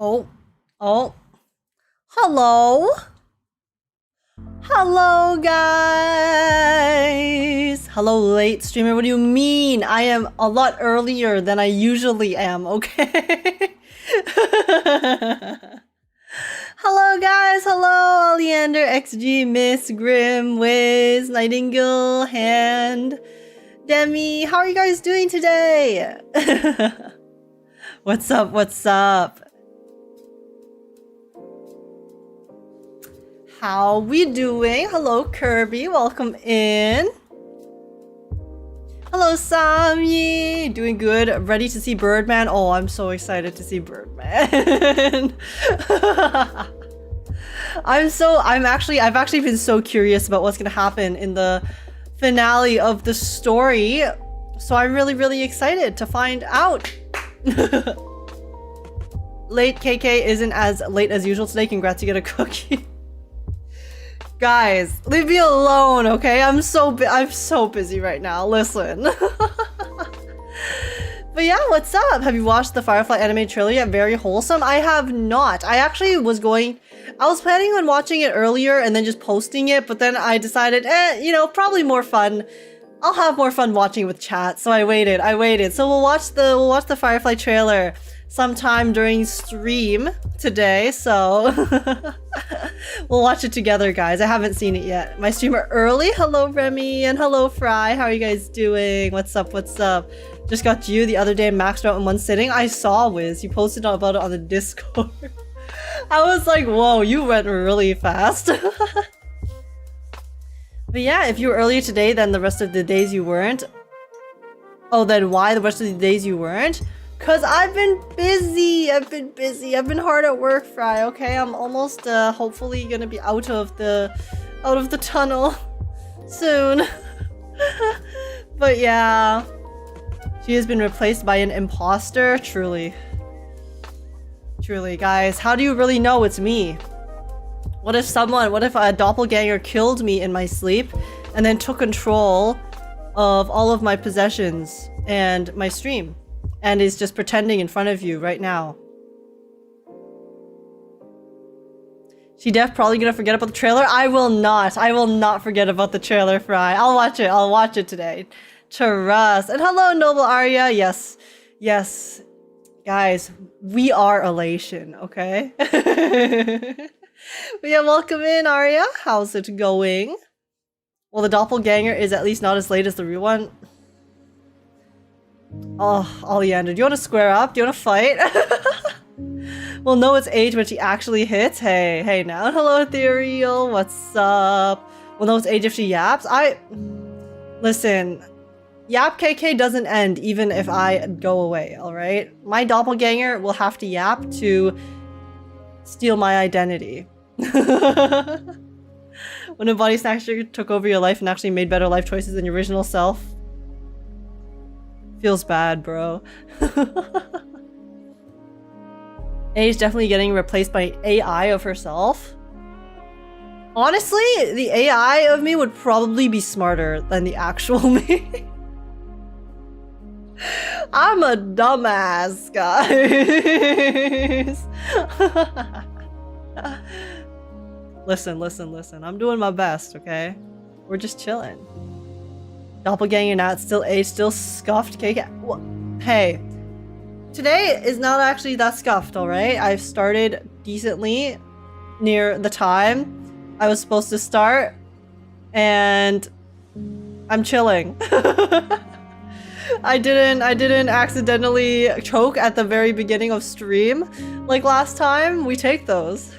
Oh, oh, hello. Hello, guys. Hello, late streamer. What do you mean? I am a lot earlier than I usually am, okay? Hello, guys. Hello, Oleander, XG, Miss, Grim, Wiz, Nightingale, Hand, Demi. How are you guys doing today? What's up? What's up? How we doing? Hello, Kirby. Welcome in. Hello, Samyi. Doing good. Ready to see Birdman? Oh, I'm so excited to see Birdman. I've actually been so curious about what's gonna happen in the finale of the story. So I'm really excited to find out. Late KK isn't as late as usual today. Congrats, you get a cookie. Guys, leave me alone, okay? I'm so busy right now. Listen. But yeah, what's up? Have you watched the Firefly anime trailer yet? Very wholesome. I have not. I was planning on watching it earlier and then just posting it, but then I decided, probably more fun. I'll have more fun watching with chat. So I waited. So we'll watch the Firefly trailer sometime during stream today, so we'll watch it together, guys. I haven't seen it yet. My streamer early. Hello, Remy, and hello, Fry. How are you guys doing? What's up? Just got JIU the other day, maxed out in one sitting. I saw, Wiz. You posted about it on the Discord. I was like, whoa, you went really fast. But yeah, if you were earlier today than the rest of the days you weren't. Oh, then why the rest of the days you weren't? Cause I've been busy. I've been hard at work, Fry. Okay, I'm almost hopefully gonna be out of the tunnel soon. But yeah, she has been replaced by an imposter. Truly, guys. How do you really know it's me? What if a doppelganger killed me in my sleep and then took control of all of my possessions and my stream? And is just pretending in front of you right now. She probably gonna forget about the trailer. I will not forget about the trailer, Fry. I'll watch it today. Trust. And hello, Noble Arya. Yes. Guys, we are elation, okay? But yeah, welcome in, Arya. How's it going? Well, the doppelganger is at least not as late as the real one. Oh, Oleander, do you want to square up? Do you want to fight? We'll know its age when she actually hits. Hey now. Hello, Ethereal. What's up? We'll know its age if she yaps. Listen, Yap KK doesn't end even if I go away, alright? My doppelganger will have to yap to steal my identity. When a body snatcher took over your life and actually made better life choices than your original self. Feels bad, bro. A is definitely getting replaced by AI of herself. Honestly, the AI of me would probably be smarter than the actual me. I'm a dumbass, guys. Listen. I'm doing my best, okay? We're just chilling. Doppelganger not still age, still scuffed KK. Hey, today is not actually that scuffed, alright? I've started decently near the time I was supposed to start, and I'm chilling. I didn't accidentally choke at the very beginning of stream like last time. We take those.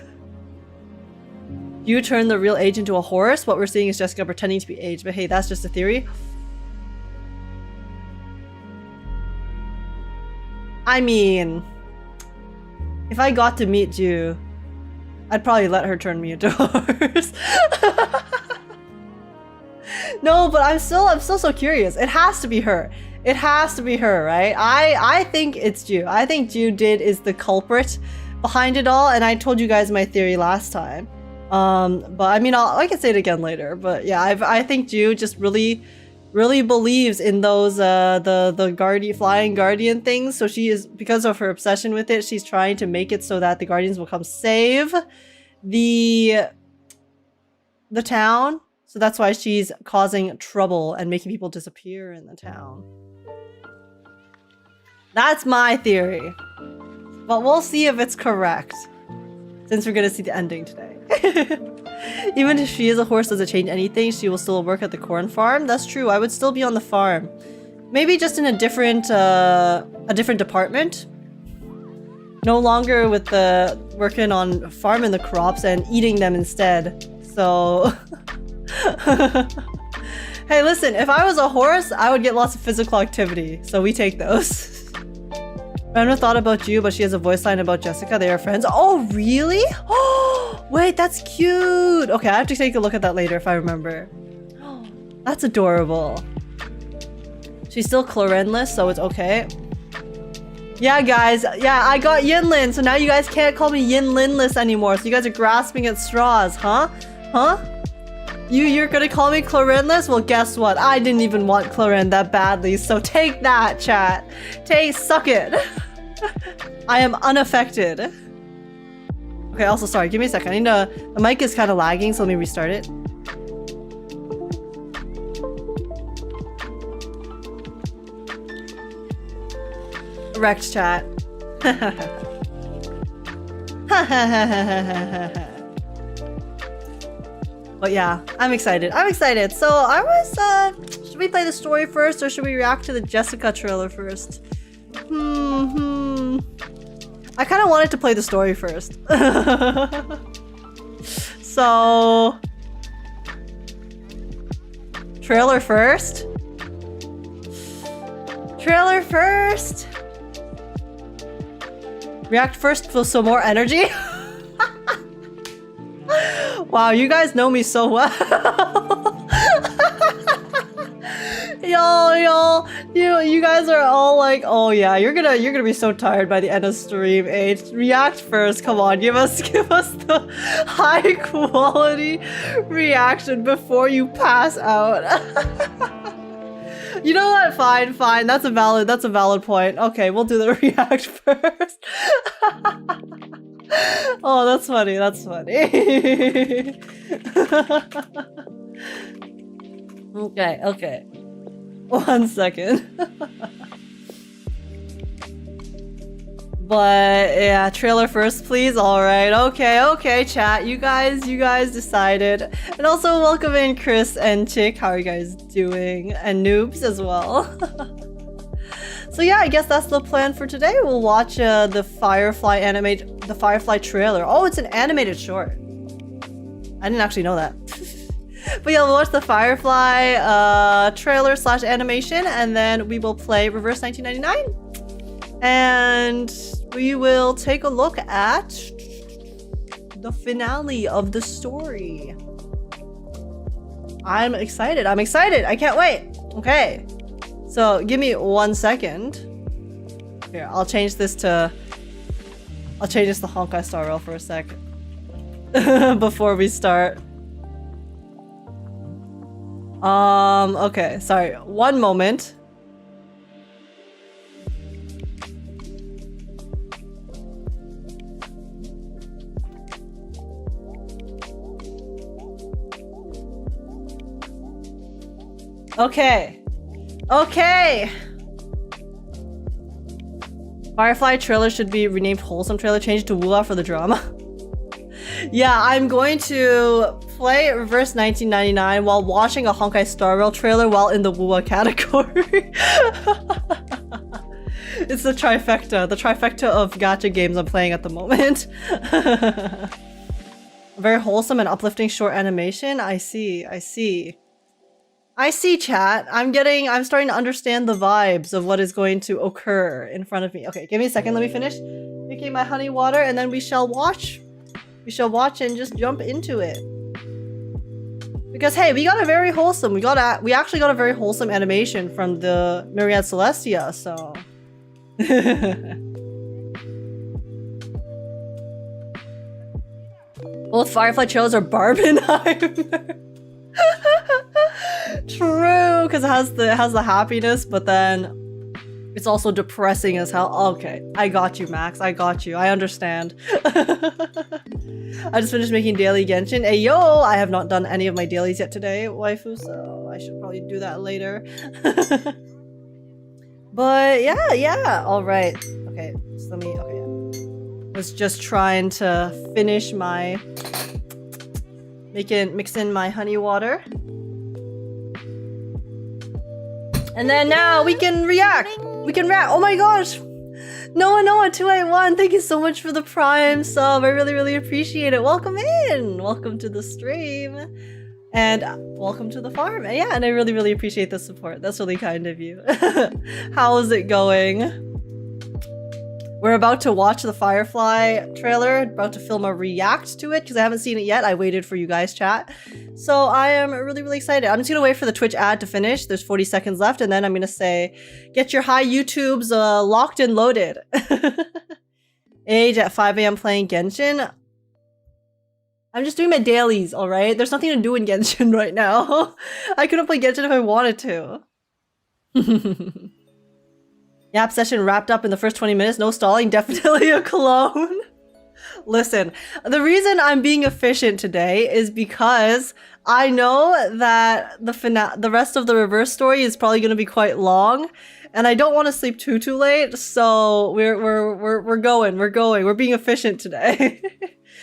You turn the real age into a horse. What we're seeing is Jessica pretending to be aged, but hey, that's just a theory. I mean, if I got to meet you, I'd probably let her turn me into a horse. No, but I'm still so curious. It has to be her. It has to be her, right? I think it's JIU. I think JIU is the culprit behind it all, and I told you guys my theory last time. But I mean, I can say it again later. But yeah, I think JIU just really really believes in those the guardian flying guardian things. So she is, because of her obsession with it, she's trying to make it so that the guardians will come save the town. So that's why she's causing trouble and making people disappear in the town. That's my theory. But we'll see if it's correct, since we're gonna see the ending today. Even if she is a horse, does it change anything? She will still work at the corn farm? That's true, I would still be on the farm. Maybe just in a different department. No longer with the working on farming the crops and eating them instead. So... Hey, listen, if I was a horse, I would get lots of physical activity. So we take those. I never thought about you, but she has a voice line about Jessica. They are friends. Oh, really? Oh, wait, that's cute. Okay, I have to take a look at that later if I remember. That's adorable. She's still Clorenless, so it's okay. Yeah, guys. Yeah, I got Yinlin, so now you guys can't call me Yinlinless anymore. So you guys are grasping at straws, huh? Huh? You're gonna call me Clorenless? Well, guess what? I didn't even want Cloren that badly, so take that, chat. Suck it. I am unaffected. Okay, also, sorry, give me a second. I need to... The mic is kind of lagging, so let me restart it. Wrecked, chat. But yeah, I'm excited. I'm excited. So I was, should we play the story first or should we react to the Jessica trailer first? I kind of wanted to play the story first. So... Trailer first? Trailer first? React first for some more energy? Wow, you guys know me so well. You guys are all like, oh yeah, you're gonna be so tired by the end of stream. React first, come on, give us the high quality reaction before you pass out. You know what? Fine. That's a valid point. Okay, we'll do the react first. Oh, that's funny. Okay. 1 second. But yeah, trailer first, please. All right. Okay, chat. You guys decided. And also welcome in Chris and Chick. How are you guys doing? And Noobs as well. So yeah, I guess that's the plan for today. We'll watch the Firefly trailer. Oh, it's an animated short. I didn't actually know that. But yeah, we'll watch the Firefly trailer / animation, and then we will play Reverse 1999. And we will take a look at the finale of the story. I'm excited. I can't wait. Okay. So give me 1 second. Here, I'll change this to Honkai Star Rail for a sec. Before we start. Okay, sorry. 1 moment. Okay. Firefly trailer should be renamed Wholesome trailer. Change it to Woola for the drama. Yeah, I'm going to play Reverse 1999 while watching a Honkai Star Rail trailer while in the Woola category. It's the trifecta of gacha games I'm playing at the moment. Very wholesome and uplifting short animation. I see, chat. I'm starting to understand the vibes of what is going to occur in front of me. Okay, give me a second. Let me finish drinking my honey water, and then we shall watch. And just jump into it. Because hey, we got a very wholesome. We actually got a very wholesome animation from the Myriad Celestia. So. Both Firefly trailers are Barbenheimer. True. true, because it has the happiness, but then it's also depressing as hell. Okay, I got you, Max. I got you. I understand. I just finished making daily Genshin. Hey, yo! I have not done any of my dailies yet today, waifu, so I should probably do that later. But yeah. All right. Okay, so was just trying to finish my mix in my honey water. And then now we can react. Oh my gosh. Noah 281, thank you so much for the Prime sub. I really appreciate it. Welcome in. Welcome to the stream. And welcome to the farm. And yeah, and I really appreciate the support. That's really kind of you. How is it going? We're about to watch the Firefly trailer, about to film a react to it because I haven't seen it yet. I waited for you guys, chat. So I am really excited. I'm just gonna wait for the Twitch ad to finish. There's 40 seconds left, and then I'm gonna say, get your high YouTubes locked and loaded. Age at 5 AM playing Genshin. I'm just doing my dailies, alright? There's nothing to do in Genshin right now. I couldn't play Genshin if I wanted to. Yap session wrapped up in the first 20 minutes, no stalling, definitely a clone. Listen, the reason I'm being efficient today is because I know that the rest of the reverse story is probably going to be quite long, and I don't want to sleep too late, so we're going. We're being efficient today.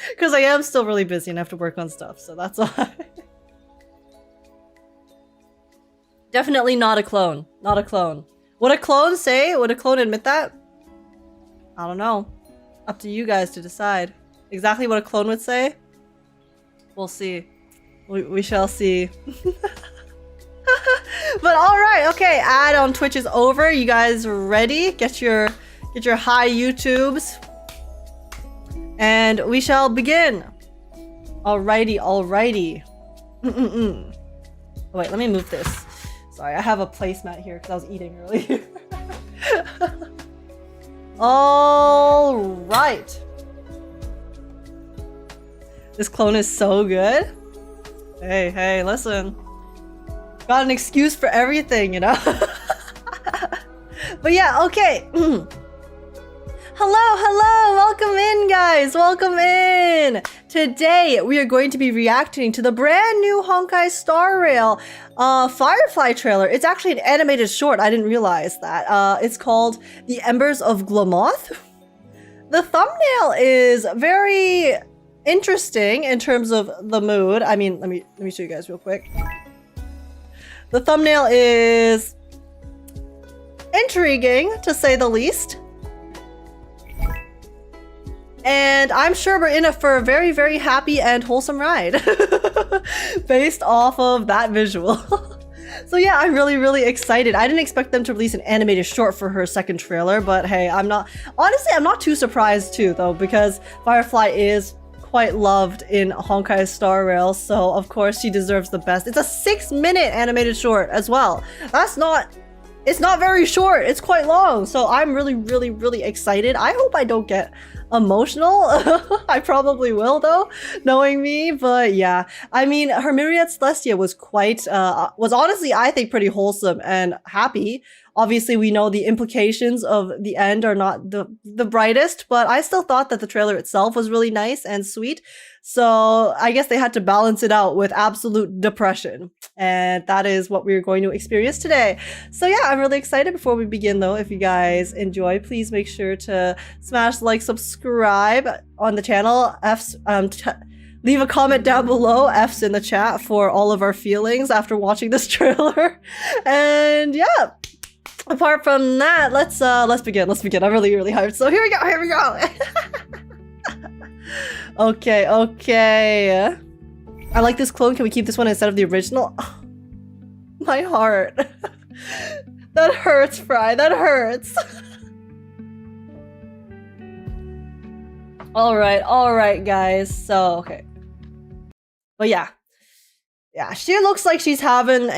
Because I am still really busy and I have to work on stuff, so that's why. Definitely not a clone. Not a clone. Would a clone say? Would a clone admit that? I don't know. Up to you guys to decide. Exactly what a clone would say? We'll see. We shall see. But alright, okay. Ad on Twitch is over. You guys ready? Get your high YouTubes. And we shall begin. Alrighty. Oh, wait, let me move this. Sorry, I have a placemat here because I was eating earlier. Alright. This clone is so good. Hey, listen. Got an excuse for everything, you know? But yeah, okay. Hello, welcome in, guys, welcome in. Today we are going to be reacting to the brand new Honkai Star Rail Firefly trailer. It's actually an animated short, I didn't realize that. It's called The Embers of Glamoth. The thumbnail is very interesting in terms of the mood. I mean, let me show you guys real quick. The thumbnail is intriguing, to say the least. And I'm sure we're in it for a very happy and wholesome ride. Based off of that visual. So yeah, I'm really excited. I didn't expect them to release an animated short for her second trailer, but hey, I'm not too surprised too, though, because Firefly is quite loved in Honkai Star Rail, so of course she deserves the best. It's a 6-minute animated short as well. It's not very short, it's quite long, so I'm really excited. I hope I don't get emotional. I probably will, though, knowing me, but yeah. I mean, her Myriad Celestia was was honestly, I think, pretty wholesome and happy. Obviously, we know the implications of the end are not the brightest, but I still thought that the trailer itself was really nice and sweet. So I guess they had to balance it out with absolute depression. And that is what we're going to experience today. So yeah, I'm really excited. Before we begin, though, if you guys enjoy, please make sure to smash like, subscribe on the channel. Leave a comment down below, F's in the chat, for all of our feelings after watching this trailer. And yeah. Apart from that, let's begin. I'm really hyped. So here we go. Okay. I like this clone. Can we keep this one instead of the original? Oh, my heart. That hurts, Fry. That hurts. All right, guys. So, okay. But yeah, she looks like she's having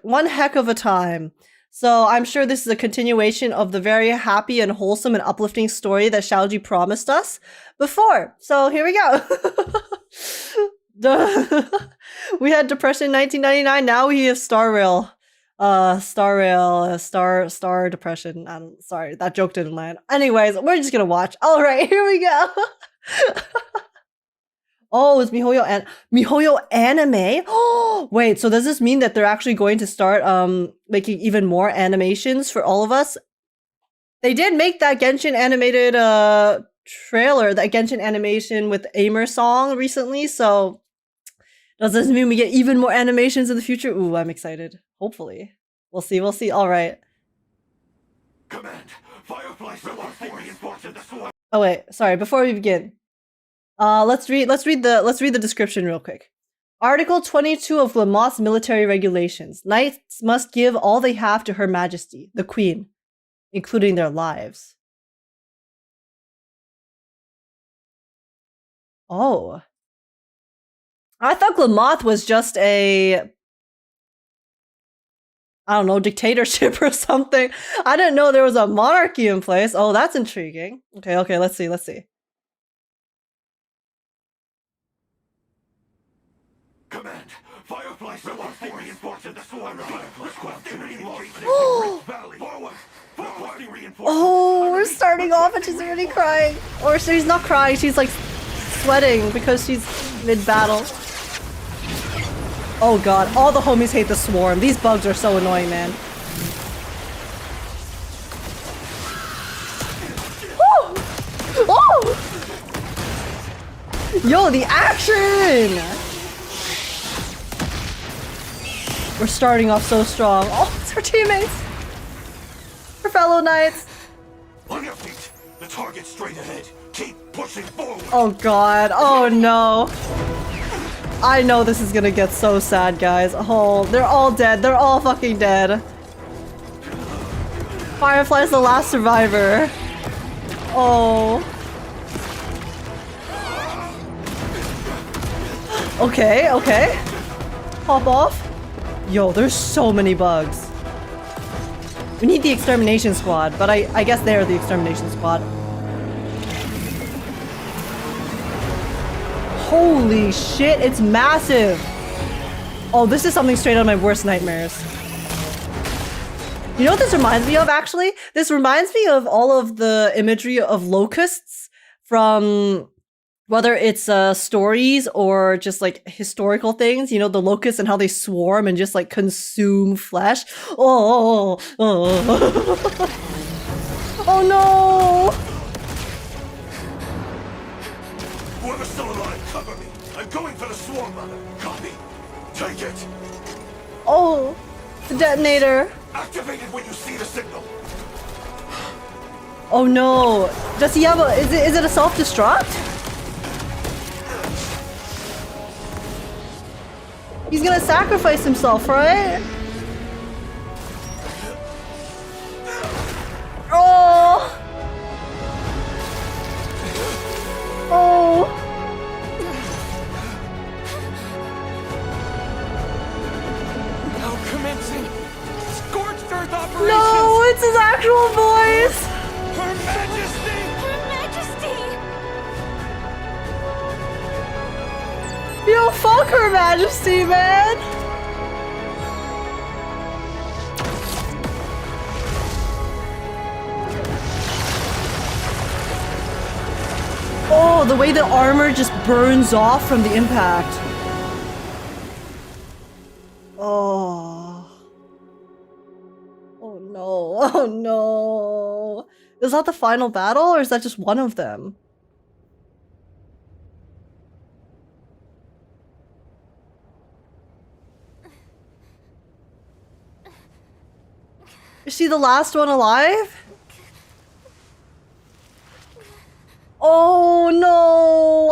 one heck of a time. So I'm sure this is a continuation of the very happy and wholesome and uplifting story that Xiaoji promised us before. So here we go. We had depression in 1999, now we have Star Rail. Star Rail, Star Depression. I'm sorry, that joke didn't land. Anyways, we're just gonna watch. All right, here we go. Oh, it's MiHoYo anime. Oh, wait. So does this mean that they're actually going to start making even more animations for all of us? They did make that Genshin animated trailer, that Genshin animation with Aimer song recently. So does this mean we get even more animations in the future? Ooh, I'm excited. Hopefully. We'll see. We'll see. All right. Command. Firefly reinforced. Oh wait, sorry. Before we begin, let's read the description real quick. Article 22 of Glamoth's military regulations. Knights must give all they have to Her Majesty, the Queen, including their lives. Oh. I thought Glamoth was just a, I don't know, dictatorship or something. I didn't know there was a monarchy in place. Oh, that's intriguing. Okay, let's see. Command. Firefly reinforced the swarm. Oh, we're starting off and she's already crying. Or she's not crying, she's like sweating because she's mid-battle. Oh god, all the homies hate the swarm. These bugs are so annoying, man. Oh! Yo, the action! We're starting off so strong. Oh, it's our teammates! Our fellow knights! On your feet! The target straight ahead! Keep pushing forward! Oh god, oh no. I know this is gonna get so sad, guys. Oh, they're all dead. They're all fucking dead. Firefly's the last survivor. Oh. Okay. Pop off. Yo, there's so many bugs. We need the extermination squad, but I guess they're the extermination squad. Holy shit, it's massive! Oh, this is something straight out of my worst nightmares. You know what this reminds me of, actually? This reminds me of all of the imagery of locusts from, whether it's stories or just like historical things. You know, the locusts and how they swarm and just like consume flesh. Oh no! Whoever's still alive, cover me! I'm going for the swarm mother! Copy! Take it! Oh, the detonator! Activate it when you see the signal! Oh no! Does he have a- is it a self-destruct? He's gonna sacrifice himself, right? Oh! Oh! Now commencing scorched earth operations. No, it's his actual voice. Her Majesty. Her Majesty! Yo, fuck Her Majesty, man. Oh, the way the armor just burns off from the impact. Oh. Oh no. Oh no. Is that the final battle or is that just one of them? Is she the last one alive? Oh no!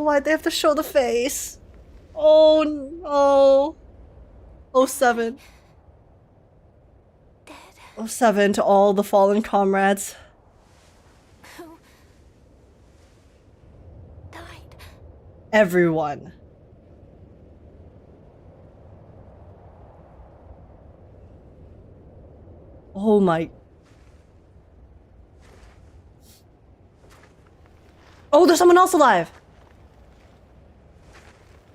Why'd they have to show the face? Oh no! 07. Dead. 07 to all the fallen comrades. Who died? Everyone. Oh my. Oh, there's someone else alive!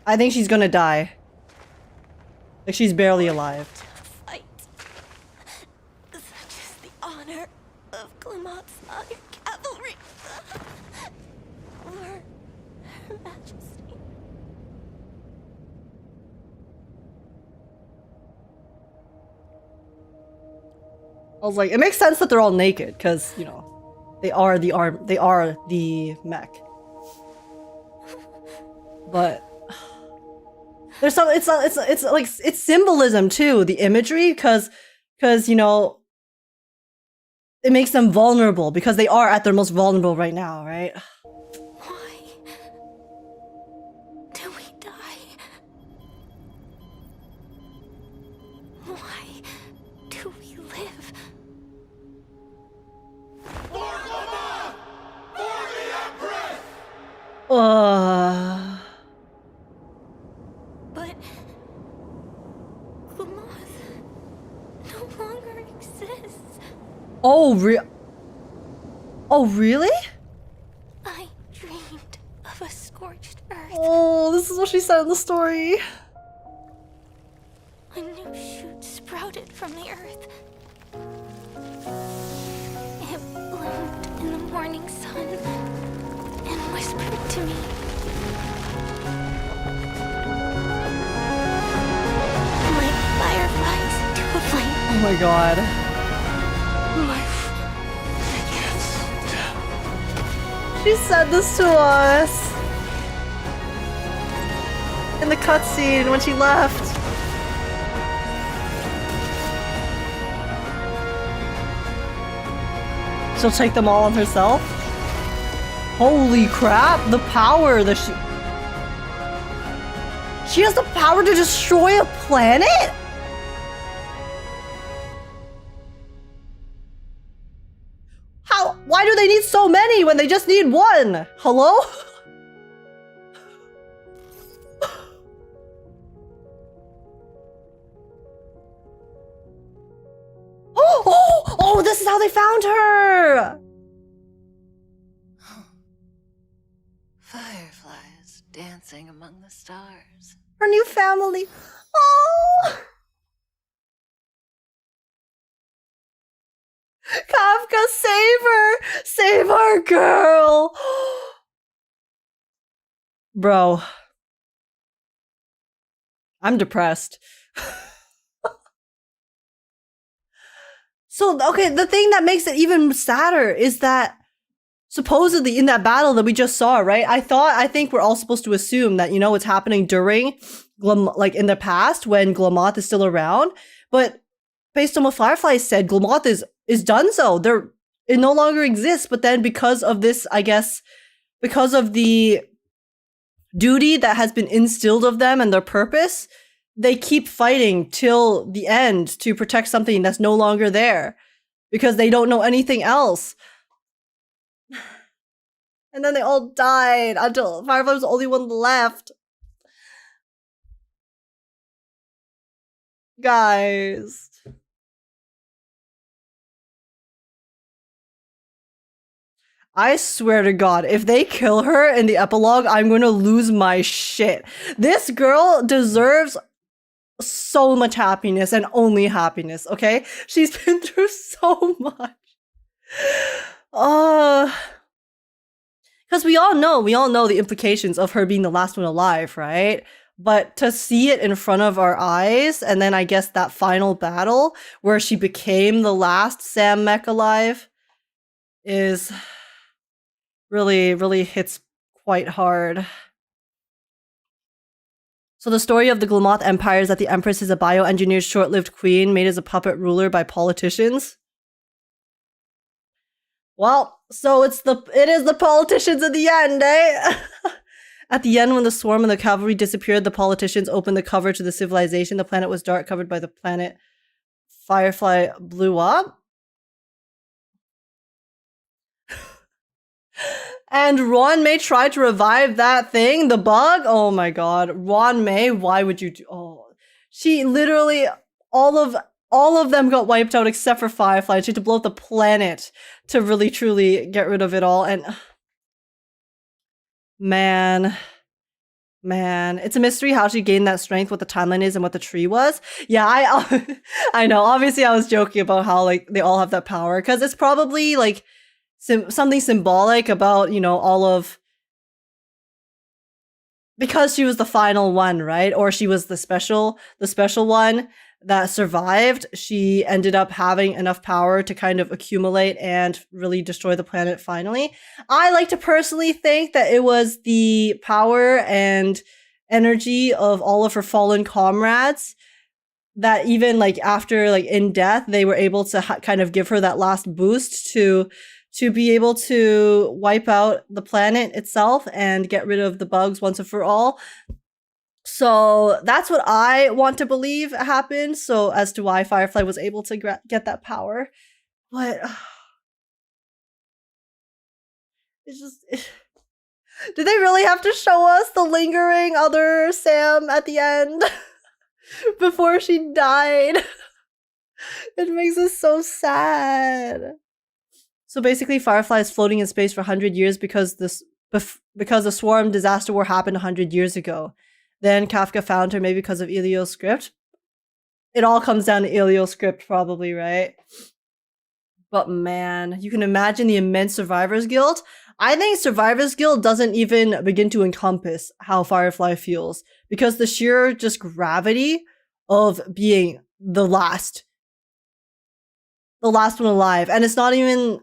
I think she's gonna die. Like, she's barely alive. outside cavalry. Or Her Majesty. I was like, it makes sense that they're all naked, because, you know, they are the mech. But there's some, it's like, it's symbolism too, the imagery, because, you know, it makes them vulnerable, because they are at their most vulnerable right now, right? Why do we die? Why do we live? But Glamoth no longer exists. Oh, really? I dreamed of a scorched earth. Oh, this is what she said in the story. A new shoot sprouted from the earth. It bloomed in the morning sun and whispered to me. Like fireflies to a flame. Oh my god. Life begins to... She said this to us in the cutscene when she left. She'll take them all on herself? Holy crap, the power that she has the power to destroy a planet? How? Why do they need so many when they just need one? Hello? Oh, this is how they found her! Fireflies dancing among the stars. Her new family. Oh! Kafka, save her! Save our girl! Bro. I'm depressed. So, okay, the thing that makes it even sadder is that supposedly in that battle that we just saw, right? I think we're all supposed to assume that, you know, it's happening during, like in the past when Glamoth is still around. But based on what Firefly said, Glamoth is done so. It no longer exists. But then because of this, I guess, because of the duty that has been instilled of them and their purpose, they keep fighting till the end to protect something that's no longer there because they don't know anything else. And then they all died until Firefly was the only one left. Guys. I swear to God, if they kill her in the epilogue, I'm going to lose my shit. This girl deserves so much happiness and only happiness, okay? She's been through so much. Because we all know the implications of her being the last one alive, right? But to see it in front of our eyes, and then I guess that final battle where she became the last Sam mech alive is really, really hits quite hard. So the story of the Glamoth Empire is that the Empress is a bioengineered short-lived queen made as a puppet ruler by politicians. Well, so it is the politicians at the end, eh? At the end, when the swarm and the cavalry disappeared, the politicians opened the cover to the civilization. The planet was dark, covered by the planet. Firefly blew up. And Ron May tried to revive that thing, the bug. Oh my god. Ron May, why would you do... Oh. She literally... All of them got wiped out except for Firefly. She had to blow up the planet to really, truly get rid of it all. And... Man. It's a mystery how she gained that strength, what the timeline is, and what the tree was. Yeah, I know. Obviously, I was joking about how, like, they all have that power. Because it's probably, like... something symbolic about, you know, all of, because she was the final one, right? Or she was the special one that survived. She ended up having enough power to kind of accumulate and really destroy the planet finally. I like to personally think that it was the power and energy of all of her fallen comrades that even like after like in death, they were able to kind of give her that last boost to be able to wipe out the planet itself and get rid of the bugs once and for all. So that's what I want to believe happened. So as to why Firefly was able to get that power. But it's just... Did they really have to show us the lingering other Sam at the end? Before she died? It makes us so sad. So basically, Firefly is floating in space for 100 years because the Swarm disaster war happened 100 years ago. Then Kafka found her maybe because of Elio's script. It all comes down to Elio's script probably, right? But man, you can imagine the immense survivor's guilt. I think survivor's guilt doesn't even begin to encompass how Firefly feels, because the sheer just gravity of being the last one alive. And it's not even...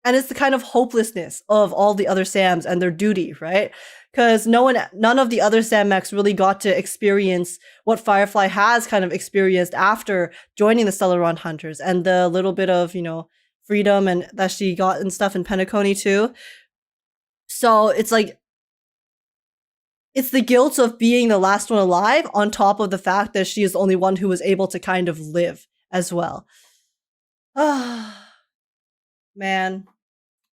And it's the kind of hopelessness of all the other Sams and their duty, right? Because none of the other Sam mechs really got to experience what Firefly has kind of experienced after joining the Stellaron Hunters, and the little bit of, you know, freedom and that she got and stuff in Penacony too. So it's like, it's the guilt of being the last one alive on top of the fact that she is the only one who was able to kind of live as well. Man.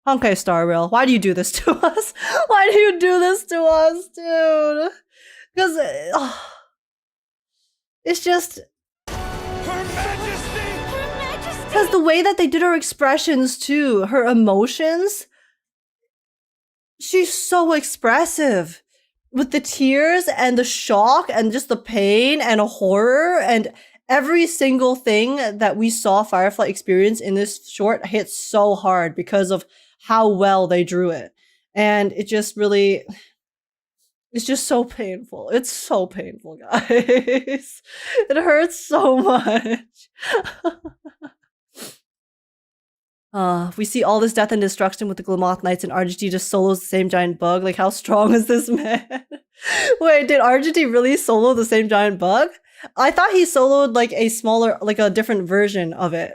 Honkai Star Rail, why do you do this to us? Why do you do this to us, dude? Because it's just... Her Majesty! Because the way that they did her expressions too, her emotions, she's so expressive. With the tears and the shock and just the pain and a horror, and every single thing that we saw Firefly experience in this short hit so hard because of how well they drew it. And it just really... It's just so painful. It's so painful, guys. It hurts so much. We see all this death and destruction with the Glamoth Knights, and RGT just solos the same giant bug. Like, how strong is this man? Wait, did RGT really solo the same giant bug? I thought he soloed like a smaller, like a different version of it.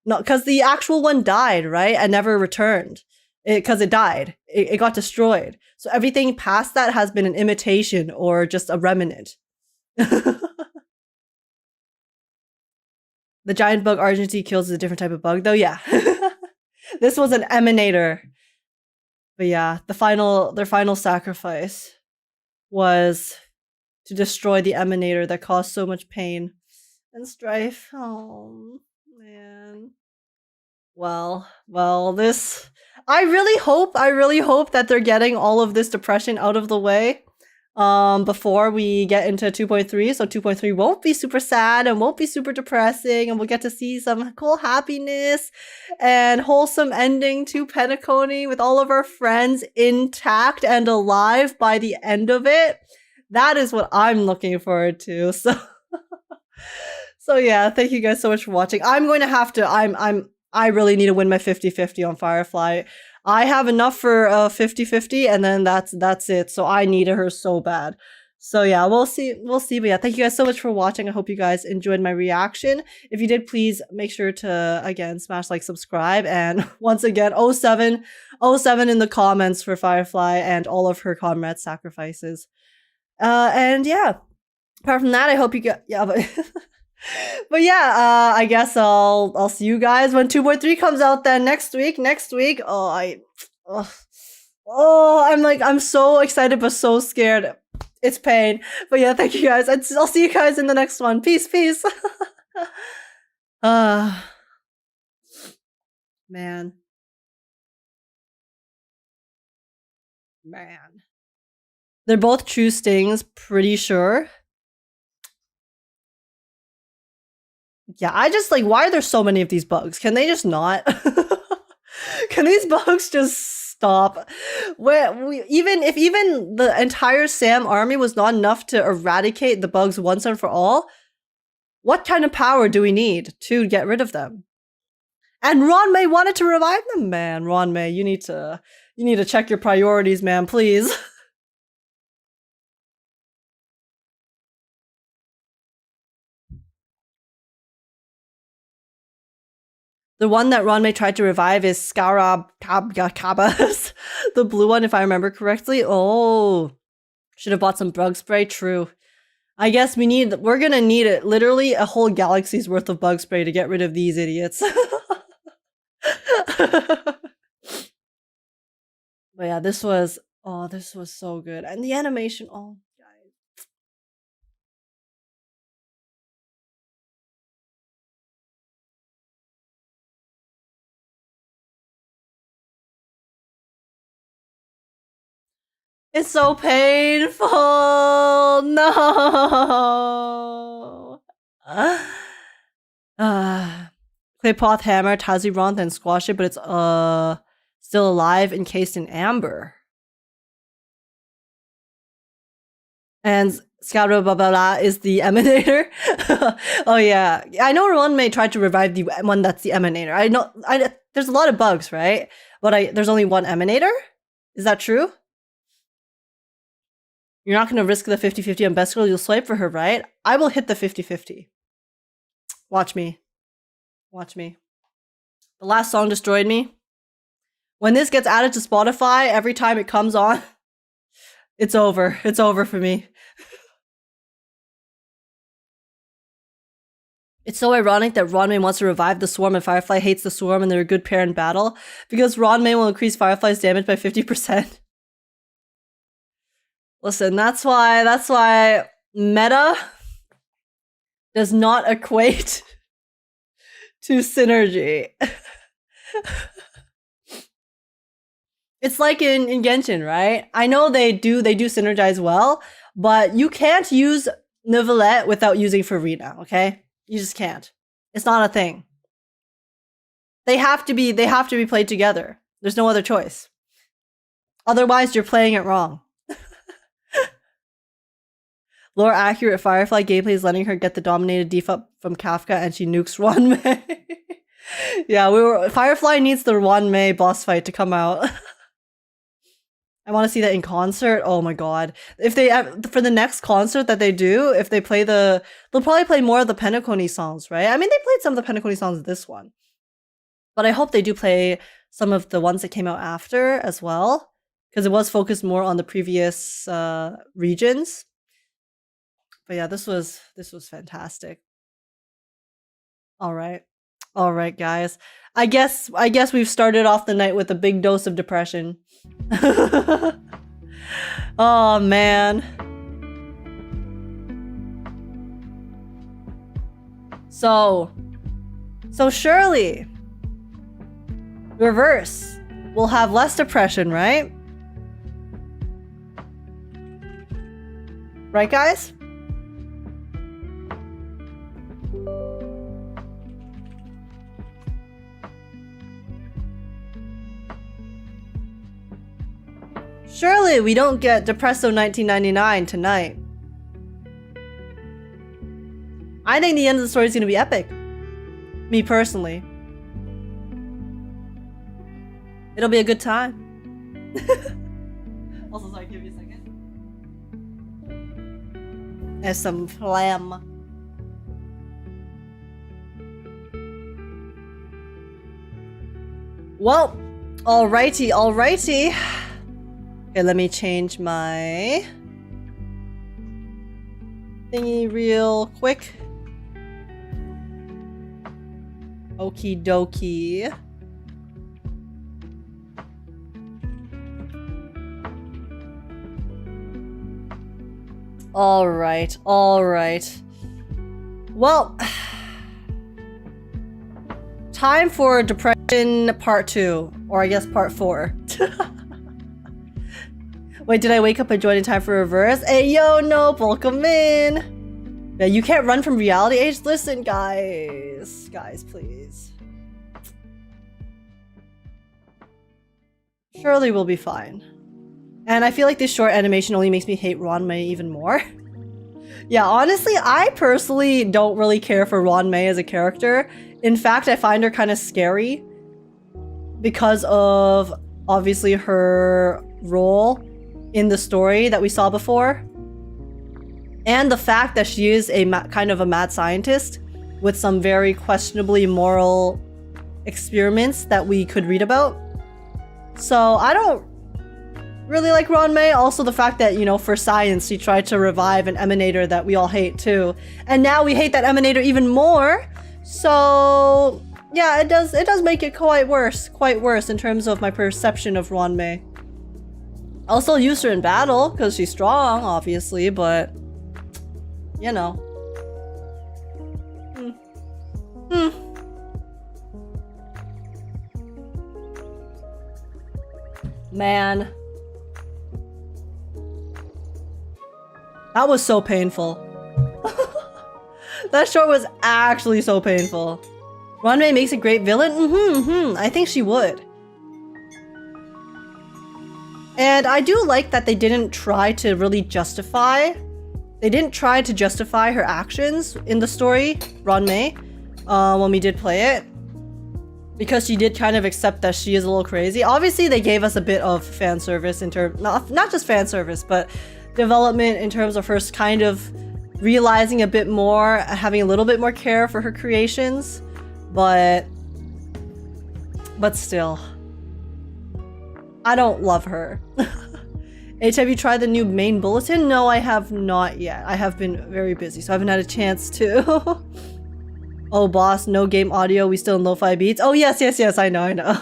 No, because the actual one died, right? And never returned. Because it died. It got destroyed. So everything past that has been an imitation or just a remnant. The giant bug RGT kills is a different type of bug, though, yeah. This was an emanator. But yeah, their final sacrifice was to destroy the emanator that caused so much pain and strife. Oh, man. Well, this... I really hope that they're getting all of this depression out of the way before we get into 2.3, so 2.3 won't be super sad and won't be super depressing, and we'll get to see some cool happiness and wholesome ending to Penacony with all of our friends intact and alive by the end of it. That is what I'm looking forward to. So yeah, thank you guys so much for watching. I'm going to have to... I really need to win my 50-50 on Firefly. I have enough for 50-50, and then that's it. So I needed her so bad. So yeah, we'll see. But yeah, thank you guys so much for watching. I hope you guys enjoyed my reaction. If you did, please make sure to, again, smash like, subscribe, and once again, 07 in the comments for Firefly and all of her comrade sacrifices. And yeah, apart from that, I hope you get, yeah, but yeah, I guess I'll see you guys when 2.3 comes out then next week. I'm so excited but so scared. It's pain. But yeah, thank you guys. I'll see you guys in the next one. Peace. Man. They're both true stings, pretty sure. Yeah, I just like, why are there so many of these bugs? Can they just not? Can these bugs just stop? Even if the entire Sam army was not enough to eradicate the bugs once and for all, what kind of power do we need to get rid of them? And Ronmei wanted to revive them, man. Ronmei, you need to check your priorities, man, please. The one that Ronmei tried to revive is Scarabcabas, the blue one, if I remember correctly. Oh, should have bought some bug spray. True. I guess we're gonna need it. Literally a whole galaxy's worth of bug spray to get rid of these idiots. But yeah, this was so good. And the animation, oh, guys. It's so painful. No. Claypoth hammer Tazironth and squash it, but it's still alive, encased in amber. And Scarababala is the emanator. Oh yeah, I know Ronmei tried to revive the one that's the emanator. I know there's a lot of bugs, right? But there's only one emanator. Is that true? You're not going to risk the 50-50 on best girl. You'll swipe for her, right? I will hit the 50-50. Watch me. Watch me. The last song destroyed me. When this gets added to Spotify, every time it comes on, it's over. It's over for me. It's so ironic that Ronmei wants to revive the Swarm and Firefly hates the Swarm and they're a good pair in battle, because Ronmei will increase Firefly's damage by 50%. Listen, that's why meta does not equate to synergy. It's like in Genshin, right? I know they do synergize well, but you can't use Neuvillette without using Farina, okay? You just can't. It's not a thing. They have to be played together. There's no other choice. Otherwise, you're playing it wrong. Lore accurate Firefly gameplay is letting her get the dominated default from Kafka and she nukes Ronmei. Yeah, Firefly needs the Ronmei boss fight to come out. I want to see that in concert. Oh my god. If they for the next concert that they do, if they play they'll probably play more of the Penacony songs, right? I mean, they played some of the Penacony songs in this one. But I hope they do play some of the ones that came out after as well, because it was focused more on the previous regions. But yeah, this was fantastic. All right, guys. I guess we've started off the night with a big dose of depression. Oh man. So surely reverse will have less depression, right? Right, guys? Surely we don't get Depresso 1999 tonight. I think the end of the story is going to be epic. Me personally. It'll be a good time. Also, sorry, give me a second. There's some phlegm. Well, alrighty. Okay, let me change my thingy real quick. Okie dokie. All right. Well, time for depression part 2, or I guess part 4. Wait, did I wake up and join in time for reverse? Hey, yo, no, welcome in. Yeah, you can't run from reality age. Listen, guys, please. Surely we'll be fine. And I feel like this short animation only makes me hate Ranmei even more. Yeah, honestly, I personally don't really care for Ranmei as a character. In fact, I find her kind of scary because of, obviously, her role in the story that we saw before. And the fact that she is a kind of a mad scientist with some very questionably moral experiments that we could read about. So I don't really like Ranmei. Also the fact that, you know, for science, she tried to revive an emanator that we all hate too. And now we hate that emanator even more. So yeah, it does make it quite worse in terms of my perception of Ranmei. I'll still use her in battle because she's strong, obviously, but you know. Man. That was so painful. That short was actually so painful. Ranmei makes a great villain? I think she would. And I do like that they didn't try to really justify. They didn't try to justify her actions in the story, Ranmei, when we did play it. Because she did kind of accept that she is a little crazy. Obviously, they gave us a bit of fan service in terms, not just fan service, but development in terms of her kind of realizing a bit more, having a little bit more care for her creations. But still, I don't love her. H, have you tried the new main bulletin? No, I have not yet. I have been very busy, so I haven't had a chance to. Oh, boss, no game audio. We still in lo-fi beats. Oh, yes. I know.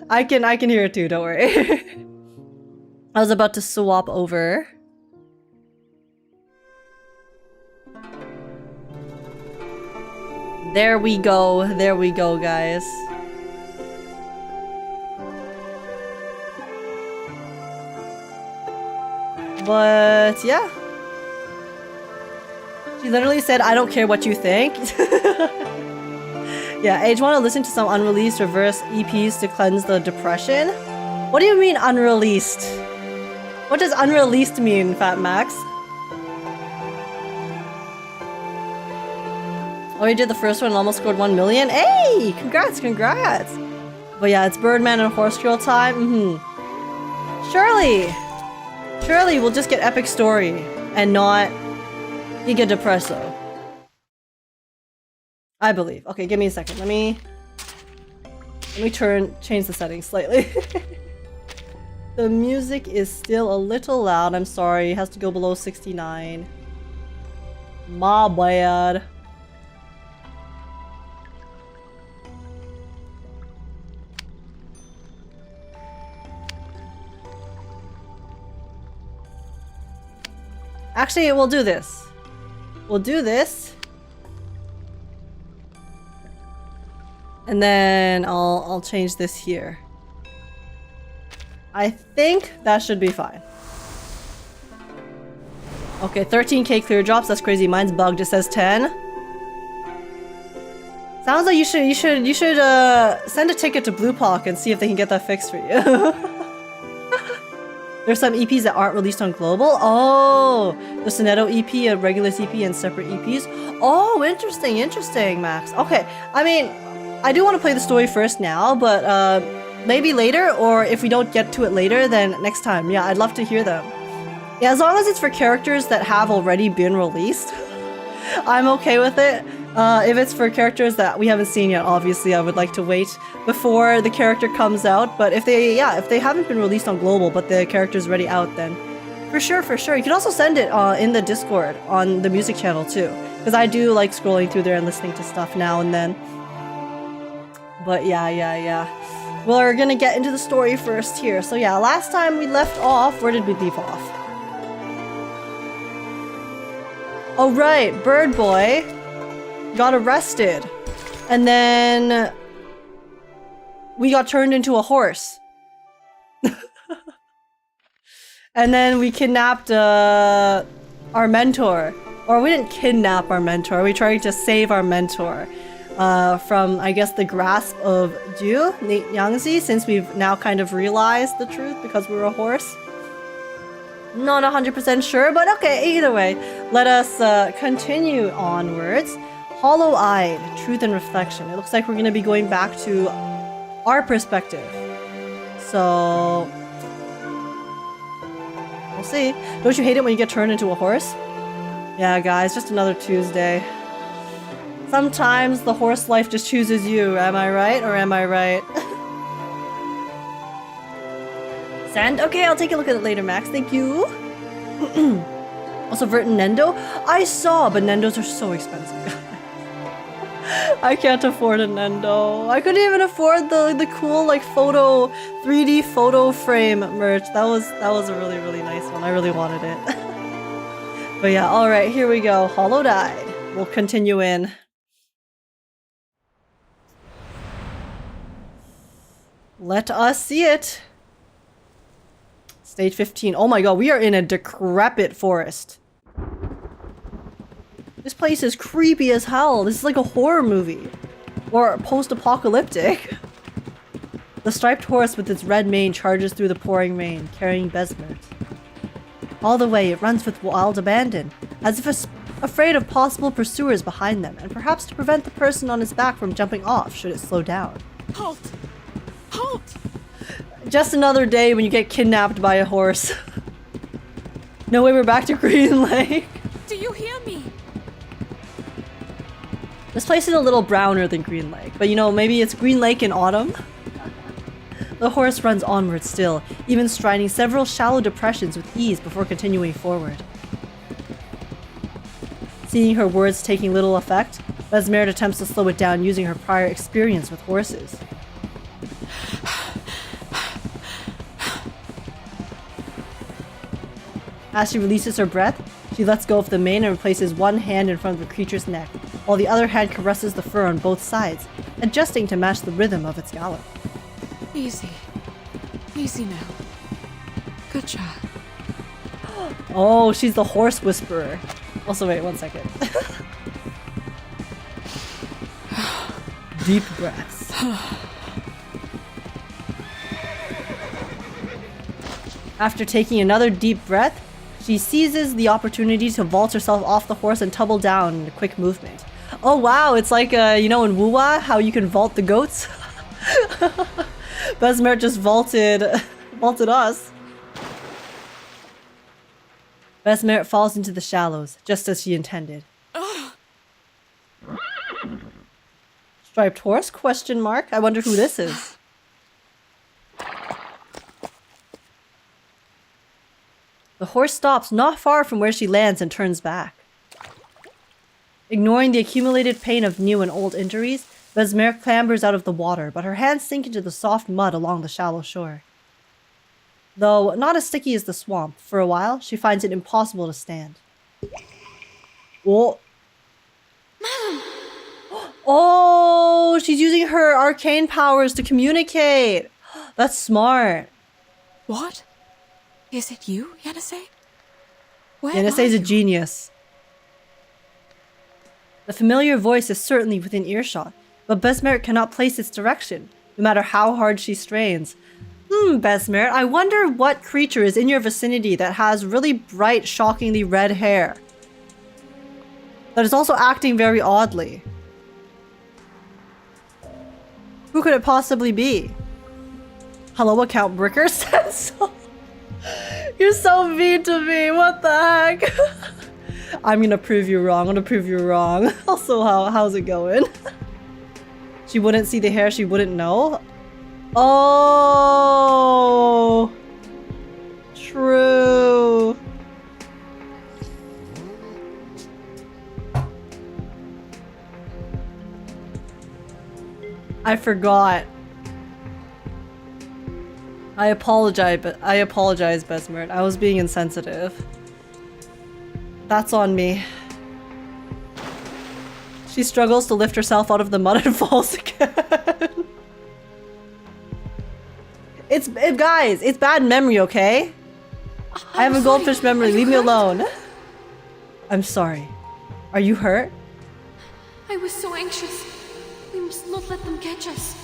I can hear it too. Don't worry. I was about to swap over. There we go, guys. But yeah. She literally said, I don't care what you think. Yeah, Age want to listen to some unreleased reverse EPs to cleanse the depression? What do you mean unreleased? What does unreleased mean, Fat Max? Oh, you did the first one and almost scored 1 million? Hey! Congrats! But yeah, it's Birdman and Horse Girl time. Surely we'll just get Epic Story and not Giga Depresso. I believe. Okay, give me a second. Let me change the settings slightly. The music is still a little loud. I'm sorry. It has to go below 69. My bad. Actually, we'll do this. And then I'll change this here. I think that should be fine. Okay, 13k clear drops. That's crazy. Mine's bugged. It says 10. Sounds like you should send a ticket to Bluepock and see if they can get that fixed for you. There's some EPs that aren't released on global. Oh, the Sonetto EP, a Regulus EP, and separate EPs. Oh, interesting, Max. Okay, I mean, I do want to play the story first now, but maybe later, or if we don't get to it later, then next time. Yeah, I'd love to hear them. Yeah, as long as it's for characters that have already been released, I'm okay with it. If it's for characters that we haven't seen yet, obviously I would like to wait before the character comes out. But if they haven't been released on global, but the character's already out, then for sure. You can also send it in the Discord on the music channel too, because I do like scrolling through there and listening to stuff now and then. But yeah. We're gonna get into the story first here. So yeah, last time we left off, where did we leave off? Oh right, Bird Boy got arrested, and then we got turned into a horse. And then we kidnapped our mentor. Or we didn't kidnap our mentor, we tried to save our mentor. from, I guess, the grasp of JIU, NIANGZI, since we've now kind of realized the truth because we're a horse. Not 100% sure, but okay, either way. Let us continue onwards. Hollow-eyed, truth and reflection. It looks like we're going to be going back to our perspective. So... we'll see. Don't you hate it when you get turned into a horse? Yeah, guys, just another Tuesday. Sometimes the horse life just chooses you, am I right? Or am I right? Sand? Okay, I'll take a look at it later, Max. Thank you. Also, Vert and Nendo? I saw, but Nendos are so expensive. I can't afford a Nendo. I couldn't even afford the cool like 3D photo frame merch. That was a really, really nice one. I really wanted it. But yeah, alright, here we go. Hollowed-eyed. We'll continue in. Let us see it. Stage 15. Oh my god, we are in a decrepit forest. This place is creepy as hell. This is like a horror movie. Or post-apocalyptic. The striped horse with its red mane charges through the pouring rain, carrying Besmert. All the way, it runs with wild abandon, as if afraid of possible pursuers behind them, and perhaps to prevent the person on its back from jumping off should it slow down. Halt! Halt! Just another day when you get kidnapped by a horse. No way, we're back to Green Lake. Do you hear me? This place is a little browner than Green Lake, but you know, maybe it's Green Lake in autumn? The horse runs onward still, even striding several shallow depressions with ease before continuing forward. Seeing her words taking little effect, Besmert attempts to slow it down using her prior experience with horses. As she releases her breath, she lets go of the mane and replaces one hand in front of the creature's neck, while the other hand caresses the fur on both sides, adjusting to match the rhythm of its gallop. Easy. Easy now. Good job. Oh, she's the horse whisperer. Also, wait, one second. Deep breaths. After taking another deep breath, she seizes the opportunity to vault herself off the horse and tumble down in a quick movement. Oh wow, it's like, you know in Wuwa, how you can vault the goats? Besmert just vaulted us. Besmert falls into the shallows, just as she intended. Striped horse? Question mark. I wonder who this is. The horse stops not far from where she lands and turns back. Ignoring the accumulated pain of new and old injuries, Besmert clambers out of the water, but her hands sink into the soft mud along the shallow shore. Though not as sticky as the swamp, for a while, she finds it impossible to stand. Oh! Oh! She's using her arcane powers to communicate! That's smart. What? Is it you, Yanase? Where Yanase's are a you? genius. The familiar voice is certainly within earshot, but Besmert cannot place its direction, no matter how hard she strains. Besmert, I wonder what creature is in your vicinity that has really bright, shockingly red hair. That is also acting very oddly. Who could it possibly be? Hello, account Bricker said so. You're so mean to me, what the heck? I'm gonna prove you wrong, Also, how's it going? She wouldn't see the hair, she wouldn't know? Oh! True. I forgot. I apologize, Besmert. I was being insensitive. That's on me. She struggles to lift herself out of the mud and falls again. Guys, it's bad memory, okay? I have a goldfish memory. Leave me alone. I'm sorry. Are you hurt? I was so anxious. must not let them catch us.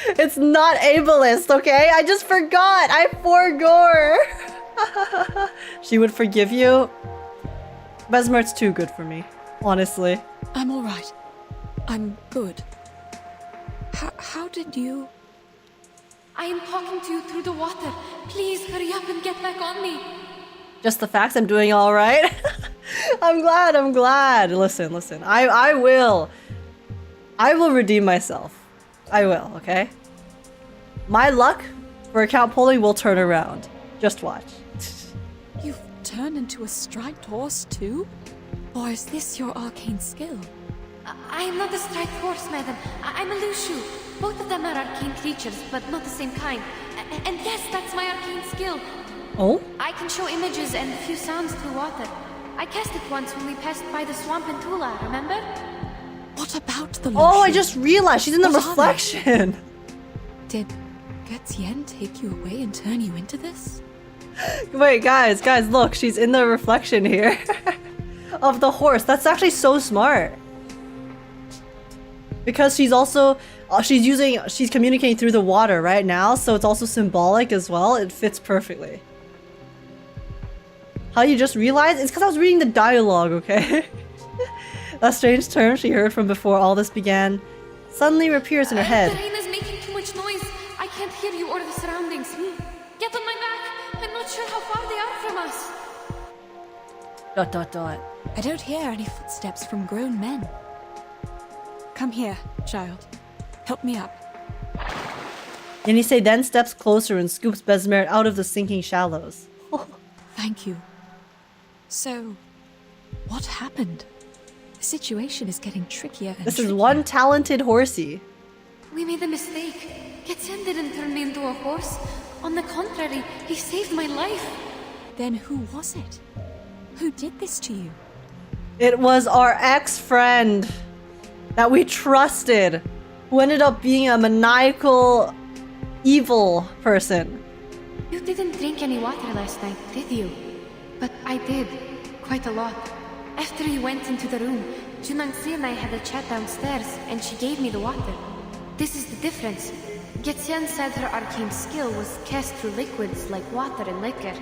It's not ableist, okay? I just forgot. I forgore. She would forgive you. Besmert's too good for me, honestly. I'm all right. I'm good. How did you... I am talking to you through the water. Please hurry up and get back on me. Just the facts, I'm doing all right. I'm glad. Listen. I will redeem myself. I will, okay? My luck for account pulling will turn around. Just watch. You've turned into a striped horse too? Or is this your arcane skill? I am not a striped horse, madam. I'm a Lushu. Both of them are arcane creatures, but not the same kind. And yes, that's my arcane skill. Oh? I can show images and a few sounds through water. I cast it once when we passed by the swamp in Tula, remember? What about the Oh, I Lushu? just realized she's in the What are they? reflection. Did Getien take you away and turn you into this? Wait, guys, look, she's in the reflection here of the horse. That's actually so smart. Because she's also she's communicating through the water right now, so it's also symbolic as well. It fits perfectly. How you just realized? It's because I was reading the dialogue, okay? That strange term she heard from before all this began suddenly reappears in her head. The rain is making too much noise. I can't hear you or the surroundings. Get on my back. I'm not sure how far they are from us. ... I don't hear any footsteps from grown men. Come here, child. Help me up. Yenisei then steps closer and scoops Besmert out of the sinking shallows. Thank you. So, what happened? The situation is getting trickier and This is trickier. one talented horsey. We made a mistake. Getien didn't turn me into a horse. On the contrary, he saved my life. Then who was it? Who did this to you? It was our ex-friend that we trusted, who ended up being a maniacal, evil person. You didn't drink any water last night, did you? But I did. Quite a lot. After you went into the room, NIANGZI and I had a chat downstairs, and she gave me the water. This is the difference. Getien said her arcane skill was cast through liquids like water and liquor.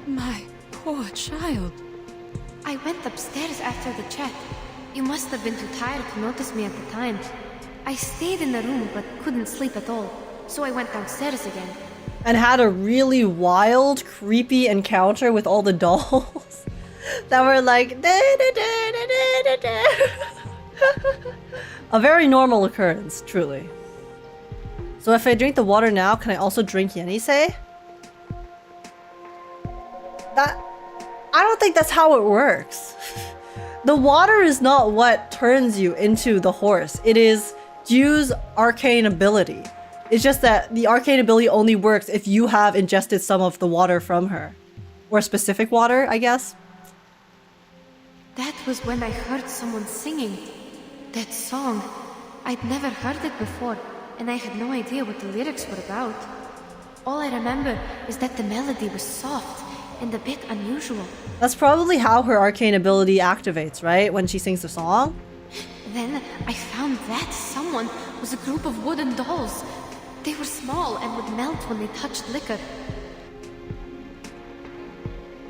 My poor child. I went upstairs after the chat. You must have been too tired to notice me at the time. I stayed in the room but couldn't sleep at all, so I went downstairs again. And had a really wild, creepy encounter with all the dolls that were like a very normal occurrence, truly. So if I drink the water now, can I also drink Yenisei? I don't think that's how it works. The water is not what turns you into the horse. It is JIU's arcane ability. It's just that the arcane ability only works if you have ingested some of the water from her. Or specific water, I guess. That was when I heard someone singing. That song. I'd never heard it before, and I had no idea what the lyrics were about. All I remember is that the melody was soft and a bit unusual. That's probably how her arcane ability activates, right? When she sings the song? Then I found that someone was a group of wooden dolls. They were small and would melt when they touched liquor.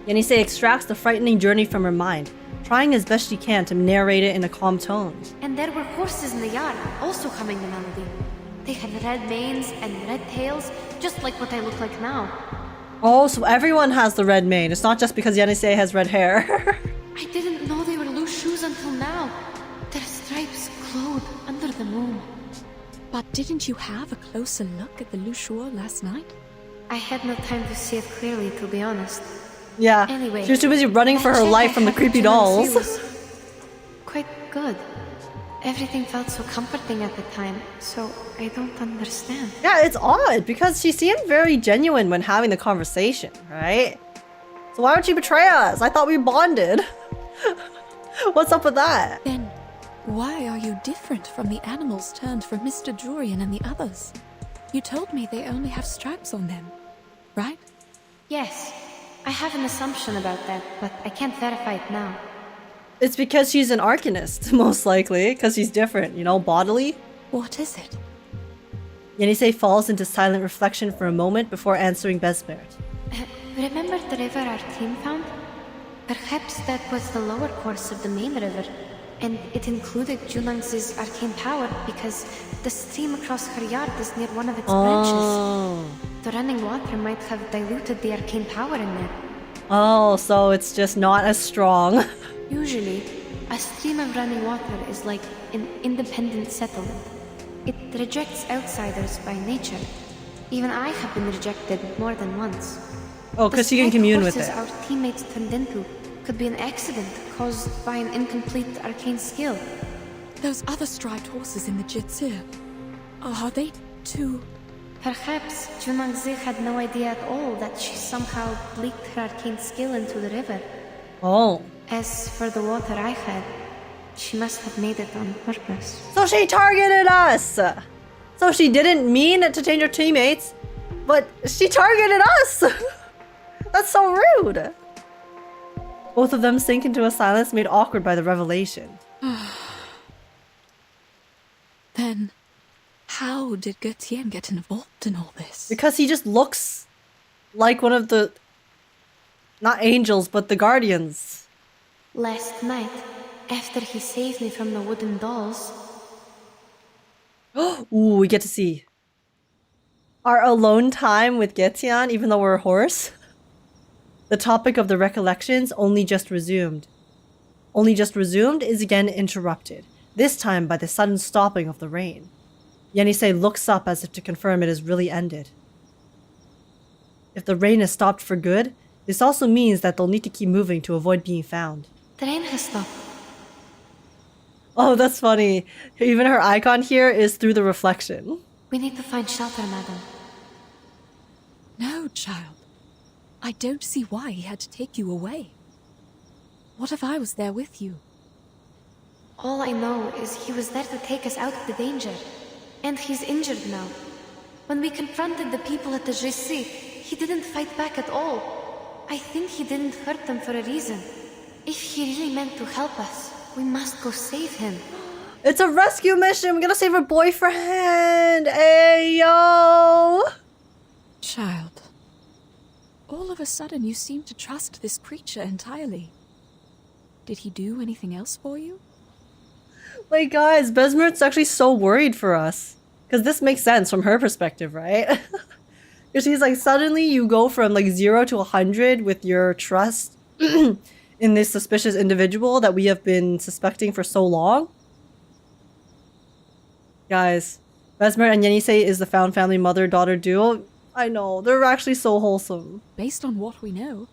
Yenisei extracts the frightening journey from her mind, trying as best she can to narrate it in a calm tone. And there were horses in the yard, also humming the melody. They had red manes and red tails, just like what I look like now. Oh, so everyone has the red mane. It's not just because Yenisei has red hair. I didn't know they were loose shoes until now. Their stripes glowed under the moon. But didn't you have a closer look at the Lushuo last night? I had no time to see it clearly, to be honest. Yeah, Anyway, she was too busy running for that her chat life I from the had creepy with NIANGZI dolls. was quite good. Everything felt so comforting at the time, so I don't understand. Yeah, it's odd because she seemed very genuine when having the conversation, right? So why would she betray us? I thought we bonded. What's up with that? Then, why are you different from the animals turned from Mr. Jurian and the others? You told me they only have stripes on them, right? Yes, I have an assumption about that, but I can't verify it now. It's because she's an Arcanist, most likely, because she's different, you know, bodily. What is it? Yenisei falls into silent reflection for a moment before answering Besmert. Remember the river our team found? Perhaps that was the lower course of the main river, and it included Junangzi's arcane power because the stream across her yard is near one of its branches. The running water might have diluted the arcane power in there. Oh, so it's just not as strong. Usually, a stream of running water is like an independent settlement. It rejects outsiders by nature. Even I have been rejected more than once. Oh, because she can commune with it. The our teammates turned into could be an accident caused by an incomplete arcane skill. Those other striped horses in the JIU. Are they too... Perhaps Junangzi had no idea at all that she somehow leaked her arcane skill into the river. Oh. As for the water I had, she must have made it on purpose. So she targeted us! So she didn't mean to change her teammates, but she targeted us! That's so rude! Both of them sink into a silence made awkward by the revelation. Then, how did Getien get involved in all this? Because he just looks like one of the... not angels, but the guardians. Last night, after he saved me from the wooden dolls... Ooh, we get to see our alone time with Getien, even though we're a horse. The topic of the recollections only just resumed. Only just resumed is again interrupted, this time by the sudden stopping of the rain. Yenisei looks up as if to confirm it has really ended. If the rain has stopped for good, this also means that they'll need to keep moving to avoid being found. The rain has stopped. Oh, that's funny. Even her icon here is through the reflection. We need to find shelter, madam. No, child. I don't see why he had to take you away. What if I was there with you? All I know is he was there to take us out of the danger. And he's injured now. When we confronted the people at the JIU, he didn't fight back at all. I think he didn't hurt them for a reason. If he really meant to help us, we must go save him. It's a rescue mission! We're gonna save her boyfriend! Ayo! Child. All of a sudden you seem to trust this creature entirely. Did he do anything else for you? Like, guys, Besmert's actually so worried for us. Because this makes sense from her perspective, right? Because she's like, suddenly you go from like 0 to 100 with your trust in this suspicious individual that we have been suspecting for so long. Guys, Besmert and Yenisei is the found family mother-daughter duo. I know, they're actually so wholesome. Based on what we know,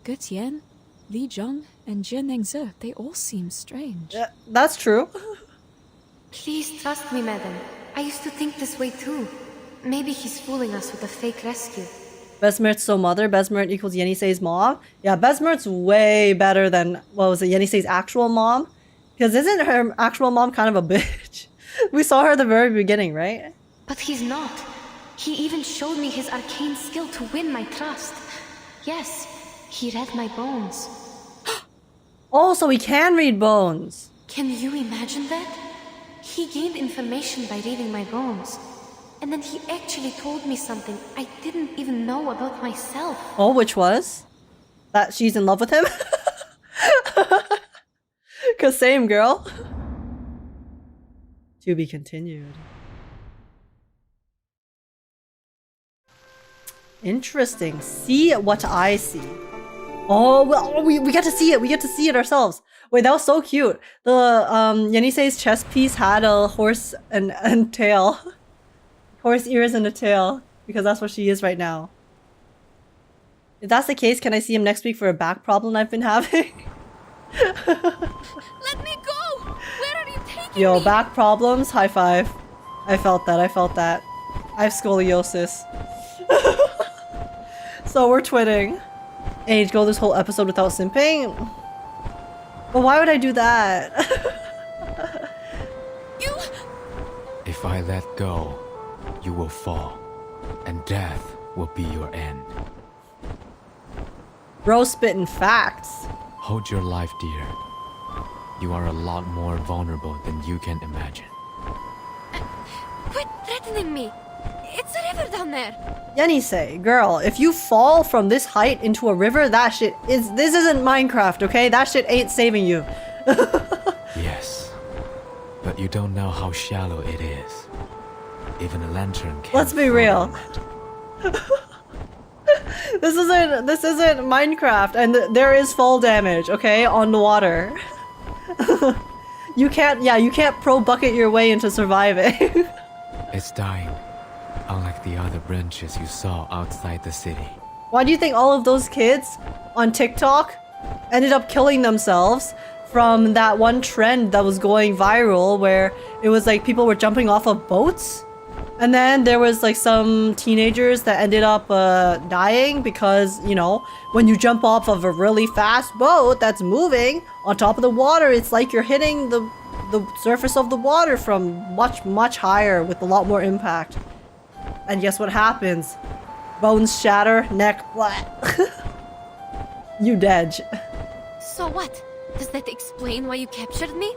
Getien, Li Zhong, and NIANGZI, they all seem strange. Yeah, that's true. Please trust me, madam. I used to think this way too. Maybe he's fooling us with a fake rescue. Besmert's so mother, Besmert equals Yenisei's mom. Yeah, Besmert's way better than, what was it, Yenisei's actual mom? Because isn't her actual mom kind of a bitch? We saw her at the very beginning, right? But he's not. He even showed me his arcane skill to win my trust. Yes, he read my bones. Oh, so he can read bones. Can you imagine that? He gained information by reading my bones. And then he actually told me something I didn't even know about myself. Oh, which was? That she's in love with him? Cause same girl. To be continued. Interesting. See what I see. Oh, well, we get to see it. We get to see it ourselves. Wait, that was so cute. The Yenisei's chest piece had a horse and tail. Horse ears and a tail. Because that's what she is right now. If that's the case, can I see him next week for a back problem I've been having? Let me go! Where are you taking Yo, me? back problems? High five. I felt that. I felt that. I have scoliosis. So we're twitting. Age, go this whole episode without simping? But why would I do that? You... If I let go, you will fall, and death will be your end. Bro spitting facts. Hold your life dear. You are a lot more vulnerable than you can imagine. Quit threatening me! It's a river down there! Yenisei, girl, if you fall from this height into a river, that shit is. This isn't Minecraft, okay? That shit ain't saving you. Yes, but you don't know how shallow it is. Even a lantern can't. Let's be float real. on it. This isn't Minecraft, and there is fall damage, okay, on the water. You can't pro bucket your way into surviving. It's dying, unlike the other branches you saw outside the city. Why do you think all of those kids on TikTok ended up killing themselves from that one trend that was going viral where it was like people were jumping off of boats? And then there was like some teenagers that ended up dying because, you know, when you jump off of a really fast boat that's moving on top of the water, it's like you're hitting the surface of the water from much higher with a lot more impact. And guess what happens? Bones shatter, neck flat. You dead. So what? Does that explain why you captured me?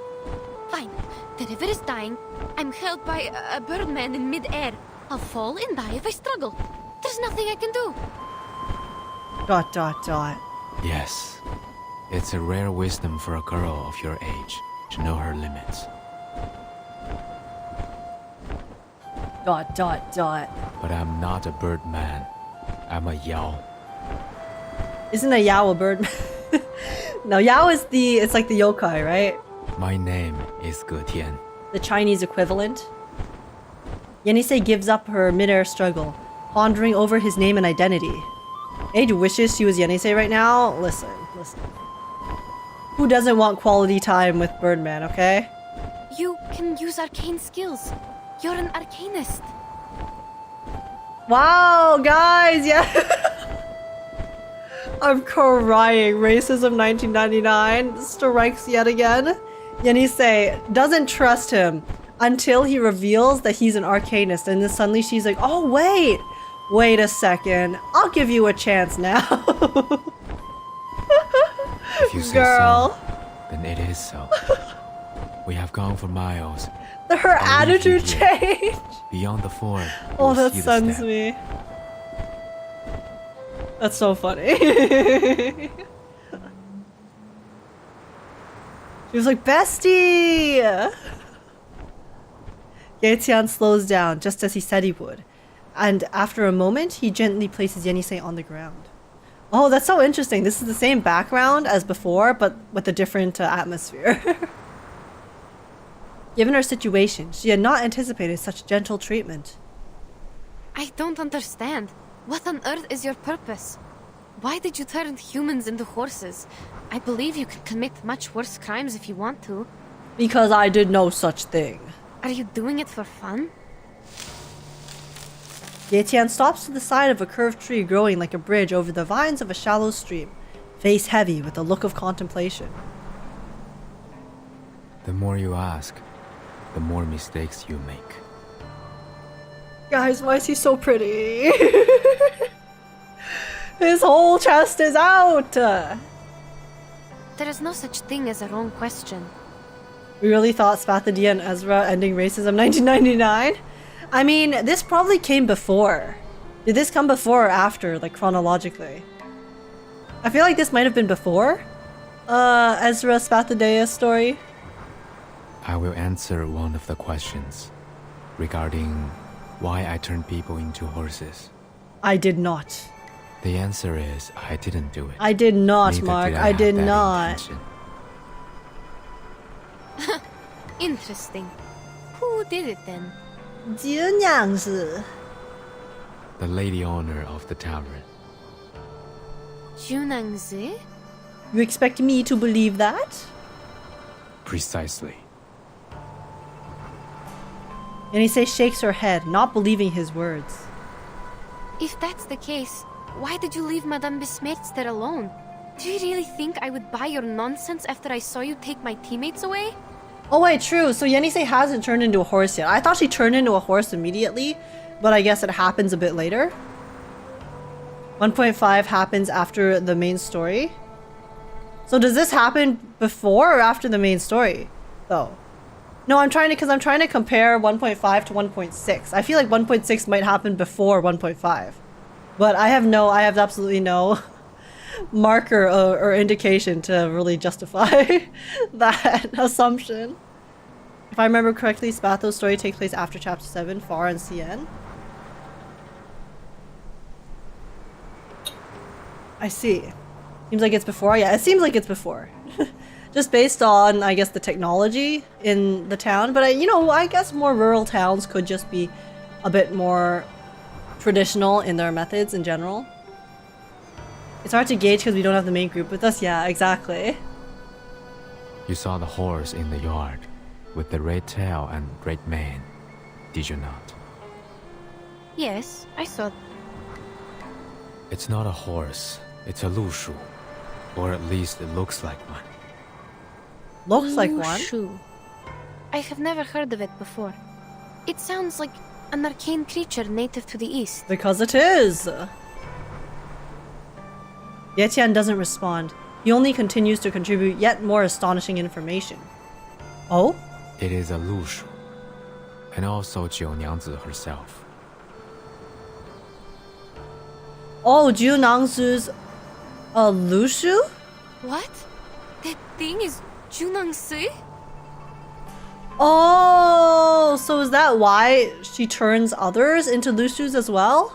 Fine. The river is dying. I'm held by a birdman in mid-air. I'll fall and die if I struggle. There's nothing I can do. ... Yes, it's a rare wisdom for a girl of your age to know her limits. ... But I'm not a birdman. I'm a Yao. Isn't a Yao a bird? No, Yao is it's like the yokai, right? My name is Ge Tian. The Chinese equivalent. Yenisei gives up her mid-air struggle, pondering over his name and identity. Age wishes she was Yenisei right now. Listen. Who doesn't want quality time with Birdman, okay? You can use arcane skills. You're an arcanist. Wow, guys, yeah. I'm crying. Racism 1999 strikes yet again. Yenisei doesn't trust him until he reveals that he's an arcanist, and then suddenly she's like, oh wait a second, I'll give you a chance now. If you say Girl. so, then it is so. We have gone for miles. Her I'll leave you attitude here. changed. Beyond the fort. Oh, you'll that see the stuns step. me. That's so funny. She was like, bestie! Ye-tian slows down, just as he said he would. And after a moment, he gently places Yenisei on the ground. Oh, that's so interesting. This is the same background as before, but with a different atmosphere. Given her situation, she had not anticipated such gentle treatment. I don't understand. What on earth is your purpose? Why did you turn humans into horses? I believe you could commit much worse crimes if you want to. Because I did no such thing. Are you doing it for fun? Ye-tian stops to the side of a curved tree growing like a bridge over the vines of a shallow stream, face heavy with a look of contemplation. The more you ask, the more mistakes you make. Guys, why is he so pretty? His whole chest is out! There is no such thing as a wrong question. We really thought Spathadia and Ezra ending racism 1999? I mean, this probably came before. Did this come before or after, like chronologically? I feel like this might have been before Ezra Spathadia story. I will answer one of the questions regarding why I turned people into horses. I did not. The answer is I didn't do it. I did not, Neither Mark. did I have did that not. intention. Interesting. Who did it then? NIANGZI. The lady owner of the tavern. NIANGZI? You expect me to believe that? Precisely. Yenisei shakes her head, not believing his words. If that's the case, why did you leave Madame Besmertz there alone? Do you really think I would buy your nonsense after I saw you take my teammates away? Oh wait, true. So Yenisei hasn't turned into a horse yet. I thought she turned into a horse immediately, but I guess it happens a bit later. 1.5 happens after the main story. So does this happen before or after the main story, though? No, I'm trying to compare 1.5 to 1.6. I feel like 1.6 might happen before 1.5, but I have absolutely no marker or indication to really justify that assumption. If I remember correctly, Spatho's story takes place after Chapter 7, Far and CN. I see. Seems like it's before. Yeah, it seems like it's before. Just based on, I guess, the technology in the town. But, you know, I guess more rural towns could just be a bit more traditional in their methods in general. It's hard to gauge because we don't have the main group with us. Yeah, exactly. You saw the horse in the yard with the red tail and red mane, did you not? Yes, I saw. It's not a horse, it's a lushu. Or at least it looks like one. Looks like one? Shu. I have never heard of it before. It sounds like an arcane creature native to the east. Because it is. Yetian doesn't respond. He only continues to contribute yet more astonishing information. Oh? It is a lushu. And also NIANGZI herself. Oh, NIANGZI's a lushu? What? That thing is JIU? Oh, so is that why she turns others into lushus as well?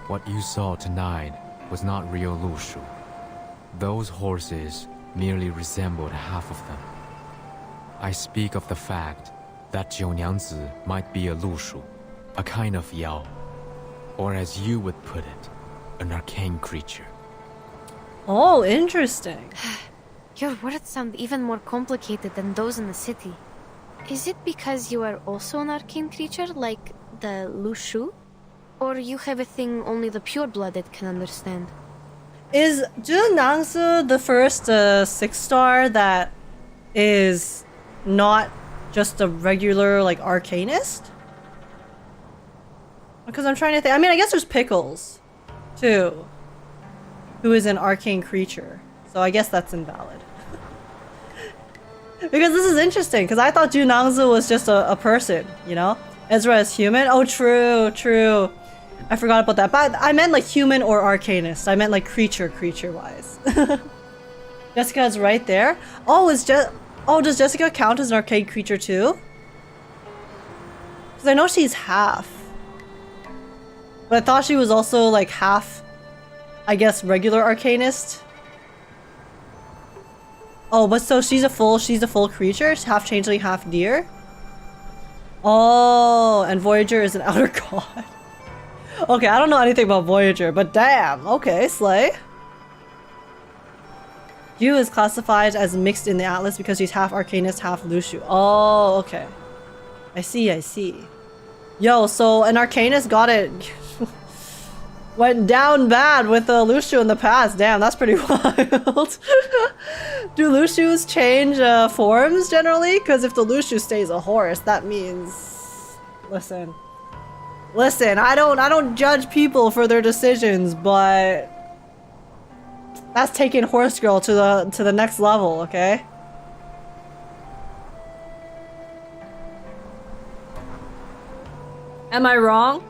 What you saw tonight was not real lushu. Those horses merely resembled half of them. I speak of the fact that NIANGZI might be a lushu, a kind of yao, or as you would put it, an arcane creature. Oh, interesting. Your words sound even more complicated than those in the city. Is it because you are also an arcane creature, like the Lushu? Or you have a thing only the pure-blooded can understand? Is NIANGZI the first 6-star that is not just a regular, like, arcanist? Because I'm trying to think. I mean, I guess there's Pickles, too, who is an arcane creature. So I guess that's invalid. Because this is interesting, because I thought NIANGZI was just a person, you know? Ezra is human? Oh, true, true. I forgot about that. But I meant like human or arcanist. I meant like creature-wise. Jessica is right there. Oh, does Jessica count as an arcane creature too? Because I know she's half. But I thought she was also like half, I guess, regular arcanist. Oh, but so she's a full creature? She's half changeling, half deer? Oh, and Voyager is an outer god. Okay, I don't know anything about Voyager, but damn, okay, slay. Yu is classified as mixed in the Atlas because she's half arcanist, half Lushu. Oh, okay. I see. Yo, so an arcanist got it... went down bad with Lushu in the past. Damn, that's pretty wild. Do Lushus change forms generally? Because if the Lushu stays a horse, that means... Listen, I don't judge people for their decisions, but that's taking Horse Girl to the next level, okay? Am I wrong?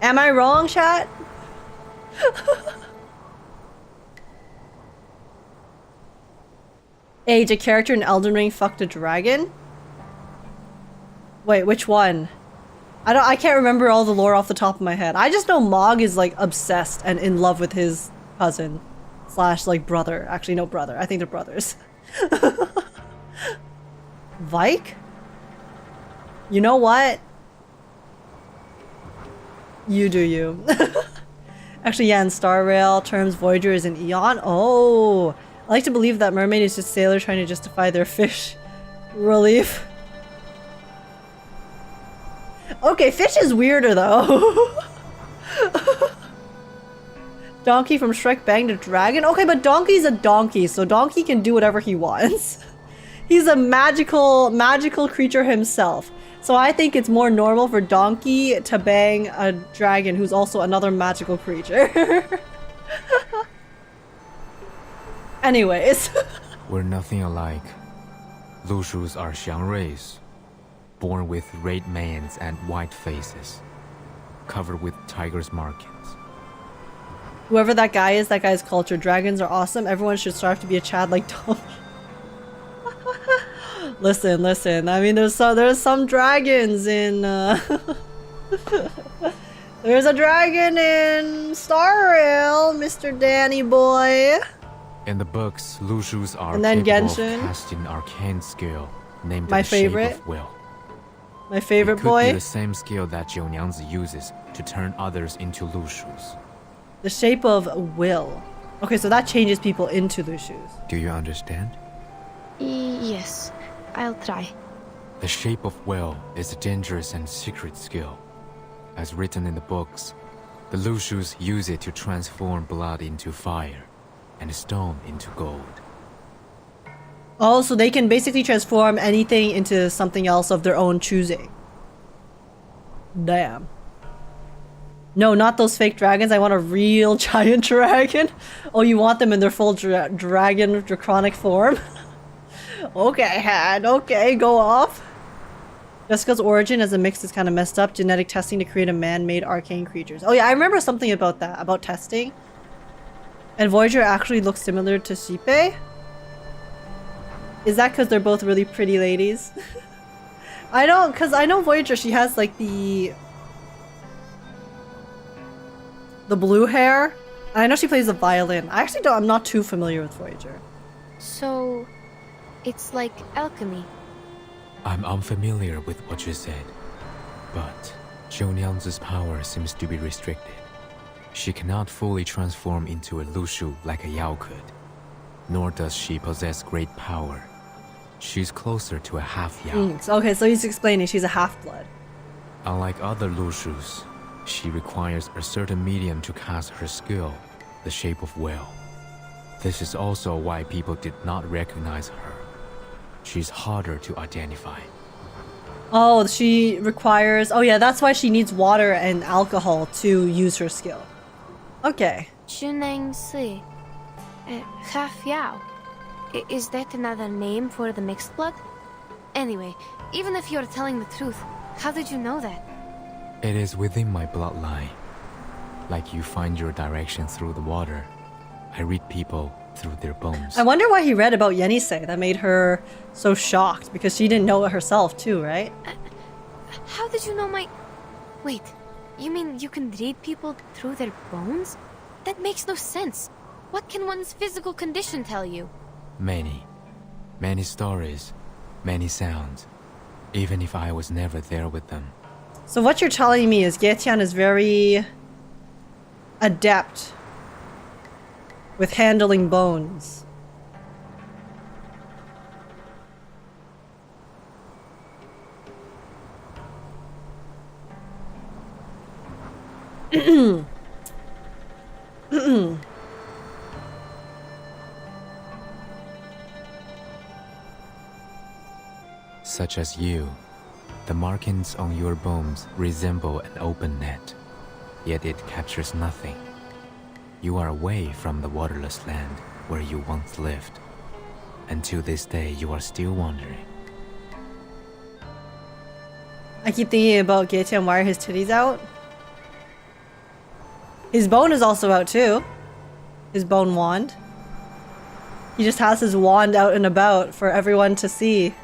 Am I wrong, chat? Age, a character in Elden Ring fucked a dragon? Wait, which one? I can't remember all the lore off the top of my head. I just know Mog is like obsessed and in love with his cousin / like brother. Actually, no, brother. I think they're brothers. Vike? You know what? You do you. Actually, yeah, in Star Rail terms, Voyager is an Eon. Oh, I like to believe that mermaid is just sailor trying to justify their fish relief. Okay, fish is weirder though. Donkey from Shrek banged a dragon? Okay, but Donkey's a donkey, so Donkey can do whatever he wants. He's a magical creature himself. So I think it's more normal for Donkey to bang a dragon who's also another magical creature. Anyways. We're nothing alike. Lushus are Xiangruis, born with red manes and white faces, covered with tiger's markings. Whoever that guy is, that guy's culture. Dragons are awesome. Everyone should strive to be a Chad like Tommy. Listen. I mean, there's some dragons in. There's a dragon in Star Rail, Mr. Danny boy. In the books, Lushus are And then capable Genshin. of casting an arcane skill named My the Shape favorite. of Will. My favorite It could be boy. the same skill that NIANGZI uses to turn others into Lushus. The shape of will. Okay, so that changes people into Lushus. Do you understand? Yes, I'll try. The Shape of Will is a dangerous and secret skill. As written in the books, the Lushus use it to transform blood into fire and stone into gold. Oh, so they can basically transform anything into something else of their own choosing. Damn. No, not those fake dragons. I want a real giant dragon. Oh, you want them in their full dragon draconic form? Okay, Han. Okay, go off. Jessica's origin as a mix is kind of messed up. Genetic testing to create a man-made arcane creatures. Oh yeah, I remember something about that, about testing. And Voyager actually looks similar to Shipe. Is that because they're both really pretty ladies? I don't, because I know Voyager, she has like the blue hair. And I know she plays the violin. I actually don't, I'm not too familiar with Voyager. So, it's like alchemy. I'm unfamiliar with what you said, but NIANGZI's power seems to be restricted. She cannot fully transform into a Lushu like a Yao could, nor does she possess great power. She's closer to a half Yao. Okay, so he's explaining she's a half-blood. Unlike other Lushus, she requires a certain medium to cast her skill, the Shape of Will. This is also why people did not recognize her. She's harder to identify. Oh, she requires... Oh yeah, that's why she needs water and alcohol to use her skill. Okay. NIANGZI. Half Yao. Is that another name for the mixed blood? Anyway, even if you're telling the truth, how did you know that? It is within my bloodline. Like you find your direction through the water, I read people through their bones. I wonder why he read about Yenisei. That made her so shocked, because she didn't know it herself too, right? How did you know my... Wait, you mean you can read people through their bones? That makes no sense. What can one's physical condition tell you? Many stories, many sounds, even if I was never there with them. So what you're telling me is Gaetian is very adept with handling bones. Such as you, the markings on your bones resemble an open net, yet it captures nothing. You are away from the waterless land where you once lived, and to this day you are still wandering. I keep thinking about Gaetian, why are his titties out? His bone is also out too. His bone wand. He just has his wand out and about for everyone to see.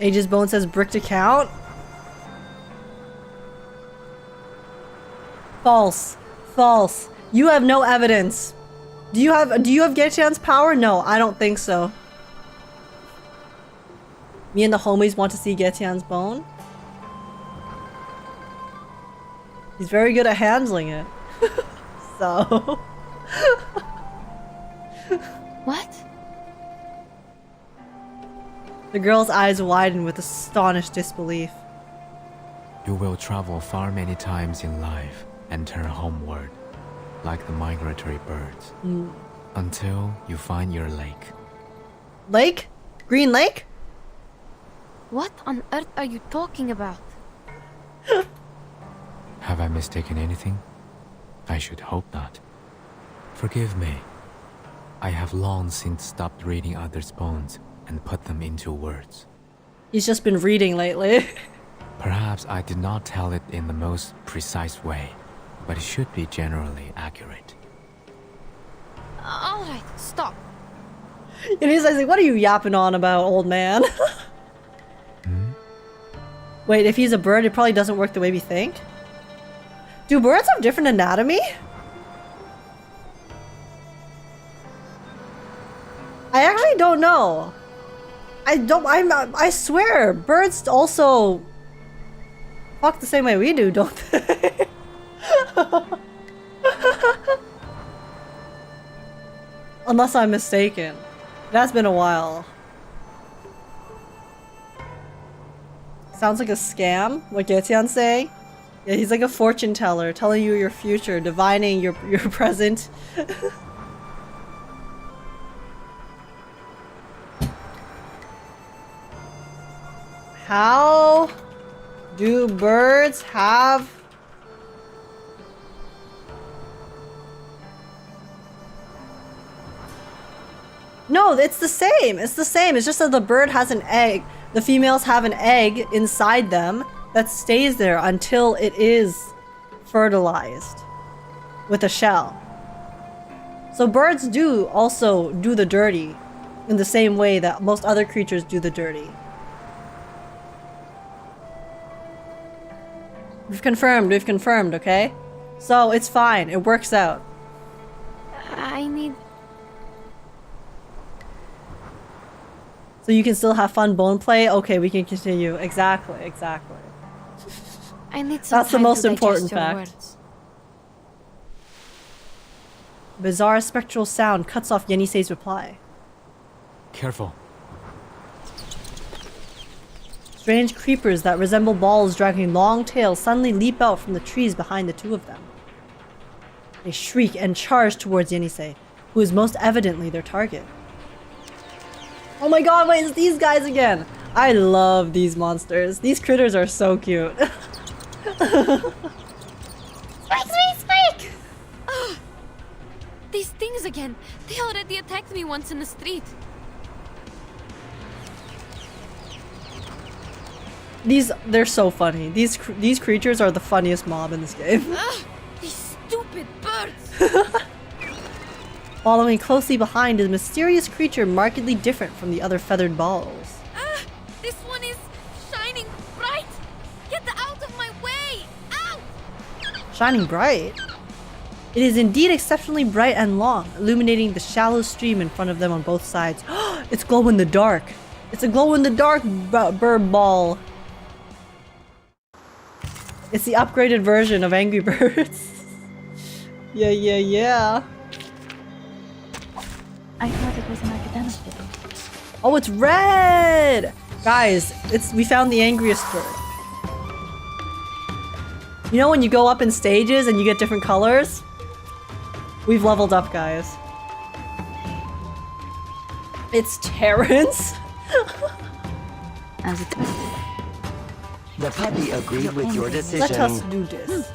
Age's bone says brick to count. False. False. You have no evidence. Do you have Gaetian's power? No, I don't think so. Me and the homies want to see Gaetian's bone. He's very good at handling it. So. What? The girl's eyes widen with astonished disbelief. You will travel far many times in life and turn homeward, like the migratory birds, until you find your lake. Lake? Green Lake? What on earth are you talking about? Have I mistaken anything? I should hope not. Forgive me. I have long since stopped reading others' bones and put them into words. He's just been reading lately. Perhaps I did not tell it in the most precise way, but it should be generally accurate. Alright, stop. And he's like, what are you yapping on about, old man? Wait, if he's a bird, it probably doesn't work the way we think? Do birds have different anatomy? I actually don't know. I swear, birds also fuck the same way we do, don't they? Unless I'm mistaken. That's been a while. Sounds like a scam, what Getian say? Yeah, he's like a fortune teller, telling you your future, divining your present. How do birds have... No, it's the same. It's the same. It's just that the bird has an egg. The females have an egg inside them that stays there until it is fertilized with a shell. So birds do also do the dirty in the same way that most other creatures do the dirty. We've confirmed, okay? So it's fine, it works out. I need... So you can still have fun bone play? Okay, we can continue. Exactly. I need some That's the time most to important digest your fact. words. Bizarre spectral sound cuts off Yenisei's reply. Careful. Strange creepers that resemble balls dragging long tails suddenly leap out from the trees behind the two of them. They shriek and charge towards Yenisei, who is most evidently their target. Oh my god, wait, it's these guys again! I love these monsters. These critters are so cute. Squeak! These things again. They already attacked me once in the street. They're so funny. These creatures are the funniest mob in this game. These stupid birds! Following closely behind is a mysterious creature markedly different from the other feathered balls. This one is shining bright! Get out of my way! Out! Shining bright? It is indeed exceptionally bright and long, illuminating the shallow stream in front of them on both sides. It's glow in the dark! It's a glow in the dark bird ball! It's the upgraded version of Angry Birds. Yeah. I thought it was an academic day. Oh, it's red! Guys, we found the angriest bird. You know when you go up in stages and you get different colors? We've leveled up, guys. It's Terrence? As it was. The puppy agreed with your decision. Let us do this.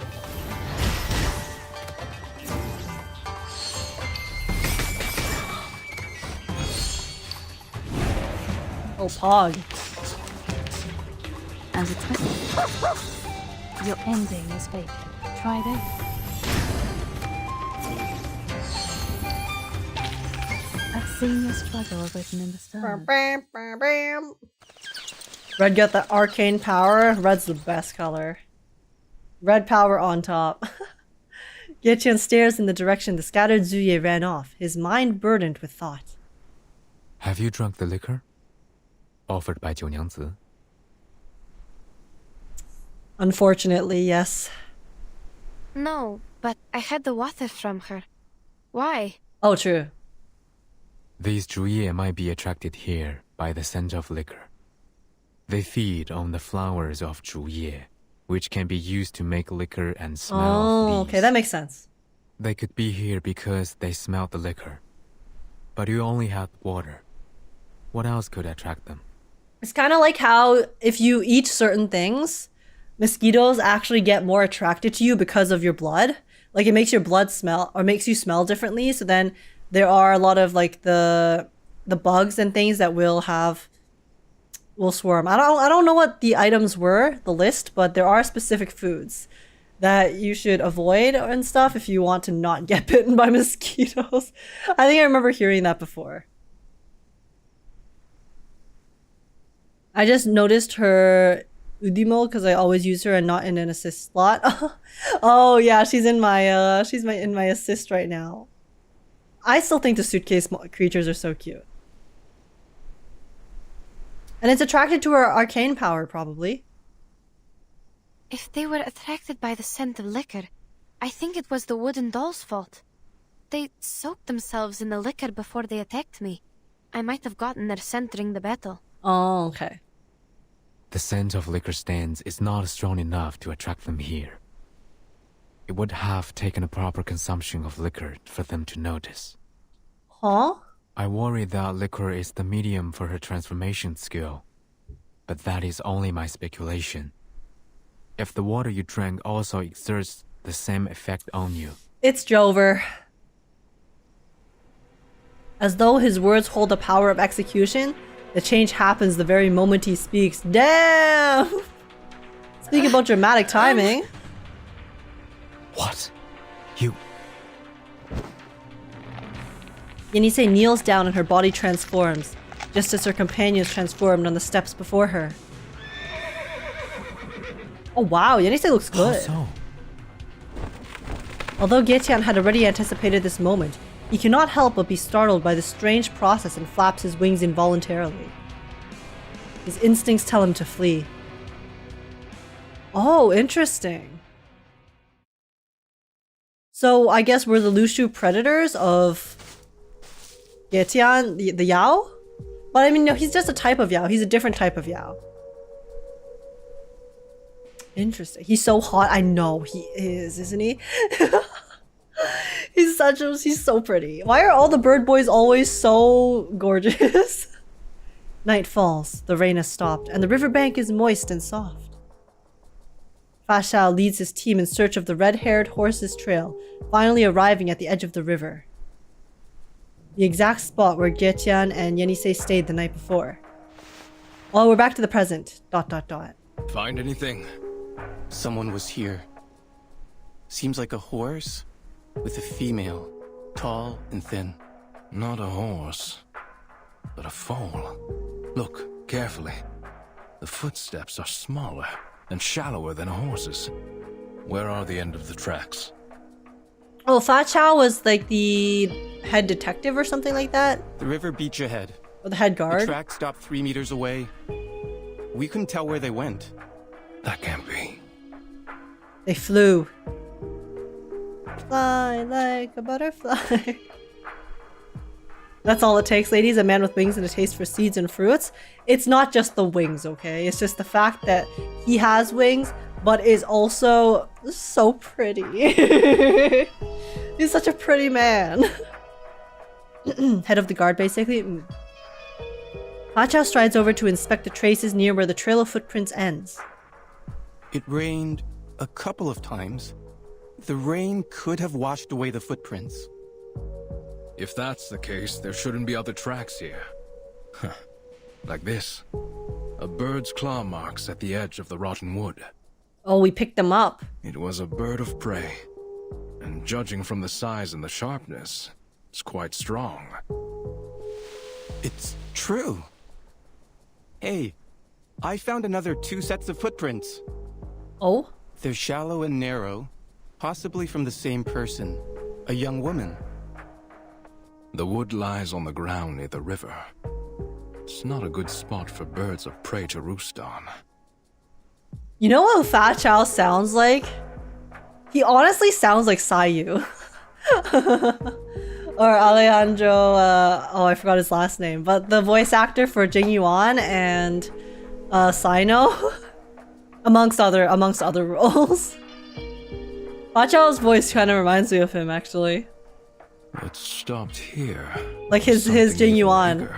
Oh, Pog. As expected. Your ending is fate. Try this. I've seen your struggle written in the stone. Red got the arcane power. Red's the best color. Red power on top. Getian stares in the direction the scattered Zuye ran off, his mind burdened with thought. Have you drunk the liquor? Offered by NIANGZI. Unfortunately, yes. No, but I had the water from her. Why? Oh, true. These Juye might be attracted here by the scent of liquor. They feed on the flowers of Juye, which can be used to make liquor and smell of leaves. Okay, that makes sense. They could be here because they smelled the liquor. But you only had water. What else could attract them? It's kind of like how if you eat certain things, mosquitoes actually get more attracted to you because of your blood. Like it makes your blood smell or makes you smell differently. So then there are a lot of like the bugs and things that will swarm. I don't know what the items were, the list, but there are specific foods that you should avoid and stuff if you want to not get bitten by mosquitoes. I think I remember hearing that before. I just noticed her Udimo because I always use her and not in an assist slot. Oh yeah, she's in my assist right now. I still think the suitcase creatures are so cute. And it's attracted to her arcane power, probably. If they were attracted by the scent of liquor, I think it was the wooden doll's fault. They soaked themselves in the liquor before they attacked me. I might have gotten their scent during the battle. Oh, okay. The scent of liquor stands is not strong enough to attract them here. It would have taken a proper consumption of liquor for them to notice. Huh? I worry that liquor is the medium for her transformation skill. But that is only my speculation. If the water you drank also exerts the same effect on you. It's Jover. As though his words hold the power of execution, the change happens the very moment he speaks. Damn! Speaking about dramatic timing. What? You... Yenisei kneels down and her body transforms, just as her companions transformed on the steps before her. Oh wow, Yenisei looks good. So? Although Getian had already anticipated this moment, he cannot help but be startled by the strange process and flaps his wings involuntarily. His instincts tell him to flee. Oh, interesting. So I guess we're the Lushu predators of Getian, the Yao? But I mean, no, he's just a type of Yao. He's a different type of Yao. Interesting. He's so hot. I know he is, isn't he? He's so pretty. Why are all the bird boys always so gorgeous? Night falls. The rain has stopped, and the riverbank is moist and soft. Fa Xiao leads his team in search of the red-haired horse's trail, finally arriving at the edge of the river. The exact spot where Getian and Yenisei stayed the night before. Oh, we're back to the present. ... Find anything? Someone was here. Seems like a horse with a female, tall and thin. Not a horse, but a foal. Look carefully. The footsteps are smaller and shallower than a horse's. Where are the end of the tracks? Oh, Fa Xiao was like the head detective or something like that? The river beach ahead. Or the head guard? The track stopped 3 meters away. We couldn't tell where they went. That can't be. They flew. Fly like a butterfly. That's all it takes, ladies. A man with wings and a taste for seeds and fruits. It's not just the wings, okay? It's just the fact that he has wings, but is also so pretty. He's such a pretty man. Head of the guard, basically. Fa Xiao strides over to inspect the traces near where the trail of footprints ends. It rained a couple of times. The rain could have washed away the footprints. If that's the case, there shouldn't be other tracks here. Huh. Like this. A bird's claw marks at the edge of the rotten wood. Oh, we picked them up. It was a bird of prey. And judging from the size and the sharpness, it's quite strong. It's true. Hey, I found another 2 sets of footprints. Oh? They're shallow and narrow, possibly from the same person, a young woman. The wood lies on the ground near the river. It's not a good spot for birds of prey to roost on. You know what Fa Xiao sounds like? He honestly sounds like Sayu. Or Alejandro, oh, I forgot his last name, but the voice actor for Jing Yuan and Sino, amongst other roles. Fa Xiao's voice kind of reminds me of him, actually. It stopped here. Like his Jing Yuan.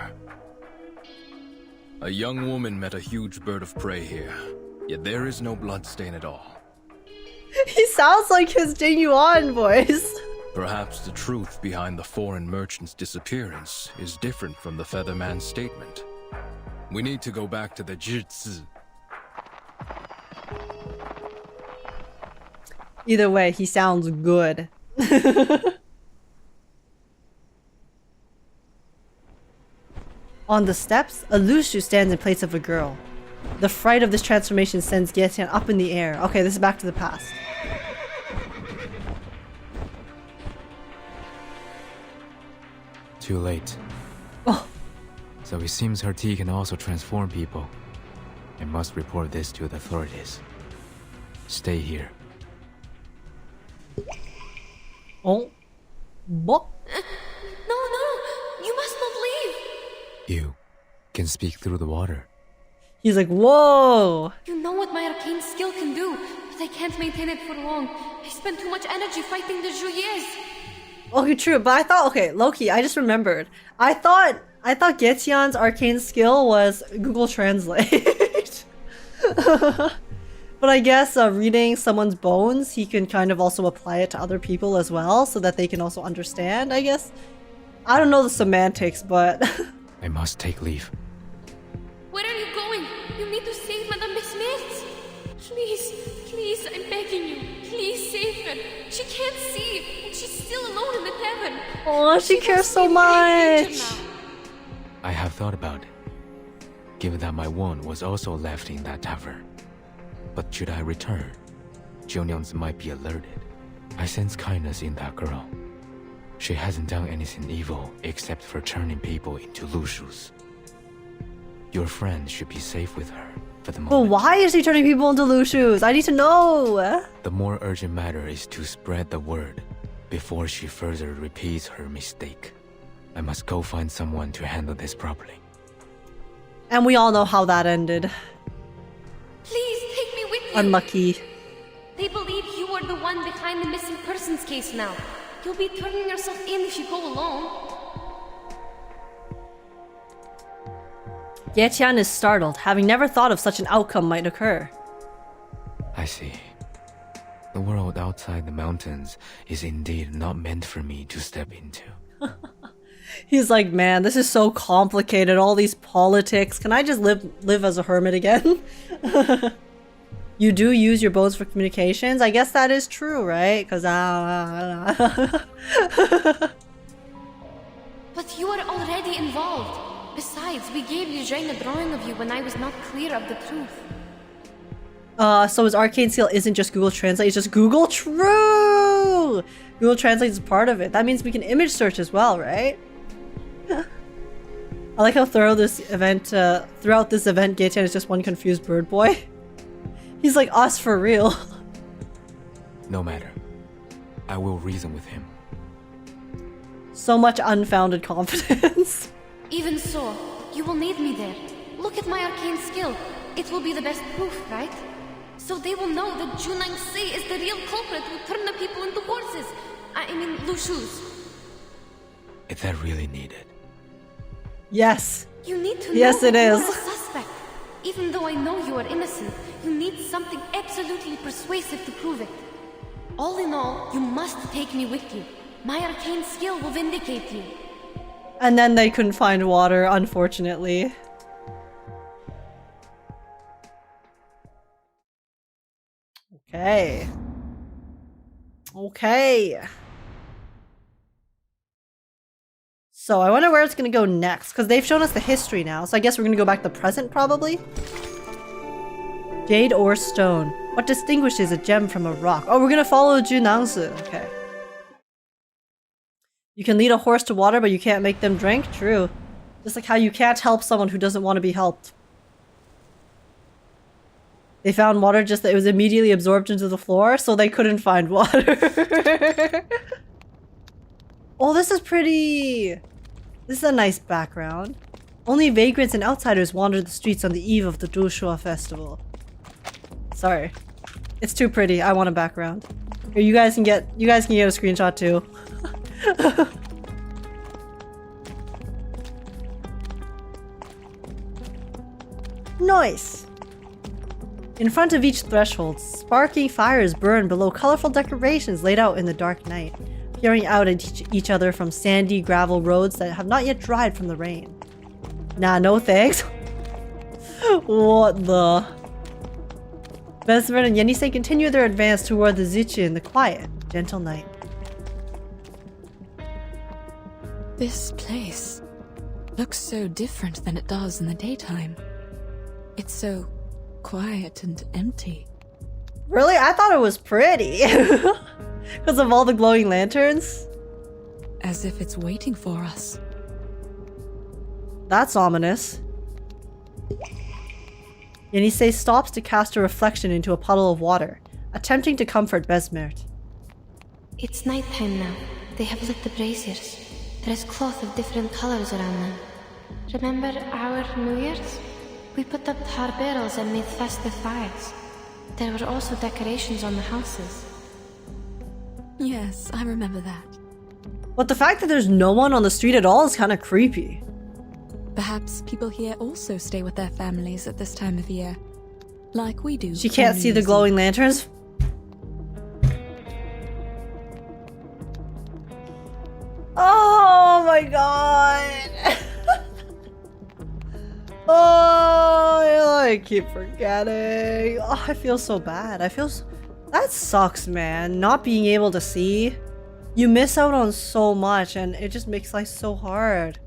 A young woman met a huge bird of prey here. Yet there is no bloodstain at all. He sounds like his JIU voice. Perhaps the truth behind the foreign merchant's disappearance is different from the Featherman's statement. We need to go back to the JIU. Either way, he sounds good. On the steps, a Lushu stands in place of a girl. The fright of this transformation sends Getian up in the air. Okay, this is back to the past. Too late. Oh. So it seems her tea can also transform people. I must report this to the authorities. Stay here. Oh. What? No, you must not leave. You can speak through the water. He's like, whoa. You know what my arcane skill can do, but I can't maintain it for long. I spend too much energy fighting the JIUs. Okay, true, but I thought, okay, Loki, I just remembered. I thought Getian's arcane skill was Google Translate. But I guess reading someone's bones, he can kind of also apply it to other people as well, so that they can also understand, I guess. I don't know the semantics, but... I must take leave. Where are you going? You need to save Madame Smith. Please, I'm begging you. Please save her. She can't see, and she's still alone in the tavern. Oh, she cares so much. I have thought about it. Given that my wand was also left in that tavern. But should I return, JIU might be alerted. I sense kindness in that girl. She hasn't done anything evil except for turning people into Lushus. Your friend should be safe with her for the moment. But why is he turning people into Lushus? I need to know. The more urgent matter is to spread the word before she further repeats her mistake. I must go find someone to handle this properly. And we all know how that ended. Please take me with you. Unlucky. They believe you are the one behind the missing persons case now. You'll be turning yourself in if you go alone. Getian is startled, having never thought of such an outcome might occur. I see. The world outside the mountains is indeed not meant for me to step into. He's like, man, this is so complicated, all these politics. Can I just live as a hermit again? You do use your bones for communications? I guess that is true, right? Because But you are already involved. Besides, we gave Eugene a drawing of you when I was not clear of the truth. So his arcane skill isn't just Google Translate, it's just Google? True! Google Translate is part of it. That means we can image search as well, right? I like how throughout this event, Getian is just one confused bird boy. He's like us for real. No matter. I will reason with him. So much unfounded confidence. Even so, you will need me there. Look at my arcane skill. It will be the best proof, right? So they will know that NIANGZI is the real culprit who turned the people into horses. I mean, Lushus. Is that really needed? Yes. You need to yes, know it you is. are a suspect. Even though I know you are innocent, you need something absolutely persuasive to prove it. All in all, you must take me with you. My arcane skill will vindicate you. And then they couldn't find water, unfortunately. Okay. Okay. So I wonder where it's gonna go next, because they've shown us the history now, so I guess we're gonna go back to the present, probably? Jade or stone. What distinguishes a gem from a rock? Oh, we're gonna follow NIANGZI. Okay. You can lead a horse to water, but you can't make them drink? True. Just like how you can't help someone who doesn't want to be helped. They found water, just that it was immediately absorbed into the floor, so they couldn't find water. Oh, this is pretty. This is a nice background. Only vagrants and outsiders wander the streets on the eve of the Dushua festival. Sorry. It's too pretty. I want a background. Here, you guys can get a screenshot too. Nice. In front of each threshold, sparking fires burn below colorful decorations laid out in the dark night, peering out at each other from sandy gravel roads that have not yet dried from the rain. Nah, no thanks. What the? Besmer and Yenisei continue their advance toward the Zichi in the quiet, gentle night. This place looks so different than it does in the daytime. It's so quiet and empty. Really? I thought it was pretty. Because of all the glowing lanterns? As if it's waiting for us. That's ominous. Yenisei stops to cast a reflection into a puddle of water, attempting to comfort Besmert. It's nighttime now. They have lit the braziers. There is cloth of different colors around them. Remember our New Year's? We put up tar barrels and made festive fires. There were also decorations on the houses. Yes, I remember that. But the fact that there's no one on the street at all is kind of creepy. Perhaps people here also stay with their families at this time of year. Like we do. She can't see the glowing lanterns? Oh my god! Oh, I keep forgetting. Oh, I feel so bad. That sucks, man. Not being able to see. You miss out on so much and it just makes life so hard.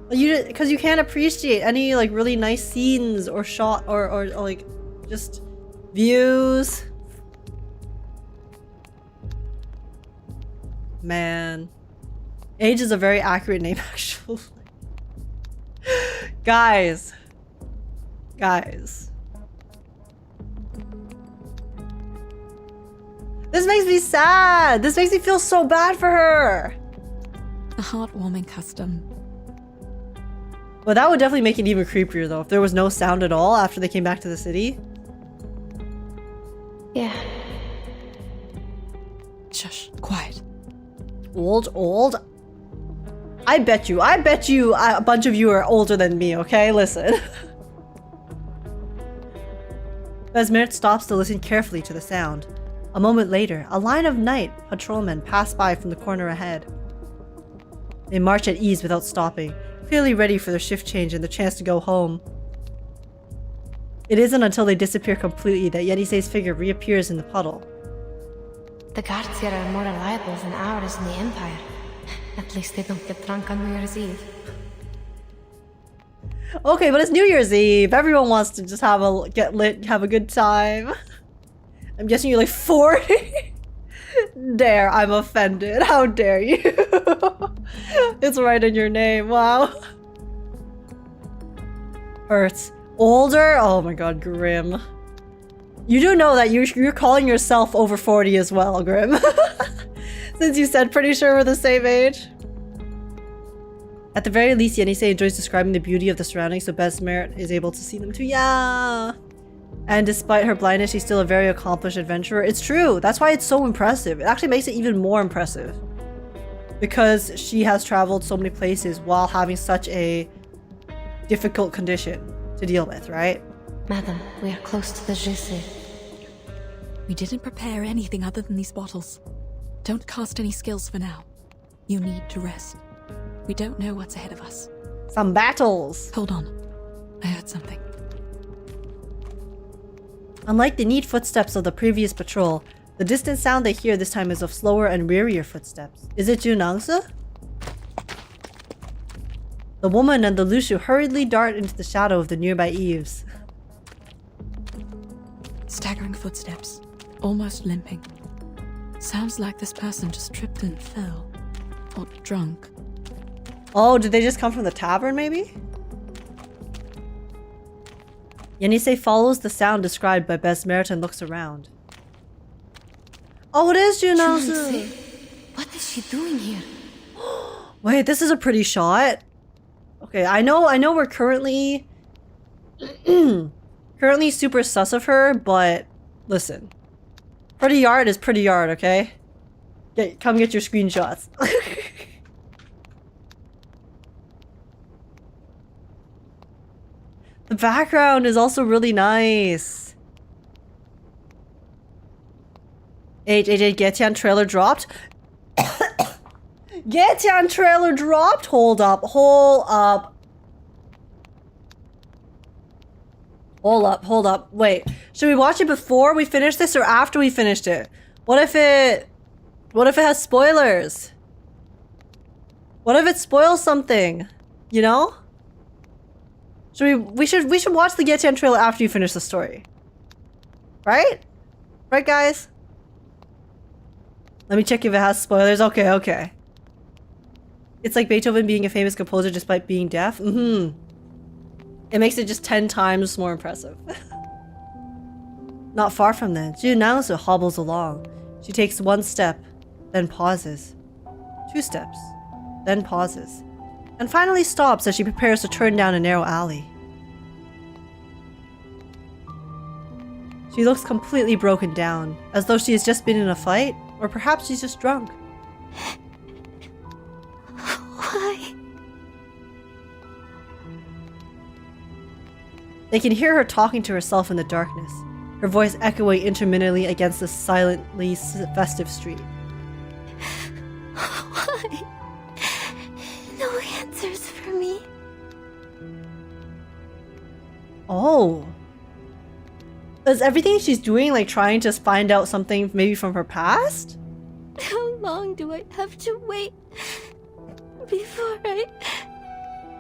Because you can't appreciate any like really nice scenes or shot or like just views. Man. Age is a very accurate name actually. Guys. This makes me sad. This makes me feel so bad for her. A heartwarming custom. Well, that would definitely make it even creepier though, if there was no sound at all after they came back to the city. Yeah. Shush, quiet. Old? I bet you a bunch of you are older than me, okay? Listen. Besmert stops to listen carefully to the sound. A moment later, a line of night patrolmen pass by from the corner ahead. They march at ease without stopping, clearly ready for their shift change and the chance to go home. It isn't until they disappear completely that Yenisei's figure reappears in the puddle. The guards here are more reliable than ours in the Empire. At least they don't get drunk on New Year's Eve. Okay, but it's New Year's Eve. Everyone wants to just get lit, have a good time. I'm guessing you're like 40? Dare, I'm offended. How dare you? It's right in your name. Wow. Hurts. Older? Oh my god, Grim. You do know that you're calling yourself over 40 as well, Grim. Since you said pretty sure we're the same age. At the very least, Yenisei enjoys describing the beauty of the surroundings so Besmert is able to see them too. Yeah. And despite her blindness, she's still a very accomplished adventurer. It's true. That's why it's so impressive. It actually makes it even more impressive. Because she has traveled so many places while having such a difficult condition to deal with, right? Madam, we are close to the JIU. We didn't prepare anything other than these bottles. Don't cast any skills for now. You need to rest. We don't know what's ahead of us. Some battles. Hold on. I heard something. Unlike the neat footsteps of the previous patrol, the distant sound they hear this time is of slower and wearier footsteps. Is it NIANGZI? The woman and the Lushu hurriedly dart into the shadow of the nearby eaves. Staggering footsteps. Almost limping. Sounds like this person just tripped and fell. Or drunk. Oh, did they just come from the tavern, maybe? Yenisei follows the sound described by Besmert and looks around. Oh, it is NIANGZI! What is she doing here? Wait, this is a pretty shot. Okay, I know we're currently super sus of her, but listen. Pretty art is pretty art, okay? Come get your screenshots. The background is also really nice. Getian trailer dropped. Getian trailer dropped? Hold up. Wait, should we watch it before we finish this or after we finished it? What if it has spoilers? What if it spoils something? You know? We should watch the Getian trailer after you finish the story. Right? Right, guys? Let me check if it has spoilers. Okay. It's like Beethoven being a famous composer despite being deaf. It makes it just 10 times more impressive. Not far from then, NIANGZI hobbles along. She takes 1 step, then pauses. 2 steps, then pauses. And finally stops as she prepares to turn down a narrow alley. She looks completely broken down, as though she has just been in a fight, or perhaps she's just drunk. Why? They can hear her talking to herself in the darkness, her voice echoing intermittently against the silently festive street. Why? No answers for me. Oh. Is everything she's doing like trying to find out something maybe from her past? How long do I have to wait before I...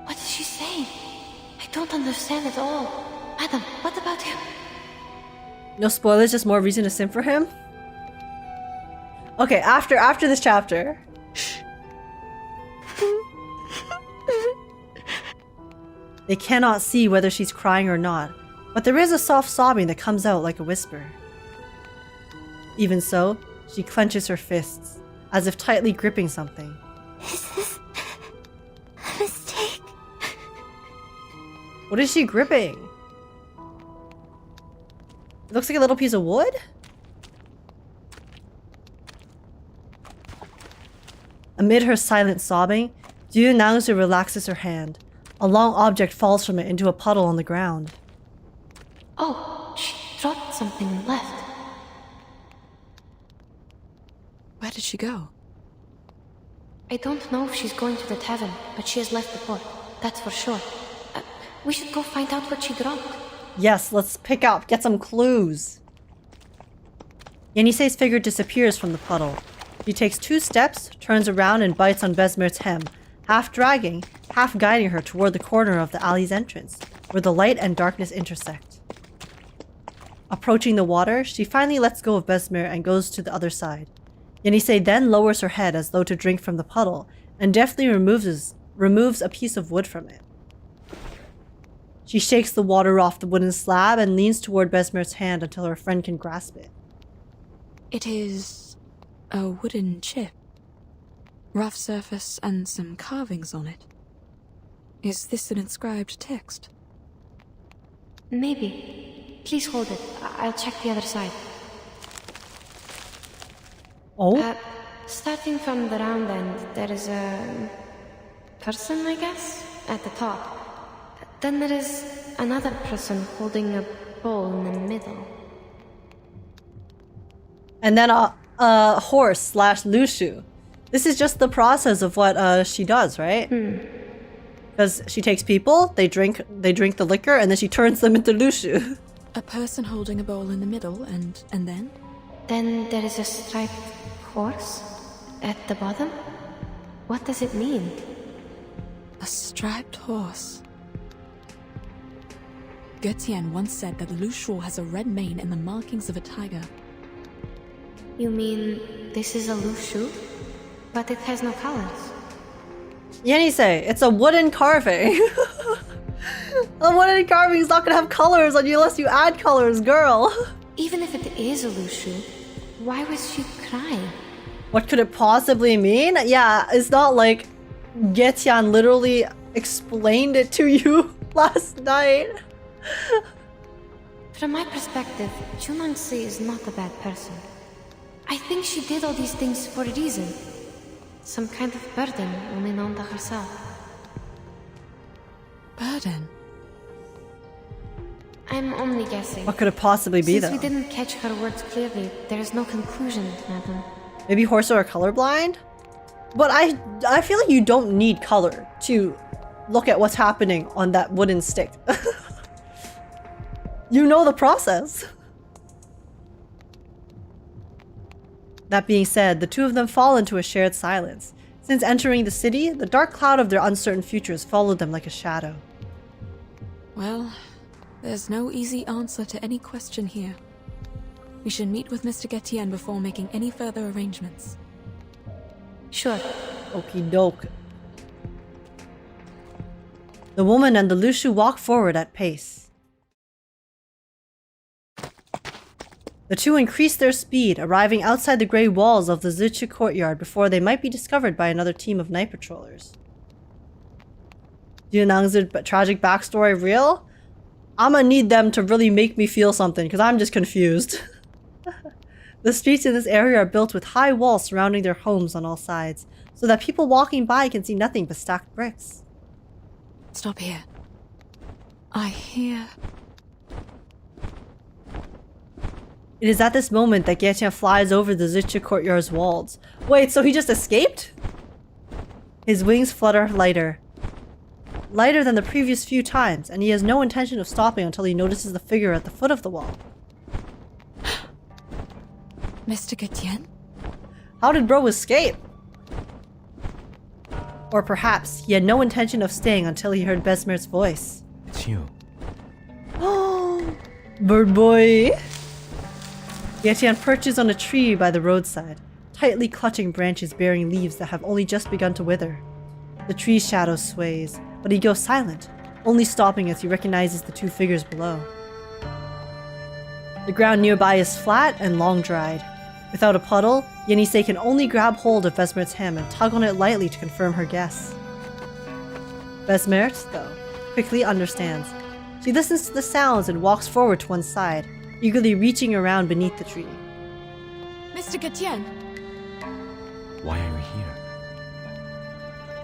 What is she saying? I don't understand at all. Madam, what about him? No spoilers, just more reason to simp for him? Okay, after this chapter. They cannot see whether she's crying or not, but there is a soft sobbing that comes out like a whisper. Even so, she clenches her fists, as if tightly gripping something. Is this a mistake? What is she gripping? It looks like a little piece of wood? Amid her silent sobbing, NIANGZI relaxes her hand. A long object falls from it into a puddle on the ground. Oh, she dropped something and left. Where did she go? I don't know if she's going to the tavern, but she has left the port. That's for sure. We should go find out what she dropped. Yes, let's get some clues. Yenisei's figure disappears from the puddle. She takes 2 steps, turns around and bites on Besmer's hem, half dragging, half guiding her toward the corner of the alley's entrance, where the light and darkness intersect. Approaching the water, she finally lets go of Besmer and goes to the other side. Yenisei then lowers her head as though to drink from the puddle, and deftly removes a piece of wood from it. She shakes the water off the wooden slab and leans toward Besmer's hand until her friend can grasp it. It is a wooden chip. Rough surface and some carvings on it. Is this an inscribed text? Maybe. Please hold it. I'll check the other side. Oh? Starting from the round end, there is a person, I guess, at the top. Then there is another person holding a bowl in the middle. And then a horse / Lushu. This is just the process of what she does, right? Because she takes people, they drink the liquor, and then she turns them into Lushu. A person holding a bowl in the middle, and then? Then there is a striped horse at the bottom. What does it mean? A striped horse. Getian once said that Lushu has a red mane and the markings of a tiger. You mean this is a Lushu? But it has no colors. Yenisei, it's a wooden carving. A wooden carving is not gonna have colors unless you add colors, girl. Even if it is a Lushu, why was she crying? What could it possibly mean? Yeah, it's not like Getian literally explained it to you last night. From my perspective, NIANGZI is not a bad person. I think she did all these things for a reason. Some kind of burden only known to herself. Burden? I'm only guessing. What could it possibly be, Since though? we didn't catch her words clearly, there is no conclusion, madam. Maybe horses are colorblind? But I feel like you don't need color to look at what's happening on that wooden stick. You know the process. That being said, the two of them fall into a shared silence. Since entering the city, the dark cloud of their uncertain futures followed them like a shadow. Well, there's no easy answer to any question here. We should meet with Mr. Getien before making any further arrangements. Sure. Okie doke. The woman and the Lushu walk forward at pace. The two increase their speed, arriving outside the grey walls of the JIU courtyard before they might be discovered by another team of night patrollers. NIANGZI's tragic backstory real? I'ma need them to really make me feel something, because I'm just confused. The streets in this area are built with high walls surrounding their homes on all sides, so that people walking by can see nothing but stacked bricks. Stop here. I hear... It is at this moment that Getien flies over the JIU courtyard's walls. Wait, so he just escaped? His wings flutter lighter. Lighter than the previous few times, and he has no intention of stopping until he notices the figure at the foot of the wall. Mr. Getien? How did bro escape? Or perhaps he had no intention of staying until he heard Besmert's voice. It's you. Oh, bird boy. Getien perches on a tree by the roadside, tightly clutching branches bearing leaves that have only just begun to wither. The tree's shadow sways, but he goes silent, only stopping as he recognizes the two figures below. The ground nearby is flat and long-dried. Without a puddle, Yenisei can only grab hold of Besmert's hem and tug on it lightly to confirm her guess. Besmert, though, quickly understands. She listens to the sounds and walks forward to one side, eagerly reaching around beneath the tree. Mr. Getien, Why are you here?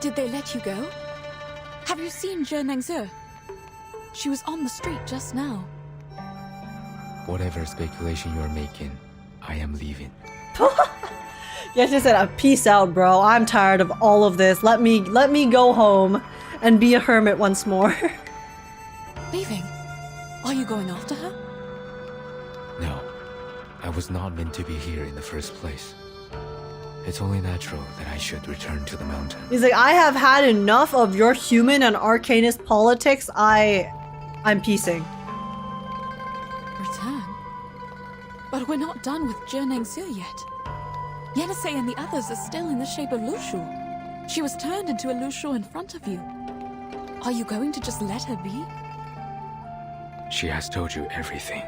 did they let you go? Have you seen NIANGZI? She was on the street just now. Whatever speculation you're making, I am leaving. Getien said, "Peace out, bro. I'm tired of all of this. Let me go home and be a hermit once more." Leaving? Are you going after her? No, I was not meant to be here in the first place. It's only natural that I should return to the mountain. He's like, "I have had enough of your human and arcanist politics. I'm peacing." Return? But we're not done with NIANGZI yet. Yenisei and the others are still in the shape of Lushu. She was turned into a Lushu in front of you. Are you going to just let her be? She has told you everything.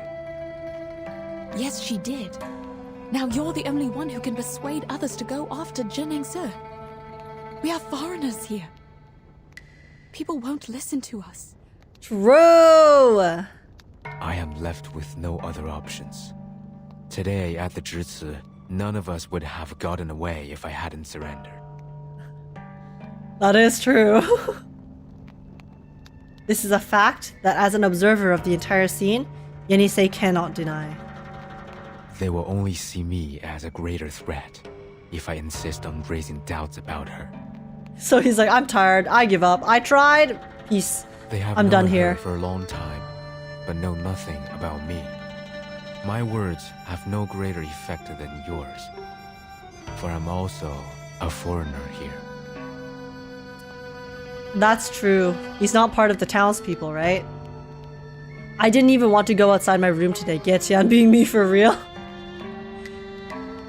Yes, she did. Now you're the only one who can persuade others to go after NIANGZI. We are foreigners here. People won't listen to us. True. I am left with no other options. Today at the Zhici, none of us would have gotten away if I hadn't surrendered. That is true. This is a fact that as an observer of the entire scene, Yenisei cannot deny. They will only see me as a greater threat if I insist on raising doubts about her. So he's like, "I'm tired. I give up. I tried. Peace. They have I'm known done here." her for a long time, but know nothing about me. My words have no greater effect than yours, for I'm also a foreigner here. That's true. He's not part of the townspeople, right? I didn't even want to go outside my room today. Getien being me for real.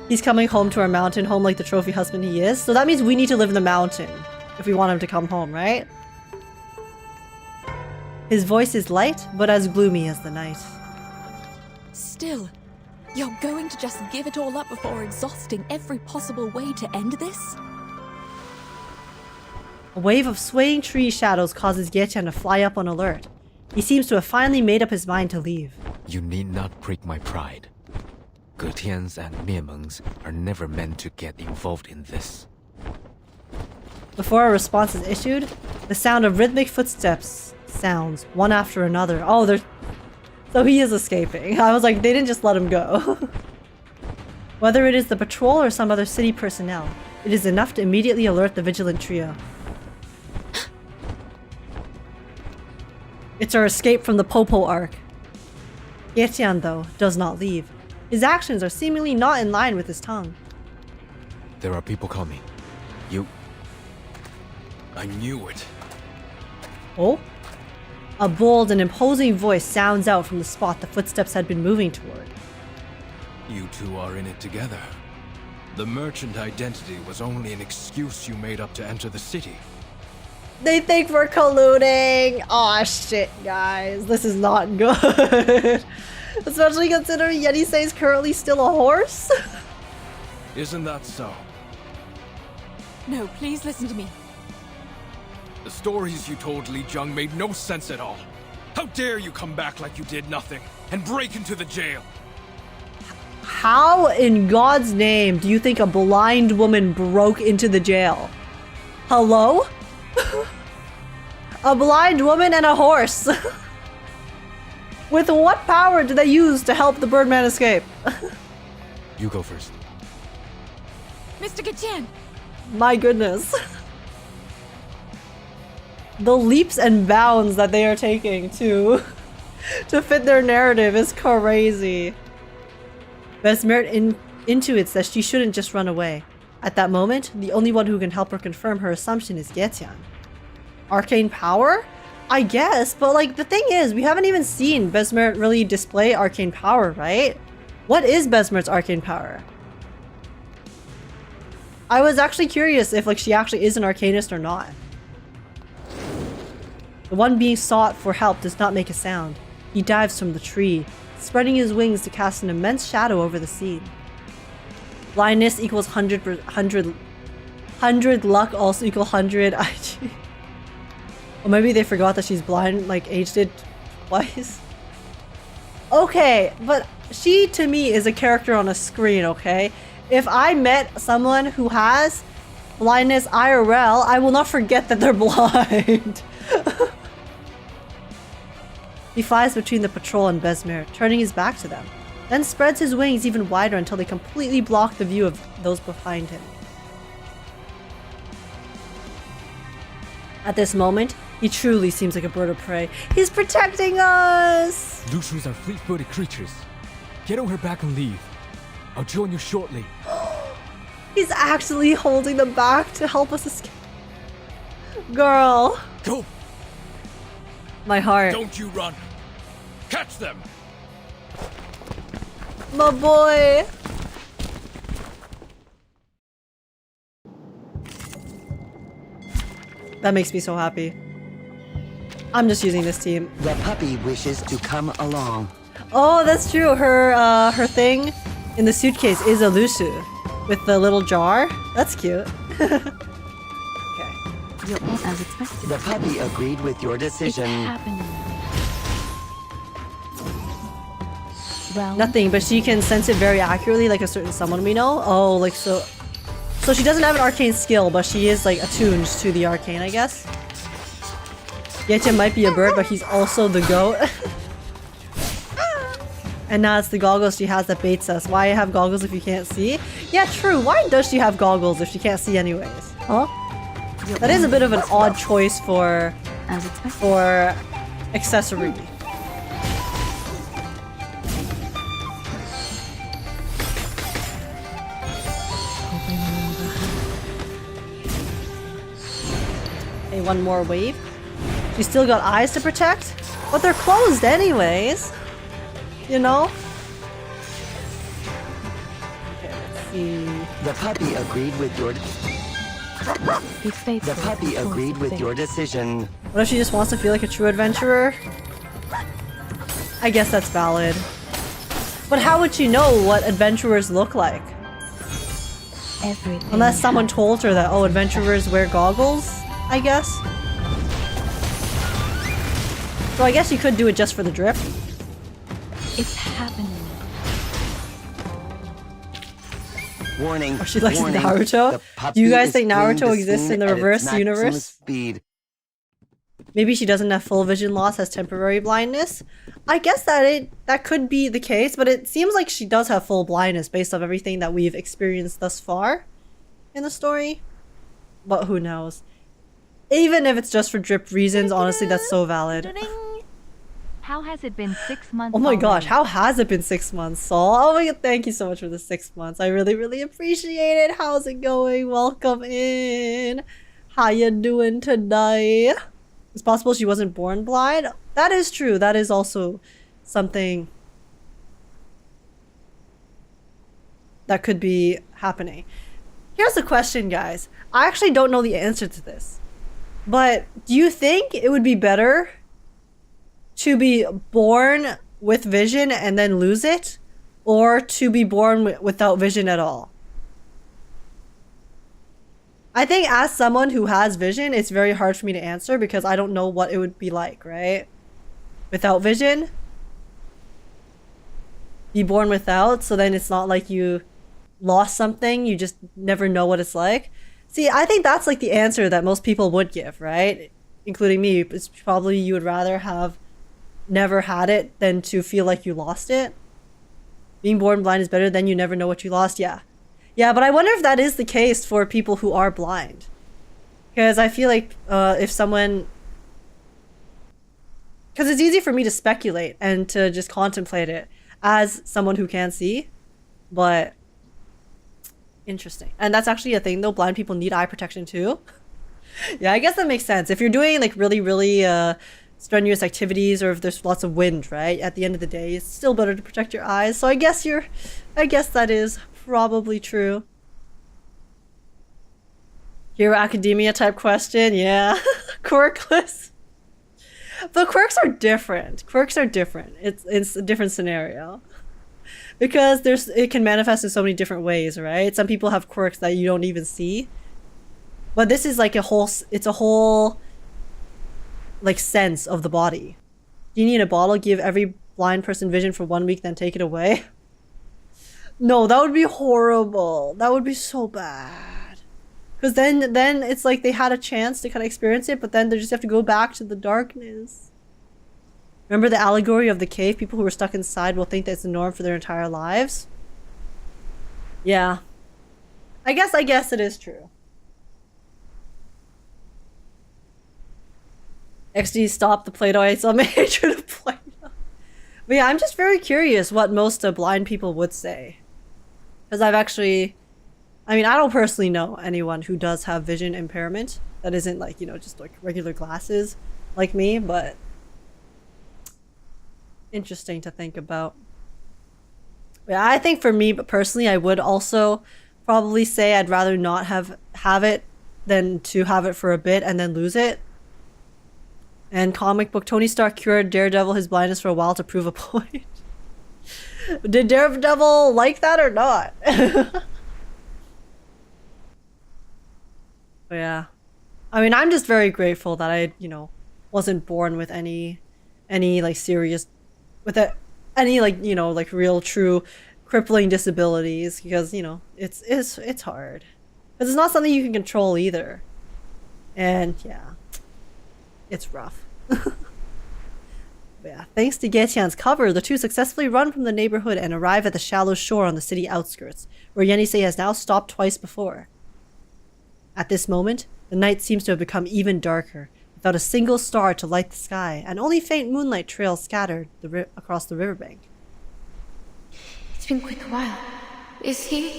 He's coming home to our mountain home like the trophy husband he is. So that means we need to live in the mountain if we want him to come home, right? His voice is light, but as gloomy as the night. Still, you're going to just give it all up before exhausting every possible way to end this? A wave of swaying tree shadows causes Getien to fly up on alert. He seems to have finally made up his mind to leave. You need not break my pride. Getians and Miemeng's are never meant to get involved in this. Before a response is issued, the sound of rhythmic footsteps sounds, one after another. Oh, So he is escaping. I was like, they didn't just let him go. Whether it is the patrol or some other city personnel, it is enough to immediately alert the vigilant trio. It's our escape from the Popo arc. Getian, though, does not leave. His actions are seemingly not in line with his tongue. There are people coming. You... I knew it. Oh? A bold and imposing voice sounds out from the spot the footsteps had been moving toward. You two are in it together. The merchant identity was only an excuse you made up to enter the city. They think we're colluding! Aw, shit, guys. This is not good. Especially considering Yenisei is currently still a horse. Isn't that so? No, please listen to me. The stories you told Li Jung made no sense at all. How dare you come back like you did nothing and break into the jail? How in God's name do you think a blind woman broke into the jail? Hello? A blind woman and a horse. With what power do they use to help the Birdman escape? You go first. Mr. Getian! My goodness. The leaps and bounds that they are taking to fit their narrative is crazy. Besmert intuits that she shouldn't just run away. At that moment, the only one who can help her confirm her assumption is Getian. Arcane power? I guess, but like the thing is, we haven't even seen Besmert really display arcane power, right? What is Besmert's arcane power? I was actually curious if like she actually is an arcanist or not. The one being sought for help does not make a sound. He dives from the tree, spreading his wings to cast an immense shadow over the scene. Blindness equals 100 luck also equal 100 IG. Or maybe they forgot that she's blind, like aged it twice. Okay, but she to me is a character on a screen, okay? If I met someone who has blindness IRL, I will not forget that they're blind. He flies between the patrol and Besmert, turning his back to them, then spreads his wings even wider until they completely block the view of those behind him. At this moment, he truly seems like a bird of prey. He's protecting us! Lushus are fleet-footed creatures. Get on her back and leave. I'll join you shortly. He's actually holding them back to help us escape. Girl. Go! My heart. Don't you run! Catch them! My boy. That makes me so happy. I'm just using this team. The puppy wishes to come along. Oh, that's true. Her thing in the suitcase is a Lusu with the little jar. That's cute. Okay. You're all as expected. The puppy agreed with your decision. It's happening. Well, Nothing, but she can sense it very accurately, like a certain someone we know. Oh, like so. So she doesn't have an arcane skill, but she is like attuned to the arcane, I guess. Yetcha might be a bird, but he's also the goat. And now it's the goggles she has that baits us. Why have goggles if you can't see? Yeah, true. Why does she have goggles if she can't see anyways? Huh? That is a bit of an odd choice for accessory. Okay, one more wave. She's still got eyes to protect, but they're closed anyways. You know? Okay, let's see. The puppy agreed with your The puppy agreed with your decision. What if she just wants to feel like a true adventurer? I guess that's valid. But how would she know what adventurers look like? everything. Unless someone told her that, oh, adventurers wear goggles, I guess. So I guess you could do it just for the drip. It's happening. Warning. Or she likes warning. Naruto. The Do you puppy guys is think fleeing Naruto the exists scene in the at its reverse maximum universe? Speed. maybe she doesn't have full vision loss, has temporary blindness. I guess that could be the case, but it seems like she does have full blindness based on everything that we've experienced thus far in the story. But who knows? Even if it's just for drip reasons, honestly, that's so valid. How has it been 6 months? Oh my gosh, already? how has it been 6 months, Saul? Oh my god, thank you so much for the 6 months. I really, really appreciate it. How's it going? Welcome in. How you doing today? It's possible she wasn't born blind. That is true. That is also something that could be happening. Here's the question, guys. I actually don't know the answer to this. But do you think it would be better to be born with vision and then lose it, or to be born without vision at all? I think as someone who has vision, it's very hard for me to answer because I don't know what it would be like, right? Without vision? Be born without, so then it's not like you lost something, you just never know what it's like. See, I think that's like the answer that most people would give, right? Including me. It's probably you would rather have never had it than to feel like you lost it. Being born blind is better than you never know what you lost. Yeah, but I wonder if that is the case for people who are blind, because I feel like if someone, because it's easy for me to speculate and to just contemplate it as someone who can see, but interesting. And that's actually a thing though, blind people need eye protection too. Yeah, I guess that makes sense. If you're doing like really strenuous activities, or if there's lots of wind, right? At the end of the day, it's still better to protect your eyes. So I guess that is probably true. Hero Academia type question, yeah. Quirkless. But quirks are different. It's a different scenario. Because it can manifest in so many different ways, right? Some people have quirks that you don't even see. But this is like it's a whole like sense of the body. Do you need a bottle? Give every blind person vision for 1 week, then take it away? No, that would be horrible. That would be so bad. Because then it's like they had a chance to kind of experience it, but then they just have to go back to the darkness. Remember the allegory of the cave? People who are stuck inside will think that's the norm for their entire lives. Yeah. I guess it is true. XD stopped the Play-Doh. I saw hatred of Play-Doh. But yeah, I'm just very curious what most blind people would say. Because I don't personally know anyone who does have vision impairment that isn't like, just like regular glasses like me, but interesting to think about. Yeah, I think for me, but personally, I would also probably say I'd rather not have it than to have it for a bit and then lose it. And comic book, Tony Stark cured Daredevil his blindness for a while to prove a point. Did Daredevil like that or not? But yeah. I mean, I'm just very grateful that I, wasn't born with any like serious, any like, like real true crippling disabilities, because, it's hard. Because it's not something you can control either. And yeah. It's rough. Yeah, thanks to Getian's cover, the two successfully run from the neighborhood and arrive at the shallow shore on the city outskirts, where Yenisei has now stopped twice before. At this moment, the night seems to have become even darker, without a single star to light the sky, and only faint moonlight trails scattered across the riverbank. It's been quite a while. Is he?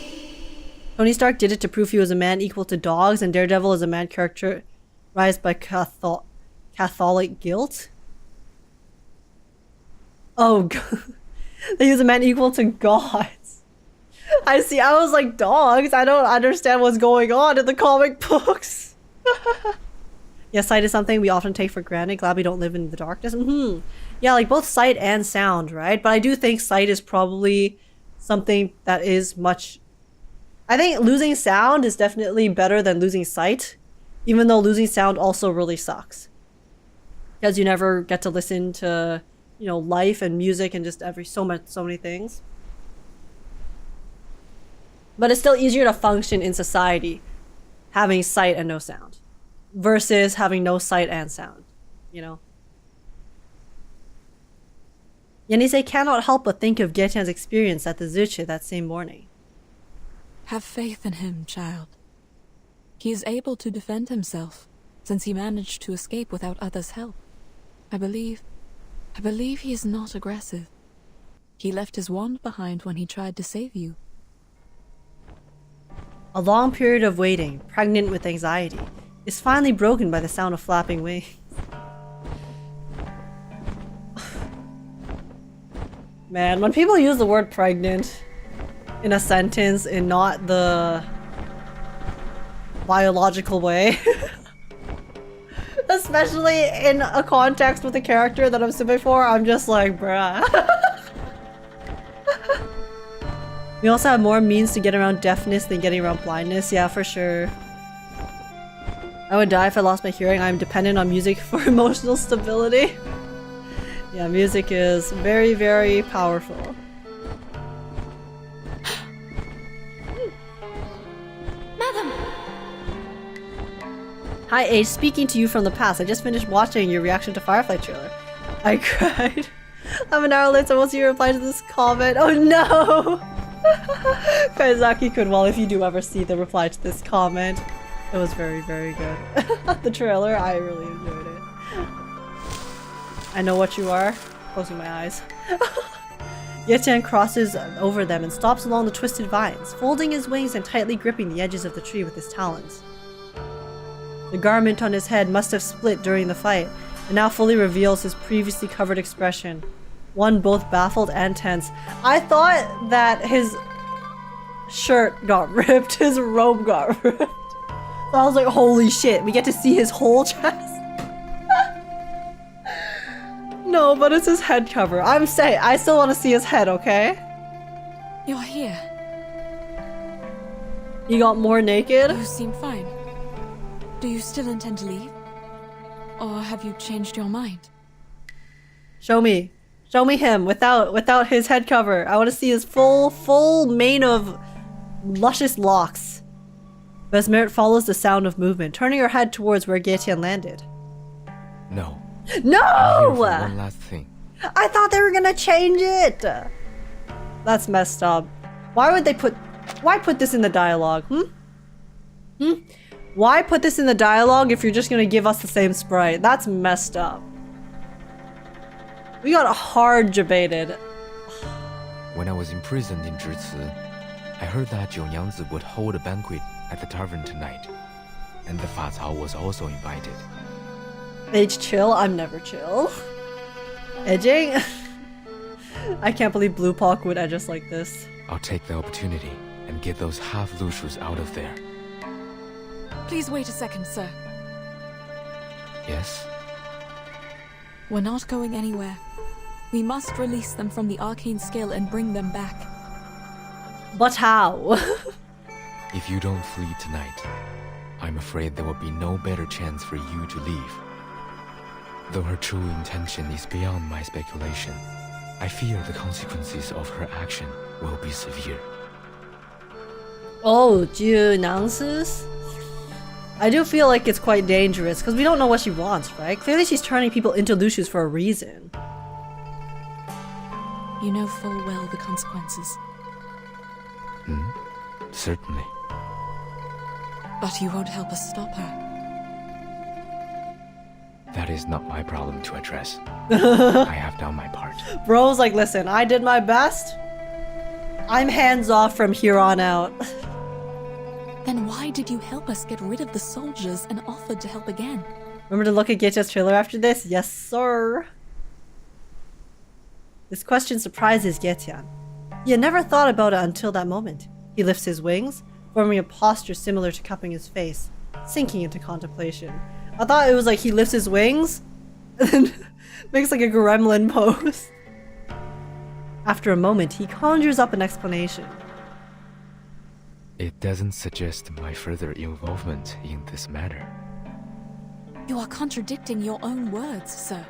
Tony Stark did it to prove he was a man equal to dogs, and Daredevil is a man characterized by Catholic guilt? Oh, God. They use a man equal to gods. I see. I was like, dogs? I don't understand what's going on in the comic books. Yeah, sight is something we often take for granted. Glad we don't live in the darkness. Yeah, like both sight and sound, right? But I do think sight is probably something that is much... I think losing sound is definitely better than losing sight, even though losing sound also really sucks. Because you never get to listen to, life and music and just so many things. But it's still easier to function in society having sight and no sound versus having no sight and sound. you know. Yenisei cannot help but think of Getian's experience at the Zuchi that same morning. Have faith in him, child. He is able to defend himself, since he managed to escape without others' help. I believe he is not aggressive. He left his wand behind when he tried to save you. A long period of waiting, pregnant with anxiety, is finally broken by the sound of flapping wings. Man, when people use the word pregnant in a sentence in not the biological way, especially in a context with a character that I'm sipping for, I'm just like, bruh. We also have more means to get around deafness than getting around blindness. Yeah, for sure. I would die if I lost my hearing. I'm dependent on music for emotional stability. Yeah, music is very, very powerful. Madam! Hi Age, speaking to you from the past. I just finished watching your reaction to Firefly trailer. I cried. I'm an hour late, so I won't see your reply to this comment. Oh no! Kaizaki could, well, if you do ever see the reply to this comment. It was very, very good. The trailer, I really enjoyed it. I know what you are. Closing my eyes. Yetian crosses over them and stops along the twisted vines, folding his wings and tightly gripping the edges of the tree with his talons. The garment on his head must have split during the fight, and now fully reveals his previously covered expression. One both baffled and tense. I thought that his shirt got ripped, his robe got ripped. So I was like, holy shit, we get to see his whole chest? No, but it's his head cover. I still want to see his head, okay? You're here. You got more naked? You seem fine. Do you still intend to leave? Or have you changed your mind? Show me. Show me him without his head cover. I want to see his full mane of luscious locks. Besmeret follows the sound of movement, turning her head towards where Getian landed. No. No! I'm here for one last thing. I thought they were gonna change it! That's messed up. Why put this in the dialogue? Why put this in the dialogue if you're just gonna give us the same sprite? That's messed up. We got hard debated. When I was imprisoned in Zhici, I heard that NIANGZI would hold a banquet at the tavern tonight, and the Fa Cao was also invited. Age chill? I'm never chill. Edging? I can't believe Blue Pawk would edge us like this. I'll take the opportunity and get those half-Lushus out of there. Please wait a second, sir. Yes? We're not going anywhere. We must release them from the arcane scale and bring them back. But how? If you don't flee tonight, I'm afraid there will be no better chance for you to leave. Though her true intention is beyond my speculation, I fear the consequences of her action will be severe. Oh, JIU announces? I do feel like it's quite dangerous, because we don't know what she wants, right? Clearly she's turning people into Lucius for a reason. You know full well the consequences. Certainly. But you won't help us stop her. That is not my problem to address. I have done my part. Bro's like, listen, I did my best. I'm hands off from here on out. Then why did you help us get rid of the soldiers and offered to help again? Remember to look at Getian's trailer after this? Yes, sir. This question surprises Getian. He had never thought about it until that moment. He lifts his wings, forming a posture similar to cupping his face, sinking into contemplation. I thought it was like he lifts his wings and then makes like a gremlin pose. After a moment, he conjures up an explanation. It doesn't suggest my further involvement in this matter. You are contradicting your own words, sir.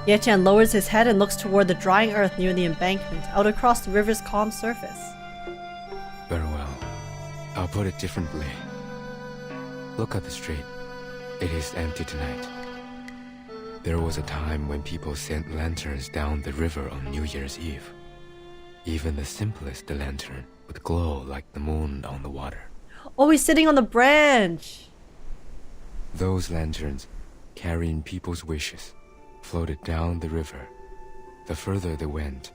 Getian lowers his head and looks toward the drying earth near the embankment, out across the river's calm surface. Very well. I'll put it differently. Look at the street. It is empty tonight. There was a time when people sent lanterns down the river on New Year's Eve. Even the simplest lantern would glow like the moon on the water. Oh, he's sitting on the branch. Those lanterns, carrying people's wishes, floated down the river. The further they went,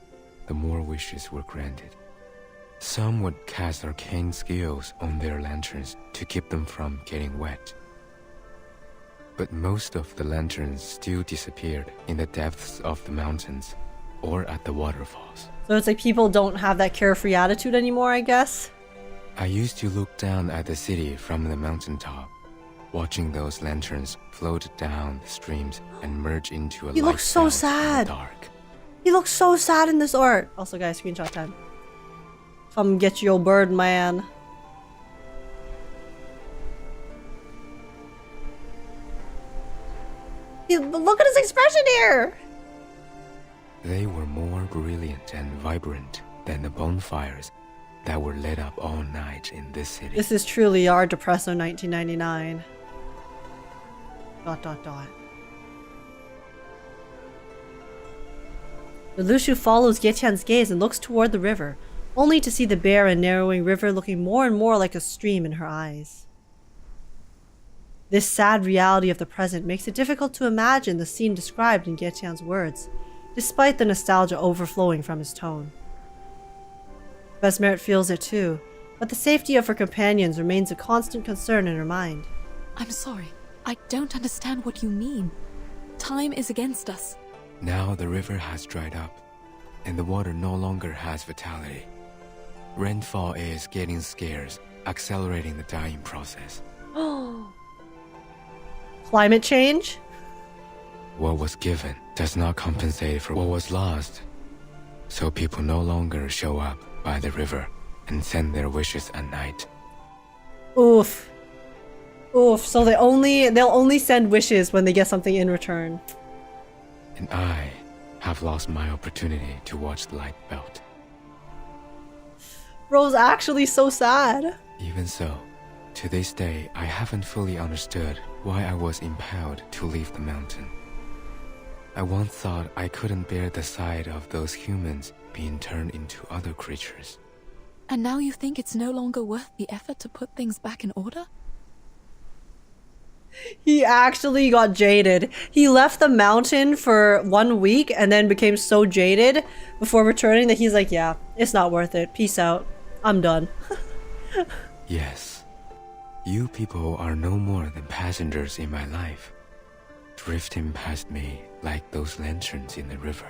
the more wishes were granted. Some would cast arcane skills on their lanterns to keep them from getting wet. But most of the lanterns still disappeared in the depths of the mountains or at the waterfalls. So it's like people don't have that carefree attitude anymore, I guess? I used to look down at the city from the mountaintop, watching those lanterns float down the streams and merge into a He light looks so belt sad. in the dark. He looks so sad in this art. Also, guys, screenshot time. Come get your bird, man. Look at his expression here! They were more brilliant and vibrant than the bonfires that were lit up all night in this city. This is truly our Depresso 1999. ... The Lushu follows Yetian's gaze and looks toward the river, only to see the bare and narrowing river looking more and more like a stream in her eyes. This sad reality of the present makes it difficult to imagine the scene described in Yetian's words, despite the nostalgia overflowing from his tone. Besmeret feels it too, but the safety of her companions remains a constant concern in her mind. I'm sorry. I don't understand what you mean. Time is against us. Now the river has dried up, and the water no longer has vitality. Rainfall is getting scarce, accelerating the dying process. Climate change? What was given does not compensate for what was lost. So people no longer show up by the river and send their wishes at night. Oof. Oof. So they'll only send wishes when they get something in return. And I have lost my opportunity to watch the light belt. Bro's actually so sad. Even so, to this day, I haven't fully understood why I was impelled to leave the mountain. I once thought I couldn't bear the sight of those humans being turned into other creatures. And now you think it's no longer worth the effort to put things back in order? He actually got jaded. He left the mountain for 1 week and then became so jaded before returning that he's like, yeah, it's not worth it. Peace out. I'm done. Yes. You people are no more than passengers in my life, drifting past me like those lanterns in the river.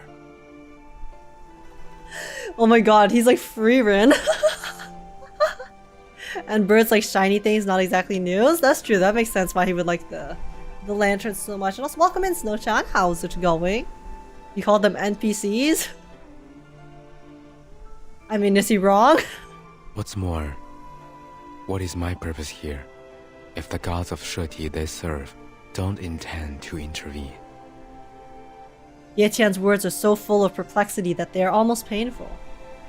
Oh my god, he's like Freerin. And birds like shiny things, not exactly news. That's true, that makes sense why he would like the lanterns so much. And also, welcome in, Snow-chan. How's it going? You called them NPCs? I mean, is he wrong? What's more, what is my purpose here if the gods of Sheti they serve don't intend to intervene? Yetian's words are so full of perplexity that they are almost painful.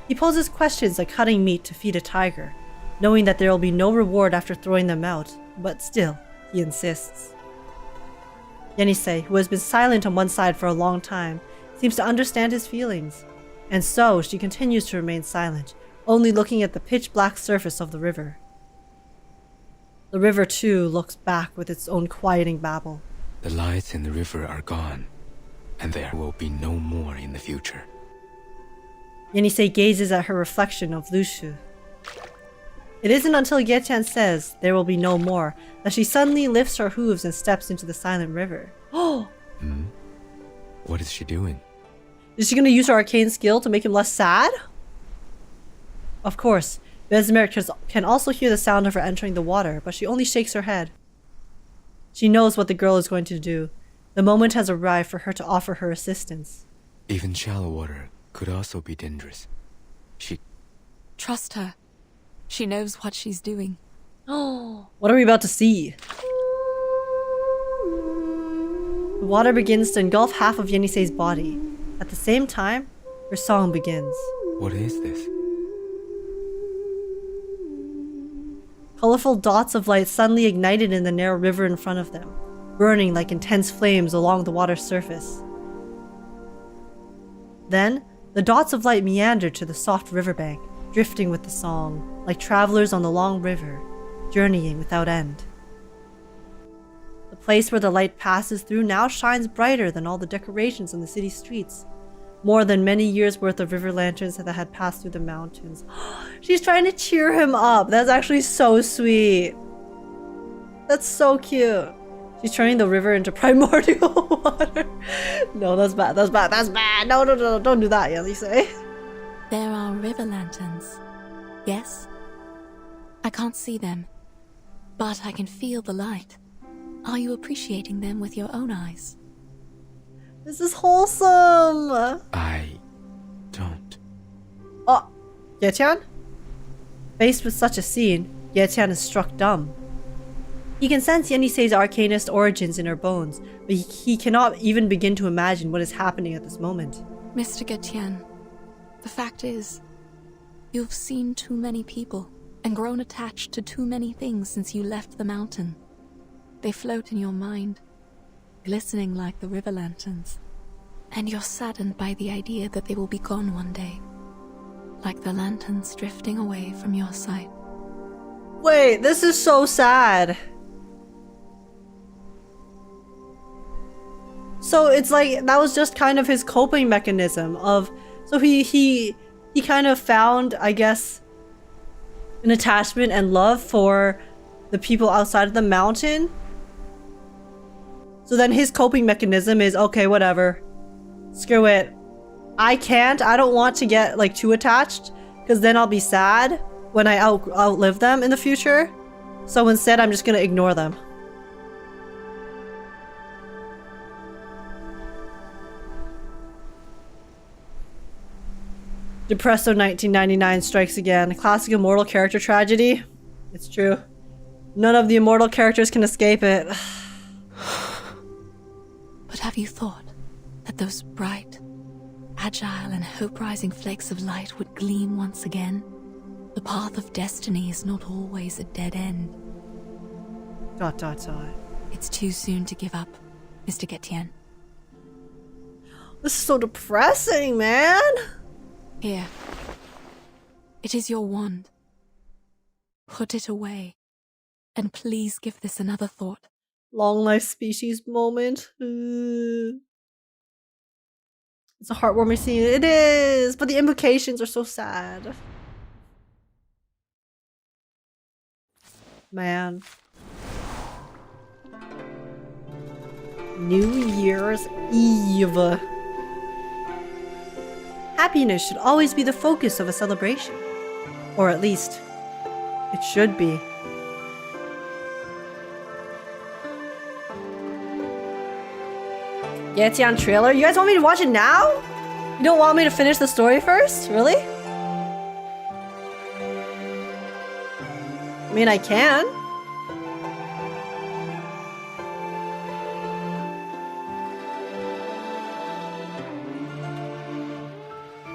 He poses questions like cutting meat to feed a tiger, knowing that there will be no reward after throwing them out, but still, he insists. Yenisei, who has been silent on one side for a long time, seems to understand his feelings, and so she continues to remain silent, only looking at the pitch-black surface of the river. The river, too, looks back with its own quieting babble. The lights in the river are gone, and there will be no more in the future. Yenisei gazes at her reflection of Lushu. It isn't until Yetian says there will be no more that she suddenly lifts her hooves and steps into the silent river. Oh! What is she doing? Is she gonna use her arcane skill to make him less sad? Of course, Besmeret can also hear the sound of her entering the water, but she only shakes her head. She knows what the girl is going to do. The moment has arrived for her to offer her assistance. Even shallow water could also be dangerous. Trust her. She knows what she's doing. Oh, what are we about to see? The water begins to engulf half of Yenisei's body. At the same time, her song begins. What is this? Colorful dots of light suddenly ignited in the narrow river in front of them. burning like intense flames along the water's surface. Then, the dots of light meandered to the soft riverbank, drifting with the song, like travelers on the long river, journeying without end. The place where the light passes through now shines brighter than all the decorations on the city streets, more than many years' worth of river lanterns that had passed through the mountains. She's trying to cheer him up. That's actually so sweet. That's so cute. She's turning the river into primordial water. No, that's bad. That's bad. That's bad. No, don't do that, Yelise. There are river lanterns. Yes? I can't see them, but I can feel the light. Are you appreciating them with your own eyes? This is wholesome. I don't. Oh, Yetian? Faced with such a scene, Yetian is struck dumb. He can sense Yenise's arcanist origins in her bones, but he cannot even begin to imagine what is happening at this moment. Mr. Getian, the fact is, you've seen too many people and grown attached to too many things since you left the mountain. They float in your mind, glistening like the river lanterns, and you're saddened by the idea that they will be gone one day, like the lanterns drifting away from your sight. Wait, this is so sad. So it's like that was just kind of his coping mechanism of, so he kind of found, I guess, an attachment and love for the people outside of the mountain. So then his coping mechanism is, okay, whatever, screw it. I don't want to get like too attached, because then I'll be sad when I outlive them in the future. So instead I'm just gonna ignore them. Depresso 1999 strikes again. Classic immortal character tragedy. It's true. None of the immortal characters can escape it. But have you thought that those bright, agile and hope-rising flakes of light would gleam once again? The path of destiny is not always a dead end. ... It's too soon to give up, Mr. Getian. This is so depressing, man. Here. It is your wand. Put it away. And please give this another thought. Long life species moment. It's a heartwarming scene. It is, but the implications are so sad. Man. New Year's Eve. Happiness should always be the focus of a celebration. Or at least, it should be. Getian trailer? You guys want me to watch it now? You don't want me to finish the story first? Really? I mean, I can.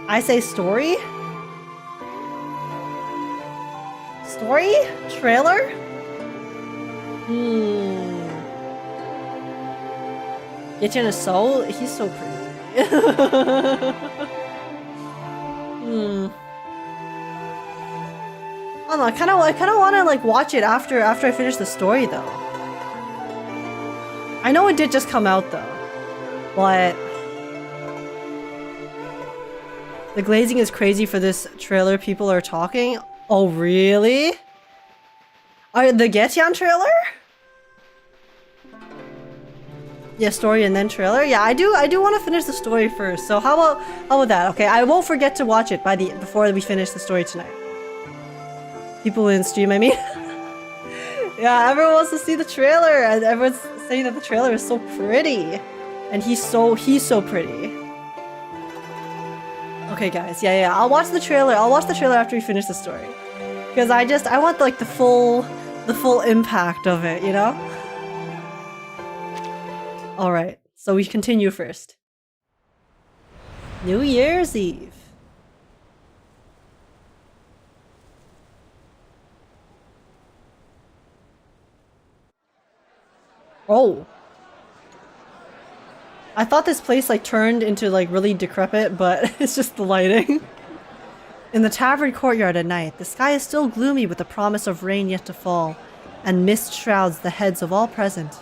I say story? Story? Trailer? Getian is he's so pretty. I don't know, I kinda wanna like watch it after I finish the story though. I know it did just come out though, but the glazing is crazy for this trailer. People are talking. Oh, really? The Getian trailer? Yeah, story and then trailer. Yeah, I do want to finish the story first. So how about that? Okay, I won't forget to watch it before we finish the story tonight. People in stream, I mean. Yeah, everyone wants to see the trailer, and everyone's saying that the trailer is so pretty, and he's so pretty. Okay, guys, yeah, I'll watch the trailer. I'll watch the trailer after we finish the story, because I want like the full impact of it, you know? All right, so we continue first. New Year's Eve. Oh, I thought this place like turned into like really decrepit, but it's just the lighting. In the tavern courtyard at night, the sky is still gloomy with the promise of rain yet to fall, and mist shrouds the heads of all present.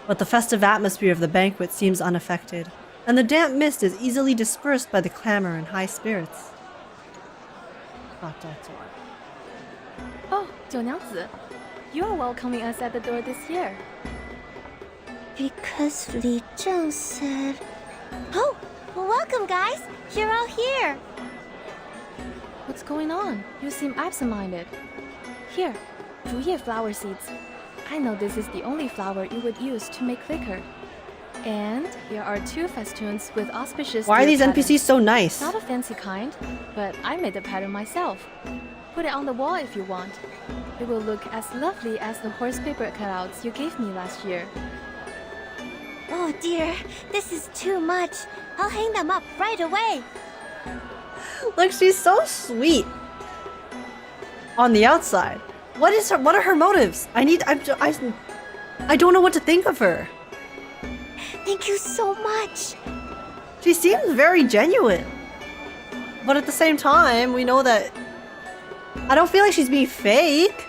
But the festive atmosphere of the banquet seems unaffected, and the damp mist is easily dispersed by the clamor and high spirits. Oh, 九娘子, you are welcoming us at the door this year. Because Li Zheng said... Oh, welcome guys! You're all here! What's going on? You seem absent-minded. Here, 竹叶 flower seeds. I know this is the only flower you would use to make liquor. And here are 2 festoons with auspicious... Why are these patterns. NPCs so nice? Not a fancy kind, but I made the pattern myself. Put it on the wall if you want. It will look as lovely as the horse paper cutouts you gave me last year. Oh dear, this is too much. I'll hang them up right away. Look, she's so sweet. On the outside. What are her motives? I don't know what to think of her. Thank you so much. She seems very genuine. But at the same time, we know that I don't feel like she's being fake.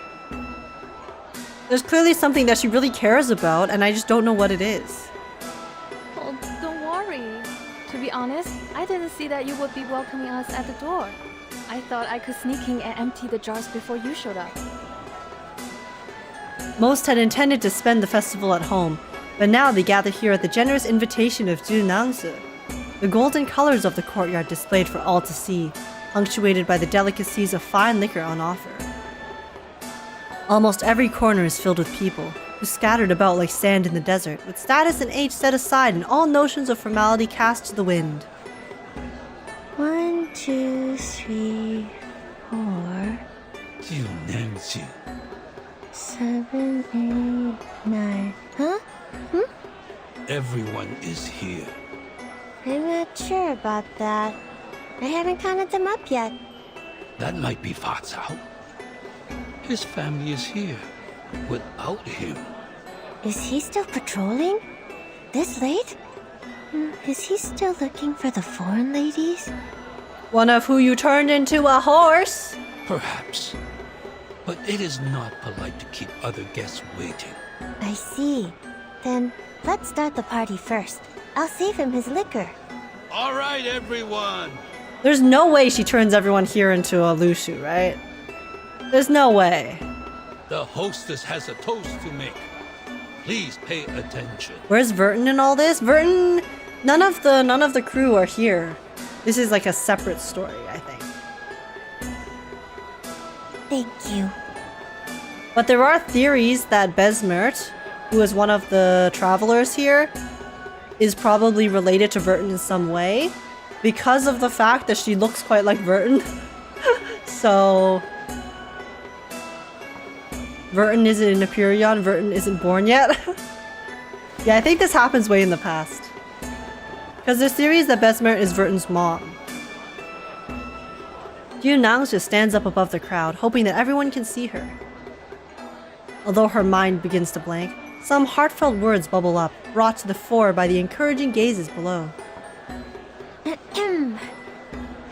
There's clearly something that she really cares about, and I just don't know what it is. Oh, don't worry. To be honest, I didn't see that you would be welcoming us at the door. I thought I could sneak in and empty the jars before you showed up. Most had intended to spend the festival at home, but now they gather here at the generous invitation of NIANGZI. The golden colors of the courtyard displayed for all to see, punctuated by the delicacies of fine liquor on offer. Almost every corner is filled with people, who scattered about like sand in the desert, with status and age set aside and all notions of formality cast to the wind. 1, 2, 3, 4... 7, 8, 9... Huh? Everyone is here. I'm not sure about that. I haven't counted them up yet. That might be Fa Cao. His family is here. Without him. Is he still patrolling? This late? Is he still looking for the foreign ladies? One of who you turned into a horse? Perhaps. But it is not polite to keep other guests waiting. I see. Then let's start the party first. I'll save him his liquor. All right, everyone. There's no way she turns everyone here into a Lushu, right? There's no way. The hostess has a toast to make. Please pay attention. Where's Verton in all this? Verton, none of the crew are here. This is like a separate story, I think. Thank you. But there are theories that Besmert, who is one of the travelers here, is probably related to Verton in some way because of the fact that she looks quite like Verton. So Verton isn't in Aperion, Verton isn't born yet. Yeah, I think this happens way in the past. Because there's theories that Besmert is Verton's mom. NIANGZI just stands up above the crowd, hoping that everyone can see her. Although her mind begins to blank, some heartfelt words bubble up, brought to the fore by the encouraging gazes below.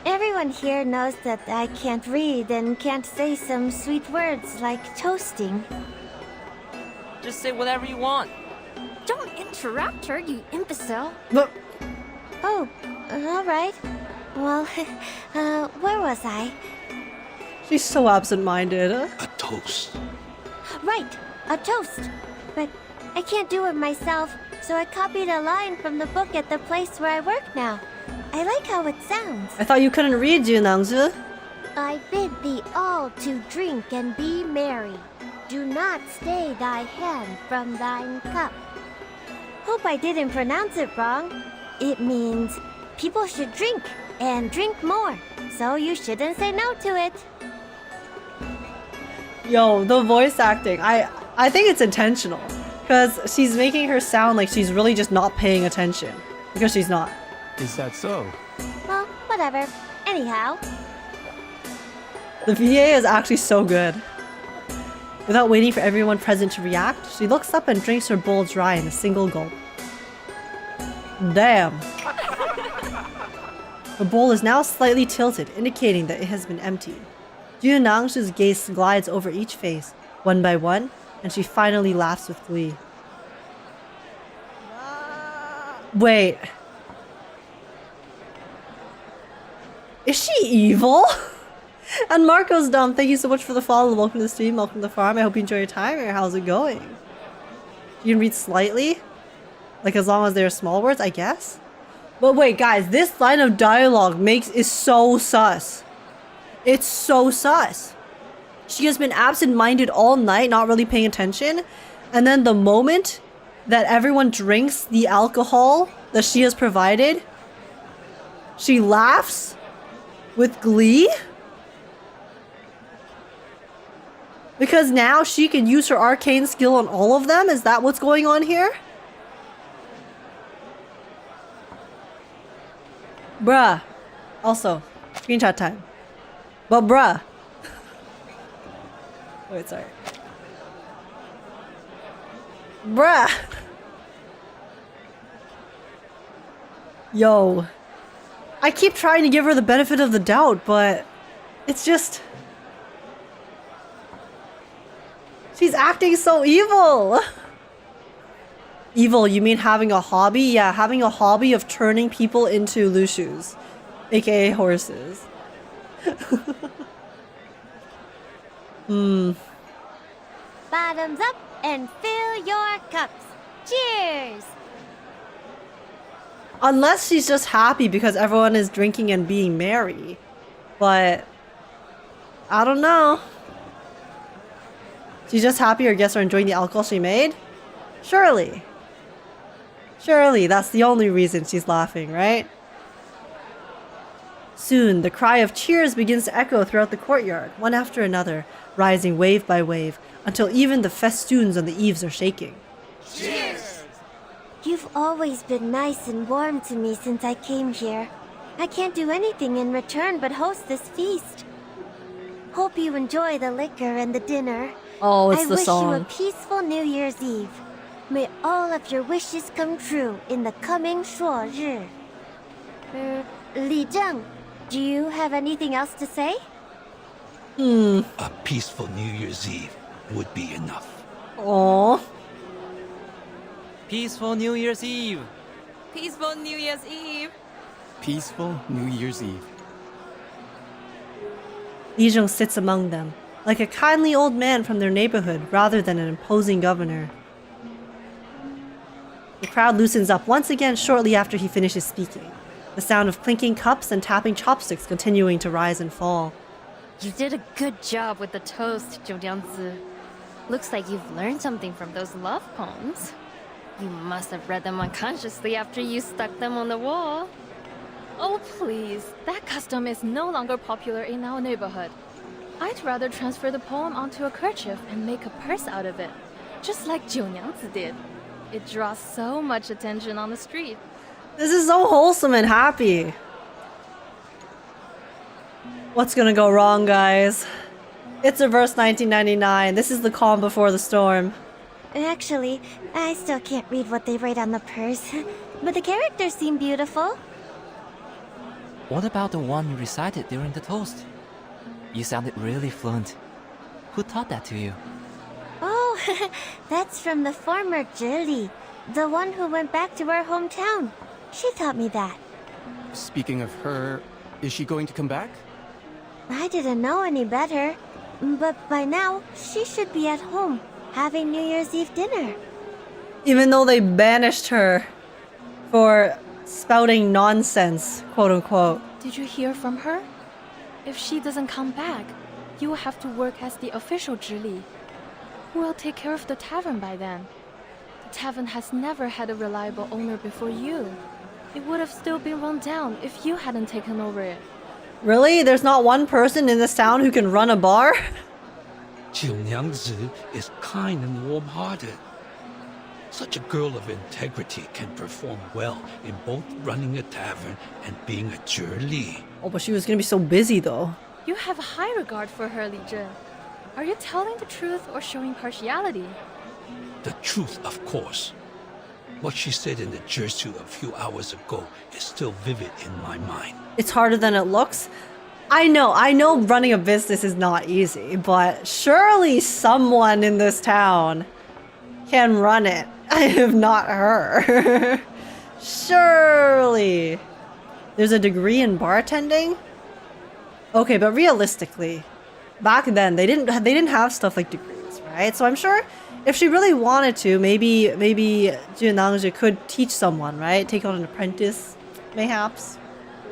Everyone here knows that I can't read and can't say some sweet words like toasting. Just say whatever you want. Don't interrupt her, you imbecile. But Oh, alright. Well, where was I? she's so absent-minded. A toast. Right, a toast. But I can't do it myself, so I copied a line from the book at the place where I work now. I like how it sounds. I thought you couldn't read, NIANGZI. I bid thee all to drink and be merry. Do not stay thy hand from thine cup. Hope I didn't pronounce it wrong. It means people should drink and drink more, so you shouldn't say no to it. Yo, the voice acting, I think it's intentional. Because she's making her sound like she's really just not paying attention. Because she's not. Is that so? Well, whatever. Anyhow. The VA is actually so good. Without waiting for everyone present to react, she looks up and drinks her bowl dry in a single gulp. Damn. The bowl is now slightly tilted, indicating that it has been emptied. NIANGZI's gaze glides over each face, one by one, and she finally laughs with glee. Wait. Is she evil? And Marco's dumb. Thank you so much for the follow. Welcome to the stream. Welcome to the farm. I hope you enjoy your time here. How's it going? You can read slightly? Like as long as they're small words, I guess? But wait, guys, this line of dialogue is so sus. It's so sus. She has been absent-minded all night, not really paying attention. And then the moment that everyone drinks the alcohol that she has provided, she laughs with glee. Because now she can use her arcane skill on all of them? Is that what's going on here? Bruh. Also, screenshot time. But bruh. Wait, sorry. Bruh. Yo. I keep trying to give her the benefit of the doubt, but it's just... She's acting so evil! Evil, you mean having a hobby? Yeah, having a hobby of turning people into lushus, aka horses. Bottoms up and fill your cups. Cheers! Unless she's just happy because everyone is drinking and being merry. But I don't know. She's just happy her guests are enjoying the alcohol she made? Surely. Surely that's the only reason she's laughing, right? Soon, the cry of cheers begins to echo throughout the courtyard, one after another, rising wave by wave, until even the festoons on the eaves are shaking. Cheers! You've always been nice and warm to me since I came here. I can't do anything in return but host this feast. Hope you enjoy the liquor and the dinner. Oh, it's the song. I wish you a peaceful New Year's Eve. May all of your wishes come true in the coming Shuori. Li Zheng, do you have anything else to say? A peaceful New Year's Eve would be enough. Aww. Peaceful New Year's Eve. Peaceful New Year's Eve. Peaceful New Year's Eve. Li Zheng sits among them, like a kindly old man from their neighborhood rather than an imposing governor. The crowd loosens up once again shortly after he finishes speaking, the sound of clinking cups and tapping chopsticks continuing to rise and fall. You did a good job with the toast, NIANGZI. Looks like you've learned something from those love poems. You must have read them unconsciously after you stuck them on the wall. Oh, please. That custom is no longer popular in our neighborhood. I'd rather transfer the poem onto a kerchief and make a purse out of it, just like NIANGZI did. It draws so much attention on the street. This is so wholesome and happy. What's gonna go wrong, guys? It's reverse 1999. This is the calm before the storm. Actually, I still can't read what they write on the purse, but the characters seem beautiful. What about the one you recited during the toast? You sounded really fluent. Who taught that to you? Oh, that's from the former JIU, the one who went back to our hometown. She taught me that. Speaking of her, is she going to come back? I didn't know any better, but by now, she should be at home, having New Year's Eve dinner. Even though they banished her for spouting nonsense, quote unquote. Did you hear from her? If she doesn't come back, you will have to work as the official JIU. Who will take care of the tavern by then? The tavern has never had a reliable owner before you. It would have still been run down if you hadn't taken over it. Really? There's not one person in this town who can run a bar? NIANGZI is kind and warm-hearted. Such a girl of integrity can perform well in both running a tavern and being a JIU. Oh, but she was gonna be so busy though. You have high regard for her, Li Zheng. Are you telling the truth or showing partiality? The truth, of course. What she said in the Jersey a few hours ago is still vivid in my mind. It's harder than it looks. I know running a business is not easy, but surely someone in this town can run it, if not her. Surely. There's a degree in bartending? Okay, but realistically, back then they didn't have stuff like degrees, right? So I'm sure if she really wanted to, maybe NIANGZI could teach someone, right? Take on an apprentice, mayhaps.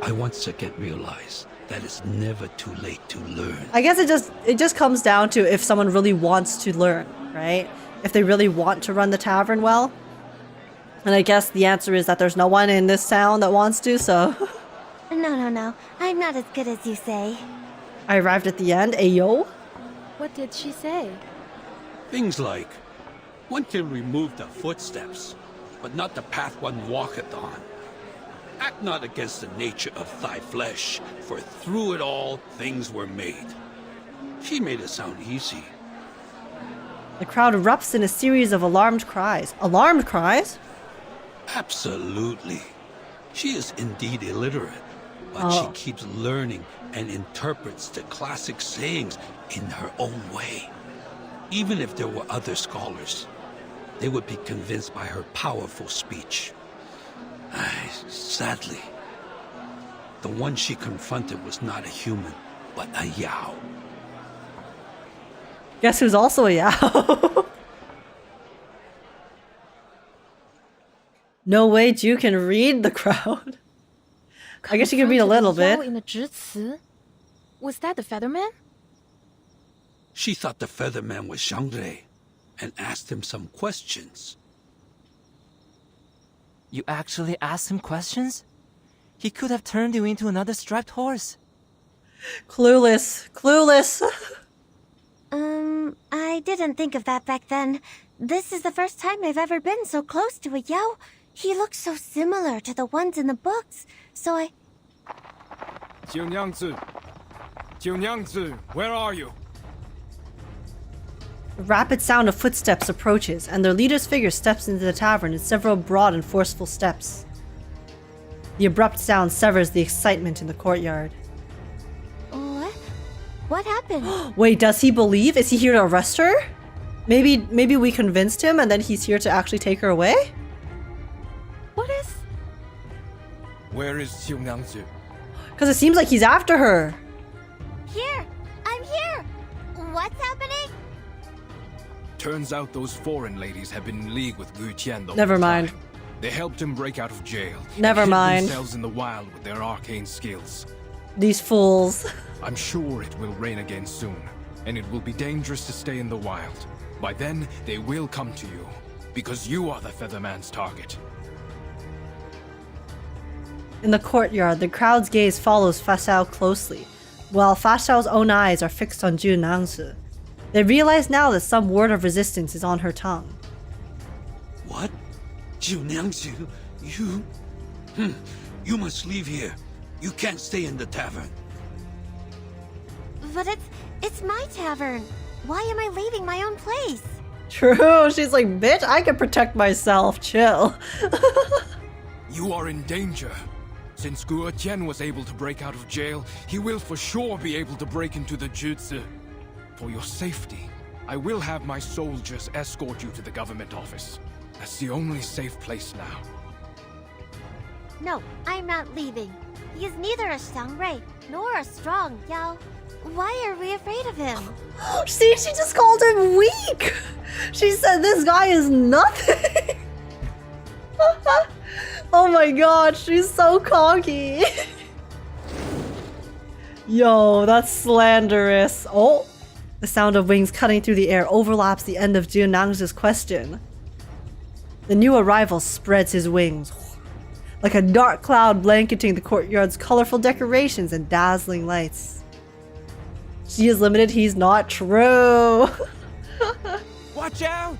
I once again realized that it's never too late to learn. I guess it just comes down to if someone really wants to learn, right? If they really want to run the tavern well. And I guess the answer is that there's no one in this town that wants to, so... No. I'm not as good as you say. I arrived at the end. Ayo? What did she say? Things like, one can remove the footsteps, but not the path one walketh on. Act not against the nature of thy flesh, for through it all things were made. She made it sound easy. The crowd erupts in a series of alarmed cries. Alarmed cries? Absolutely. She is indeed illiterate, but she keeps learning and interprets the classic sayings in her own way. Even if there were other scholars, they would be convinced by her powerful speech. Sadly, the one she confronted was not a human, but a Yao. Guess who's also a Yao? No way Ju can read the crowd. I guess you can read a little bit. In a 致辞? Was that the Featherman? She thought the Featherman was Xiangrui and asked him some questions. You actually asked him questions? He could have turned you into another striped horse. Clueless. I didn't think of that back then. This is the first time I've ever been so close to a Yao. He looks so similar to the ones in the books, so I... NIANGZI, where are you? A rapid sound of footsteps approaches, and their leader's figure steps into the tavern in several broad and forceful steps. The abrupt sound severs the excitement in the courtyard. What? What happened? Wait, does he believe? Is he here to arrest her? Maybe we convinced him and then he's here to actually take her away? What is... Where is NIANGZI? Because it seems like he's after her. Here! I'm here! What's happening? Turns out those foreign ladies have been in league with Gu Qian the Never whole mind. time. They helped him break out of jail. Never and mind. hid themselves in the wild with their arcane skills. These fools. I'm sure it will rain again soon, and it will be dangerous to stay in the wild. By then, they will come to you, because you are the Featherman's target. In the courtyard, the crowd's gaze follows Fa Xiao closely, while Fa Xiao's own eyes are fixed on NIANGZI. They realize now that some word of resistance is on her tongue. What? NIANGZI, you... You must leave here. You can't stay in the tavern. But it's my tavern. Why am I leaving my own place? True, she's like, bitch, I can protect myself, chill. You are in danger. Since Gu Qian was able to break out of jail, he will for sure be able to break into the Jutsu. For your safety, I will have my soldiers escort you to the government office. That's the only safe place now. No, I'm not leaving. He is neither a Xiangrui nor a strong Yao. Why are we afraid of him? See, she just called him weak. She said this guy is nothing. Oh my god, she's so cocky. Yo, that's slanderous. Oh, the sound of wings cutting through the air overlaps the end of NIANGZI's question. The new arrival spreads his wings, like a dark cloud blanketing the courtyard's colorful decorations and dazzling lights. She is limited, he's not. True. Watch out!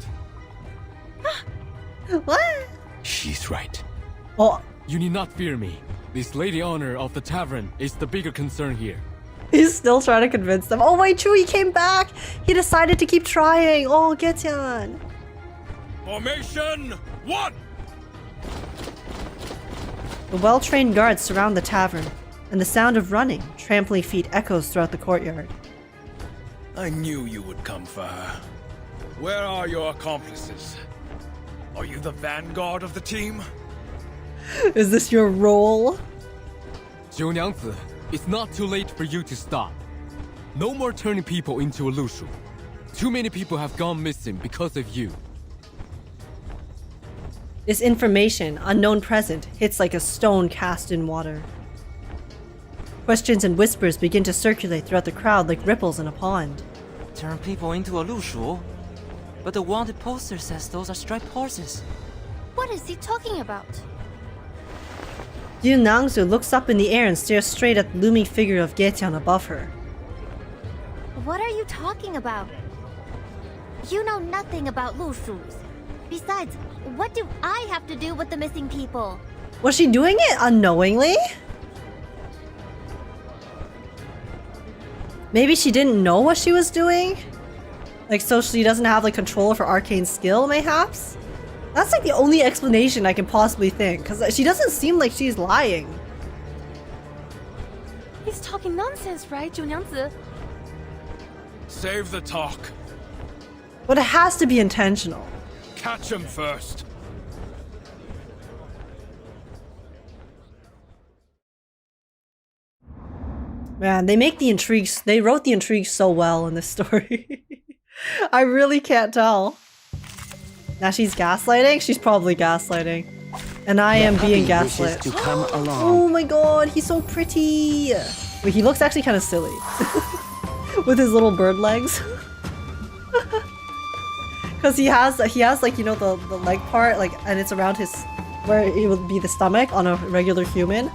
What? She's right. Oh, You need not fear me. This lady owner of the tavern is the bigger concern here. he's still trying to convince them. Oh wait, true, he came back. He decided to keep trying. Oh, Getyan. Formation 1! The well-trained guards surround the tavern, and the sound of running, trampling feet echoes throughout the courtyard. I knew you would come for her. Where are your accomplices? Are you the vanguard of the team? Is this your role? NIANGZI, it's not too late for you to stop. No more turning people into a Lushu. Too many people have gone missing because of you. This information, unknown present, hits like a stone cast in water. Questions and whispers begin to circulate throughout the crowd like ripples in a pond. Turn people into a Lushu? But the wanted poster says those are striped horses. What is he talking about? NIANGZI looks up in the air and stares straight at the looming figure of Gaetian above her. What are you talking about? You know nothing about Lushus. Besides, what do I have to do with the missing people? Was she doing it unknowingly? Maybe she didn't know what she was doing? Like, so she doesn't have like control of her arcane skill, mayhaps? That's like the only explanation I can possibly think, because she doesn't seem like she's lying. He's talking nonsense, right, NIANGZI? Save the talk. But it has to be intentional. Catch him first. Man, they wrote the intrigue so well in this story. I really can't tell. Now she's gaslighting? She's probably gaslighting. And I am being gaslit. To come along. Oh my god, he's so pretty! Wait, he looks actually kind of silly. With his little bird legs. Because he has like, you know, the leg part, like, and it's around his, where it would be the stomach on a regular human.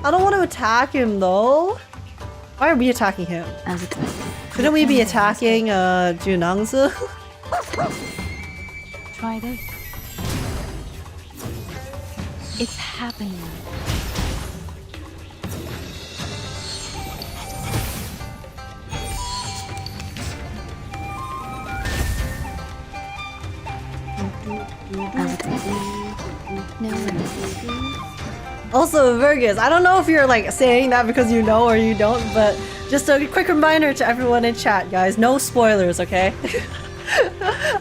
I don't want to attack him though. Why are we attacking him? Shouldn't we be attacking NIANGZI? Try this. It's happening. Also, Virgus, I don't know if you're like saying that because you know or you don't, but just a quick reminder to everyone in chat, guys, no spoilers, okay?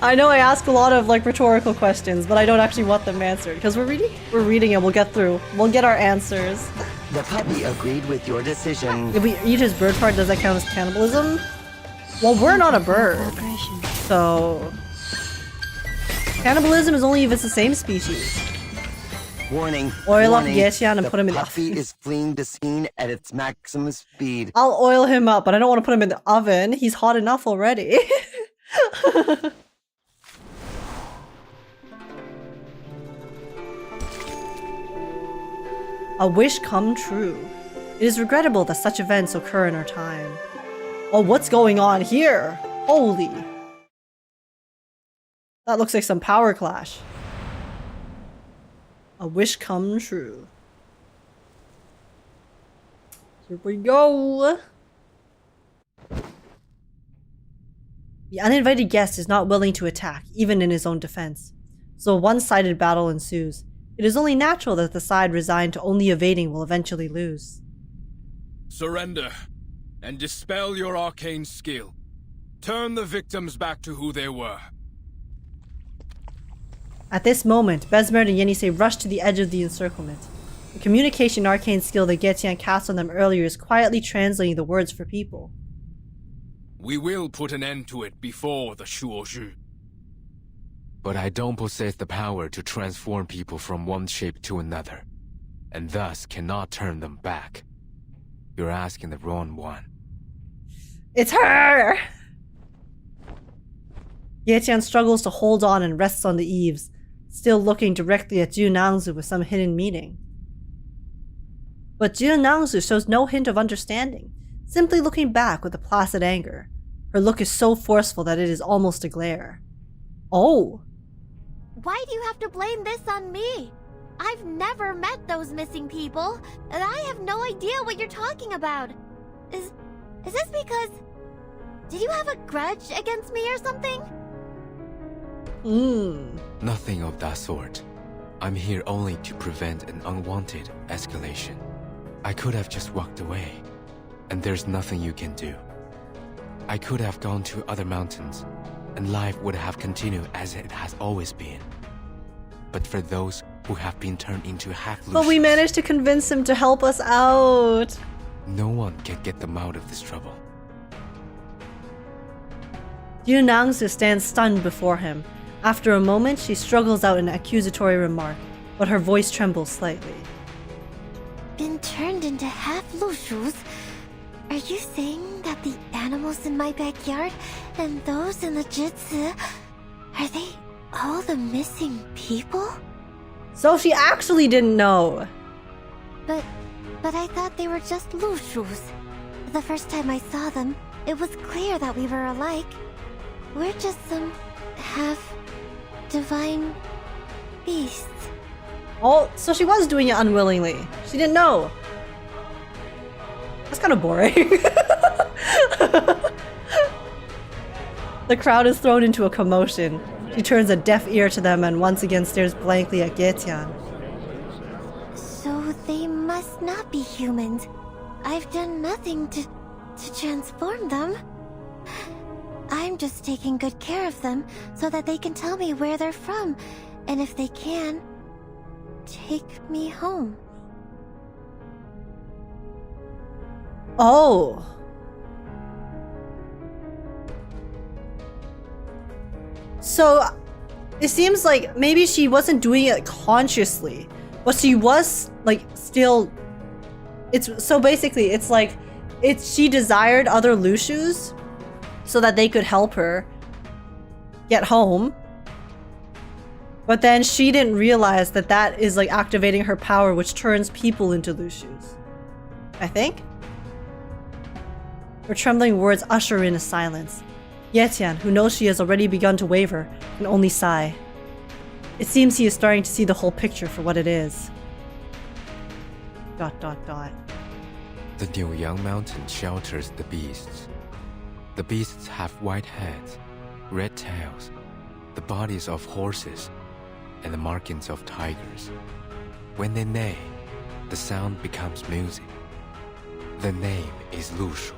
I know I ask a lot of like rhetorical questions, but I don't actually want them answered because we're reading and we'll get through. We'll get our answers. The puppy agreed with your decision. If we eat his bird part, does that count as cannibalism? Well, we're not a bird, so cannibalism is only if it's the same species. Warning. Oil up warning. Gaetian and put him in the puppy is fleeing the scene at its maximum speed. I'll oil him up, but I don't want to put him in the oven. He's hot enough already. A wish come true. It is regrettable that such events occur in our time. Oh, what's going on here? Holy. That looks like some power clash. A wish come true. Here we go. The uninvited guest is not willing to attack, even in his own defense. So a one-sided battle ensues. It is only natural that the side resigned to only evading will eventually lose. Surrender, and dispel your arcane skill. Turn the victims back to who they were. At this moment, Besmer and Yenisei rush to the edge of the encirclement. The communication arcane skill that Gaetian cast on them earlier is quietly translating the words for people. We will put an end to it before the Shuori. But I don't possess the power to transform people from one shape to another, and thus cannot turn them back. You're asking the wrong one. It's her! Gaetian struggles to hold on and rests on the eaves, still looking directly at NIANGZI with some hidden meaning. But NIANGZI shows no hint of understanding, simply looking back with a placid anger. Her look is so forceful that it is almost a glare. Oh! Why do you have to blame this on me? I've never met those missing people, and I have no idea what you're talking about. Is this because... Did you have a grudge against me or something? Nothing of that sort. I'm here only to prevent an unwanted escalation. I could have just walked away, and there's nothing you can do. I could have gone to other mountains, and life would have continued as it has always been. But for those who have been turned into half-Lucians, But we managed to convince him to help us out. no one can get them out of this trouble. NIANGZI stands stunned before him. After a moment, she struggles out an accusatory remark, but her voice trembles slightly. Been turned into half-Lushus? Are you saying that the animals in my backyard and those in the Jitsu, are they all the missing people? So she actually didn't know. But I thought they were just Lushus. The first time I saw them, it was clear that we were alike. We're just some half-divine beasts. Oh, so she was doing it unwillingly. She didn't know. That's kind of boring. The crowd is thrown into a commotion. She turns a deaf ear to them and once again stares blankly at Gaetian. So they must not be humans. I've done nothing to transform them. I'm just taking good care of them so that they can tell me where they're from, and if they can, take me home. Oh. So it seems like maybe she wasn't doing it consciously, but she was like still. It's so basically it's like she desired other Lushus so that they could help her get home. But then she didn't realize that that is like activating her power, which turns people into Lushus. I think. Her trembling words usher in a silence. Gaetian, who knows she has already begun to waver, can only sigh. It seems he is starting to see the whole picture for what it is. ... The Niuyang Mountain shelters the beasts. The beasts have white heads, red tails, the bodies of horses, and the markings of tigers. When they neigh, the sound becomes music. The name is Lushu.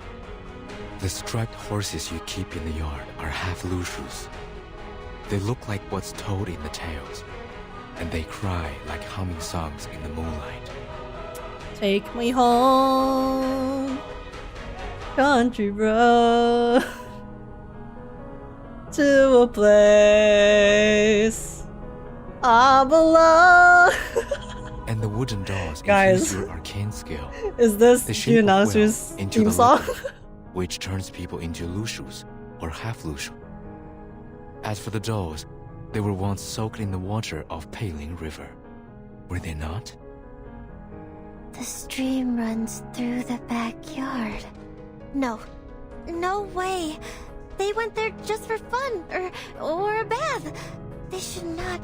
The striped horses you keep in the yard are half Lushus. They look like what's told in the tales, and they cry like humming songs in the moonlight. Take me home, country road, to a place I belong. And the wooden dolls Guys, infuse your arcane skill. Is this The shape of NIANGZI's will into theme the song? liquid, which turns people into Lushus or half Lushu. As for the dolls, they were once soaked in the water of Peiling River. Were they not? The stream runs through the backyard. No. No way. They went there just for fun or a bath. They should not.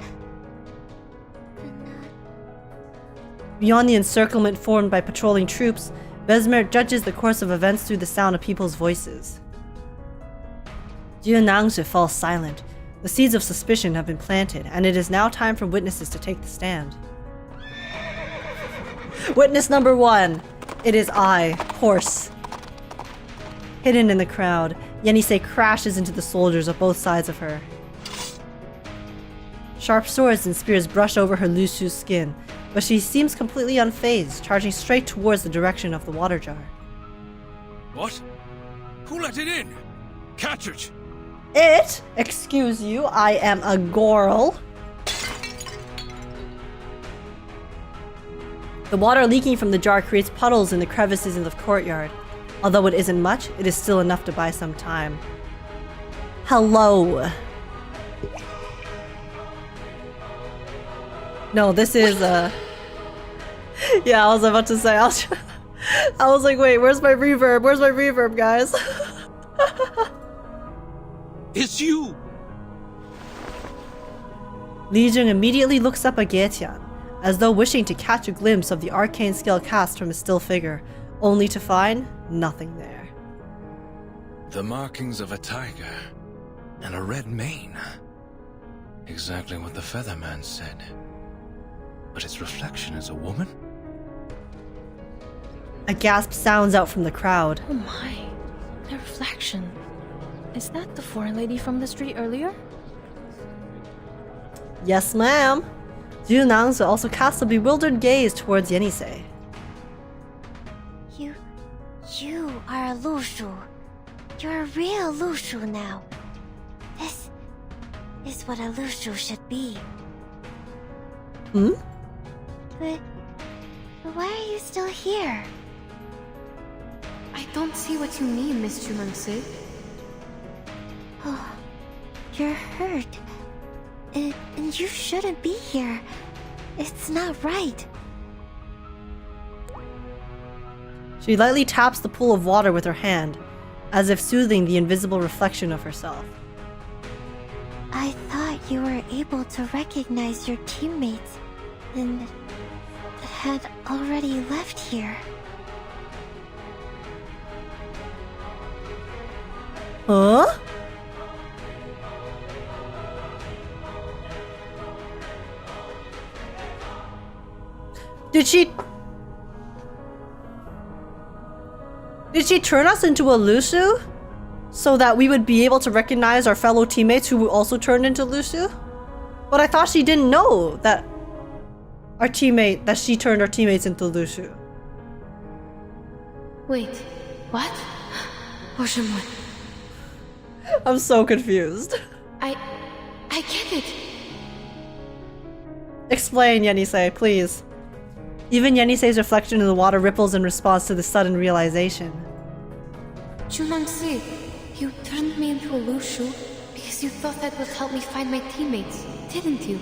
Beyond the encirclement formed by patrolling troops, Besmer judges the course of events through the sound of people's voices. NIANGZI falls silent. The seeds of suspicion have been planted, and it is now time for witnesses to take the stand. Witness number 1. It is I, Horse. Hidden in the crowd, Yenisei crashes into the soldiers of both sides of her. Sharp swords and spears brush over her Lushu's skin, but she seems completely unfazed, charging straight towards the direction of the water jar. What? Who let it in? Catch it! It? Excuse you, I am a girl. The water leaking from the jar creates puddles in the crevices in the courtyard. Although it isn't much, it is still enough to buy some time. Hello. No, this is yeah, I was about to say, I was like, wait, where's my reverb? Where's my reverb, guys? It's you! Li Jing immediately looks up at Gaetian, as though wishing to catch a glimpse of the arcane skill cast from his still figure, only to find nothing there. The markings of a tiger and a red mane. Exactly what the Featherman said. But its reflection is a woman? A gasp sounds out from the crowd. Oh my. The reflection. Is that the foreign lady from the street earlier? Yes, ma'am. NIANGZI also casts a bewildered gaze towards Yenisei. You are a Lushu. You're a real Lushu now. This is what a Lushu should be. Hmm? But why are you still here? I don't see what you mean, Miss NIANGZI. Oh, you're hurt. And you shouldn't be here. It's not right. She lightly taps the pool of water with her hand, as if soothing the invisible reflection of herself. I thought you were able to recognize your teammates and had already left here. Huh? Did she turn us into a Lushu? So that we would be able to recognize our fellow teammates who also turned into Lushu? But I thought she didn't know that she turned our teammates into Lushu. Wait, what? Oshimon. I'm so confused. I get it. Explain, Yenisei, please. Even Yenisei's reflection in the water ripples in response to the sudden realization. NIANGZI, you turned me into a Lushu because you thought that would help me find my teammates, didn't you?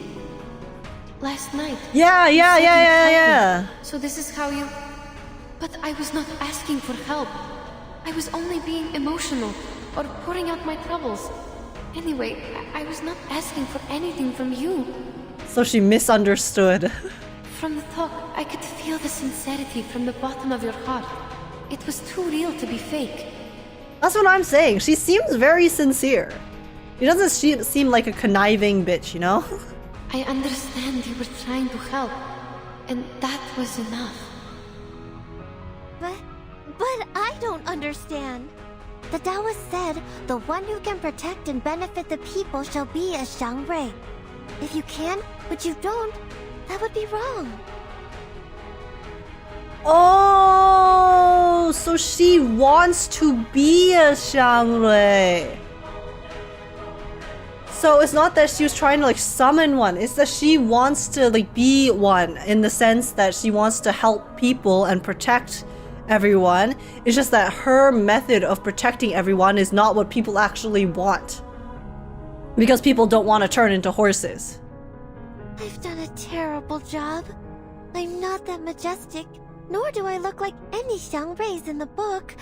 Last night. Yeah. So this is how you... But I was not asking for help. I was only being emotional or pouring out my troubles. Anyway, I was not asking for anything from you. So she misunderstood. From the talk, I could feel the sincerity from the bottom of your heart. It was too real to be fake. That's what I'm saying. She seems very sincere. She doesn't seem like a conniving bitch, you know? I understand you were trying to help, and that was enough. But I don't understand. The Taoist said, the one who can protect and benefit the people shall be a Xiangrui. If you can, but you don't, that would be wrong. Oh, so she wants to be a Xiangrui. So it's not that she was trying to like summon one, it's that she wants to like be one in the sense that she wants to help people and protect everyone. It's just that her method of protecting everyone is not what people actually want. Because people don't want to turn into horses. I've done a terrible job. I'm not that majestic, nor do I look like any Xiangruis in the book.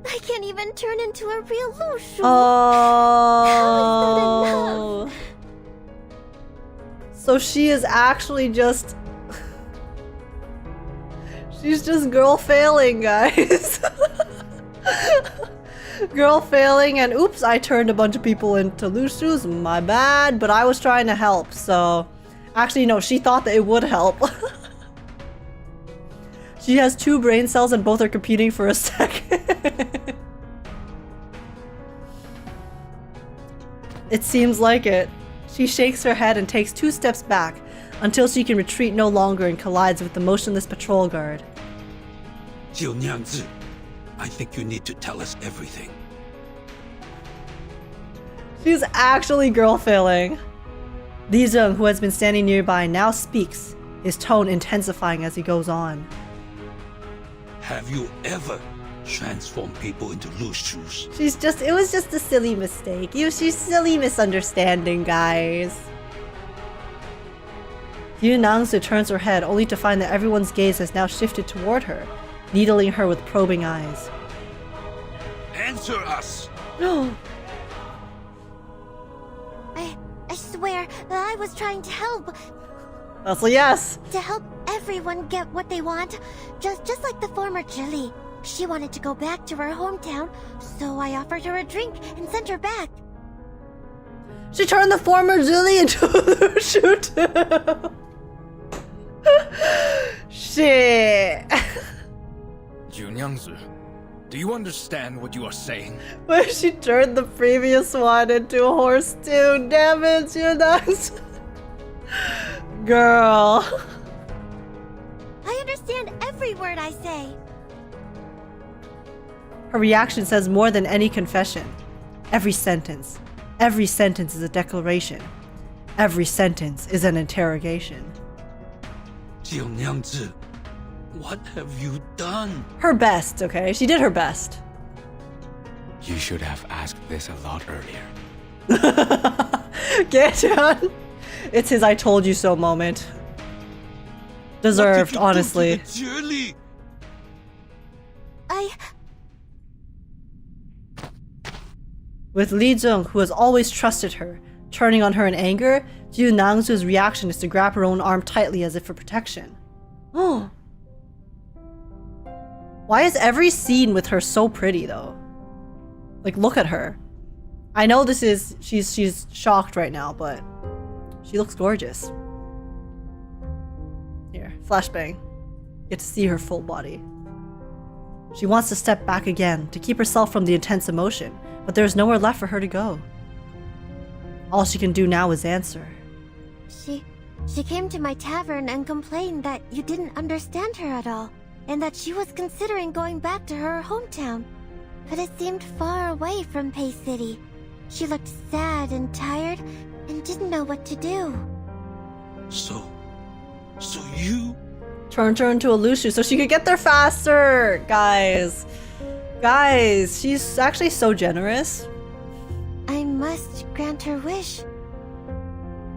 I can't even turn into a real Lushu. Oh. How is that enough? So she is actually just... She's just girl failing, guys. Girl failing and oops, I turned a bunch of people into Lushus. My bad, but I was trying to help, so... Actually, no, she thought that it would help. She has 2 brain cells and both are competing for a second. It seems like it. She shakes her head and takes 2 steps back until she can retreat no longer and collides with the motionless patrol guard. NIANGZI, I think you need to tell us everything. She's actually girl failing. Li Zheng, who has been standing nearby, now speaks, his tone intensifying as he goes on. Have you ever transformed people into Lushus? It was just a silly mistake. She's silly misunderstanding, guys. NIANGZI turns her head only to find that everyone's gaze has now shifted toward her, needling her with probing eyes. Answer us! No. I swear that I was trying to help. That's a yes. To help everyone get what they want. Just like the former Jilly. She wanted to go back to her hometown, so I offered her a drink and sent her back. She turned the former Jilly into a Lushu too. Shit. NIANGZI, do you understand what you are saying? But she turned the previous one into a horse too. Damn it, you nuts. Girl. I understand every word I say. Her reaction says more than any confession. Every sentence is a declaration. Every sentence is an interrogation. NIANGZI, what have you done? Her best, okay? She did her best. You should have asked this a lot earlier. Get on. It's his I told you so moment. Deserved, honestly. With Li Zhong, who has always trusted her, turning on her in anger, JIU Nangzu's reaction is to grab her own arm tightly as if for protection. Oh. Why is every scene with her so pretty though? Like, look at her. I know this is she's shocked right now, but she looks gorgeous. Here, flashbang. Get to see her full body. She wants to step back again to keep herself from the intense emotion, but there's nowhere left for her to go. All she can do now is answer. She came to my tavern and complained that you didn't understand her at all, and that she was considering going back to her hometown. But it seemed far away from Pei City. She looked sad and tired and didn't know what to do. So you turned her into a Lushu so she could get there faster! Guys, she's actually so generous. I must grant her wish,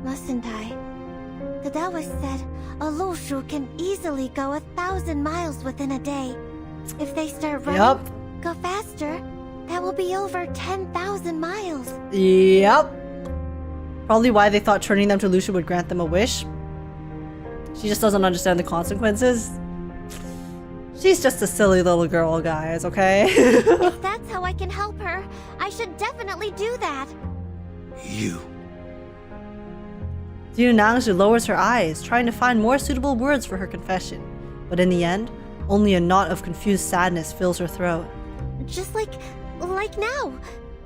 mustn't I? The Taoist said a Lushu can easily go 1,000 miles within a day. If they start running, go faster, that will be over 10,000 miles. Yep. Probably why they thought turning them to Lushu would grant them a wish. She just doesn't understand the consequences. She's just a silly little girl, guys, okay? If that's how I can help her, I should definitely do that. JIU Nangzhi lowers her eyes, trying to find more suitable words for her confession. But in the end, only a knot of confused sadness fills her throat. Just like now.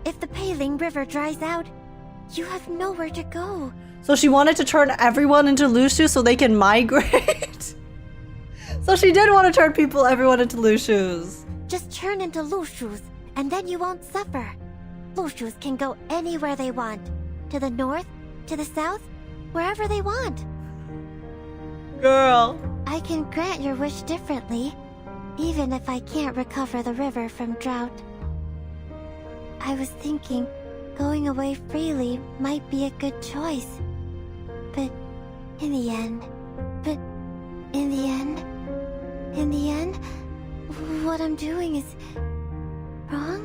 If the Peiling River dries out, you have nowhere to go. So she wanted to turn everyone into Lushu so they can migrate? So she did want to turn everyone into Lushus. Just turn into Lushus, and then you won't suffer. Lushus can go anywhere they want. To the north, to the south, wherever they want. Girl. I can grant your wish differently, even if I can't recover the river from drought. I was thinking going away freely might be a good choice. But in the end, what I'm doing is wrong?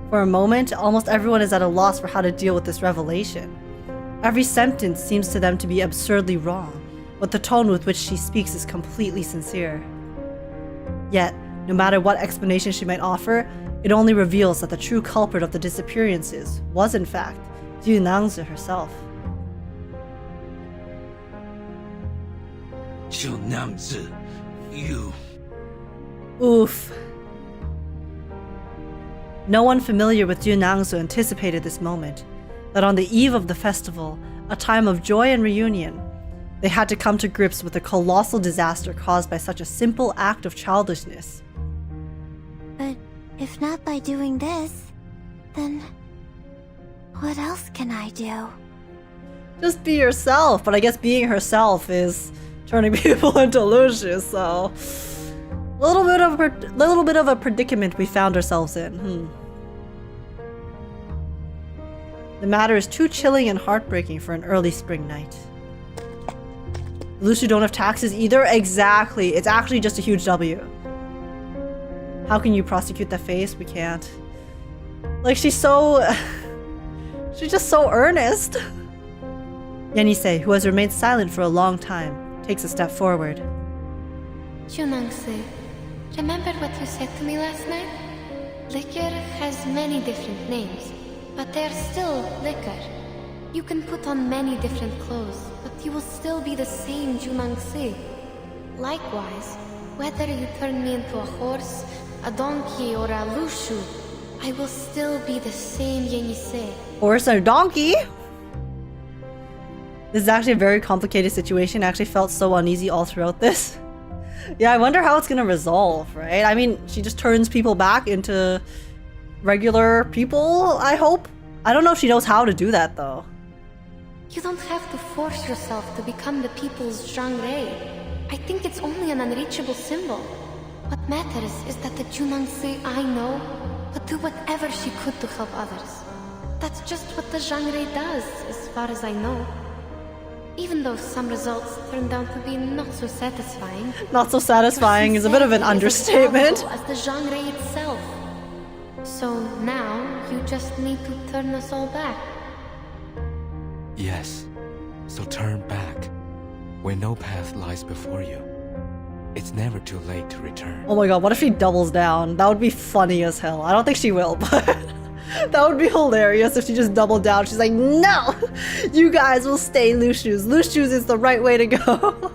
For a moment, almost everyone is at a loss for how to deal with this revelation. Every sentence seems to them to be absurdly wrong, but the tone with which she speaks is completely sincere. Yet, no matter what explanation she might offer, it only reveals that the true culprit of the disappearances was, in fact, JIU Nangzhi herself. NIANGZI, you... Oof. No one familiar with JIU Nangzhi anticipated this moment, that on the eve of the festival, a time of joy and reunion, they had to come to grips with the colossal disaster caused by such a simple act of childishness. But if not by doing this, then what else can I do? Just be yourself, but I guess being herself is turning people into Lucius, so little bit of a predicament we found ourselves in. The matter is too chilling and heartbreaking for an early spring night. Lucius don't have taxes either? Exactly. It's actually just a huge W. How can you prosecute that face? We can't. Like, she's so... she's just so earnest. Yenisei, who has remained silent for a long time, takes a step forward. JIU Nangzhi, remember what you said to me last night? Liquor has many different names, but they're still liquor. You can put on many different clothes, but but you will still be the same JIU. Likewise, whether you turn me into a horse, a donkey, or a lushu, I will still be the same Yenisei. Horse or donkey? This is actually a very complicated situation. I actually felt so uneasy all throughout this. Yeah, I wonder how it's gonna resolve, right? I mean, she just turns people back into regular people, I hope. I don't know if she knows how to do that, though. You don't have to force yourself to become the people's Zhangrei. I think it's only an unreachable symbol. What matters is that the JIU I know would do whatever she could to help others. That's just what the Zhangrei does, as far as I know. Even though some results turned out to be not so satisfying. Not so satisfying is a bit of an understatement. As the Zhangrei itself. So now you just need to turn us all back. Yes, so turn back. Where no path lies before you. It's never too late to return. Oh my god, what if she doubles down? That would be funny as hell. I don't think she will, but that would be hilarious if she just doubled down. She's like, no! You guys will stay Lushus. Lushus is the right way to go.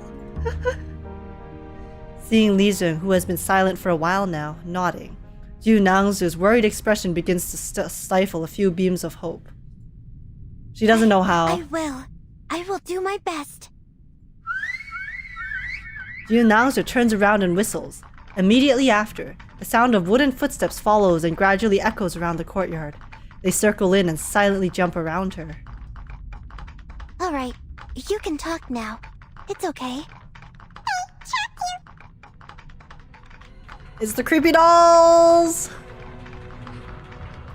Seeing Li Zheng, who has been silent for a while now, nodding, NIANGZI's worried expression begins to stifle a few beams of hope. She doesn't know how. I will do my best. NIANGZI turns around and whistles. Immediately after, the sound of wooden footsteps follows and gradually echoes around the courtyard. They circle in and silently jump around her. Alright, you can talk now. It's okay. It's the creepy dolls!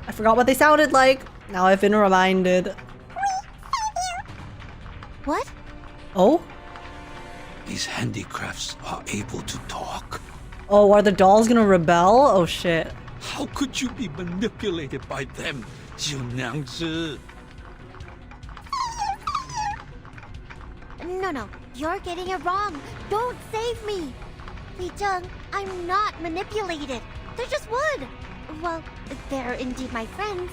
I forgot what they sounded like. Now I've been reminded. What? Oh? These handicrafts are able to talk. Oh, are the dolls gonna rebel? Oh shit. How could you be manipulated by them, NIANGZI? No, you're getting it wrong. Don't save me. Li Zheng, I'm not manipulated. They're just wood. Well, they're indeed my friends.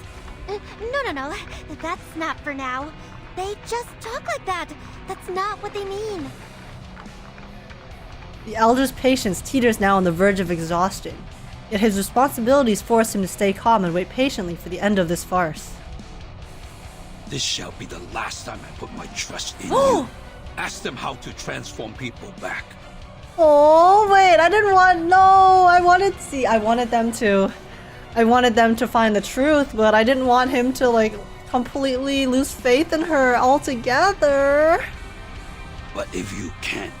No. That's not for now. They just talk like that. That's not what they mean. The elder's patience teeters now on the verge of exhaustion. Yet his responsibilities force him to stay calm and wait patiently for the end of this farce. This shall be the last time I put my trust in you. Ask them how to transform people back. Oh wait, I didn't want. No, I wanted them to find the truth, but I didn't want him to like completely lose faith in her altogether. But if you can't,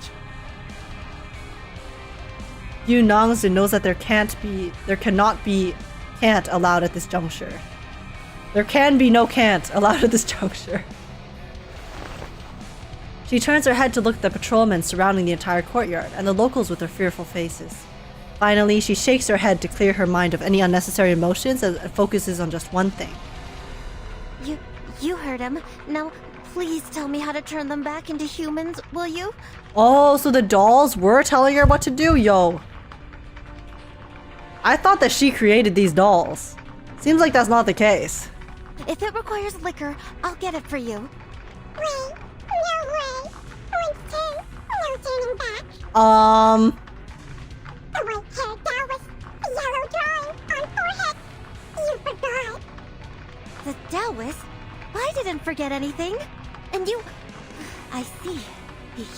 NIANGZI knows that there cannot be can't allowed at this juncture. There can be no can't allowed at this juncture. She turns her head to look at the patrolmen surrounding the entire courtyard and the locals with their fearful faces. Finally, she shakes her head to clear her mind of any unnecessary emotions and focuses on just one thing. You heard him. Now, please tell me how to turn them back into humans, will you? Oh, so the dolls were telling her what to do? Yo. I thought that she created these dolls. Seems like that's not the case. If it requires liquor, I'll get it for you. Wait, no way. No turning back. The white-haired Taoist, the yellow drawing on forehead. You forgot. The Taoist? I didn't forget anything. And you... I see.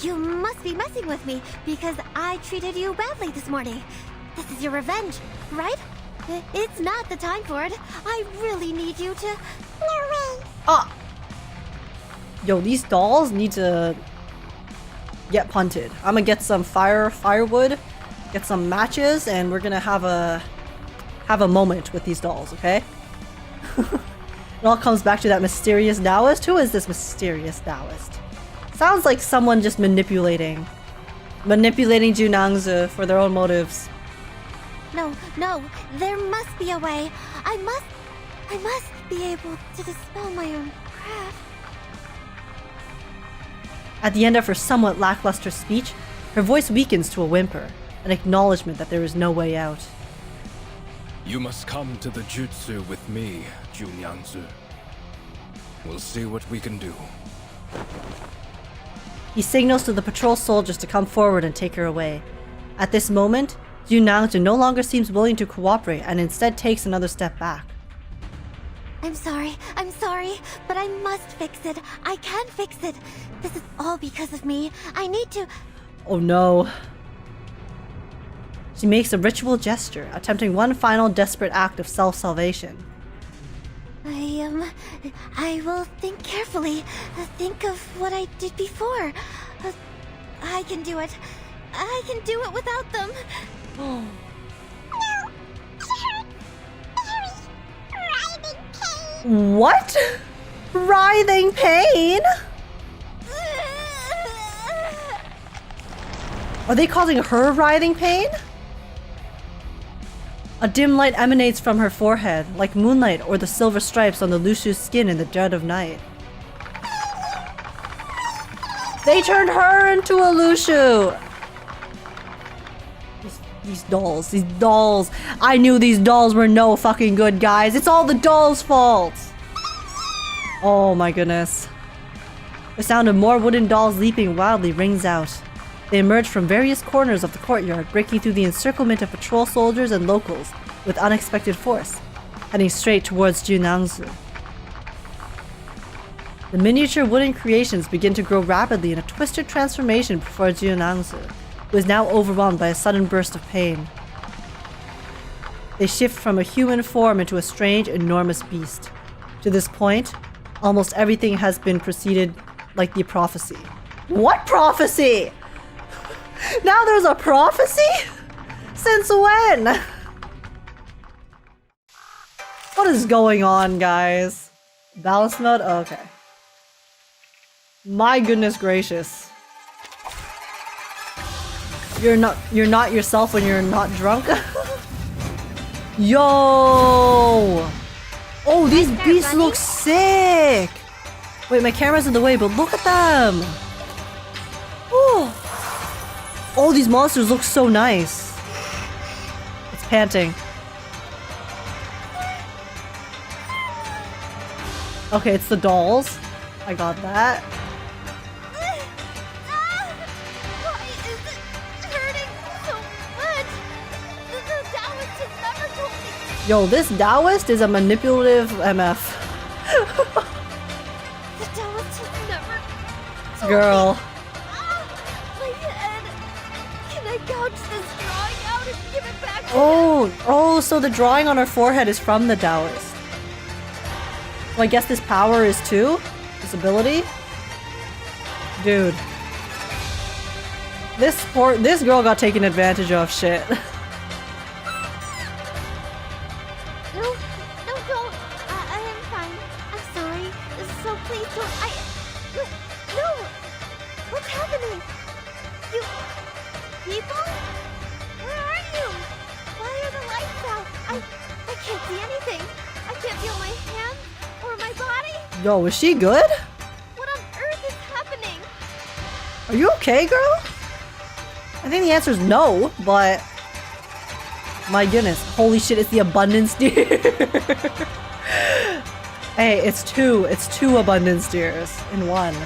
You must be messing with me because I treated you badly this morning. This is your revenge, right? It's not the time for it. I really need you to... No way. Yo, these dolls need to get punted. I'm gonna get some firewood, get some matches, and we're gonna have a moment with these dolls, okay? It all comes back to that mysterious Taoist. Who is this mysterious Taoist? Sounds like someone just manipulating NIANGZI for their own motives. No, there must be a way. I must be able to dispel my own craft. At the end of her somewhat lackluster speech, her voice weakens to a whimper, an acknowledgement that there is no way out. You must come to the jutsu with me, NIANGZI. We'll see what we can do. He signals to the patrol soldiers to come forward and take her away. At this moment, NIANGZI no longer seems willing to cooperate and instead takes another step back. I'm sorry, but I must fix it. I can fix it. This is all because of me. I need to... Oh no. She makes a ritual gesture, attempting one final desperate act of self-salvation. I will think carefully. Think of what I did before. I can do it. I can do it without them. Oh. What? Writhing pain? Are they causing her writhing pain? A dim light emanates from her forehead, like moonlight or the silver stripes on the Lushu's skin in the dead of night. They turned her into a Lushu! These dolls. I knew these dolls were no fucking good, guys. It's all the dolls' fault. Oh my goodness. The sound of more wooden dolls leaping wildly rings out. They emerge from various corners of the courtyard, breaking through the encirclement of patrol soldiers and locals with unexpected force, heading straight towards NIANGZI. The miniature wooden creations begin to grow rapidly in a twisted transformation before NIANGZI, who is now overwhelmed by a sudden burst of pain. They shift from a human form into a strange, enormous beast. To this point, almost everything has been preceded like the prophecy. What prophecy? Now there's a prophecy? Since when? What is going on, guys? Balance mode? Oh, okay. My goodness gracious. You're not yourself when you're not drunk? Yo! Oh, these beasts look sick! Wait, my camera's in the way, but look at them! Oh! All these monsters look so nice. It's panting. Okay, it's the dolls. I got that. Why is it hurting so much? The Taoist has never told me. Yo, this Taoist is a manipulative MF. The Taoist has never told Girl. me. My head. Can I gouge this drawing out and give it back to him? Oh, so the drawing on her forehead is from the Taoist. So I guess this power is too? This ability? Dude. This girl got taken advantage of, shit. No, don't. I am fine. I'm sorry. So please don't. No. What's happening? You people? Where are you? Why are the lights out? I can't see anything. I can't feel my hands or my body. Yo, is she good? What on earth is happening? Are you okay, girl? I think the answer is no, but... My goodness. Holy shit, it's the abundance deer. Hey, it's two abundance deers in one.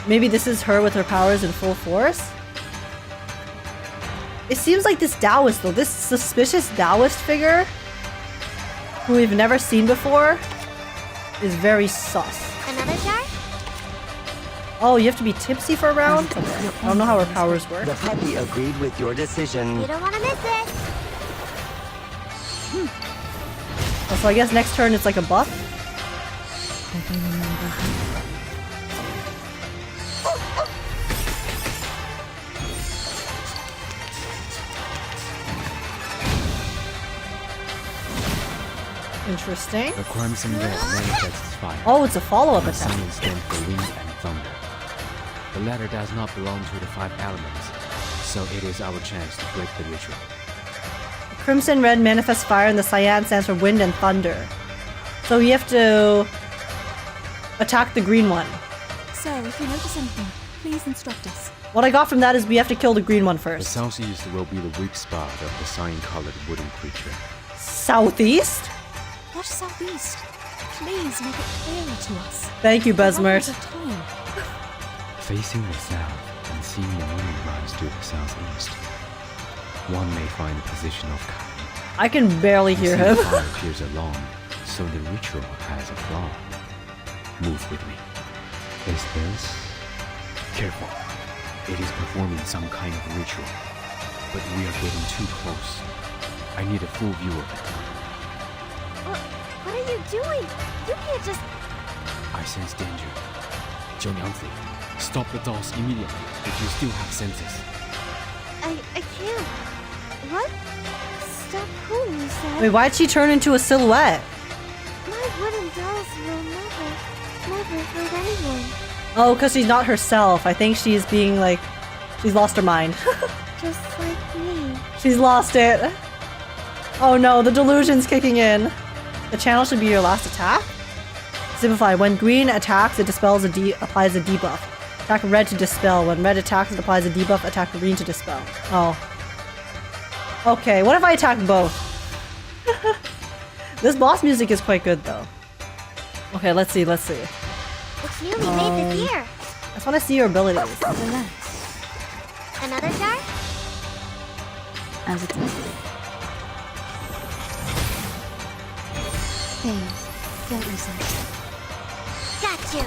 Maybe this is her with her powers in full force? It seems like this Taoist though, this suspicious Taoist figure who we've never seen before is very sus. Another jar? Oh, you have to be tipsy for a round? I don't know how her powers work. The puppy agreed with your decision. You don't want to miss it. Oh, so I guess next turn it's like a buff? Interesting. The crimson red manifests fire. Oh, it's a follow-up The attack. sun stands for wind and thunder. The latter does not belong to the 5 elements, so it is our chance to break the ritual. Crimson red manifests fire and the cyan stands for wind and thunder. So you have to attack the green one. So, if you notice anything, please instruct us. What I got from that is we have to kill the green one The first. southeast will be the weak spot of the cyan-colored wooden creature. Southeast? What southeast? Please make it clearer to us. Thank you, We're running Besmert. out of time. Facing the south and seeing the moon rise to the southeast, one may find the position of Kai. I can barely You hear see him. the fire appears along, so the ritual has a flaw. Move with me. Is this? Careful. It is performing some kind of ritual, but we are getting too close. I need a full view of it. What are you doing? You can't just... I sense danger. NIANGZI, stop the dolls immediately if you still have senses. I can't. What? Stop who, you said? Wait, why'd she turn into a silhouette? My wooden dolls will never hurt anyone. Oh, because she's not herself. I think she's being like... She's lost her mind. Just like me. She's lost it. Oh no, the delusion's kicking in. The channel should be your last attack? Simplify. When green attacks, it applies a debuff. Attack red to dispel. When red attacks, it applies a debuff. Attack green to dispel. Oh. Okay, what if I attack both? This boss music is quite good though. Okay, let's see. It's newly made this year. I just want to see your abilities. Relax. Another jar? As expected. Please, don't resist. Got you.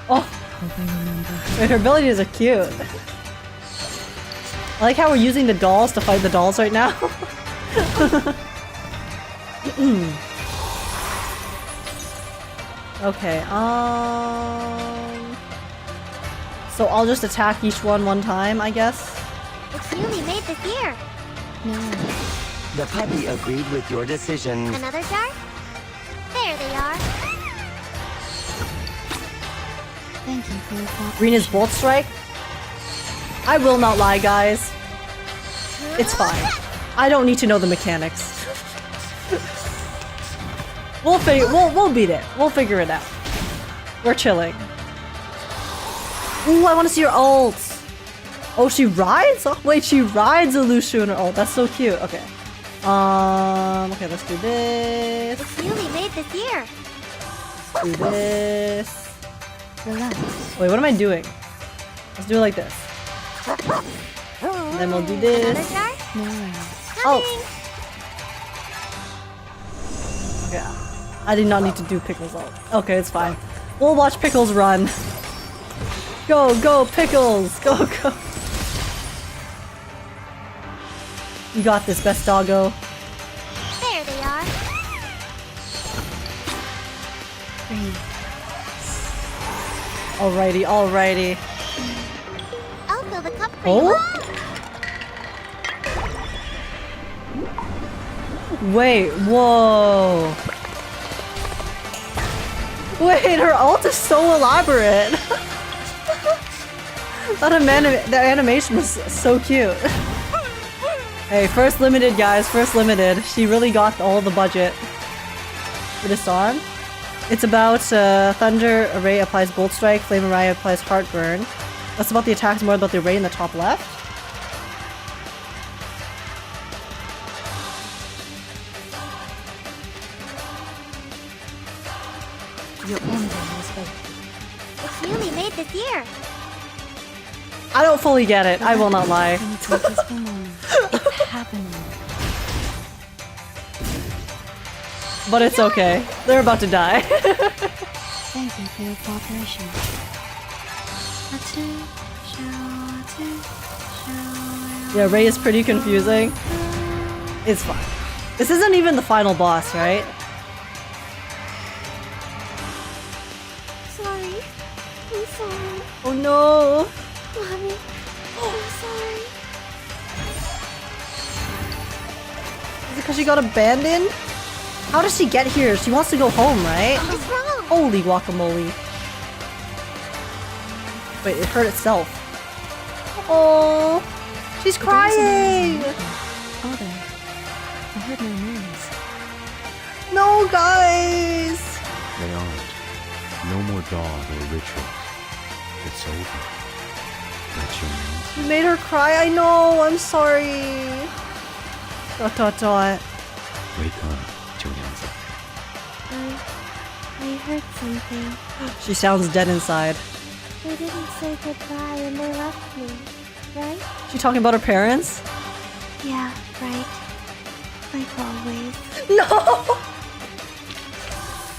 Oh, Hope I remember. wait, her abilities are cute. I like how we're using the dolls to fight the dolls right now. Okay, so I'll just attack each one time, I guess. It's newly made this year. No. The puppy agreed with your decision. Another jar? There they are. Thank you for your thought. Green is Bolt Strike. I will not lie, guys. It's fine. I don't need to know the mechanics. We'll beat it. We'll figure it out. We're chilling. Ooh, I want to see your ults. Oh, she rides? Oh, wait, she rides a Lushu in her ult. That's so cute. Okay. Okay, let's do this. It's newly made this year. Let's do this. Relax. Wait, what am I doing? Let's do it like this. And then we'll do this. Another jar? No. Oh. Yeah. I did not need to do Pickles ult. Okay, it's fine. We'll watch Pickles run. Go, Pickles! Go! You got this, best doggo. There they are. Alrighty. I'll fill the cup for Oh? Wait, whoa. Wait, her ult is so elaborate. The animation was so cute. Hey, first limited, guys. First limited. She really got all the budget for this song. It's about Thunder Array applies Bolt Strike, Flame Array applies Heartburn. That's about the attacks, more about the array in the top left. Your ending was fake. It's newly made this year. I don't fully get it. I will not lie. It's happening. But it's okay. They're about to die. Thank you for your cooperation. Yeah, Ray is pretty confusing. It's fine. This isn't even the final boss, right? Sorry. I'm sorry. Oh no! Mommy, I'm sorry. Is it because she got abandoned? How does she get here? She wants to go home, right? What's wrong? Holy guacamole. Wait, it hurt itself. Oh, she's crying! Are they? I heard no noise. No, guys! They aren't. No more dolls or rituals. It's over. That's your means. You made her cry. I know. I'm sorry. ... Wake up, JIU. I heard something. She sounds dead inside. They didn't say goodbye and they left me, right? She talking about her parents? Yeah, right. Like always. No!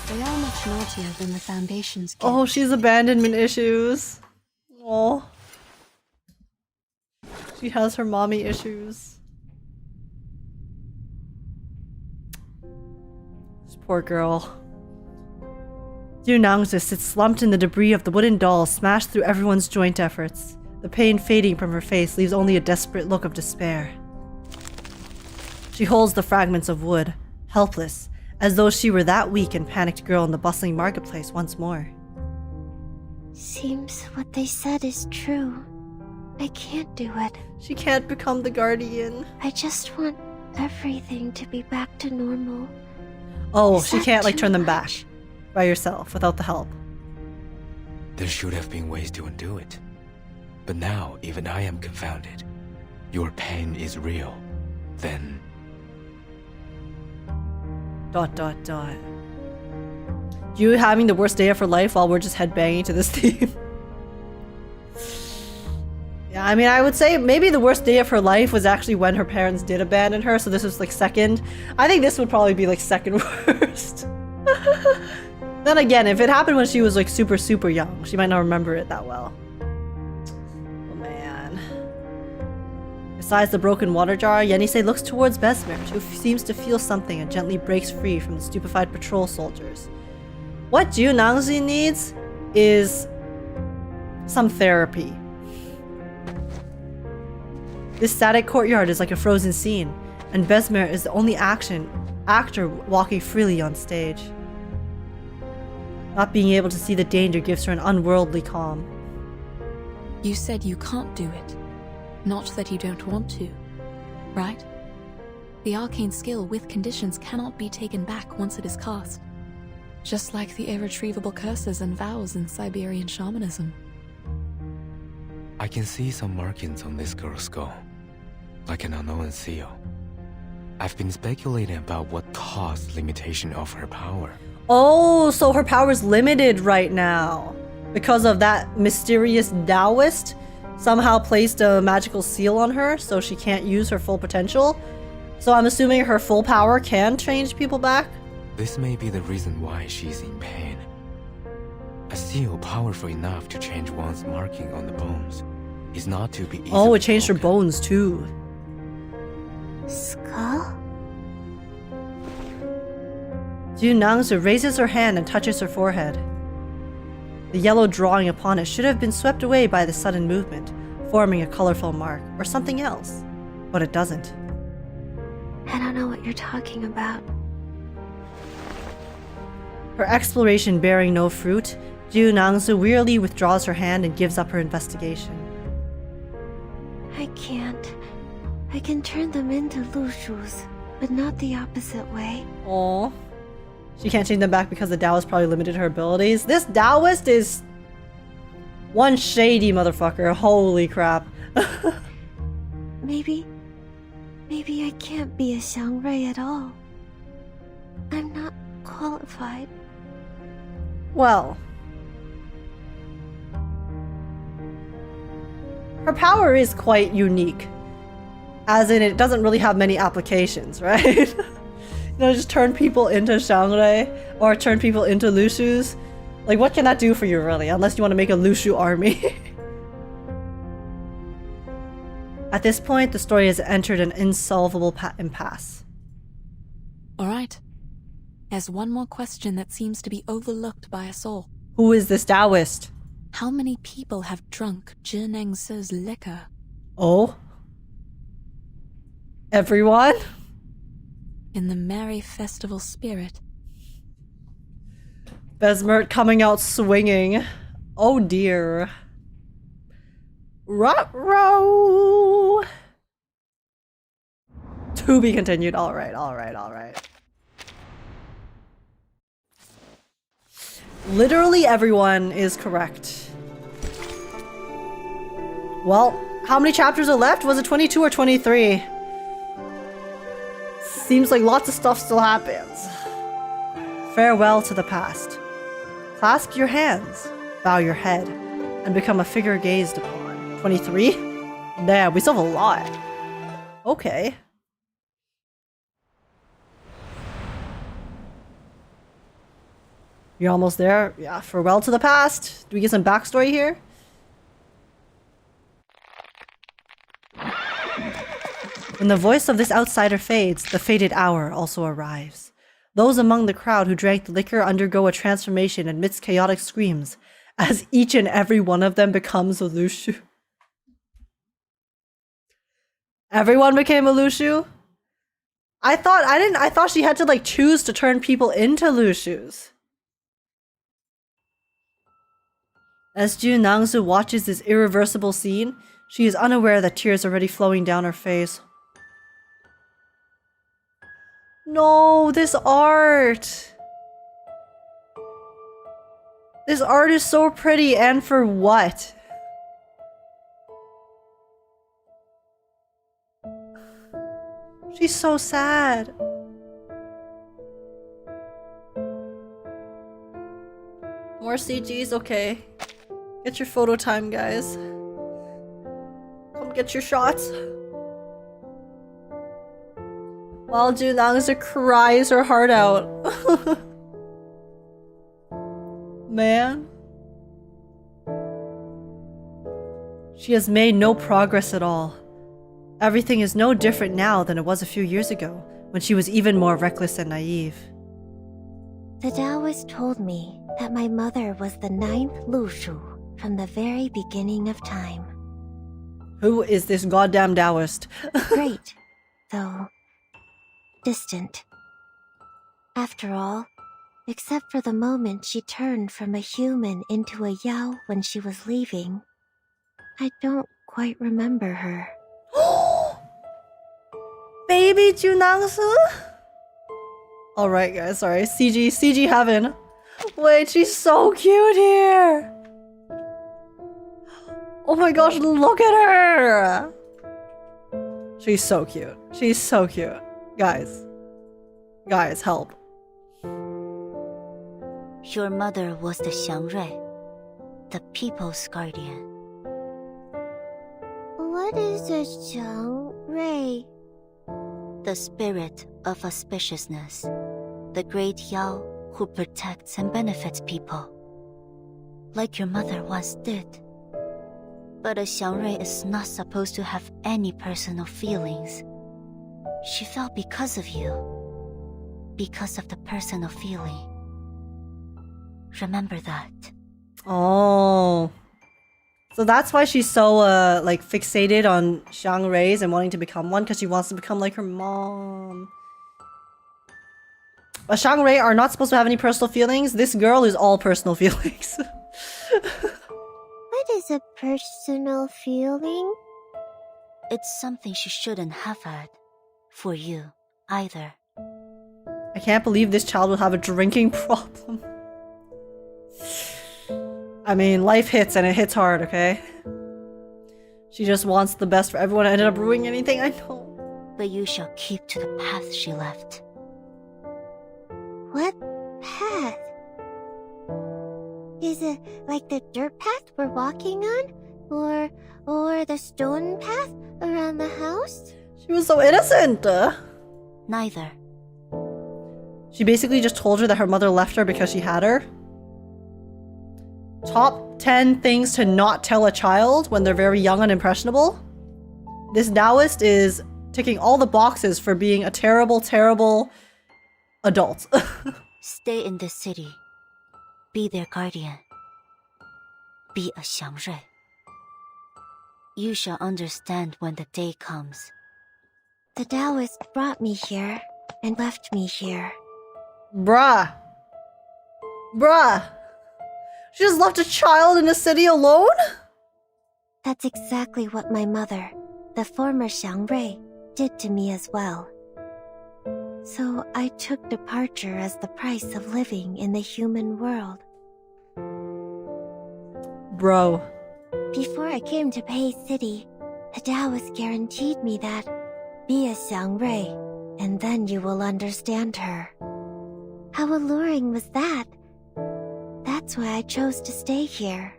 They are much naughtier than the Foundation's kids. Oh, she's abandonment issues. Oh. She has her mommy issues. This poor girl. NIANGZI sits slumped in the debris of the wooden doll smashed through everyone's joint efforts. The pain fading from her face leaves only a desperate look of despair. She holds the fragments of wood, helpless, as though she were that weak and panicked girl in the bustling marketplace once more. Seems what they said is true. I can't do it. She can't become the guardian. I just want everything to be back to normal. Oh, Is she that can't like too turn them much? back by yourself without the help. There should have been ways to undo it. But now, even I am confounded. Your pain is real. Then... ... You having the worst day of her life while we're just headbanging to this theme. Yeah, I mean, I would say maybe the worst day of her life was actually when her parents did abandon her, so this was like second. I think this would probably be like second worst. Then again, if it happened when she was like super young, she might not remember it that well. Oh man. Besides the broken water jar, Yenisei looks towards Besmert, who seems to feel something and gently breaks free from the stupefied patrol soldiers. What NIANGZI needs is some therapy. This static courtyard is like a frozen scene, and Besmert is the only actor walking freely on stage. Not being able to see the danger gives her an unworldly calm. You said you can't do it. Not that you don't want to, right? The arcane skill with conditions cannot be taken back once it is cast. Just like the irretrievable curses and vows in Siberian shamanism. I can see some markings on this girl's skull, like an unknown seal. I've been speculating about what caused limitation of her power. Oh, so her power is limited right now. Because of that mysterious Taoist somehow placed a magical seal on her, so she can't use her full potential. So I'm assuming her full power can change people back? This may be the reason why she's in pain. A seal powerful enough to change one's marking on the bones is not to be easily Oh, it changed her broken. bones too. Skull? NIANGZI raises her hand and touches her forehead. The yellow drawing upon it should have been swept away by the sudden movement, forming a colorful mark or something else, but it doesn't. I don't know what you're talking about. Her exploration bearing no fruit, NIANGZI wearily withdraws her hand and gives up her investigation. I can't. I can turn them into Lushus, but not the opposite way. Aww. She can't change them back because the Taoist probably limited her abilities. This Taoist is one shady motherfucker. Holy crap. Maybe I can't be a Xiangrui at all. I'm not qualified. Well, her power is quite unique. As in, it doesn't really have many applications, right? You know, just turn people into Xiangrui or turn people into Lushus. Like, what can that do for you, really? Unless you want to make a Lushu army. At this point, the story has entered an insolvable impasse. Alright. There's one more question that seems to be overlooked by us all. Who is this Taoist? How many people have drunk NIANGZI's liquor? Oh? Everyone? In the merry festival spirit. Besmert coming out swinging. Oh dear. Ruh-roh! To be continued. Alright. Literally everyone is correct. Well, how many chapters are left? Was it 22 or 23? seems like lots of stuff still happens. Farewell to the past. Clasp your hands, bow your head, and become a figure gazed upon. 23? Damn, we still have a lot. Okay. You're almost there. Yeah, farewell to the past. Do we get some backstory here? When the voice of this outsider fades, the fated hour also arrives. Those among the crowd who drank the liquor undergo a transformation amidst chaotic screams, as each and every one of them becomes a Lushu. Everyone became a Lushu? I thought she had to like choose to turn people into Lushus. As NIANGZI watches this irreversible scene, she is unaware that tears are already flowing down her face. No, this art! This art is so pretty, and for what? She's so sad. More CGs? Okay. Get your photo time, guys. Come get your shots. While NIANGZI cries her heart out. Man. She has made no progress at all. Everything is no different now than it was a few years ago, when she was even more reckless and naive. The Taoist told me that my mother was the 9th Lushu from the very beginning of time. Who is this goddamn Taoist? Great, though distant. After all, except for the moment she turned from a human into a Yao when she was leaving, I don't quite remember her. Baby NIANGZI? Alright guys, sorry. CG heaven. Wait, she's so cute here! Oh my gosh, look at her! She's so cute. She's so cute. Guys, help. Your mother was the Xiangrui, the people's guardian. What is a Xiangrui? The spirit of auspiciousness, the great Yao who protects and benefits people, like your mother once did. But a Xiangrui is not supposed to have any personal feelings. She fell because of you, because of the personal feeling. Remember that. Oh. So that's why she's so, like, fixated on Xiangrui's and wanting to become one, because she wants to become like her mom. But Xiangrui are not supposed to have any personal feelings. This girl is all personal feelings. What is a personal feeling? It's something she shouldn't have had. For you, either. I can't believe this child will have a drinking problem. I mean, life hits and it hits hard, okay? She just wants the best for everyone. I ended up ruining anything, I know. But you shall keep to the path she left. What path? Is it like the dirt path we're walking on? Or the stone path around the house? She was so innocent! Neither. She basically just told her that her mother left her because she had her. Top 10 things to not tell a child when they're very young and impressionable. This Taoist is ticking all the boxes for being a terrible, terrible adult. Stay in the city. Be their guardian. Be a Xiangrui. You shall understand when the day comes. The Taoist brought me here and left me here. Bruh. She just left a child in a city alone? That's exactly what my mother, the former Xiangrui, did to me as well. So I took departure as the price of living in the human world. Bro. Before I came to Pei City, the Taoist guaranteed me that be a Xiangrui, and then you will understand her. How alluring was that? That's why I chose to stay here.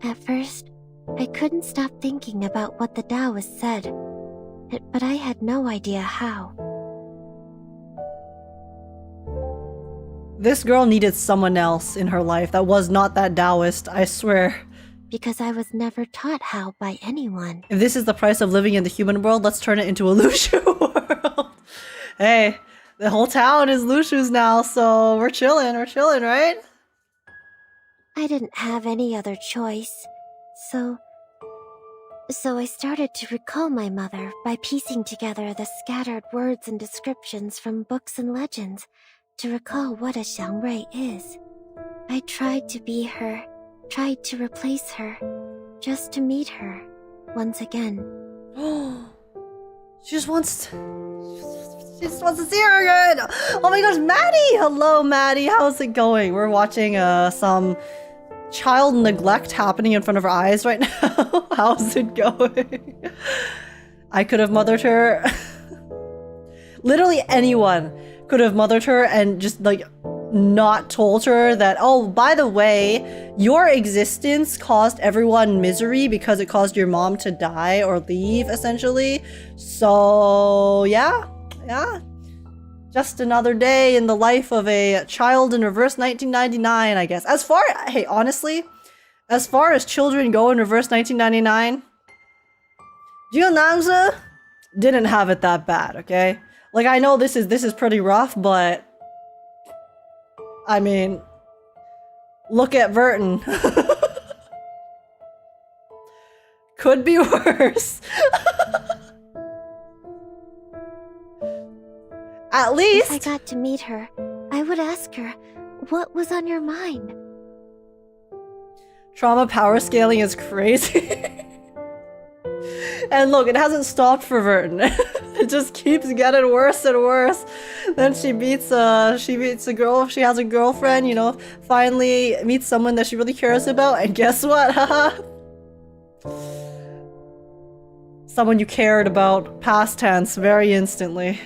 At first, I couldn't stop thinking about what the Taoist said, but I had no idea how. This girl needed someone else in her life that was not that Taoist, I swear. Because I was never taught how by anyone. If this is the price of living in the human world, let's turn it into a Lushu world. Hey, the whole town is Lushus now, so we're chilling, right? I didn't have any other choice, so I started to recall my mother by piecing together the scattered words and descriptions from books and legends to recall what a Xiangrui is. I tried to be her, tried to replace her, just to meet her once again. She just wants to see her again! Oh my gosh, Maddie! Hello, Maddie, how's it going? We're watching some child neglect happening in front of our eyes right now. How's it going? I could have mothered her. Literally anyone could have mothered her and just like not told her that, oh, by the way, your existence caused everyone misery because it caused your mom to die or leave, essentially. So yeah. Just another day in the life of a child in reverse 1999, I guess. Hey, honestly, as far as children go in reverse 1999, NIANGZI didn't have it that bad, okay? Like, I know this is pretty rough, but I mean, look at Verton. Could be worse. At least if I got to meet her, I would ask her, what was on your mind? Trauma power scaling is crazy. And look, it hasn't stopped for Verton. It just keeps getting worse and worse. Then she meets a girl, she has a girlfriend, you know, finally meets someone that she really cares about, and guess what? Haha. Someone you cared about, past tense, very instantly.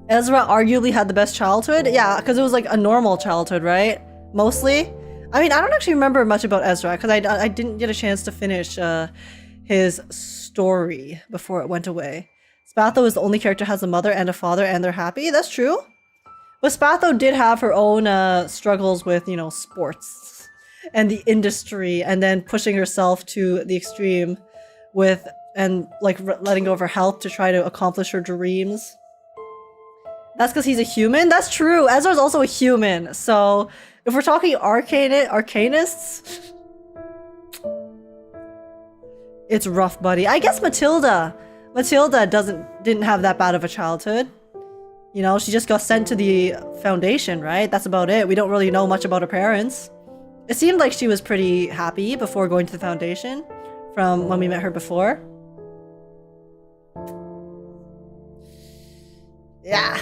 Ezra arguably had the best childhood? Yeah, because it was like a normal childhood, right? Mostly. I mean, I don't actually remember much about Ezra, because I didn't get a chance to finish his story before it went away. Spatho is the only character who has a mother and a father and they're happy. That's true. But Spatho did have her own struggles with, you know, sports and the industry, and then pushing herself to the extreme with, and like letting go of her health to try to accomplish her dreams. That's because he's a human? That's true. Ezra's also a human. So if we're talking arcanists, it's rough, buddy. I guess Matilda didn't have that bad of a childhood. You know, she just got sent to the foundation, right? That's about it. We don't really know much about her parents. It seemed like she was pretty happy before going to the foundation from when we met her before. Yeah.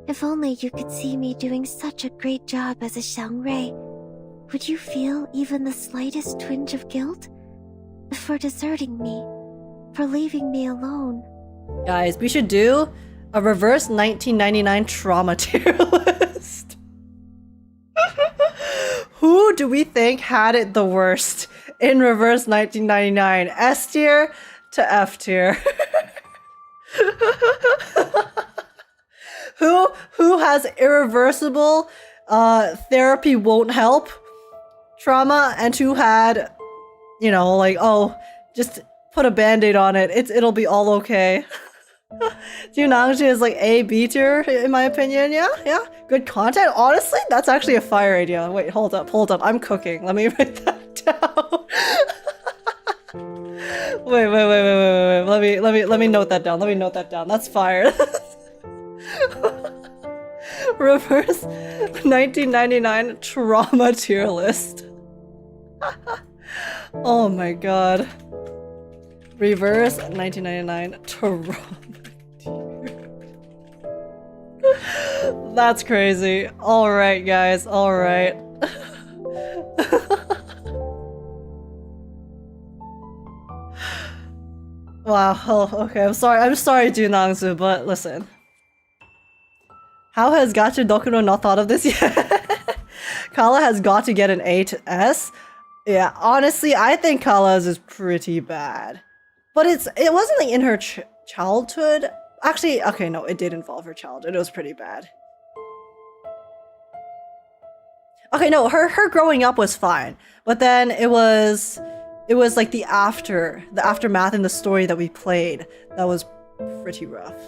If only you could see me doing such a great job as a Xiangrui, would you feel even the slightest twinge of guilt? For deserting me, for leaving me alone. Guys, we should do a reverse 1999 trauma tier list. Who do we think had it the worst in reverse 1999? S tier to F tier. Who has irreversible therapy won't help trauma, and who had, you know, like, oh, just put a band-aid on it, it'll be all okay. NIANGZI is like A, B tier in my opinion. Yeah, good content. Honestly, that's actually a fire idea. Wait, hold up, I'm cooking, let me write that down. wait, let me note that down, that's fire. Reverse 1999 trauma tier list. Oh my god. Reverse 1999 trauma tier. That's crazy. Alright guys, alright. Wow. Oh, okay. I'm sorry, NIANGZI, but listen. How has Gacha Dokuno not thought of this yet? Kala has got to get an A to S. Yeah, honestly, I think Kala's is pretty bad. But it wasn't like in her childhood. Actually, okay, no, it did involve her childhood. It was pretty bad. Okay, no, her growing up was fine. But then it was like the aftermath in the story that we played that was pretty rough.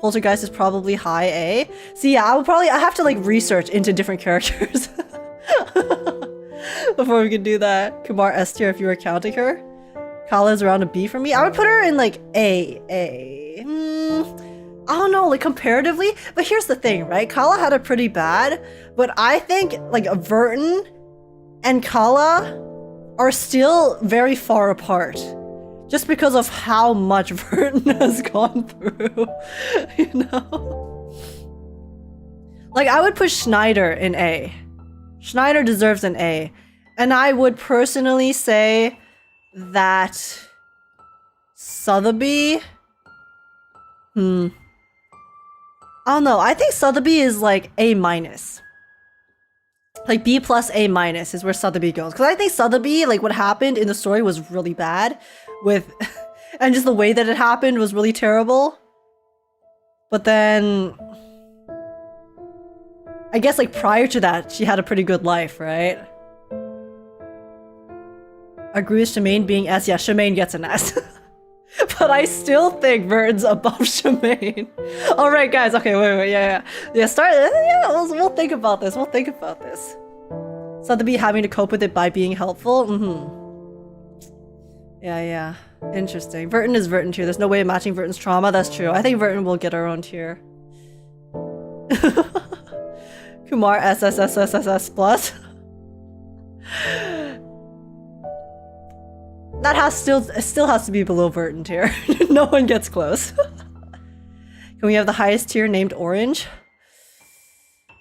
Poltergeist is probably high A. See, yeah, I have to like research into different characters before we can do that. Kumar S tier if you were counting her. Kala's around a B for me. I would put her in like A. I don't know, like comparatively. But here's the thing, right? Kala had it pretty bad, but I think like Verton and Kala are still very far apart. Just because of how much Verton has gone through, you know? Like, I would put Schneider in A. Schneider deserves an A. And I would personally say that Sotheby... I don't know. I think Sotheby is like A-. Like B plus A- is where Sotheby goes. Because I think Sotheby, like what happened in the story was really bad. And just the way that it happened was really terrible. But then... I guess like prior to that, she had a pretty good life, right? Agree with Shemaine being S? Yeah, Shemaine gets an S. But I still think Verton's above Shemaine. Alright guys, okay, wait, yeah, we'll think about this, Sotheby having to cope with it by being helpful, Yeah, interesting. Verton is Verton tier, there's no way of matching Verton's trauma, that's true. I think Verton will get her own tier. Kumar SSSSSS plus. That still has to be below Verton tier. No one gets close. Can we have the highest tier named Orange?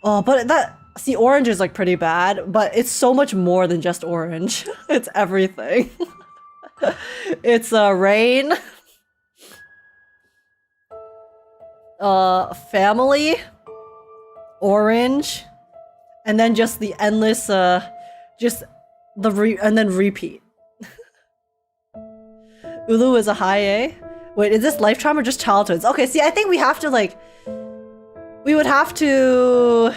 Oh, but see, Orange is like pretty bad, but it's so much more than just Orange. It's everything. It's Rain. Family. Orange. And then just the endless, and then repeat. Ulu is a high A. Wait, is this life trauma or just childhoods? Okay, see, I think we have to like... We would have to...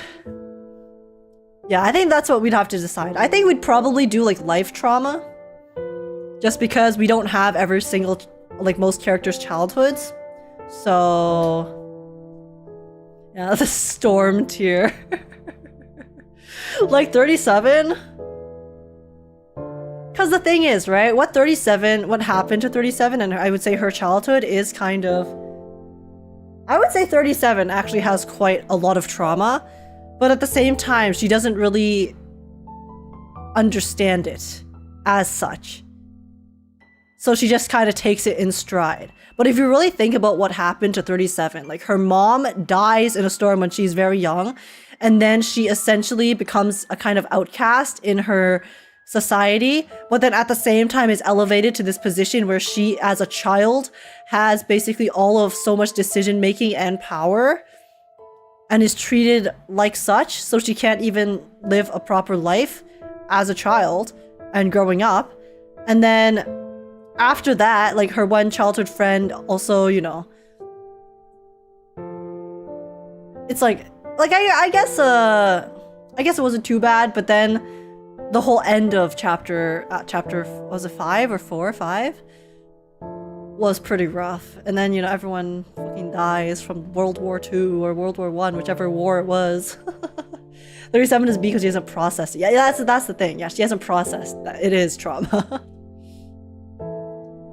Yeah, I think that's what we'd have to decide. I think we'd probably do like life trauma. Just because we don't have every single, like most characters' childhoods. So... Yeah, the storm tier. Like 37? Because the thing is, right, what happened to 37, and I would say her childhood is kind of... I would say 37 actually has quite a lot of trauma, but at the same time, she doesn't really understand it as such. So she just kind of takes it in stride. But if you really think about what happened to 37, like her mom dies in a storm when she's very young, and then she essentially becomes a kind of outcast in her society, but then at the same time is elevated to this position where she, as a child, has basically all of so much decision making and power and is treated like such, so she can't even live a proper life as a child and growing up. And then after that, like her one childhood friend also, you know, it's like I guess it wasn't too bad, but then the whole end of chapter was it 5 or 4 or 5 was pretty rough. And then, you know, everyone fucking dies from World War II or World War I, whichever war it was. 37 is B because she hasn't processed it. Yeah, that's the thing. Yeah, she hasn't processed that it is trauma.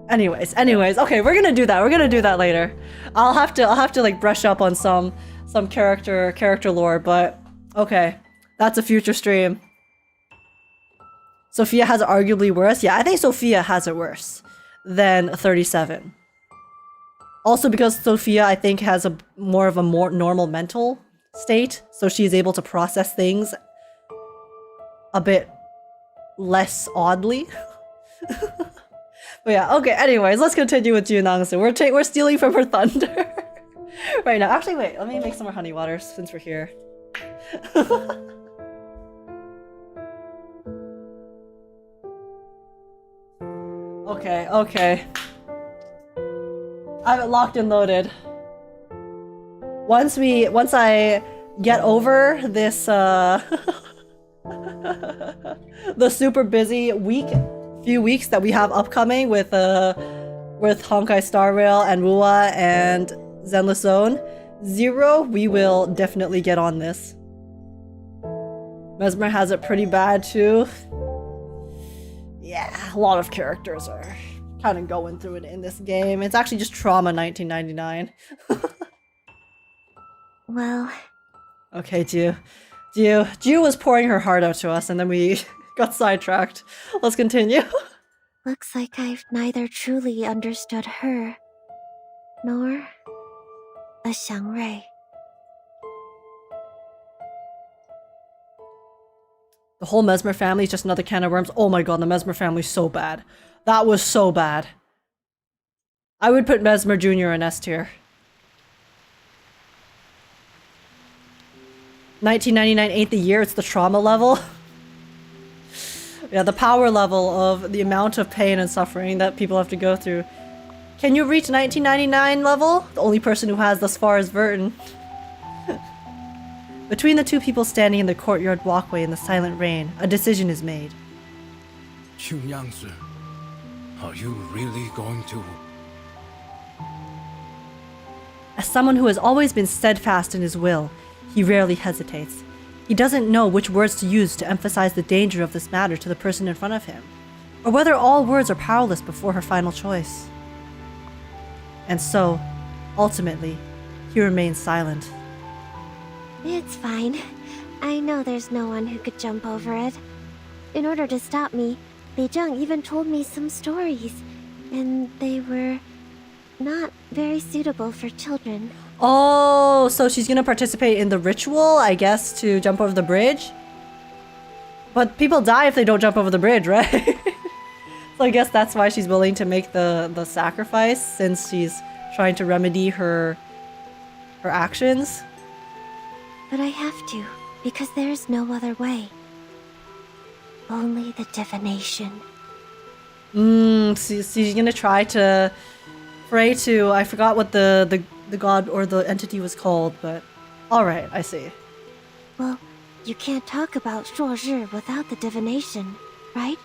Anyways, okay, we're gonna do that later. I'll have to like brush up on some character lore, but okay, that's a future stream. Sophia has it arguably worse. Yeah, I think Sophia has it worse than 37. Also because Sophia, I think, has more of a normal mental state, so she's able to process things a bit less oddly. But yeah, okay, anyways, let's continue with JIU. We're stealing from her thunder. Right now. Actually, wait, let me make some more honey water since we're here. Okay. I have it locked and loaded. Once I get over this the super busy few weeks that we have upcoming with Honkai Star Rail and Rua and Zenless Zone 0, we will definitely get on this. Mesmer has it pretty bad too. Yeah, a lot of characters are kind of going through it in this game. It's actually just Trauma 1999. Well... Okay, JIU was pouring her heart out to us and then we got sidetracked. Let's continue. Looks like I've neither truly understood her, nor a Xiangrui. The whole Mesmer family is just another can of worms. Oh my god, the Mesmer family's so bad. That was so bad. I would put Mesmer Jr. in S tier. 1999 ain't the year, it's the trauma level. Yeah, the power level of the amount of pain and suffering that people have to go through. Can you reach 1999 level? The only person who has thus far is Verton. Between the two people standing in the courtyard walkway in the silent rain, a decision is made. NIANGZI, are you really going to... As someone who has always been steadfast in his will, he rarely hesitates. He doesn't know which words to use to emphasize the danger of this matter to the person in front of him, or whether all words are powerless before her final choice. And so, ultimately, he remains silent. It's fine. I know there's no one who could jump over it. In order to stop me, Li Zheng even told me some stories, and they were not very suitable for children. Oh, so she's gonna participate in the ritual, I guess, to jump over the bridge? But people die if they don't jump over the bridge, right? So I guess that's why she's willing to make the sacrifice, since she's trying to remedy her actions. But I have to, because there's no other way. Only the divination. So she's gonna try to pray to, I forgot what the god or the entity was called, but alright, I see. Well, you can't talk about Shuori without the divination, right?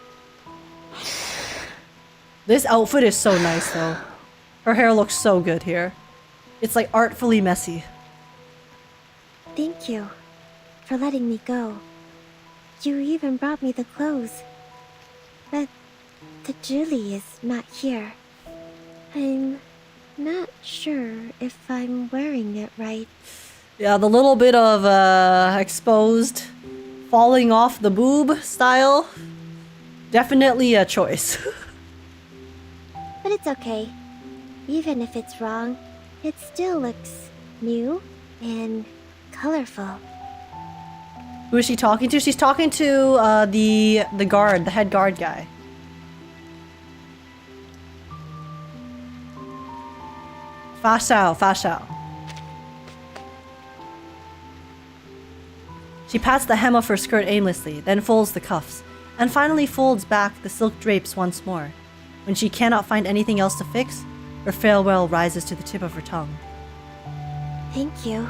This outfit is so nice though. Her hair looks so good here. It's like artfully messy. Thank you for letting me go. You even brought me the clothes. But the Julie is not here. I'm not sure if I'm wearing it right. Yeah, the little bit of exposed falling off the boob style. Definitely a choice. But it's okay. Even if it's wrong, it still looks new and colorful. Who is she talking to? She's talking to the guard, the head guard guy. Fa Xiao. She pats the hem of her skirt aimlessly, then folds the cuffs, and finally folds back the silk drapes once more. When she cannot find anything else to fix, her farewell rises to the tip of her tongue. Thank you.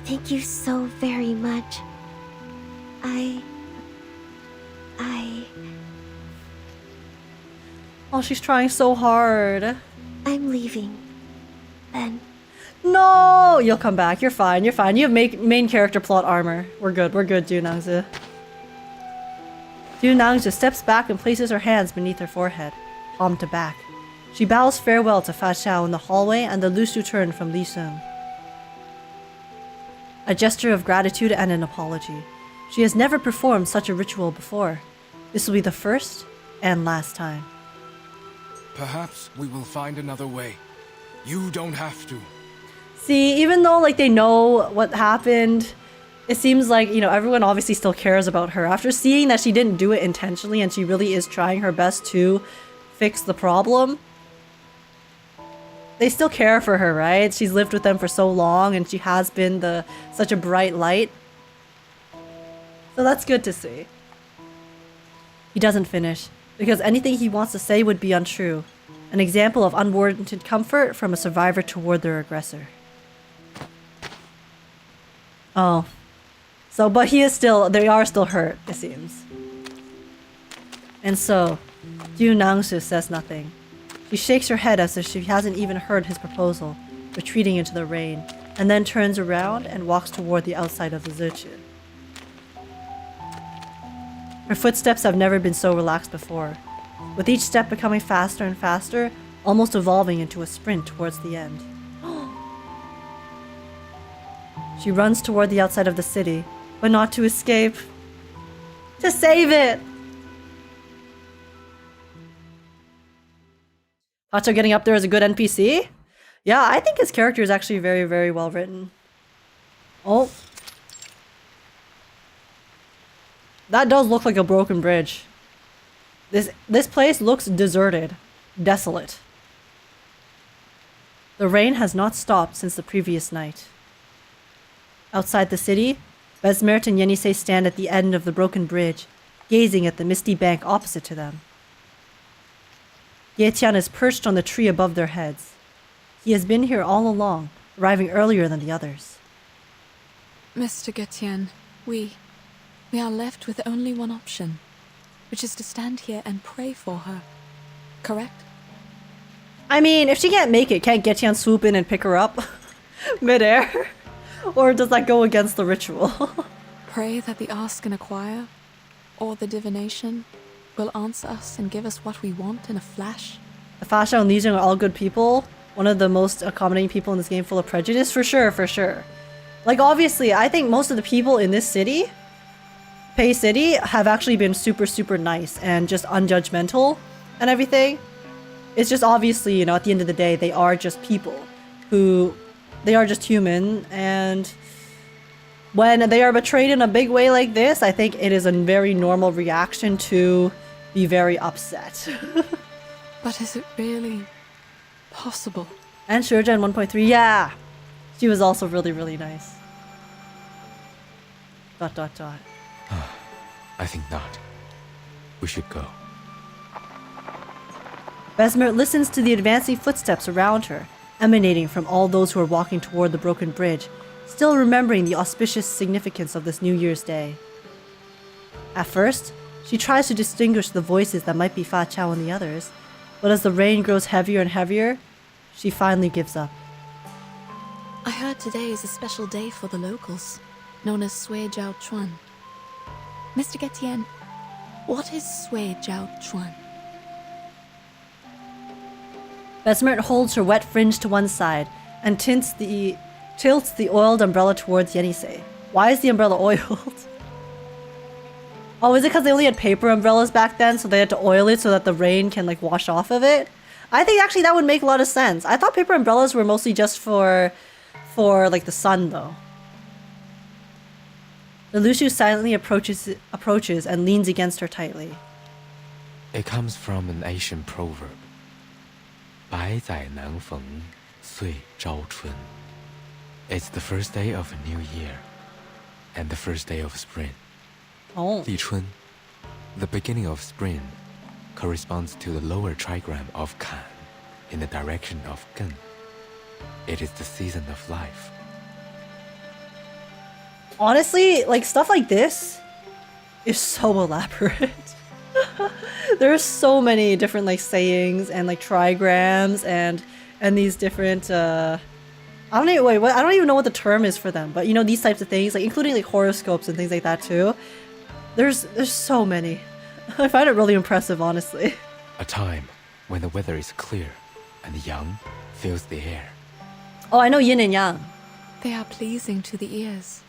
Thank you so very much. Oh, she's trying so hard. I'm leaving. Then. No! You'll come back. You're fine. You have main character plot armor. We're good, JIU. JIU steps back and places her hands beneath her forehead, palm to back. She bows farewell to Fa Xiao in the hallway and the Lushu turn from Li Sung. A gesture of gratitude and an apology. She has never performed such a ritual before. This will be the first and last time. Perhaps we will find another way. You don't have to. See, even though like they know what happened, it seems like, you know, everyone obviously still cares about her. After seeing that she didn't do it intentionally and she really is trying her best to fix the problem. They still care for her, right? She's lived with them for so long and she has been such a bright light. So that's good to see. He doesn't finish, because anything he wants to say would be untrue. An example of unwarranted comfort from a survivor toward their aggressor. Oh. So, but they are still hurt, it seems. And so, NIANGZI says nothing. She shakes her head as if she hasn't even heard his proposal, retreating into the rain, and then turns around and walks toward the outside of the Zichi. Her footsteps have never been so relaxed before, with each step becoming faster and faster, almost evolving into a sprint towards the end. She runs toward the outside of the city, but not to escape. To save it! Pacho getting up there as a good NPC? Yeah, I think his character is actually very, very well written. Oh. That does look like a broken bridge. This place looks deserted. Desolate. The rain has not stopped since the previous night. Outside the city, Besmert and Yenisei stand at the end of the broken bridge, gazing at the misty bank opposite to them. Yetian is perched on the tree above their heads. He has been here all along, arriving earlier than the others. Mr. Getian, we are left with only one option, which is to stand here and pray for her. Correct? I mean, if she can't make it, can't Getian swoop in and pick her up midair? Or does that go against the ritual? Pray that the Ask and Acquire, or the Divination, will answer us and give us what we want in a flash. The Fasha and Legion are all good people. One of the most accommodating people in this game, full of prejudice, for sure, for sure. Like, obviously, I think most of the people in this city, Pei City, have actually been super, super nice and just unjudgmental and everything. It's just obviously, you know, at the end of the day, they are just people who... They are just human, and when they are betrayed in a big way like this, I think it is a very normal reaction to be very upset. But is it really possible? And Shurjan 1.3, yeah! She was also really, really nice. ... I think not. We should go. Besmert listens to the advancing footsteps around her, emanating from all those who are walking toward the broken bridge, still remembering the auspicious significance of this New Year's Day. At first, she tries to distinguish the voices that might be Fa Chao and the others, but as the rain grows heavier and heavier, she finally gives up. I heard today is a special day for the locals, known as Sui Jiao Chuan. Mr. Getian, what is Sui Jiao Chuan? Besmert holds her wet fringe to one side and tilts the oiled umbrella towards Yenisei. Why is the umbrella oiled? Oh, is it because they only had paper umbrellas back then, so they had to oil it so that the rain can like wash off of it? I think actually that would make a lot of sense. I thought paper umbrellas were mostly just for like the sun though. The Lushu silently approaches and leans against her tightly. It comes from an Asian proverb. 百载难逢，岁朝春. It's the first day of a new year, and the first day of spring. Oh. 立春, the beginning of spring, corresponds to the lower trigram of Kan, in the direction of Gen. It is the season of life. Honestly, like stuff like this is so elaborate. There's so many different like sayings and like trigrams and these different I don't even know what the term is for them, but you know, these types of things, like including like horoscopes and things like that too. There's so many. I find it really impressive, honestly. A time when the weather is clear and the yang fills the air. Oh, I know yin and yang. They are pleasing to the ears,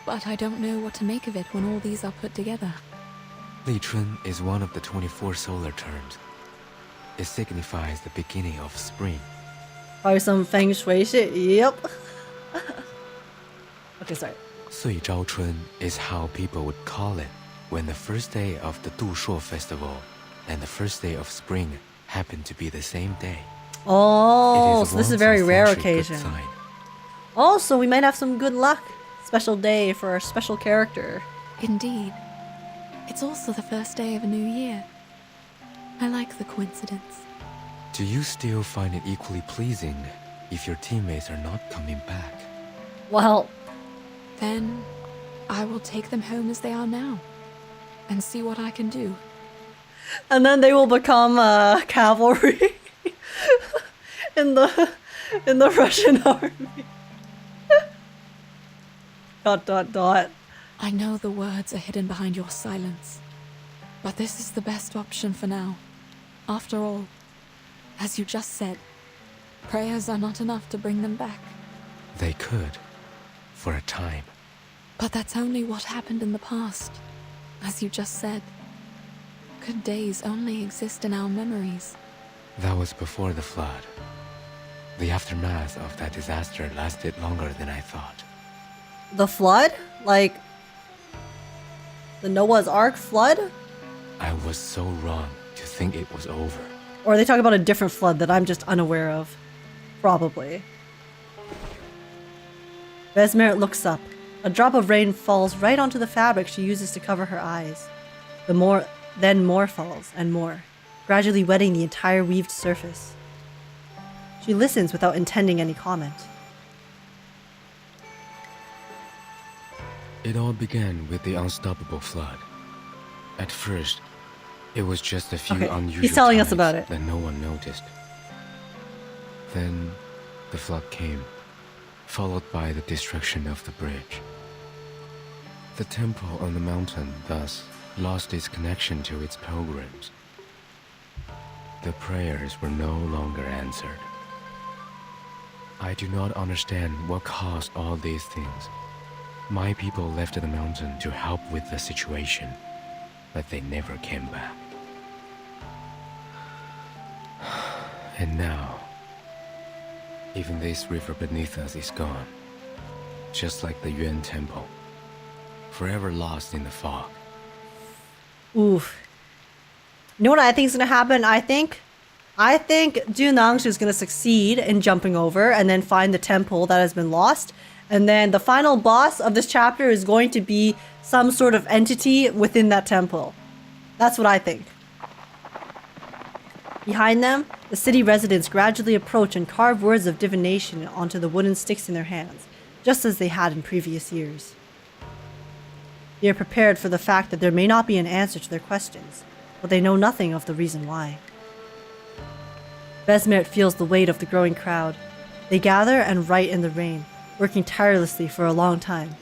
but I don't know what to make of it when all these are put together. Li Chun is one of the 24 solar terms. It signifies the beginning of spring. Probably some feng shui shit. Yep. Okay, sorry. Sui Zhao Chun is how people would call it when the first day of the Du Shuo festival and the first day of spring happened to be the same day. Oh, It so this is a once very rare essentially good occasion. sign. Oh, so we might have some good luck. Special day for our special character. Indeed. It's also the first day of a new year. I like the coincidence. Do you still find it equally pleasing if your teammates are not coming back? Well, Then I will take them home as they are now and see what I can do. and then they will become cavalry in the Russian army. dot dot dot. I know the words are hidden behind your silence, but this is the best option for now. After all, as you just said, prayers are not enough to bring them back. They could, for a time. But that's only what happened in the past. As you just said, good days only exist in our memories. That was before the flood. The aftermath of that disaster lasted longer than I thought. The flood? Like the Noah's Ark flood? I was so wrong to think it was over. Or are they talking about a different flood that I'm just unaware of? Probably. Besmeret looks up. A drop of rain falls right onto the fabric she uses to cover her eyes. Then more falls, and more, gradually wetting the entire weaved surface. She listens without intending any comment. It all began with the unstoppable flood. At first, it was just a few unusual he's telling us times about it. that no one noticed. Then, the flood came, followed by the destruction of the bridge. The temple on the mountain thus lost its connection to its pilgrims. The prayers were no longer answered. I do not understand what caused all these things. My people left the mountain to help with the situation, but they never came back. And now, even this river beneath us is gone, just like the Yuan Temple, forever lost in the fog. Oof. You know what I think is gonna happen? I think NIANGZI is gonna succeed in jumping over and then find the temple that has been lost. And then the final boss of this chapter is going to be some sort of entity within that temple. That's what I think. Behind them, the city residents gradually approach and carve words of divination onto the wooden sticks in their hands, just as they had in previous years. They are prepared for the fact that there may not be an answer to their questions, but they know nothing of the reason why. Besmeret feels the weight of the growing crowd. They gather and write in the rain, working tirelessly for a long time.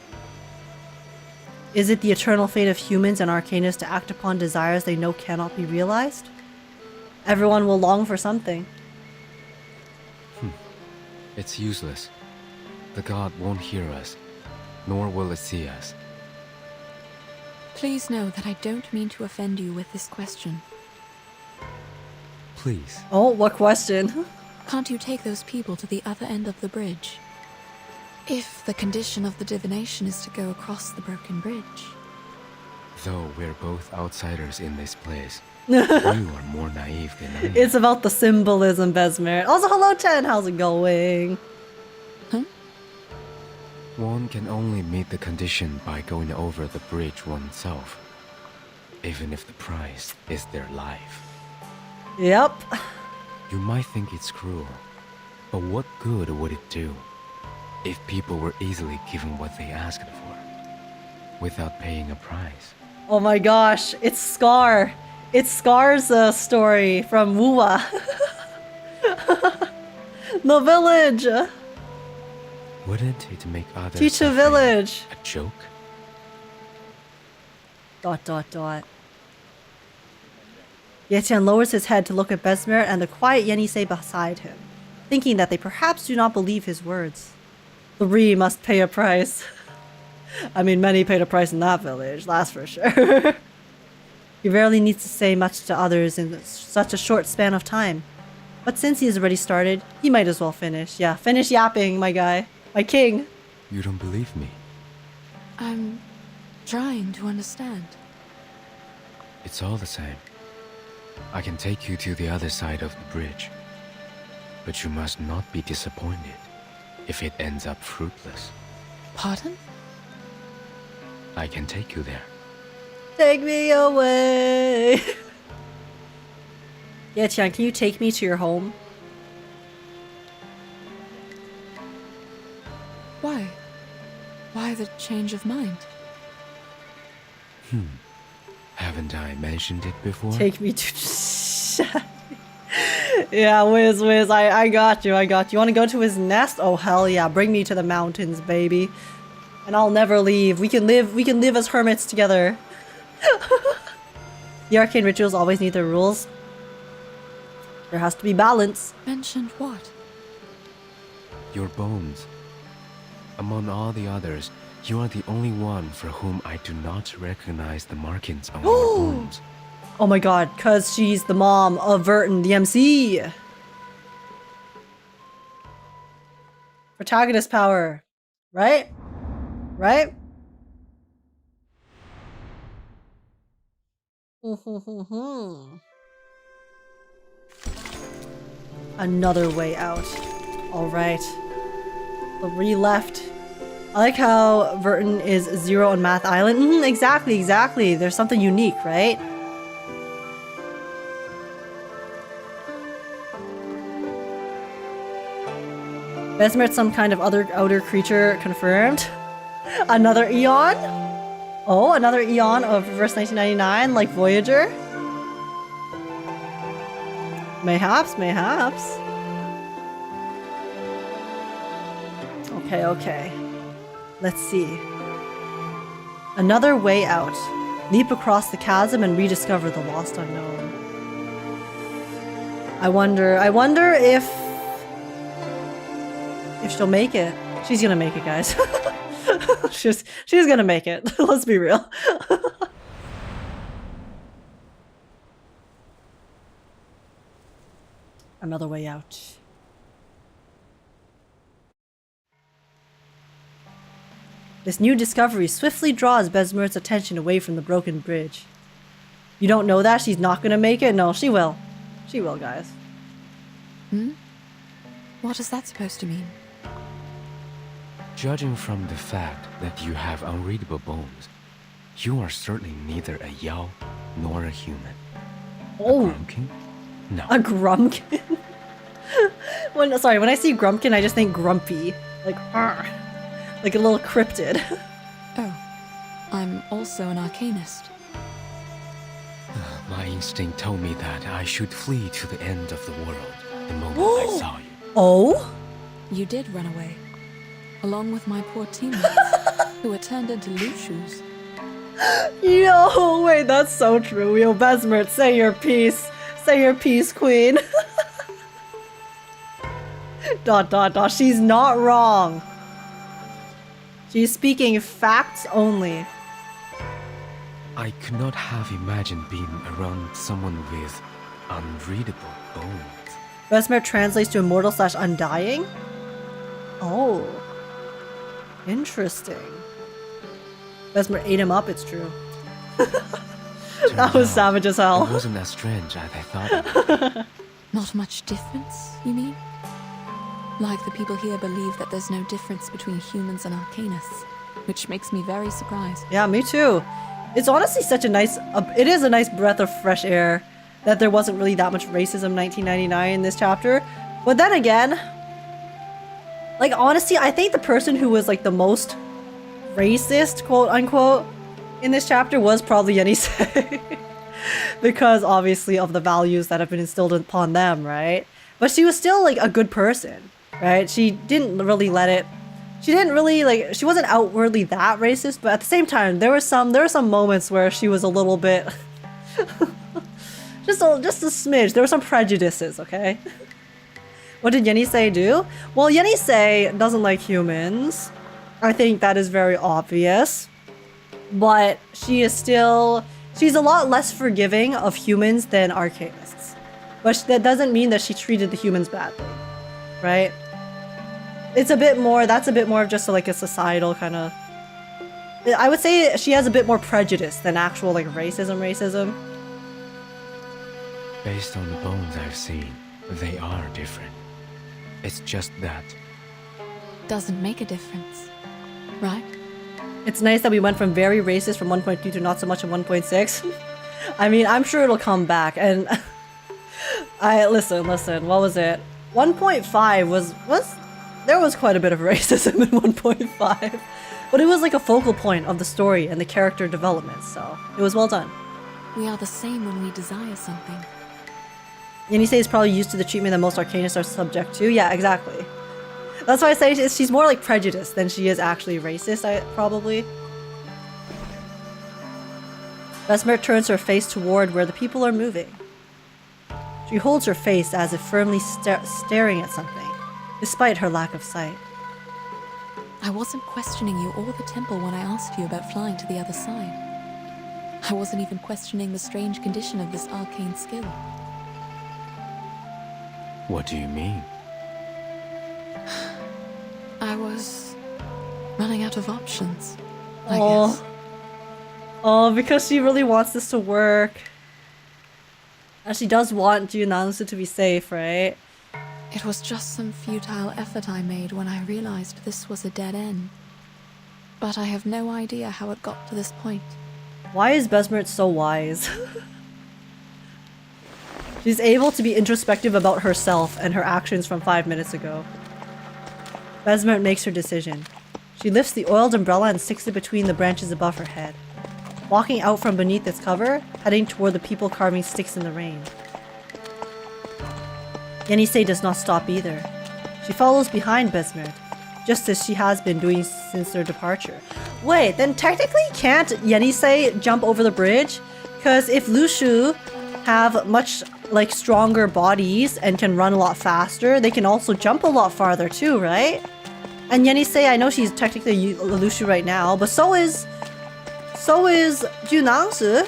Is it the eternal fate of humans and arcanists to act upon desires they know cannot be realized? Everyone will long for something. It's useless. The god won't hear us, nor will it see us. Please know that I don't mean to offend you with this question. Please. Oh, what question? Can't you take those people to the other end of the bridge? If the condition of the divination is to go across the broken bridge. Though we're both outsiders in this place, you are more naive than I am. It's about the symbolism, Besmeret. Also, hello, Ten. How's it going? One can only meet the condition by going over the bridge oneself, even if the price is their life. Yep. You might think it's cruel, but what good would it do if people were easily given what they asked for, without paying a price? Oh my gosh, it's Scar. It's Scar's story from Wuwa. The village. Wouldn't it make others Teach a suffering village. a joke? ... Yetian lowers his head to look at Besmeret and the quiet Yenisei beside him, thinking that they perhaps do not believe his words. 3 must pay a price. I mean, many paid a price in that village, that's for sure. He rarely needs to say much to others in such a short span of time. But since he has already started, he might as well finish. Yeah, finish yapping, my guy. My king. You don't believe me? I'm trying to understand. It's all the same. I can take you to the other side of the bridge. But you must not be disappointed if it ends up fruitless. Pardon? I can take you there. Take me away. Yeah, Tian, can you take me to your home? Why? Why the change of mind? Haven't I mentioned it before? Take me to... Yeah, Wiz, I got you, I got you. You want to go to his nest? Oh, hell yeah. Bring me to the mountains, baby. And I'll never leave. We can live as hermits together. The arcane rituals always need their rules. There has to be balance. Mentioned what? Your bones. Among all the others, you are the only one for whom I do not recognize the markings on your bones. Oh my god, cause she's the mom of Verton, the MC. Protagonist power. Right? Right? Another way out. Alright. 3 left. I like how Verton is 0 on Math Island. Exactly. There's something unique, right? Besmert's some kind of other outer creature confirmed. Another Eon? Oh, another Eon of Reverse 1999, like Voyager? Mayhaps. Okay. Let's see. Another way out. Leap across the chasm and rediscover the lost unknown. I wonder if she'll make it. She's gonna make it, guys. she's gonna make it. Let's be real. Another way out. This new discovery swiftly draws Besmert's attention away from the broken bridge. You don't know that? She's not gonna make it? No, she will. She will, guys. What is that supposed to mean? Judging from the fact that you have unreadable bones, you are certainly neither a Yao nor a human. Oh. A Grumpkin? No. A Grumpkin? when I see Grumpkin, I just think grumpy. Like, argh. Like a little cryptid. Oh, I'm also an arcanist. My instinct told me that I should flee to the end of the world the moment I saw you. Oh? You did run away, along with my poor teammates, who were turned into Lushus. Yo, wait, that's so true. Yo, Besmert, say your piece. Say your piece, queen. ... She's not wrong. She's speaking facts only. I could not have imagined being around someone with unreadable bones. Besmert translates to immortal / undying? Oh. Interesting. Besmert ate him up, it's true. That was savage as hell. It wasn't as strange as I thought. Not much difference, you mean? Like the people here believe that there's no difference between humans and arcanists, which makes me very surprised. Yeah, me too. It's honestly such a nice, it is a nice breath of fresh air that there wasn't really that much racism in 1999 in this chapter. But then again, like honestly, I think the person who was like the most racist, quote unquote, in this chapter was probably Yenisei. Because obviously of the values that have been instilled upon them, right? But she was still like a good person, right? She didn't really let it, she wasn't outwardly that racist, but at the same time, there were some moments where she was a little bit, just a smidge. There were some prejudices, okay? What did Yenisei do? Well, Yenisei doesn't like humans. I think that is very obvious. But she's a lot less forgiving of humans than arcanists. But that doesn't mean that she treated the humans badly, right? That's a bit more of just like a societal kind of... I would say she has a bit more prejudice than actual like racism. Based on the bones I've seen, they are different. It's just that. Doesn't make a difference, right? It's nice that we went from very racist from 1.2 to not so much in 1.6. I mean, I'm sure it'll come back, and listen, what was it? 1.5 was there was quite a bit of racism in 1.5, but it was like a focal point of the story and the character development, so it was well done. We are the same when we desire something. Yenisei is probably used to the treatment that most Arcanists are subject to. Yeah, exactly. That's why I say she's more like prejudiced than she is actually racist, probably. Vesmer turns her face toward where the people are moving. She holds her face as if firmly staring at something, despite her lack of sight. I wasn't questioning you or the temple when I asked you about flying to the other side. I wasn't even questioning the strange condition of this arcane skill. What do you mean? I was running out of options, I guess. Oh, because she really wants this to work. And she does want JIU to be safe, right? It was just some futile effort I made when I realized this was a dead end. But I have no idea how it got to this point. Why is Besmert so wise? She's able to be introspective about herself and her actions from 5 minutes ago. Besmert makes her decision. She lifts the oiled umbrella and sticks it between the branches above her head, walking out from beneath its cover, heading toward the people carving sticks in the rain. Yenisei does not stop either. She follows behind Besmert, just as she has been doing since their departure. Wait, then technically can't Yenisei jump over the bridge? Because if Lushu have much like stronger bodies and can run a lot faster, they can also jump a lot farther too, right? And Yenisei, I know she's technically Lushu right now, but so is JIU.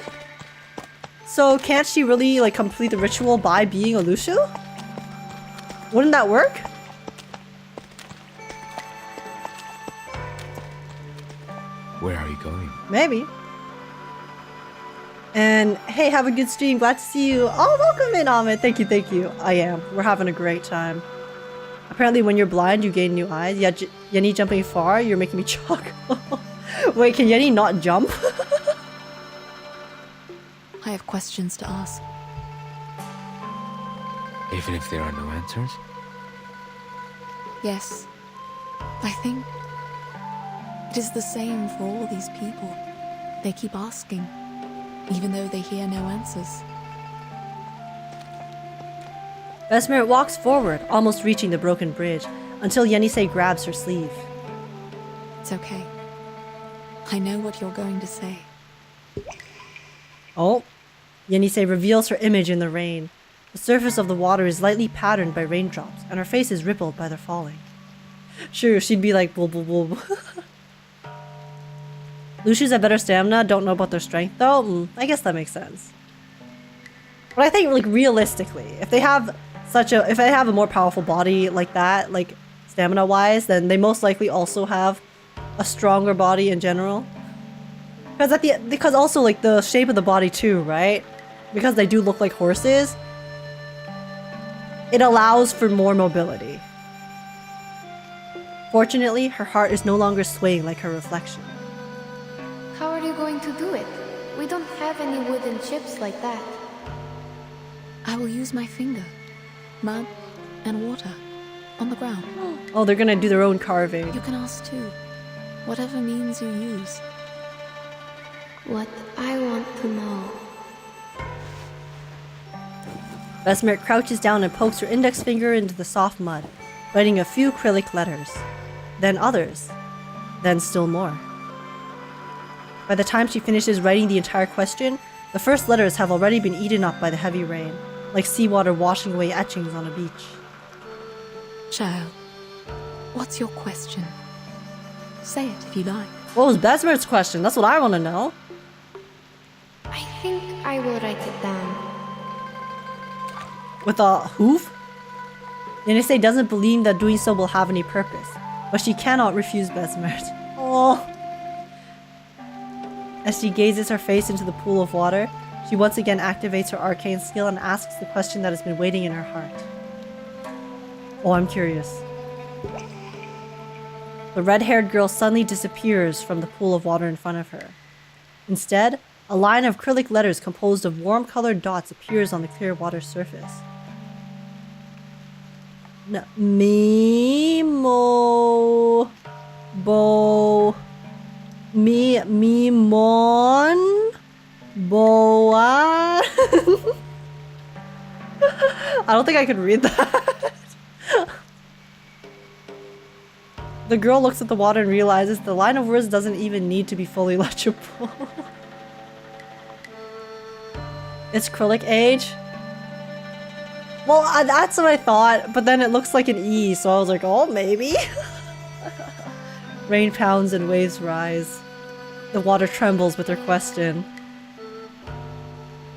So can't she really like complete the ritual by being a Lushu? Wouldn't that work? Where are you going? Maybe. And hey, have a good stream. Glad to see you. Oh, welcome in, Ahmed. Thank you. I am. We're having a great time. Apparently, when you're blind, you gain new eyes. Yeah, Yenny jumping far, you're making me chuckle. Wait, can Yenny not jump? I have questions to ask. Even if there are no answers? Yes. I think it is the same for all these people. They keep asking, even though they hear no answers. Besmert walks forward, almost reaching the broken bridge, until Yenisei grabs her sleeve. It's okay. I know what you're going to say. Oh. Yenisei reveals her image in the rain. The surface of the water is lightly patterned by raindrops, and her face is rippled by their falling. Sure, she'd be like, blah, blah, blah. Lucius have better stamina, don't know about their strength though? I guess that makes sense. But I think, like, realistically, if they have a more powerful body like that, like, stamina-wise, then they most likely also have a stronger body in general. Because also, like, the shape of the body too, right? Because they do look like horses, it allows for more mobility. Fortunately, her heart is no longer swaying like her reflection. How are you going to do it? We don't have any wooden chips like that. I will use my finger, mud, and water on the ground. Oh, they're gonna do their own carving. You can ask too. Whatever means you use. What I want to know. Besmert crouches down and pokes her index finger into the soft mud, writing a few acrylic letters. Then others. Then still more. By the time she finishes writing the entire question, the first letters have already been eaten up by the heavy rain, like seawater washing away etchings on a beach. Child, what's your question? Say it if you like. What was Besmert's question? That's what I want to know. I think I will write it down. With a hoof? Yenisei doesn't believe that doing so will have any purpose, but she cannot refuse Besmert. Oh. As she gazes her face into the pool of water, She once again activates her arcane skill and asks the question that has been waiting in her heart. Oh, I'm curious. The red-haired girl suddenly disappears from the pool of water in front of her. Instead, a line of acrylic letters composed of warm-colored dots appears on the clear water surface. Mimo... Bo... Mimon... Boa... I don't think I could read that. The girl looks at the water and realizes the line of words doesn't even need to be fully legible. It's acrylic age? Well, that's what I thought, but then it looks like an E, so I was like, oh, maybe? Rain pounds and waves rise. The water trembles with her question.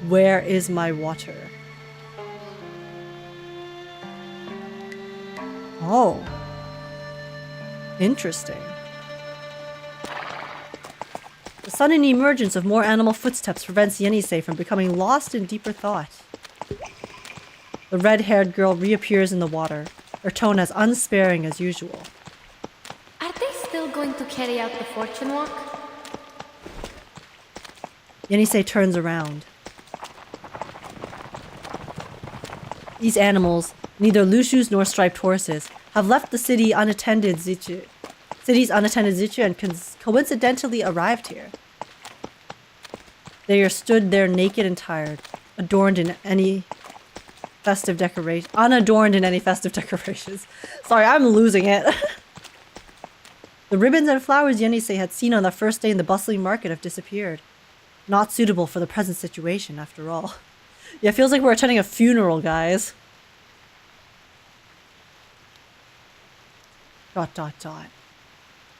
Where is my water? Oh. Interesting. The sudden emergence of more animal footsteps prevents Yenisei from becoming lost in deeper thought. The red-haired girl reappears in the water, her tone as unsparing as usual. Are they still going to carry out the fortune walk? Yenisei turns around. These animals, neither Lushus nor striped horses, have left the city's unattended Zichu and coincidentally arrived here. They are stood there naked and tired, unadorned in any festive decorations. Sorry, I'm losing it. The ribbons and flowers Yenisei had seen on the first day in the bustling market have disappeared. Not suitable for the present situation, after all. Yeah, it feels like we're attending a funeral, guys. ...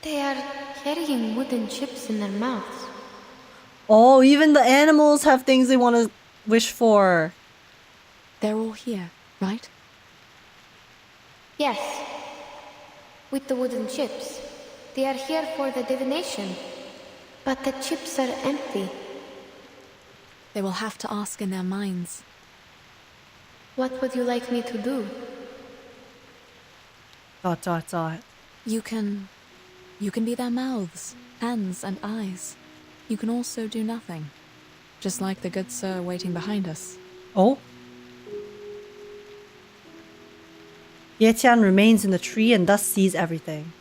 They are carrying wooden chips in their mouths. Oh, even the animals have things they want to wish for. They're all here, right? Yes. With the wooden chips. They are here for the divination. But the chips are empty. They will have to ask in their minds. What would you like me to do? ... You can be their mouths, hands, and eyes. You can also do nothing. Just like the good sir waiting behind us. Oh? Yetian remains in the tree and thus sees everything.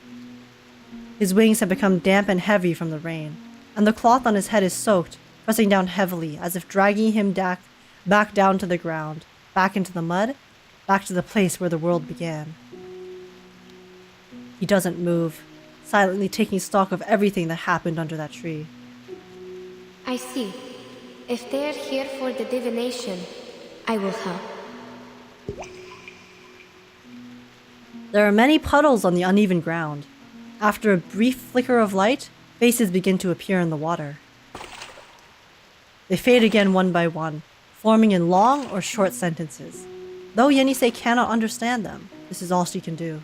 His wings have become damp and heavy from the rain, and the cloth on his head is soaked, pressing down heavily, as if dragging him back down to the ground, back into the mud, back to the place where the world began. He doesn't move, silently taking stock of everything that happened under that tree. I see. If they are here for the divination, I will help. There are many puddles on the uneven ground. After a brief flicker of light, faces begin to appear in the water. They fade again one by one, forming in long or short sentences. Though Yenisei cannot understand them, this is all she can do.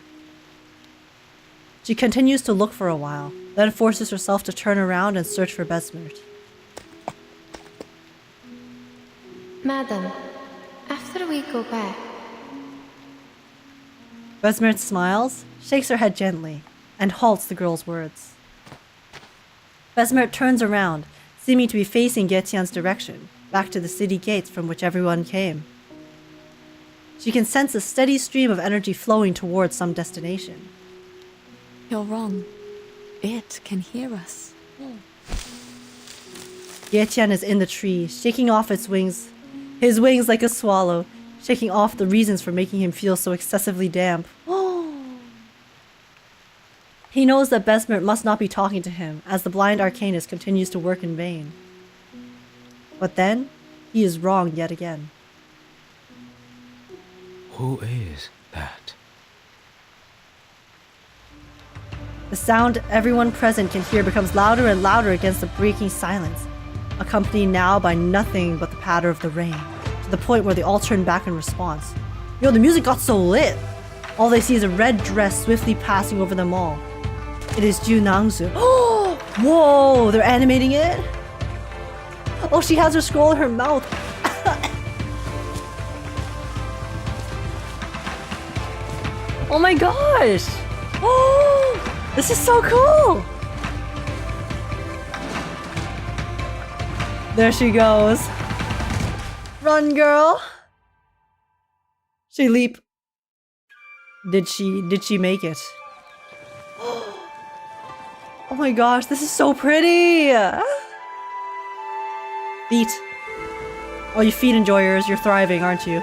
She continues to look for a while, then forces herself to turn around and search for Besmert. Madam, after we go back... Besmert smiles, shakes her head gently, and halts the girl's words. Besmert turns around, seeming to be facing Getian's direction, back to the city gates from which everyone came. She can sense a steady stream of energy flowing towards some destination. You're wrong. It can hear us. Getian is in the tree, shaking off his wings like a swallow, shaking off the reasons for making him feel so excessively damp. He knows that Besmert must not be talking to him, as the blind arcanist continues to work in vain. But then, he is wrong yet again. Who is that? The sound everyone present can hear becomes louder and louder against the breaking silence, accompanied now by nothing but the patter of the rain, to the point where they all turn back in response. Yo, the music got so lit! All they see is a red dress swiftly passing over them all. It is JIU. Whoa, they're animating it? Oh, she has her scroll in her mouth. Oh my gosh! Oh, this is so cool! There she goes. Run, girl! She leap. Did she make it? Oh my gosh, this is so pretty! Feet. Oh, you feet enjoyers, you're thriving, aren't you?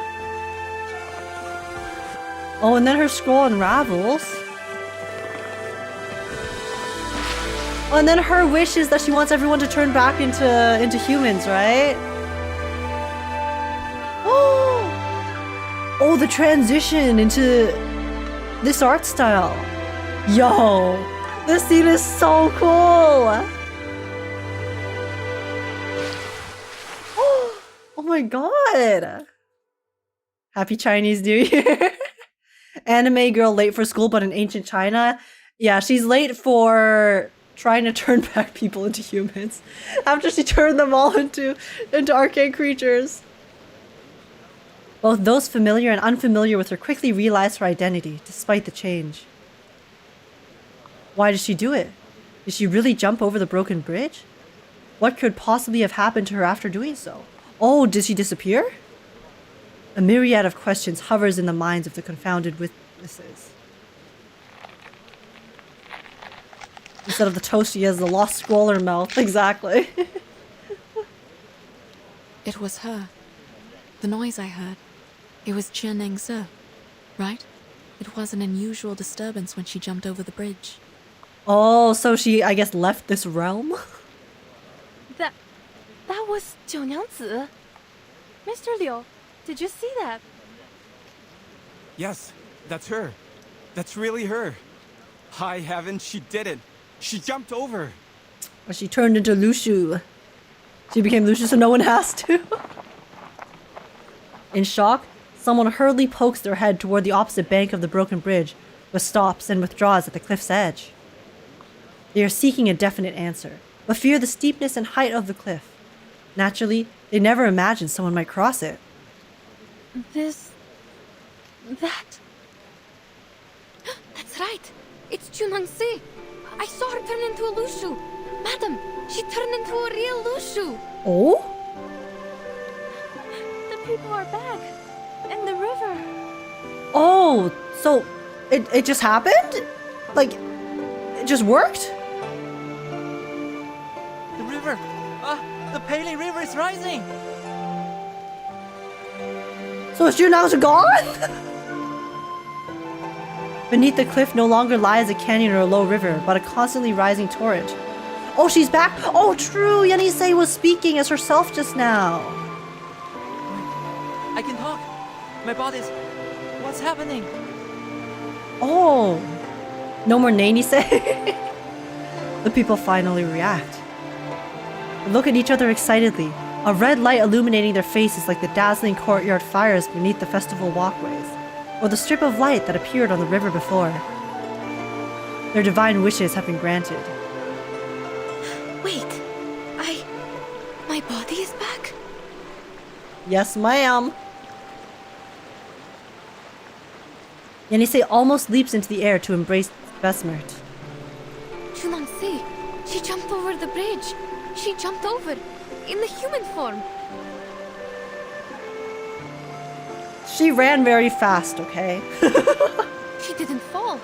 Oh, and then her scroll unravels. Oh, and then her wish is that she wants everyone to turn back into humans, right? Oh, the transition into this art style. Yo, this scene is so cool. Oh my god. Happy Chinese New Year. Anime girl late for school, but in ancient China. Yeah, she's late for trying to turn back people into humans after she turned them all into arcane creatures. Both those familiar and unfamiliar with her quickly realized her identity, despite the change. Why did she do it? Did she really jump over the broken bridge? What could possibly have happened to her after doing so? Oh, did she disappear? A myriad of questions hovers in the minds of the confounded witnesses. Instead of the toast, she has the lost scroll in her mouth. Exactly. It was her. The noise I heard. It was NIANGZI, right? It was an unusual disturbance when she jumped over the bridge. Oh, so she, I guess, left this realm? That was NIANGZI. Mr. Liu, did you see that? Yes, that's her. That's really her. High heaven, she did it. She jumped over. Or she turned into Lushu. She became Lushu so no one has to. In shock, someone hurriedly pokes their head toward the opposite bank of the broken bridge, but stops and withdraws at the cliff's edge. They are seeking a definite answer, but fear the steepness and height of the cliff. Naturally, they never imagined someone might cross it. That... That's right. It's NIANGZI. I saw her turn into a Lushu. Madam, she turned into a real Lushu. Oh? The people are back. In the river. Oh, so it just happened? Like, it just worked? The river! The Pele River is rising! So is NIANGZI gone? Beneath the cliff no longer lies a canyon or a low river, but a constantly rising torrent. Oh, she's back! Oh, true! NIANGZI was speaking as herself just now. I can talk! My body's... What's happening? Oh. No more NIANGZI? The people finally react. They look at each other excitedly, a red light illuminating their faces like the dazzling courtyard fires beneath the festival walkways, or the strip of light that appeared on the river before. Their divine wishes have been granted. Wait, my body is back? Yes, ma'am. NIANGZI almost leaps into the air to embrace Besmert. NIANGZI, she jumped over the bridge. She jumped over, in the human form. She ran very fast, okay? She didn't fall.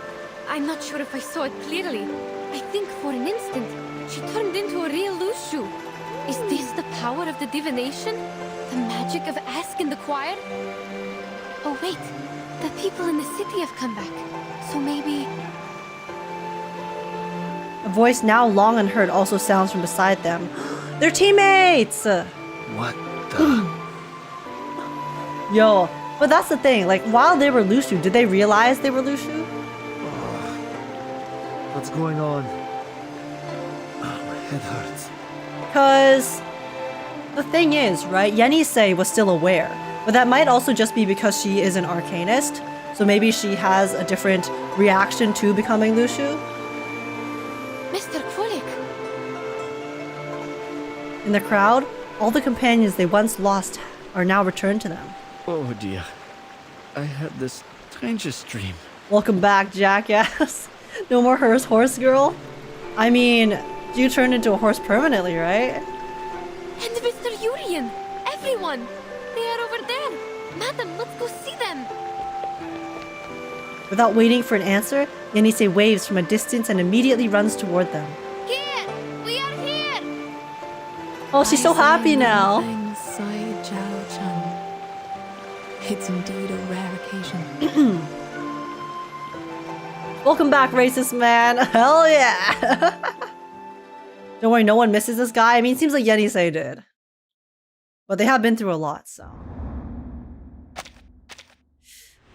I'm not sure if I saw it clearly. I think for an instant, she turned into a real Lushu. Is this the power of the divination? The magic of Ask in the choir? Oh wait, the people in the city have come back. So maybe... A voice now long unheard also sounds from beside them. They're teammates! What the... Yo, but that's the thing, like, while they were Lushu, did they realize they were Lushu? What's going on? Oh, my head hurts. Because the thing is, right, NIANGZI was still aware, but that might also just be because she is an arcanist, so maybe she has a different reaction to becoming Lushu. Mr. Krulik. In the crowd, All the companions they once lost are now returned to them. Oh dear. I had the strangest dream. Welcome back, jackass. No more horse girl? I mean, you turned into a horse permanently, right? And Mr. Urian! Everyone! They are over there! Madam, let's go see them! Without waiting for an answer, Yenise waves from a distance and immediately runs toward them. Here! We are here! Oh, she's so happy now. It's indeed a rare occasion. Welcome back, racist man. Hell yeah. Don't worry, no one misses this guy. I mean, it seems like Yenise did. But they have been through a lot, so.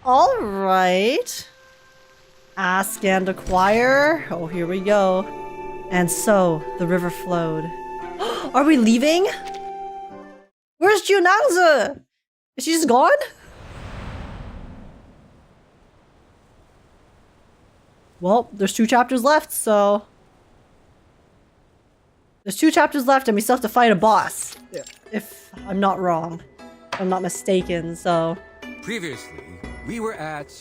Alright. Ask and acquire. Oh, here we go. And so, the river flowed. Are we leaving? Where's JIU? Is she just gone? Well, there's 2 chapters left, so... There's 2 chapters left and we still have to fight a boss. If I'm not wrong. If I'm not mistaken, so... Previously, we were at...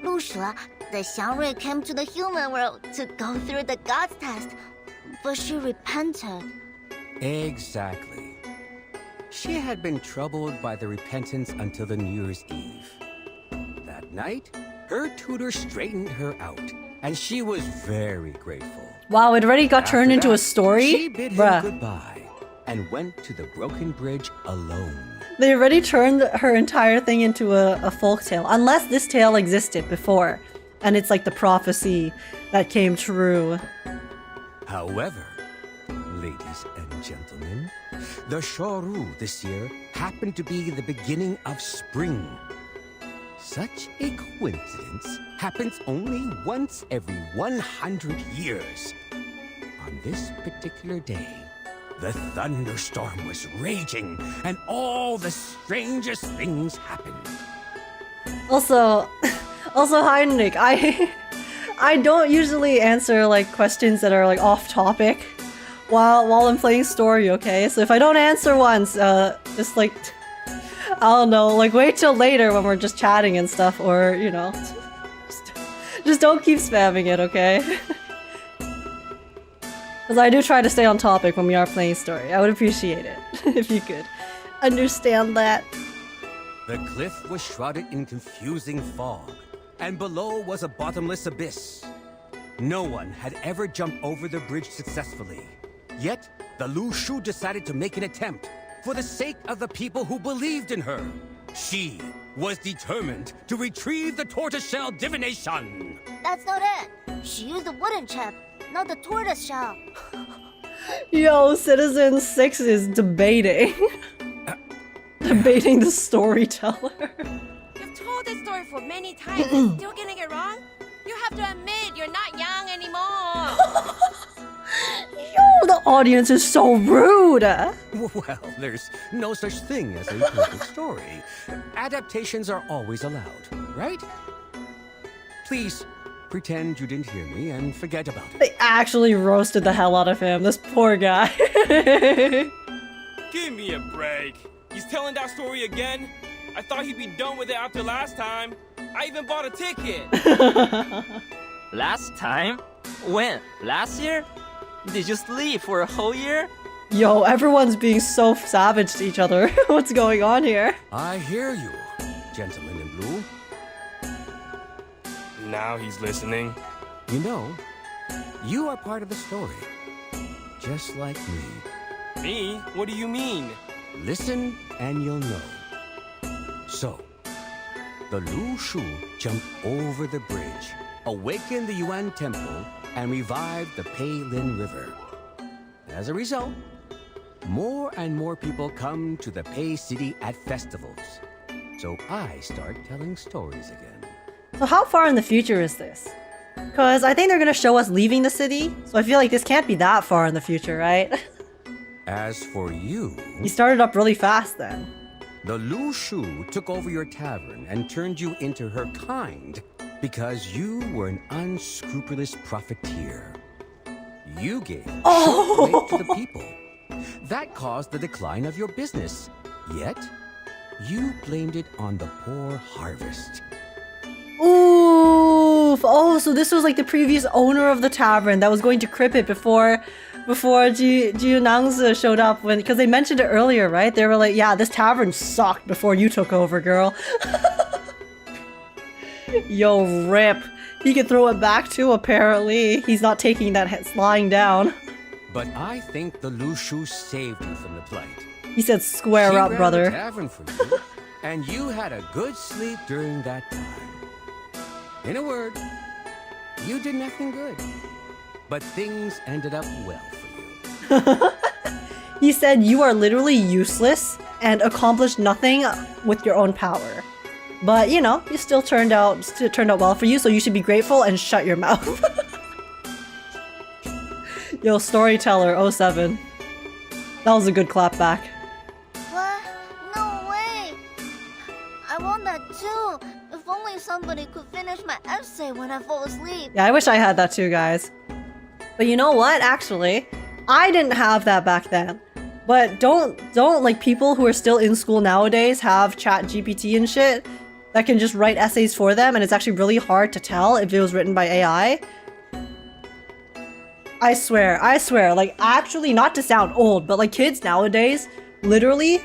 陆蛇, the Xiangrui came to the human world to go through the God's test, but she repented. Exactly. She had been troubled by the repentance until the New Year's Eve. That night, her tutor straightened her out, and she was very grateful. Wow, it already got turned into a story? She bid him goodbye and went to the broken bridge alone. They already turned her entire thing into a folk tale, unless this tale existed before, and it's like the prophecy that came true. However, ladies and gentlemen, the Shuori this year happened to be the beginning of spring. Such a coincidence happens only once every 100 years. On this particular day, the thunderstorm was raging and all the strangest things happened. Also, Heinrich, I don't usually answer like questions that are like off topic while I'm playing story, okay? So if I don't answer once, just like, I don't know, like wait till later when we're just chatting and stuff, or you know, just don't keep spamming it, okay? Because I do try to stay on topic when we are playing story. I would appreciate it if you could understand that. The cliff was shrouded in confusing fog, and below was a bottomless abyss. No one had ever jumped over the bridge successfully. Yet, the Lu Shu decided to make an attempt for the sake of the people who believed in her. She was determined to retrieve the tortoiseshell divination. That's not it. She used the wooden chip, not the tortoise shell. Yo, Citizen 6 is debating. Debating the storyteller. You've told this story for many times and still getting it wrong? You have to admit you're not young anymore. Yo, the audience is so rude. Well, there's no such thing as a perfect story. Adaptations are always allowed, right? Please, pretend you didn't hear me and forget about it. They actually roasted the hell out of him, this poor guy. Give me a break. He's telling that story again? I thought he'd be done with it after last time. I even bought a ticket. Last time? When? Last year? Did you sleep for a whole year? Yo, everyone's being so savage to each other. What's going on here? I hear you, gentleman in blue. Now he's listening. You know, you are part of the story. Just like me. Me? What do you mean? Listen and you'll know. So, the Lu Shu jumped over the bridge, awakened the Yuan Temple, and revived the Pei Lin River. As a result, more and more people come to the Pei City at festivals. So I start telling stories again. So how far in the future is this? Because I think they're going to show us leaving the city, so I feel like this can't be that far in the future, right? As for you... You started up really fast then. The Lu Shu took over your tavern and turned you into her kind because you were an unscrupulous profiteer. You gave short weight to the people. That caused the decline of your business. Yet, you blamed it on the poor harvest. Ooh! Oh, so this was like the previous owner of the tavern that was going to crip it before JIU NIANGZI showed up, because they mentioned it earlier, right? They were like, yeah, this tavern sucked before you took over, girl. Yo, rip. He can throw it back too, apparently. He's not taking that lying down. But I think the Lushu saved you from the plight. He said, square up, brother. She ran the tavern for you, and you had a good sleep during that time. In a word, you did nothing good. But things ended up well for you. He said, you are literally useless and accomplished nothing with your own power. But, you know, you still turned out well for you, so you should be grateful and shut your mouth. Yo, Storyteller 07. That was a good clap back. What? No way! I want that too! If only somebody could finish my essay when I fall asleep. Yeah, I wish I had that too, guys. But you know what? Actually, I didn't have that back then. But don't like people who are still in school nowadays have ChatGPT and shit that can just write essays for them, and it's actually really hard to tell if it was written by AI. I swear, like, actually, not to sound old, but like kids nowadays literally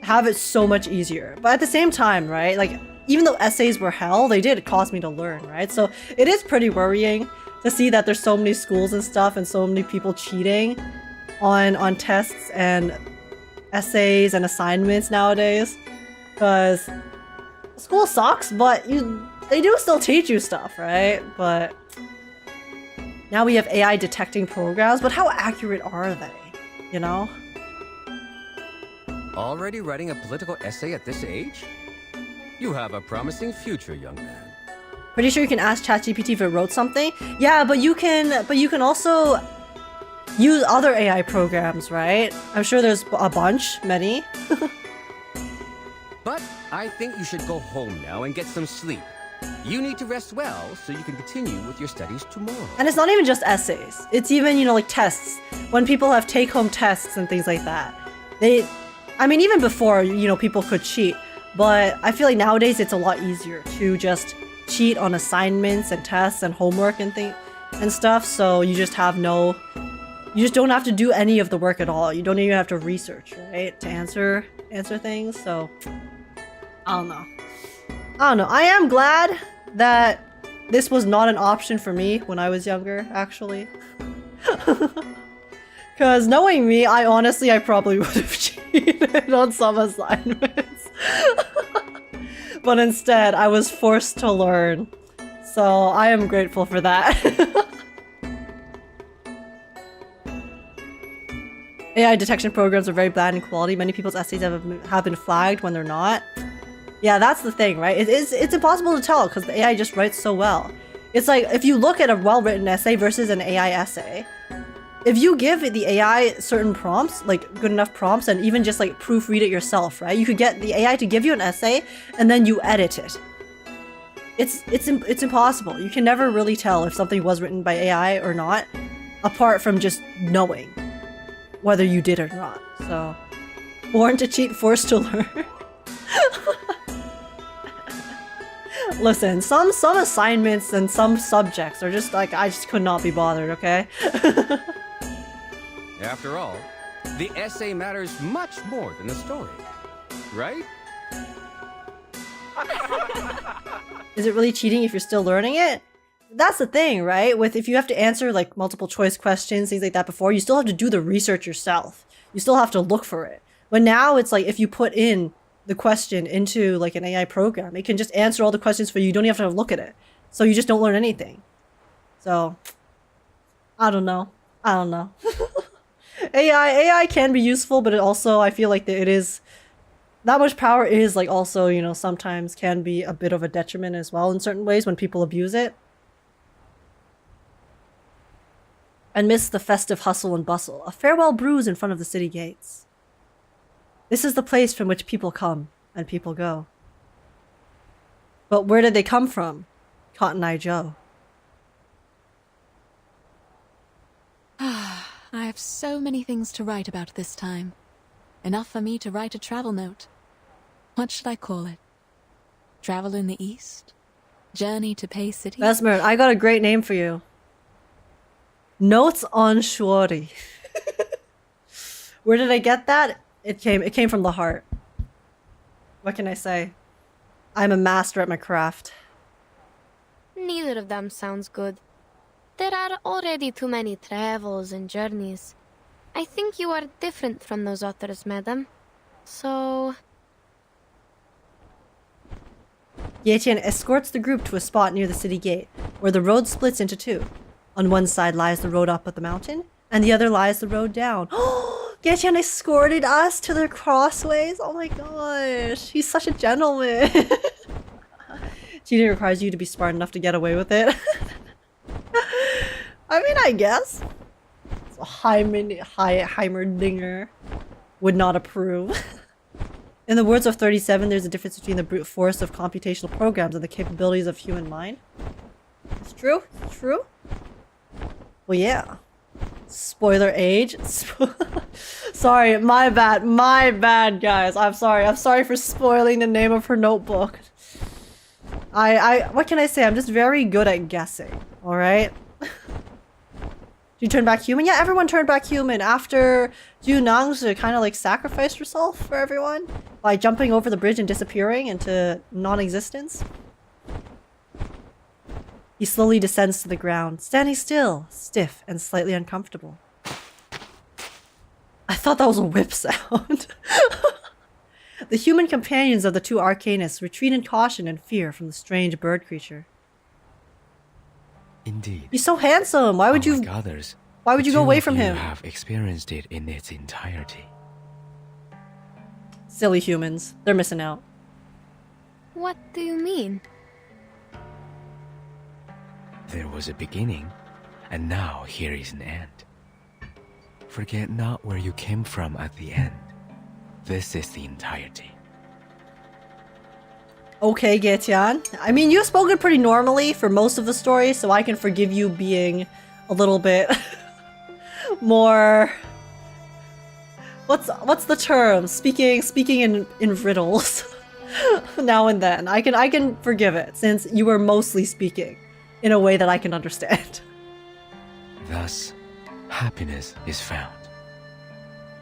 have it so much easier. But at the same time, right, like, even though essays were hell, they did cause me to learn, right? So it is pretty worrying to see that there's so many schools and stuff and so many people cheating on tests and essays and assignments nowadays. Because school sucks, but they do still teach you stuff, right? But now we have AI detecting programs, but how accurate are they? You know? Already writing a political essay at this age? You have a promising future, young man. Pretty sure you can ask ChatGPT if it wrote something. Yeah, but you can also use other AI programs, right? I'm sure there's a bunch, many. But I think you should go home now and get some sleep. You need to rest well so you can continue with your studies tomorrow. And it's not even just essays. It's even, you know, like tests. When people have take-home tests and things like that. I mean, even before, you know, people could cheat. But I feel like nowadays it's a lot easier to just cheat on assignments and tests and homework and stuff. So you just don't have to do any of the work at all. You don't even have to research, right? To answer things. So I don't know. I am glad that this was not an option for me when I was younger, actually. Because knowing me, I probably would have cheated on some assignments. But instead, I was forced to learn. So I am grateful for that. AI detection programs are very bad in quality. Many people's essays have been flagged when they're not. Yeah, that's the thing, right? It's impossible to tell because the AI just writes so well. It's like, if you look at a well-written essay versus an AI essay, if you give the AI certain prompts, like good enough prompts, and even just like proofread it yourself, right? You could get the AI to give you an essay and then you edit it. It's impossible. You can never really tell if something was written by AI or not, apart from just knowing whether you did or not. So, born to cheat, forced to learn. Listen, some assignments and some subjects are just like, I just could not be bothered, okay? After all, the essay matters much more than the story, right? Is it really cheating if you're still learning it? That's the thing, right? If you have to answer like multiple choice questions, things like that before, you still have to do the research yourself. You still have to look for it. But now it's like, if you put in the question into like an AI program, it can just answer all the questions for you. You don't even have to look at it. So you just don't learn anything. So, I don't know. AI can be useful, but it also, I feel like that it is, that much power is like also, you know, sometimes can be a bit of a detriment as well in certain ways when people abuse it. And miss the festive hustle and bustle. A farewell brews in front of the city gates. This is the place from which people come and people go. But where did they come from? Cotton Eye Joe. I have so many things to write about this time. Enough for me to write a travel note. What should I call it? Travel in the East? Journey to Pay City? Besmer, I got a great name for you. Notes on Shuori. Where did I get that? It came from the heart. What can I say? I'm a master at my craft. Neither of them sounds good. There are already too many travels and journeys. I think you are different from those others, madam. So... Yetian escorts the group to a spot near the city gate, where the road splits into two. On one side lies the road up at the mountain, and the other lies the road down. Yetian escorted us to the crossways? Oh my gosh, he's such a gentleman. Cheating requires you to be smart enough to get away with it. I mean, I guess. So Heimerdinger would not approve. In the words of 37, there's a difference between the brute force of computational programs and the capabilities of human mind. It's true. It's true. Well, yeah. Spoiler age. Sorry, my bad, guys. I'm sorry for spoiling the name of her notebook. What can I say? I'm just very good at guessing. All right. You turn back human? Yeah, everyone turned back human after NIANGZI kind of like sacrificed herself for everyone by jumping over the bridge and disappearing into non-existence. He slowly descends to the ground, standing still, stiff and slightly uncomfortable. I thought that was a whip sound. The human companions of the two arcanists retreat in caution and fear from the strange bird creature. Indeed. He's so handsome. Why would you? Others, why would you go away from him? You have experienced it in its entirety. Silly humans. They're missing out. What do you mean? There was a beginning, and now here is an end. Forget not where you came from at the end. This is the entirety. Okay, Gaetian. I mean, you've spoken pretty normally for most of the story, so I can forgive you being a little bit more... What's the term? Speaking in riddles now and then. I can forgive it since you were mostly speaking in a way that I can understand. Thus, happiness is found.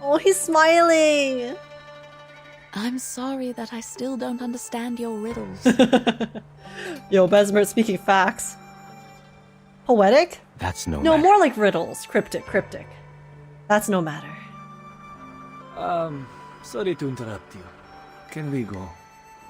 Oh, he's smiling. I'm sorry that I still don't understand your riddles. Yo, Besmer speaking facts. Poetic? That's no No, matter. more like riddles. Cryptic. That's no matter. Sorry to interrupt you. Can we go?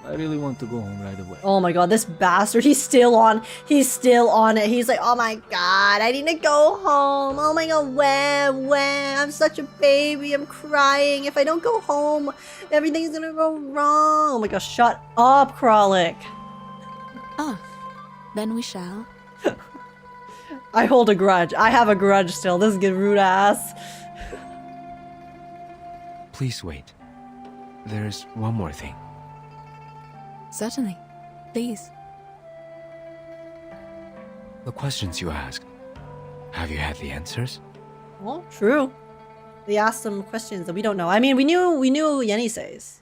I really want to go home right away. Oh my god, this bastard, he's still on it. He's like, oh my god, I need to go home. Oh my god, when? I'm such a baby, I'm crying. If I don't go home, everything's gonna go wrong. Oh my gosh, shut up, Kralik. Ah, then we shall. I hold a grudge. I have a grudge still. This is rude ass. Please wait. There's one more thing. Certainly. Please. The questions you asked, have you had the answers? Well, true. They asked some questions that we don't know. I mean, we knew Yenny says. ...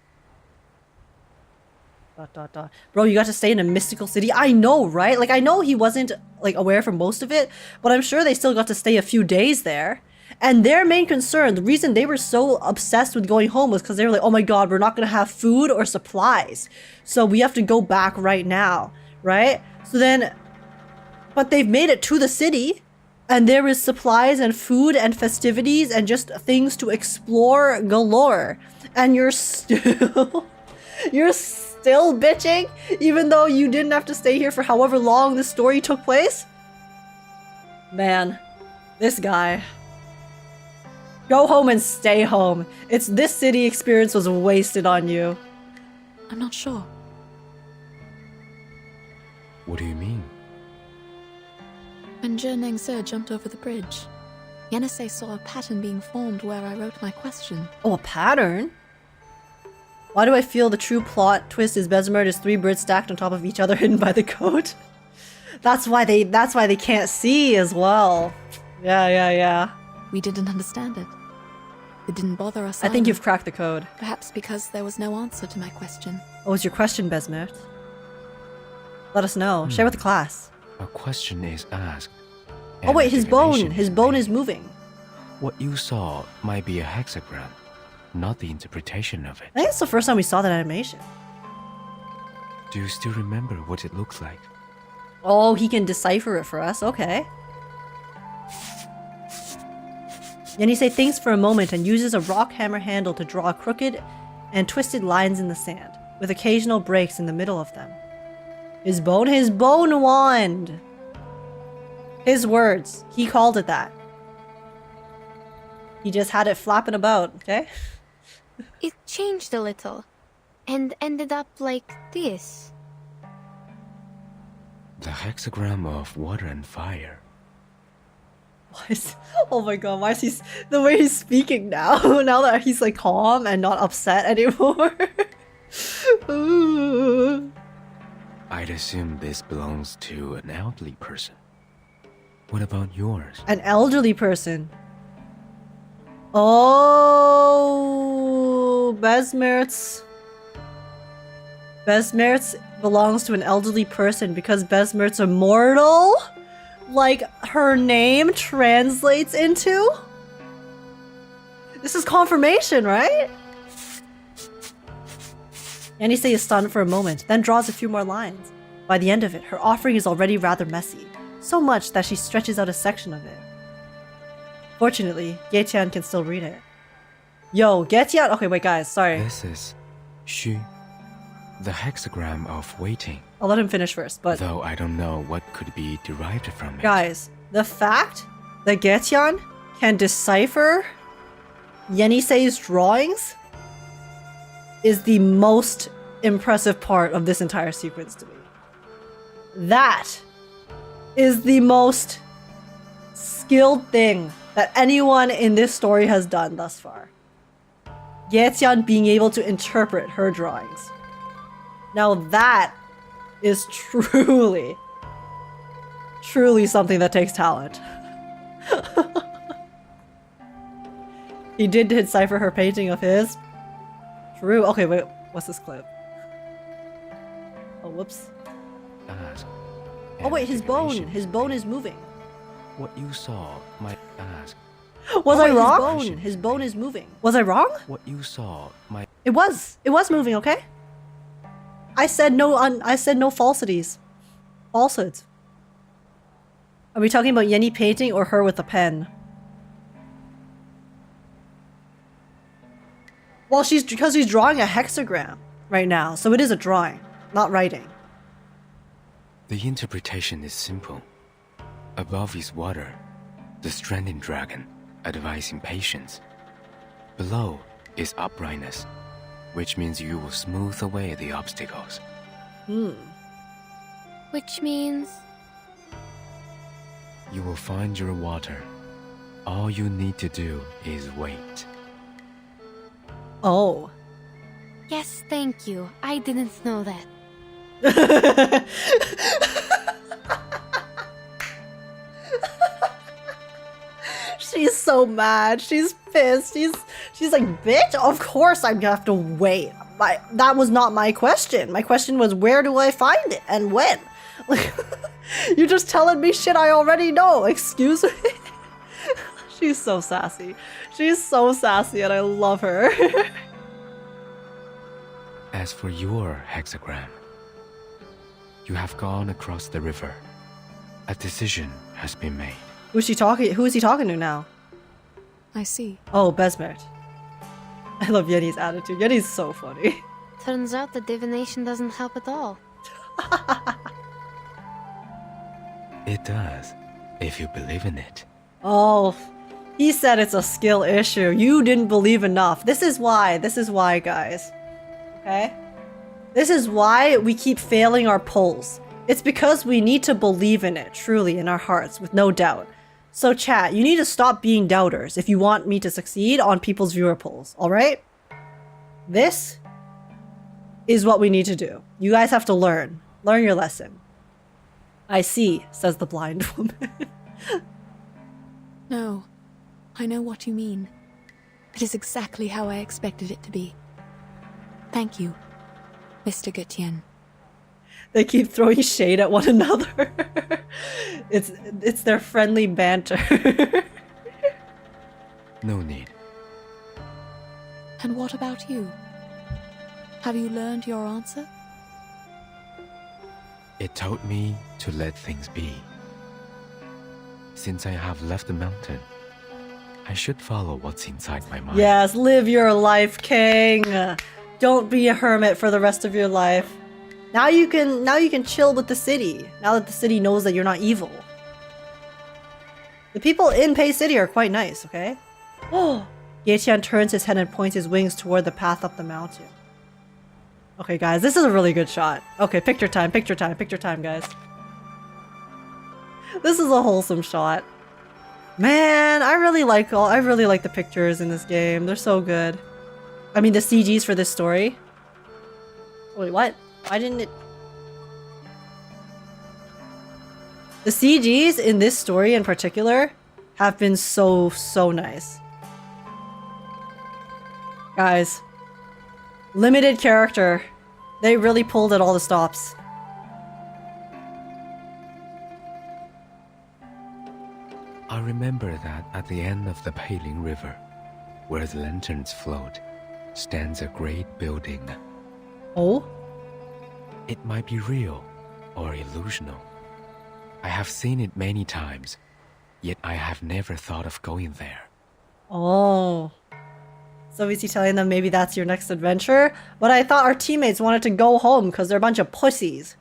Bro, you got to stay in a mystical city? I know, right? Like, I know he wasn't, like, aware for most of it, but I'm sure they still got to stay a few days there. And their main concern, the reason they were so obsessed with going home was because they were like, oh my god, we're not going to have food or supplies. So we have to go back right now, right? So then, but they've made it to the city, and there is supplies and food and festivities and just things to explore galore. And you're still... you're still bitching, even though you didn't have to stay here for however long this story took place? Man, this guy... Go home and stay home. This city experience was wasted on you. I'm not sure. What do you mean? When NIANGZI jumped over the bridge, Yenisei saw a pattern being formed where I wrote my question. Oh, a pattern? Why do I feel the true plot twist is Besmer is 3 birds stacked on top of each other hidden by the coat? That's why they can't see as well. Yeah. We didn't understand it. It didn't bother us. I think either. you've cracked the code. Perhaps because there was no answer to my question. What was your question, Besmert? Let us know. Share with the class. A question is asked. Oh wait, and a his bone. divination His bone is moving. What you saw might be a hexagram, not the interpretation of it. I think it's the first time we saw that animation. Do you still remember what it looks like? Oh, he can decipher it for us. Okay. Yenisei thinks for a moment and uses a rock hammer handle to draw crooked and twisted lines in the sand, with occasional breaks in the middle of them. His bone wand! His words. He called it that. He just had it flapping about, okay? It changed a little and ended up like this. The hexagram of water and fire. Oh my god, why is he the way he's speaking now? Now that he's like calm and not upset anymore. Ooh. I'd assume this belongs to an elderly person. What about yours? An elderly person. Oh, Besmert's belongs to an elderly person because Besmert's immortal? Like her name translates into? This is confirmation, right? Yenisei is stunned for a moment, then draws a few more lines. By the end of it, her offering is already rather messy, so much that she stretches out a section of it. Fortunately, Getian can still read it. Yo, Getian! Okay, wait guys, sorry. This is Shu, the hexagram of waiting. I'll let him finish first, but... Though I don't know what could be derived from it. Guys, the fact that Getian can decipher Yenisei's drawings is the most impressive part of this entire sequence to me. That is the most skilled thing that anyone in this story has done thus far. Getian being able to interpret her drawings. Now that is truly something that takes talent. He did decipher her painting of his. True. Okay, wait. What's this clip? Oh, whoops. Ask. Oh wait, his bone is moving. What you saw might ask. Was I wrong? His His bone is moving. Was I wrong? What you saw might. It was moving. Okay. I said no falsities. Falsehoods. Are we talking about Yenny painting or her with a pen? Well, because she's drawing a hexagram right now, so it is a drawing, not writing. The interpretation is simple. Above is water, the stranding dragon, advising patience. Below is uprightness, which means you will smooth away the obstacles. Which means... You will find your water. All you need to do is wait. Oh. Yes, thank you. I didn't know that. She's so mad. She's pissed. She's like, bitch, of course I'm gonna have to wait. That was not my question. My question was, where do I find it and when? Like, you're just telling me shit I already know. Excuse me? She's so sassy. She's so sassy and I love her. As for your hexagram, you have gone across the river. A decision has been made. Who is he talking to now? I see. Oh, Besmert. I love Yenny's attitude. Yenny's so funny. Turns out the divination doesn't help at all. It does, if you believe in it. Oh, he said it's a skill issue. You didn't believe enough. This is why, guys. Okay? This is why we keep failing our polls. It's because we need to believe in it, truly, in our hearts, with no doubt. So chat, you need to stop being doubters if you want me to succeed on people's viewer polls, alright? This is what we need to do. You guys have to learn. Learn your lesson. I see, says the blind woman. No. I know what you mean. It is exactly how I expected it to be. Thank you, Mr. Gutian. They keep throwing shade at one another. It's their friendly banter. No need. And what about you? Have you learned your answer? It told me to let things be. Since I have left the mountain, I should follow what's inside my mind. Yes, live your life, King. Don't be a hermit for the rest of your life. Now you can chill with the city. Now that the city knows that you're not evil. The people in Pei City are quite nice, okay? Oh, Ye-Tian turns his head and points his wings toward the path up the mountain. Okay, guys, this is a really good shot. Okay, picture time, guys. This is a wholesome shot. Man, I really like the pictures in this game. They're so good. I mean, the CGs for this story. Wait, what? Why didn't it... The CGs in this story in particular have been so nice. Guys, limited character. They really pulled at all the stops. I remember that at the end of the Peiling River, where the lanterns float, stands a great building. Oh? It might be real or illusional. I have seen it many times, yet I have never thought of going there. Oh. So is he telling them maybe that's your next adventure? But I thought our teammates wanted to go home because they're a bunch of pussies.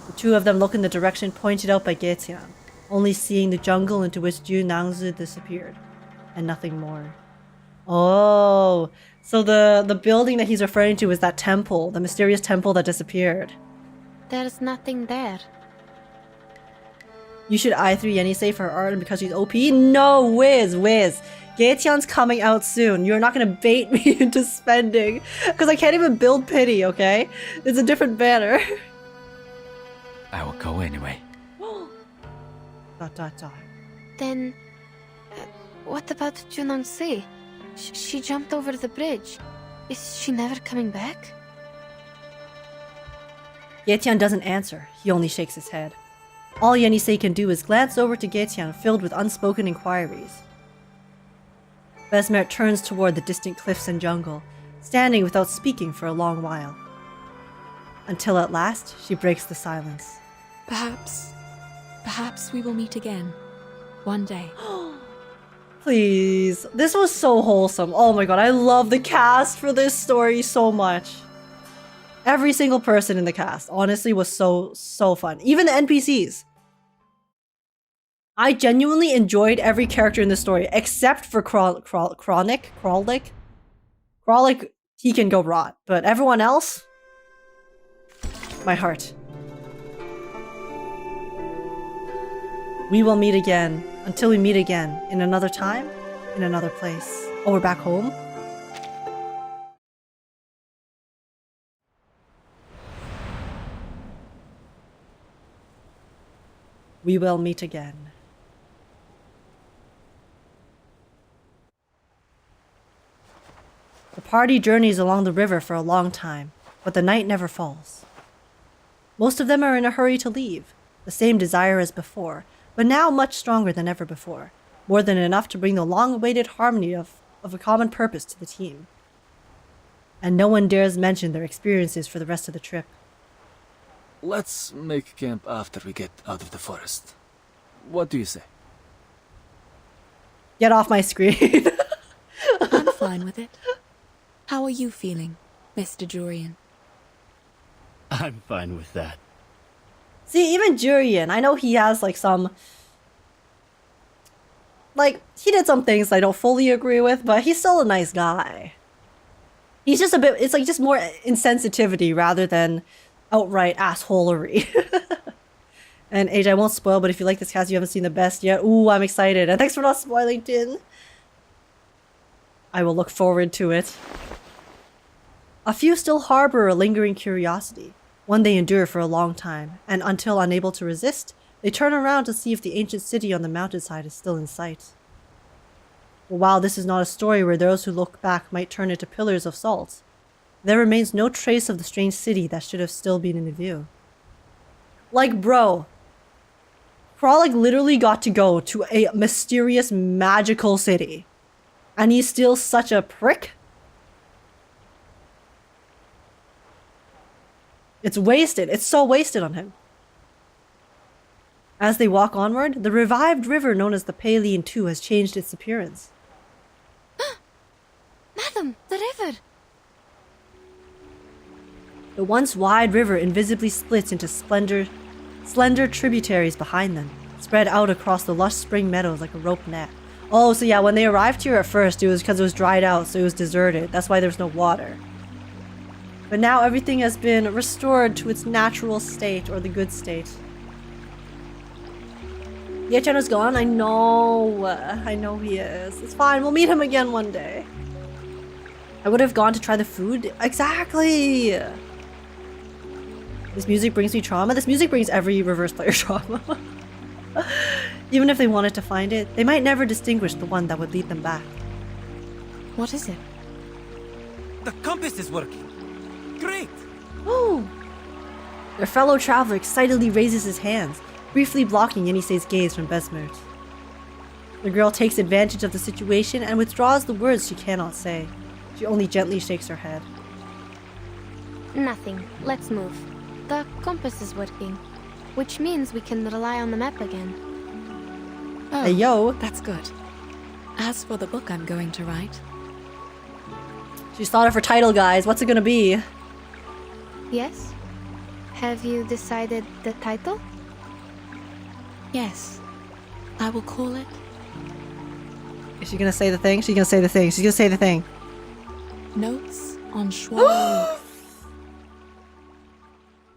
The two of them look in the direction pointed out by Ge-tian, only seeing the jungle into which NIANGZI disappeared, and nothing more. Oh, so the building that he's referring to is that temple, the mysterious temple that disappeared. There's nothing there. You should I3 NIANGZI for her art and because she's OP? No, Wiz. Ge-tian's coming out soon. You're not gonna bait me into spending. Because I can't even build pity, okay? It's a different banner. I will go anyway. ... Then, what about NIANGZI? She jumped over the bridge. Is she never coming back? Ge-tian doesn't answer. He only shakes his head. All NIANGZI can do is glance over to Ge-tian filled with unspoken inquiries. Besmert turns toward the distant cliffs and jungle, standing without speaking for a long while. Until at last, she breaks the silence. Perhaps we will meet again. One day. Please. This was so wholesome. Oh my god, I love the cast for this story so much. Every single person in the cast, honestly, was so fun. Even the NPCs. I genuinely enjoyed every character in the story, except for Kralik, he can go rot. But everyone else, my heart. We will meet again, until we meet again, in another time, in another place. Oh, we're back home? We will meet again. The party journeys along the river for a long time, but the night never falls. Most of them are in a hurry to leave, the same desire as before, but now much stronger than ever before, more than enough to bring the long-awaited harmony of a common purpose to the team. And no one dares mention their experiences for the rest of the trip. Let's make camp after we get out of the forest. What do you say? Get off my screen. I'm fine with it. How are you feeling, Mr. Jurian? I'm fine with that. See, even Jurian, I know he has like some... Like, he did some things I don't fully agree with, but he's still a nice guy. He's just a bit... It's like just more insensitivity rather than outright assholery. And Age, I won't spoil, but if you like this cast, you haven't seen the best yet. Ooh, I'm excited. And thanks for not spoiling, Tin. I will look forward to it. A few still harbor a lingering curiosity, one they endure for a long time, and until unable to resist, They turn around to see if the ancient city on the mountainside is still in sight. But while this is not a story where those who look back might turn into pillars of salt, there remains no trace of the strange city that should have still been in view. Like, bro, Frolic literally got to go to a mysterious, magical city, and he's still such a prick? It's wasted. It's so wasted on him. As they walk onward, the revived river known as the Paline II has changed its appearance. Madam, the river! The once wide river invisibly splits into slender tributaries behind them, spread out across the lush spring meadows like a rope net. Oh, so yeah, when they arrived here at first, it was because it was dried out, so it was deserted. That's why there's no water. But now everything has been restored to its natural state, or the good state. Yechan gone? I know he is. It's fine, we'll meet him again one day. I would have gone to try the food. Exactly! This music brings me trauma. This music brings every reverse player trauma. Even if they wanted to find it, they might never distinguish the one that would lead them back. What is it? The compass is working. Great! Oh! Their fellow traveler excitedly raises his hands, briefly blocking Yenise's gaze from Besmert. The girl takes advantage of the situation and withdraws the words she cannot say. She only gently shakes her head. Nothing. Let's move. The compass is working, which means we can rely on the map again. Oh, hey, yo. That's good. As for the book I'm going to write... She's thought of her title, guys. What's it gonna be? Yes? Have you decided the title? Yes. I will call it... Is she gonna say the thing? She's gonna say the thing. She's gonna say the thing. Notes on Shuori.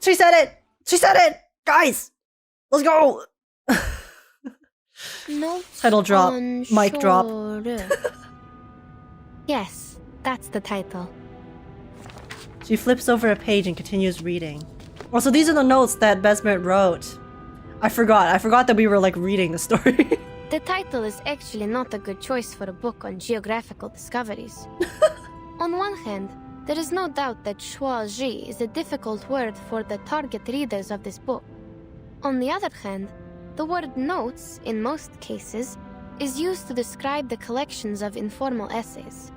She said it! She said it! Guys! Let's go! Notes Title drop. on Mic drop. Shuori. Yes, that's the title. She flips over a page and continues reading. Also, these are the notes that Besmert wrote. I forgot that we were like reading the story. The title is actually not a good choice for a book on geographical discoveries. On one hand, there is no doubt that Shuori is a difficult word for the target readers of this book. On the other hand, the word notes, in most cases, is used to describe the collections of informal essays.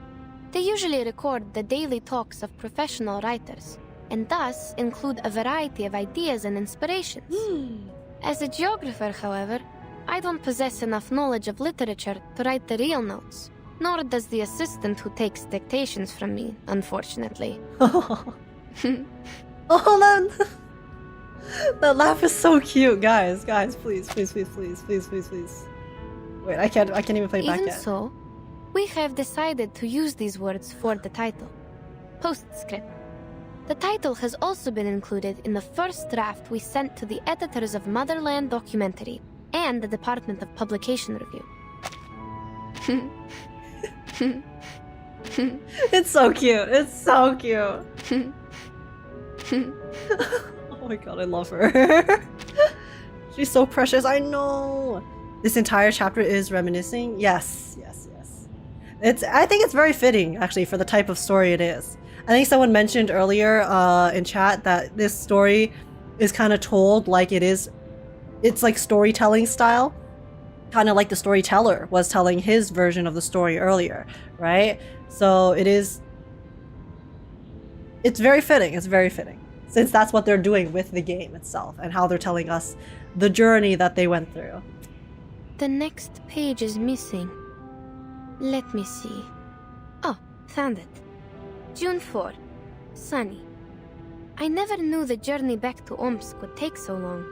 They usually record the daily talks of professional writers, and thus include a variety of ideas and inspirations. As a geographer, however, I don't possess enough knowledge of literature to write the real notes, nor does the assistant who takes dictations from me, unfortunately. Oh, man. That laugh is so cute, guys. Guys, please. Wait, I can't even play it back yet. Even so, we have decided to use these words for the title. Postscript. The title has also been included in the first draft we sent to the editors of Motherland Documentary and the Department of Publication Review. It's so cute. It's so cute. Oh my god, I love her. She's so precious. I know. This entire chapter is reminiscing. Yes. I think it's very fitting, actually, for the type of story it is. I think someone mentioned earlier in chat that this story is kind of told like it is. It's like storytelling style. Kind of like the storyteller was telling his version of the story earlier, right? So it's very fitting. It's very fitting. Since that's what they're doing with the game itself and how they're telling us the journey that they went through. The next page is missing. Let me see. Oh, found it. June 4. Sunny. I never knew the journey back to Omsk would take so long.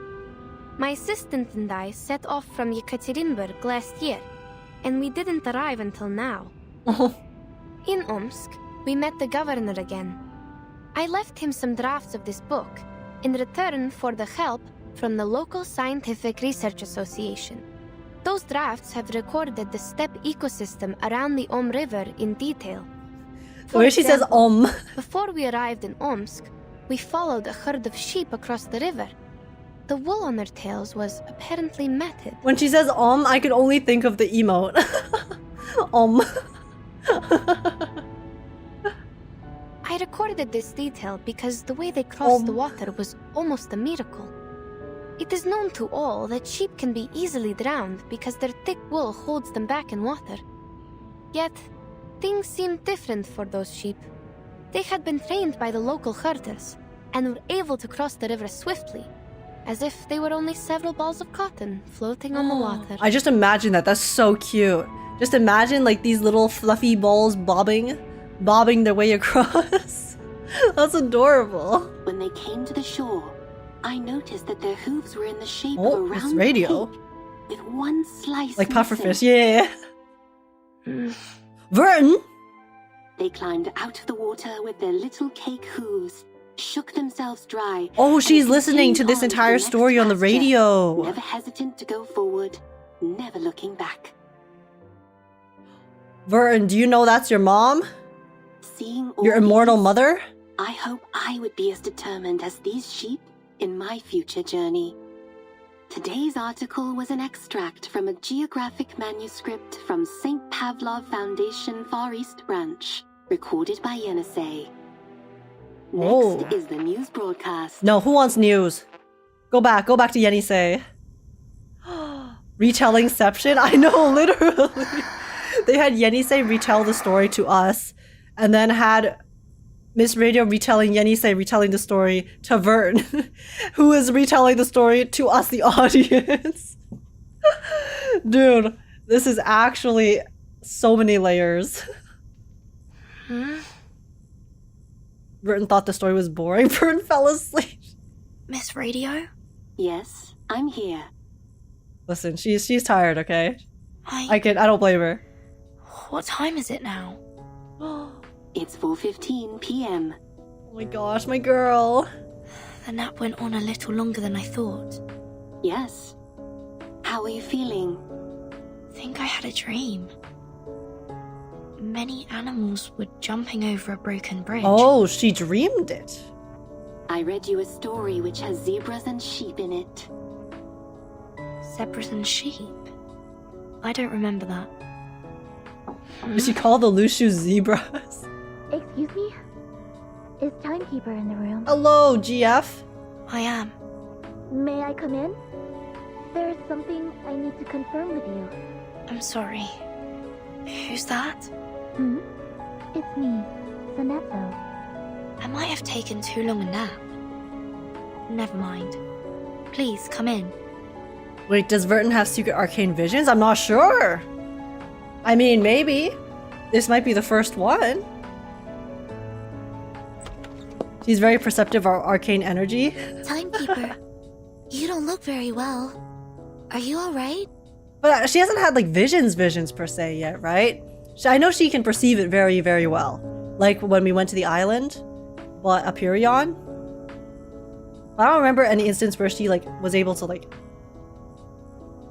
My assistant and I set off from Yekaterinburg last year, and we didn't arrive until now. In Omsk, we met the governor again. I left him some drafts of this book in return for the help from the local Scientific Research Association. Those drafts have recorded the steppe ecosystem around the Om River in detail. The way she says Om. Before we arrived in Omsk, we followed a herd of sheep across the river. the wool on their tails was apparently matted. When she says I could only think of the emote. I recorded this detail because the way they crossed the water was almost a miracle. It is known to all that sheep can be easily drowned because their thick wool holds them back in water. Yet, things seemed different for those sheep. They had been trained by the local herders and were able to cross the river swiftly, as if they were only several balls of cotton floating on the water. I just imagine that. That's so cute. Just imagine like these little fluffy balls bobbing their way across. That's adorable. When they came to the shore, I noticed that their hooves were in the shape of a Oh, round it's radio. cake with one slice Like missing. pufferfish, yeah. Verton! They climbed out of the water with their little cake hooves, shook themselves dry. Oh, she's and listening to continued this on the entire next story on the pasture, radio. Never hesitant to go forward, never looking back. Verton, do you know that's your mom? Seeing all Your immortal these, mother? I hope I would be as determined as these sheep in my future journey. Today's article was an extract from a geographic manuscript from St. Pavlov Foundation Far East Branch, recorded by Yenisei. Next is the news broadcast. No, who wants news? Go back to Yenisei. Retellingception? I know, literally. They had Yenisei retell the story to us, and then had Miss Radio retelling the story to Vern, who is retelling the story to us, the audience. Dude, this is actually so many layers. Vern thought the story was boring. Vern fell asleep. Miss Radio? Yes, I'm here. Listen, she's tired, okay? I don't blame her. What time is it now? It's 4:15 p.m. Oh my gosh, my girl. The nap went on a little longer than I thought. Yes. How are you feeling? I think I had a dream. Many animals were jumping over a broken bridge. Oh, she dreamed it. I read you a story which has zebras and sheep in it. Zebras and sheep? I don't remember that. Did she call the Lushu zebras? Excuse me? Is Timekeeper in the room? Hello, GF. I am. May I come in? There is something I need to confirm with you. I'm sorry. Who's that? It's me, Sonetto. I might have taken too long a nap. Never mind. Please, come in. Wait, does Verton have secret arcane visions? I'm not sure. I mean, maybe. This might be the first one. She's very perceptive of arcane energy. Timekeeper, you don't look very well. Are you alright? But she hasn't had like visions per se yet, right? I know she can perceive it very, very well. Like when we went to the island, but Aperion. I don't remember any instance where she like was able to like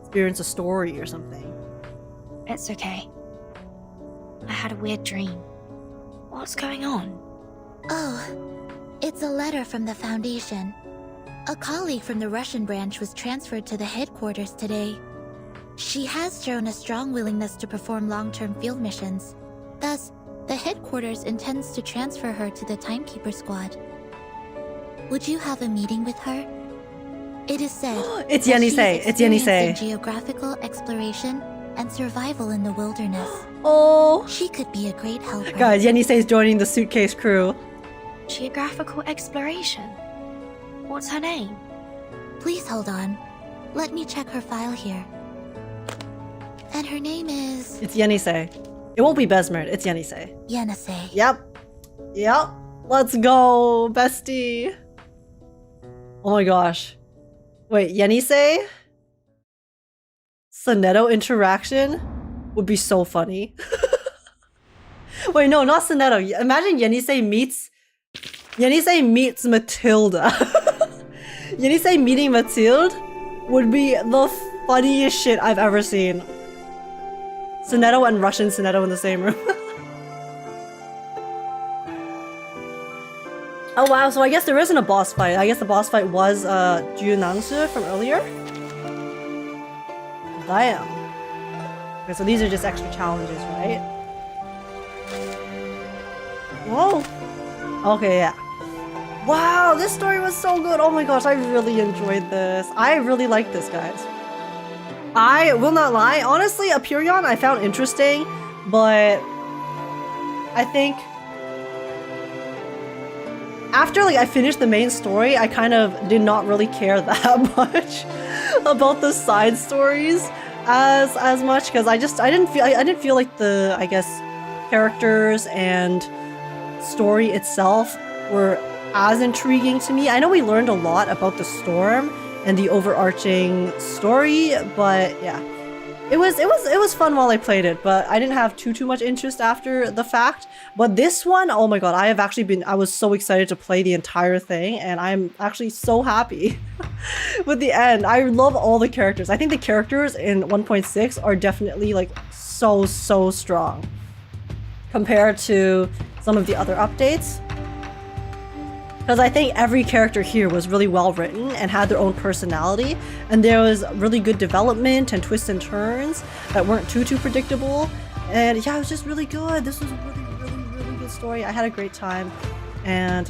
experience a story or something. It's okay. I had a weird dream. What's going on? Oh, it's a letter from the Foundation. A colleague from the Russian branch was transferred to the headquarters today. She has shown a strong willingness to perform long-term field missions. Thus, the headquarters intends to transfer her to the Timekeeper squad. Would you have a meeting with her? It is said It's that she Yenisei. is It's experienced Yenisei. in geographical exploration and survival in the wilderness. Oh, she could be a great helper. Guys, Yenisei's joining the suitcase crew. Geographical exploration? What's her name? Please hold on. Let me check her file here. And her name is... It's Yenisei. It won't be Besmerd. It's Yenisei. Yenisei. Yep. Let's go, bestie. Oh my gosh. Wait, Yenisei? Sonetto interaction would be so funny. Wait, no, not Sonetto. Imagine Yenisei meets Matilda. Yenisei meeting Matilda would be the funniest shit I've ever seen. Sonetto and Russian Sonetto in the same room. Oh wow, so I guess there isn't a boss fight. I guess the boss fight was JIU NIANGZI from earlier. Damn. Okay, so these are just extra challenges, right? Whoa. Okay, yeah. Wow, this story was so good. Oh my gosh, I really enjoyed this. I really like this, guys. I will not lie. Honestly, Aperion I found interesting, but I think after like I finished the main story, I kind of did not really care that much about the side stories as much because I didn't feel like the, I guess, characters and story itself were as intriguing to me. I know we learned a lot about the storm and the overarching story, but yeah. It was fun while I played it, but I didn't have too much interest after the fact. But this one, oh my god, I was so excited to play the entire thing, and I'm actually so happy with the end. I love all the characters. I think the characters in 1.6 are definitely like so strong compared to some of the other updates. Because I think every character here was really well written and had their own personality, and there was really good development and twists and turns that weren't too predictable. And yeah, it was just really good. This was a really good story. I had a great time, and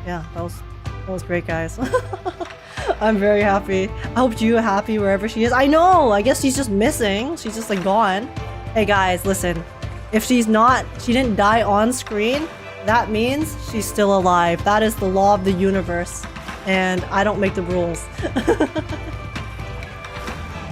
yeah, that was great, guys. I'm very happy. I hope you're happy wherever she is. I know. I guess she's just missing. She's just like gone. Hey guys, listen. If she didn't die on screen, that means she's still alive. That is the law of the universe. And I don't make the rules.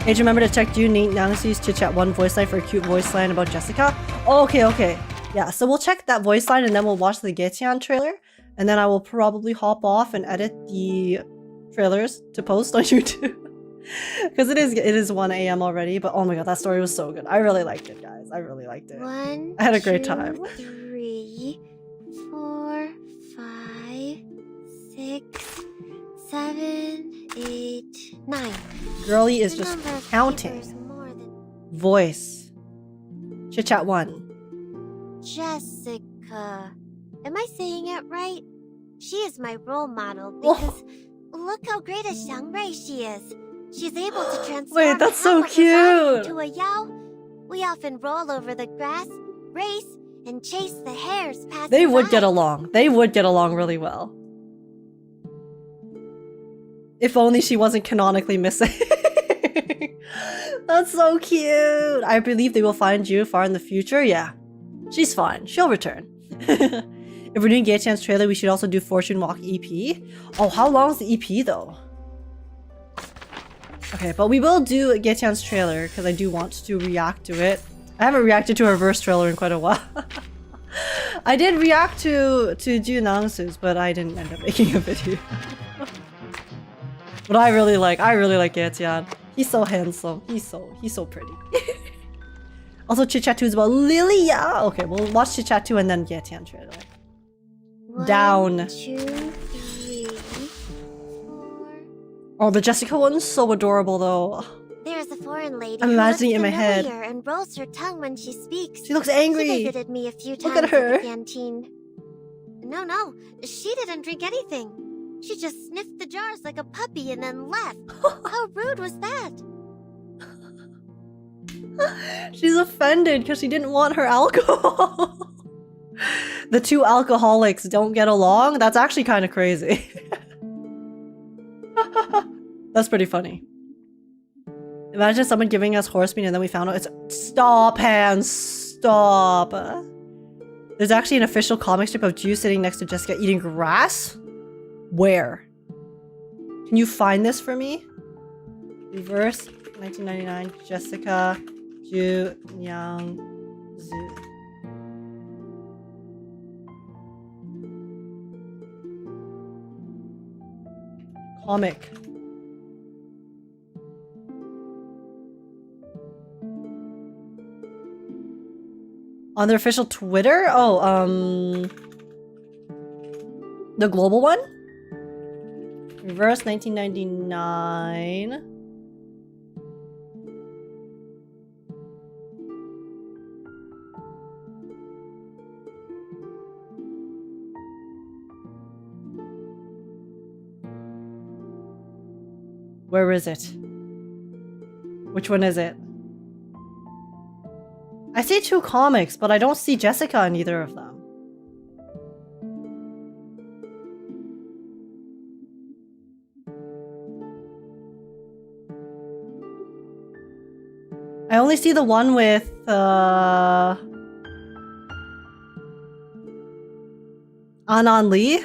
Hey, remember to check JIU NIANGZI's Chit Chat 1 voice line for a cute voice line about Jessica? Oh, okay. Yeah, so we'll check that voice line and then we'll watch the Gaetian trailer. And then I will probably hop off and edit the trailers to post on YouTube. Because it is 1 a.m. already, but oh my god, that story was so good. I really liked it, guys. I really liked it. I had a great time. 1, 2, 3, 4, 5, 6, 7, 8, 9. Girlie is just counting. Voice. Chit Chat 1. Jessica. Am I saying it right? She is my role model because look how great a Xiangrui she is. She's able to transform Wait, that's so cute. into a Yao. We often roll over the grass, race, and chase the hares passing They would by. get along. They would get along really well. If only she wasn't canonically missing. That's so cute. I believe they will find you far in the future. Yeah, she's fine. She'll return. If we're doing Gaetian's trailer, we should also do Fortune Walk EP. Oh, how long is the EP though? Okay, but we will do Gaetian's trailer because I do want to react to it. I haven't reacted to a reverse trailer in quite a while. I did react to JIU NIANGZI's, but I didn't end up making a video. But I really like Gaetian. He's so handsome. He's so pretty. Also, Chit Chat 2 is about Lilia. Okay, we'll watch Chit Chat 2 and then Gaetian trailer. 1, Down. 2, 3. Oh, the Jessica one's so adorable though. There's a foreign lady I'm who imagining looks it in my head. familiar and rolls her tongue when she speaks. She looks angry. She visited me a few Look times at her. the canteen. No, she didn't drink anything. She just sniffed the jars like a puppy and then left. How rude was that? She's offended because she didn't want her alcohol. The two alcoholics don't get along? That's actually kind of crazy. That's pretty funny. Imagine someone giving us horse meat and then we found out it's— Stop, Hans! Stop! There's actually an official comic strip of JIU sitting next to Jessica eating grass? Where? Can you find this for me? Reverse 1999 Jessica JIU NIANGZI. Comic. On their official Twitter? Oh, the global one? Reverse 1999. Where is it? Which one is it? I see 2 comics, but I don't see Jessica in either of them. I only see the one with Anan Lee.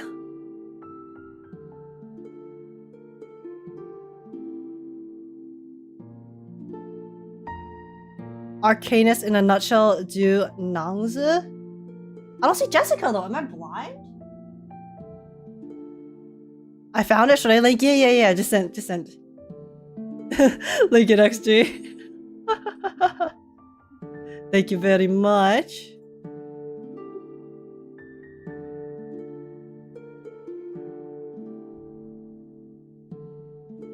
Arcanist in a nutshell, do NIANGZI? I don't see Jessica though. Am I blind? I found it. Should I link? Yeah. Just send. Link it, XG. Thank you very much.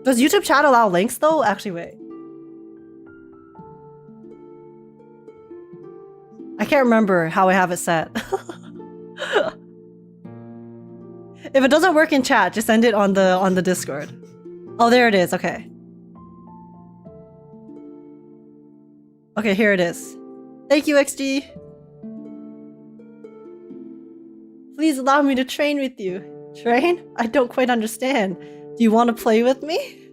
Does YouTube chat allow links though? Actually, wait. I can't remember how I have it set. If it doesn't work in chat, just send it on the Discord. Oh, there it is. Okay. Okay, here it is. Thank you, XG. Please allow me to train with you. Train? I don't quite understand. Do you want to play with me?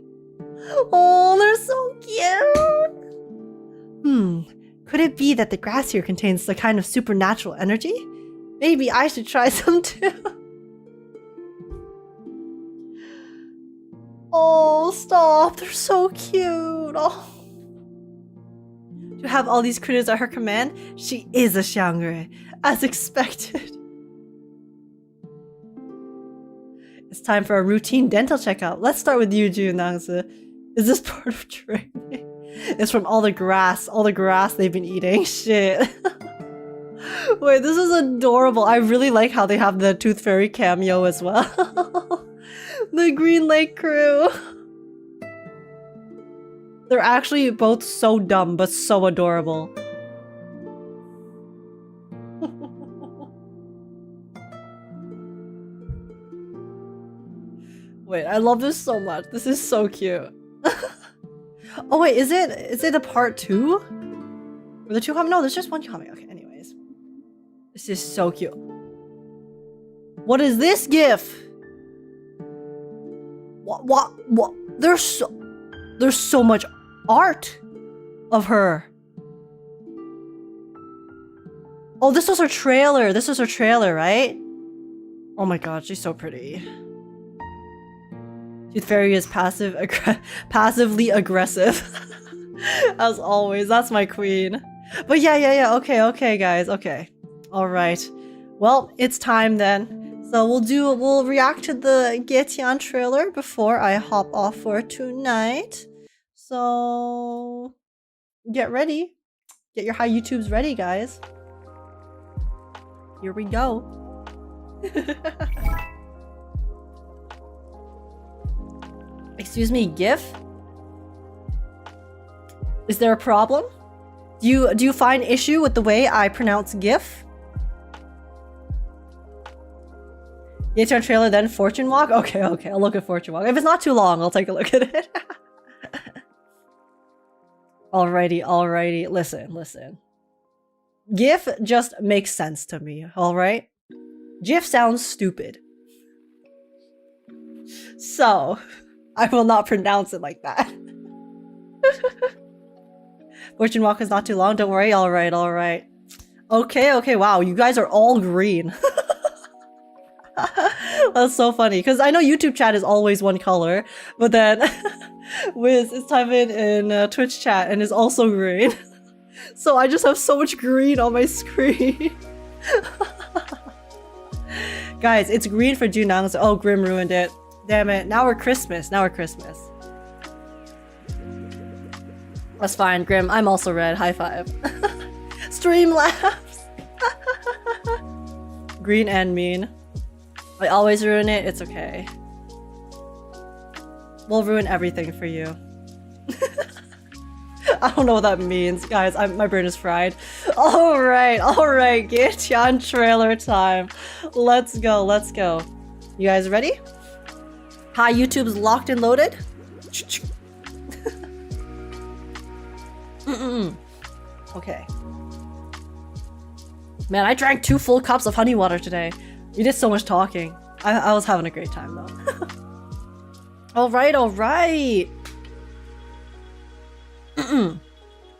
Oh, they're so cute. Could it be that the grass here contains the kind of supernatural energy? Maybe I should try some too. Oh, stop. They're so cute. Oh. To have all these critters at her command, she is a Xiangre, as expected. It's time for a routine dental checkup. Let's start with you, NIANGZI. Is this part of training? It's from all the grass they've been eating. Shit. Wait, this is adorable. I really like how they have the Tooth Fairy cameo as well. The Green Lake crew. They're actually both so dumb, but so adorable. Wait, I love this so much. This is so cute. Oh wait, is it a part 2? Were there 2 comics? No, there's just 1 comic. Okay, anyways. This is so cute. What is this gif? What? There's so much art of her. Oh, this was her trailer. This was her trailer, right? Oh my god, she's so pretty. Tooth Fairy is passively aggressive. As always, that's my queen. But yeah. Okay, guys. Okay. All right. Well, it's time then. So we'll react to the Gaetian trailer before I hop off for tonight. So get ready. Get your high YouTubes ready, guys. Here we go. Excuse me, GIF? Is there a problem? Do you find issue with the way I pronounce GIF? Gaetian trailer, then Fortune Walk? Okay, I'll look at Fortune Walk. If it's not too long, I'll take a look at it. Alrighty. Listen. GIF just makes sense to me, alright? GIF sounds stupid. So, I will not pronounce it like that. Fortune Walk is not too long, don't worry. Alright. Okay, wow, you guys are all green. That's so funny, because I know YouTube chat is always one color, but then Wiz is typing in Twitch chat and is also green. So I just have so much green on my screen. Guys, it's green for Junang. Oh, Grim ruined it. Damn it. Now we're Christmas. That's fine, Grim. I'm also red. High five. Streamlabs. Green and mean. I always ruin it. It's okay. We'll ruin everything for you. I don't know what that means. Guys, my brain is fried. Alright. Gaetian trailer time. Let's go. You guys ready? Hi, YouTube's locked and loaded? Okay. Man, I drank 2 full cups of honey water today. We did so much talking. I was having a great time though. Alright, alright.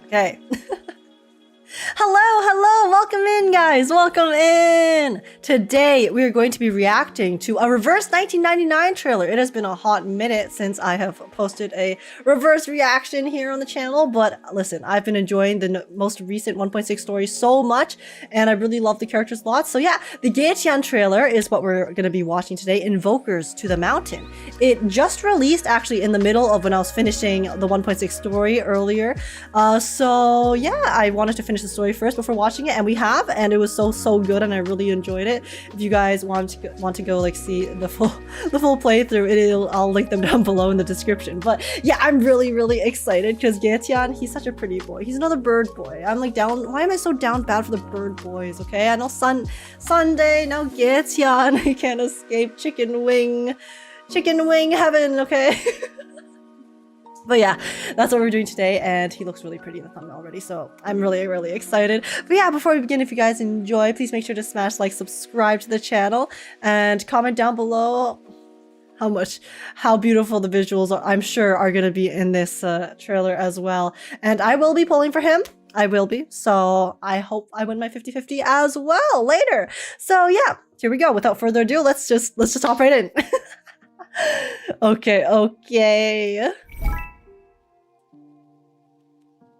Okay. Hello, welcome in guys, welcome in! Today we are going to be reacting to a reverse 1999 trailer. It has been a hot minute since I have posted a reverse reaction here on the channel, but listen, I've been enjoying the most recent 1.6 story so much, and I really love the characters lots. So yeah, the Gaetian trailer is what we're going to be watching today, Invokers to the Mountain. It just released actually in the middle of when I was finishing the 1.6 story earlier. So yeah, I wanted to finish the story first before watching it, and we have, and it was so good, and I really enjoyed it. If you guys want to go like see the full playthrough, I'll link them down below in the description. But yeah, I'm really excited because Gaetian, he's such a pretty boy. He's another bird boy. I'm like down. Why am I so down bad for the bird boys? Okay, I know Sunday, now Gaetian. He can't escape chicken wing heaven. Okay. But yeah, that's what we're doing today, and he looks really pretty in the thumbnail already, so I'm really excited. But yeah, before we begin, if you guys enjoy, please make sure to smash like, subscribe to the channel, and comment down below how beautiful the visuals are, I'm sure, are going to be in this trailer as well. And I will be pulling for him. I will be, so I hope I win my 50-50 as well later. So yeah, here we go. Without further ado, let's just hop right in. Okay.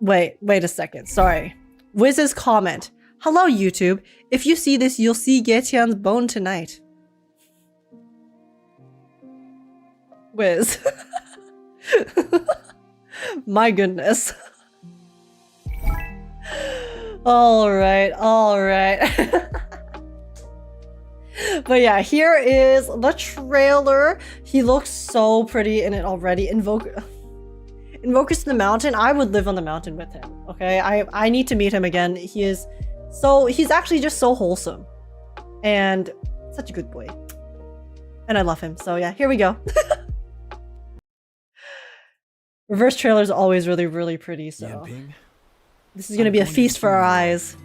Wait a second. Sorry. Wiz's comment. Hello, YouTube. If you see this, you'll see Gaetian's bone tonight. Wiz. My goodness. Alright. But yeah, here is the trailer. He looks so pretty in it already. Invokers to the Mountain. I would live on the mountain with him. Okay, I need to meet him again. He's actually just so wholesome and such a good boy, and I love him. So yeah, here we go. Reverse trailers are always really pretty. So this is gonna be a feast for our eyes.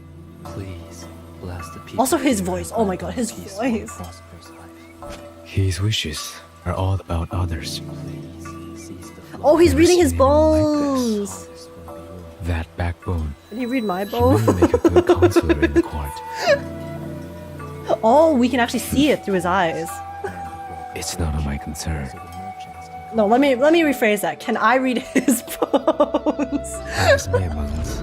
Please bless the people. Also his voice. Oh my god, his voice. His wishes are all about others. Oh, he's reading his bones! That backbone. Did he read my bones? Really make a good counselor in the court. Oh, we can actually see it through his eyes. It's none of my concern. No, let me rephrase that. Can I read his bones? As mammals,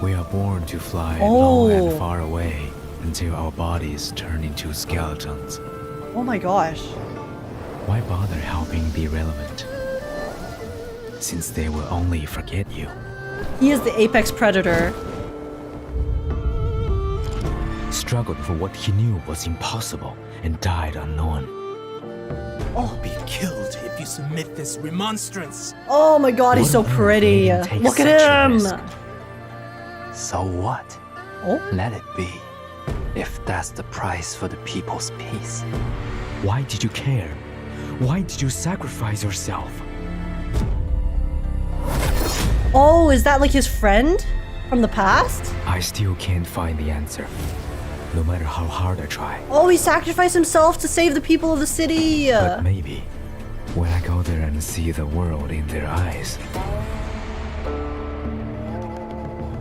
we are born to fly long and far away until our bodies turn into skeletons. Oh my gosh. Why bother helping be relevant? Since they will only forget you. He is the apex predator. Struggled for what he knew was impossible and died unknown. Oh, be killed if you submit this remonstrance. Oh my god, he's so pretty. Look at him. So what? Oh? Let it be. If that's the price for the people's peace. Why did you care? Why did you sacrifice yourself? Oh, is that like his friend from the past? I still can't find the answer, no matter how hard I try. Oh, he sacrificed himself to save the people of the city. But maybe, when I go there and see the world in their eyes.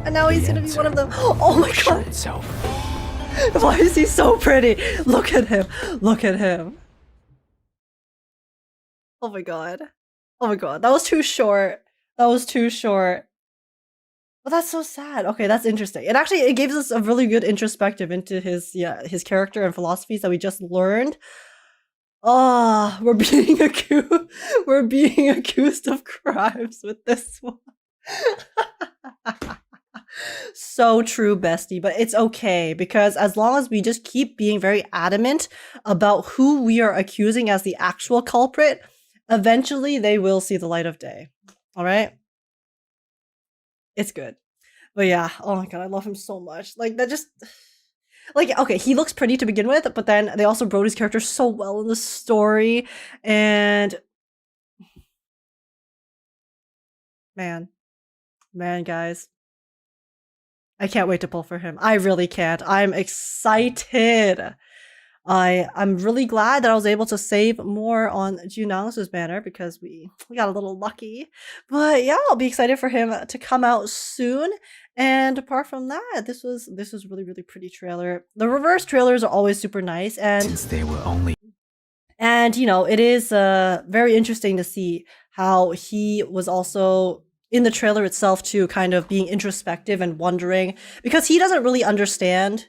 And now he's gonna be one of them. Oh my god. Itself. Why is he so pretty? Look at him. Look at him. Oh my god. Oh my god. That was too short. That was too short. But that's so sad. Okay, that's interesting. It gives us a really good introspective into his character and philosophies that we just learned. Ah, we're being accused of crimes with this one. So true, bestie, but it's okay because as long as we just keep being very adamant about who we are accusing as the actual culprit, eventually they will see the light of day. All right? It's good. But yeah, oh my god, I love him so much. Like, that just... Like, okay, he looks pretty to begin with, but then they also wrote his character so well in the story, and... Man. Man, guys. I can't wait to pull for him. I really can't. I'm excited. I'm really glad that I was able to save more on JIU banner because we got a little lucky. But yeah, I'll be excited for him to come out soon. And apart from that, this was really pretty trailer. The reverse trailers are always super nice, and Since they were only and you know, it is very interesting to see how he was also in the trailer itself too, kind of being introspective and wondering, because he doesn't really understand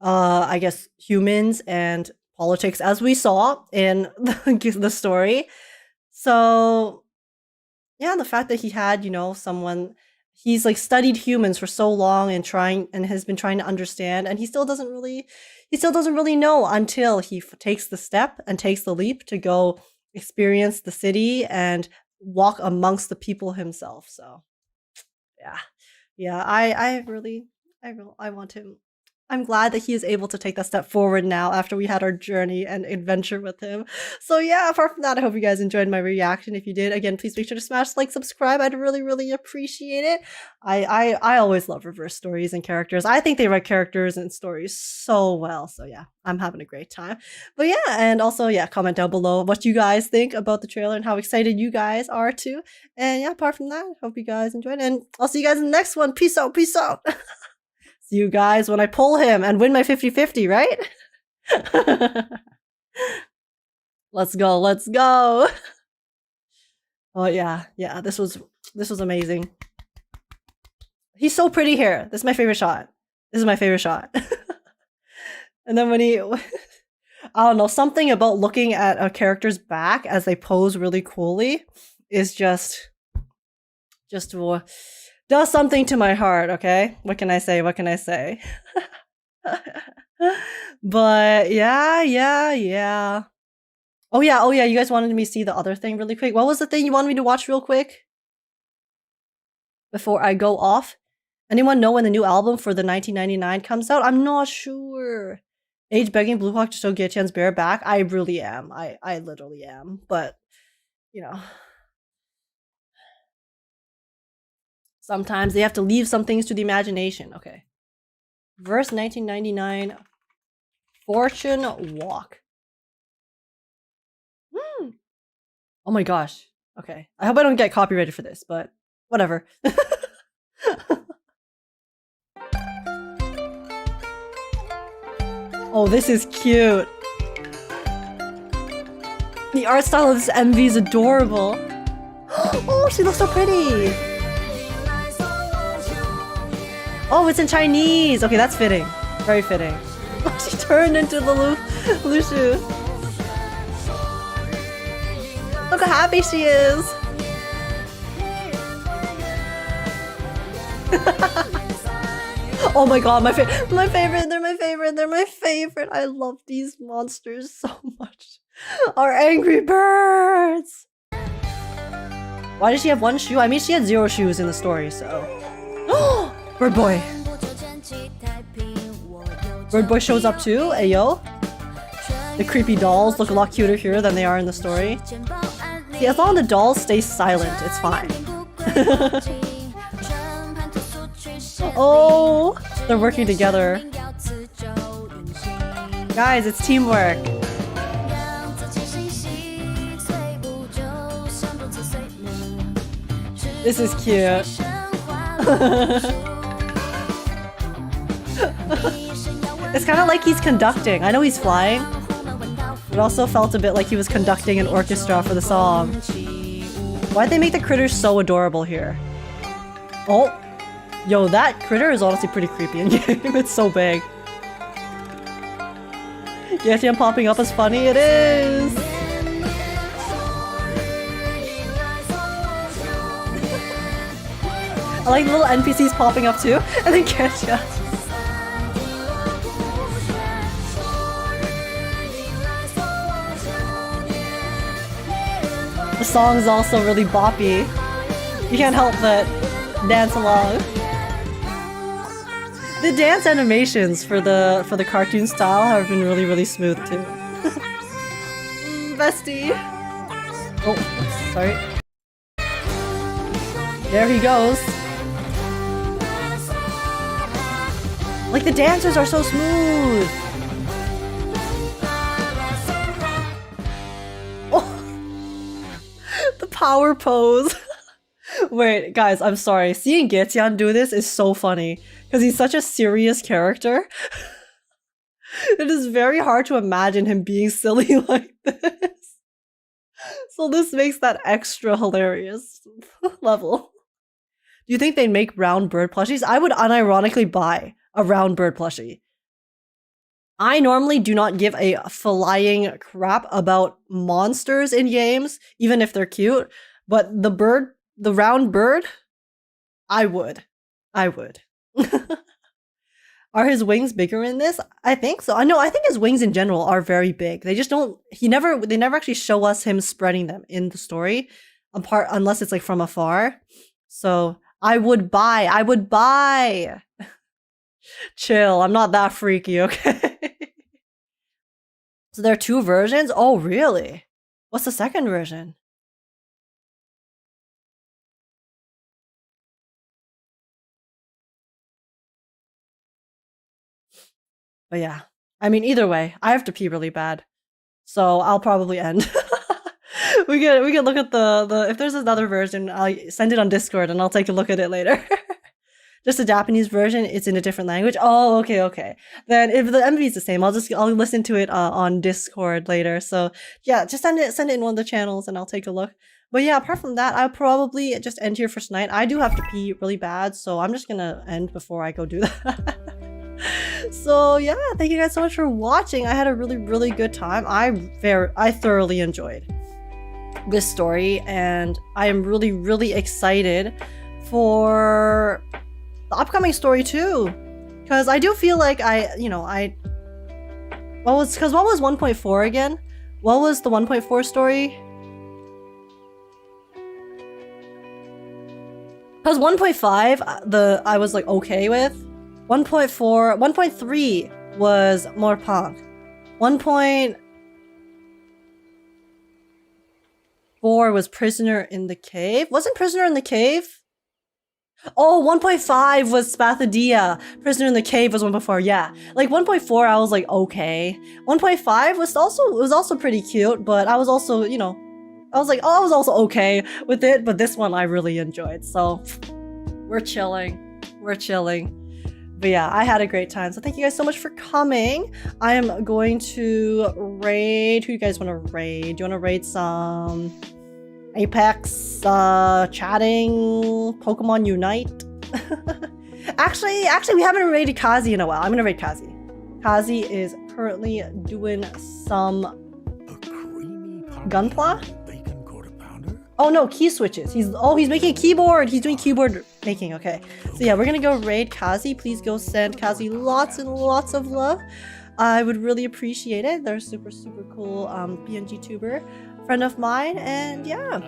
I guess humans and politics as we saw in the story. So yeah, the fact that he had, you know, someone, he's like studied humans for so long and has been trying to understand, and he still doesn't really know until he takes the step and takes the leap to go experience the city and walk amongst the people himself. So yeah, I want him. I'm glad that he is able to take that step forward now after we had our journey and adventure with him. So yeah, apart from that, I hope you guys enjoyed my reaction. If you did, again, please make sure to smash like, subscribe. I'd really appreciate it. I always love reverse stories and characters. I think they write characters and stories so well. So yeah, I'm having a great time. But yeah, and also yeah, comment down below what you guys think about the trailer and how excited you guys are too. And yeah, apart from that, hope you guys enjoyed, and I'll see you guys in the next one. Peace out. See you guys when I pull him and win my 50-50, right? Let's go. Oh yeah, this was amazing. He's so pretty here. This is my favorite shot. And then when he I don't know, something about looking at a character's back as they pose really coolly is just does something to my heart, okay? What can I say? But yeah. Oh yeah, you guys wanted me to see the other thing really quick. What was the thing you wanted me to watch real quick? Before I go off? Anyone know when the new album for the 1999 comes out? I'm not sure. Age begging Blue Hawk to show Gye-chan's bear back? I really am. I literally am. But, you know, sometimes they have to leave some things to the imagination. Okay. Verse 1999. Fortune Walk. Oh my gosh. Okay. I hope I don't get copyrighted for this, but whatever. Oh, this is cute. The art style of this MV is adorable. Oh, she looks so pretty. Oh, it's in Chinese. Okay, that's fitting. Very fitting. She turned into the Lushu. Look how happy she is. Oh my god, my favorite. They're my favorite. I love these monsters so much. Our angry birds. Why does she have one shoe? I mean, she had 0 shoes in the story, so. Bird Boy. Bird Boy shows up too. Ayo. The creepy dolls look a lot cuter here than they are in the story. See, as long as the dolls stay silent, it's fine. Oh, they're working together. Guys, it's teamwork. This is cute. It's kind of like he's conducting. I know he's flying, but also felt a bit like he was conducting an orchestra for the song. Why'd they make the critters so adorable here? Oh, yo, that critter is honestly pretty creepy in game. It's so big. Gye-chan popping up is funny. It is. I like little NPCs popping up too, and then Gye-chan. The song's also really boppy. You can't help but dance along. The dance animations for the cartoon style have been really smooth too. Bestie. Oh, sorry. There he goes. Like the dancers are so smooth. Oh, the power pose. Wait, guys, I'm sorry. Seeing Getyan do this is so funny because he's such a serious character. It is very hard to imagine him being silly like this. So this makes that extra hilarious level. Do you think they'd make round bird plushies? I would unironically buy a round bird plushie. I normally do not give a flying crap about monsters in games, even if they're cute. But the round bird, I would. Are his wings bigger in this? I think so. I think his wings in general are very big. They just don't, they never actually show us him spreading them in the story, apart unless it's like from afar. So I would buy. Chill, I'm not that freaky, okay? So there are 2 versions? Oh, really? What's the second version? But yeah, I mean, either way, I have to pee really bad, so I'll probably end. we can look at the if there's another version, I'll send it on Discord and I'll take a look at it later. Just the Japanese version, it's in a different language. Oh, okay. Then if the MV is the same, I'll listen to it on Discord later. So yeah, just send it in one of the channels and I'll take a look. But yeah, apart from that, I'll probably just end here for tonight. I do have to pee really bad, so I'm just gonna end before I go do that. So yeah, thank you guys so much for watching. I had a really good time. I thoroughly enjoyed this story, and I am really excited for the upcoming story too, because I do feel like what was 1.4 again? What was the 1.4 story? Because 1.5 I was like okay with. 1.4, 1.3 was more punk. 1.4 was Prisoner in the Cave. Wasn't Prisoner in the Cave? Oh, 1.5 was Spathadia. Prisoner in the Cave was 1.4. Yeah, like 1.4, I was like okay. 1.5 was also pretty cute, but I was also I was like, oh, I was also okay with it. But this one I really enjoyed. So we're chilling. But yeah, I had a great time. So thank you guys so much for coming. I am going to raid. Who do you guys want to raid? Do you want to raid some Apex, chatting, Pokemon Unite? actually, we haven't raided Kazi in a while. I'm going to raid Kazi. Kazi is currently doing some Gunpla? Oh no, key switches. He's making a keyboard. He's doing keyboard making. Okay. So yeah, we're gonna go raid Kazi. Please go send Kazi lots and lots of love. I would really appreciate it. They're a super cool PNG tuber friend of mine, and yeah,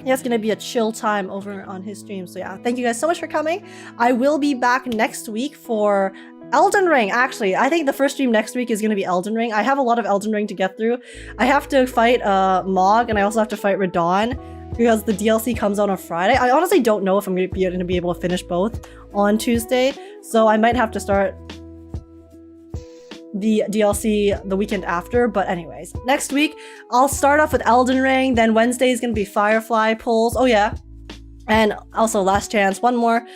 it's gonna be a chill time over on his stream. So yeah, thank you guys so much for coming. I will be back next week for Elden Ring. Actually, I think the first stream next week is going to be Elden Ring. I have a lot of Elden Ring to get through. I have to fight Mog, and I also have to fight Radon because the DLC comes out on Friday. I honestly don't know if I'm going to be able to finish both on Tuesday, so I might have to start the DLC the weekend after. But anyways, next week I'll start off with Elden Ring, then Wednesday is going to be Firefly polls. Oh yeah. And also, last chance, one more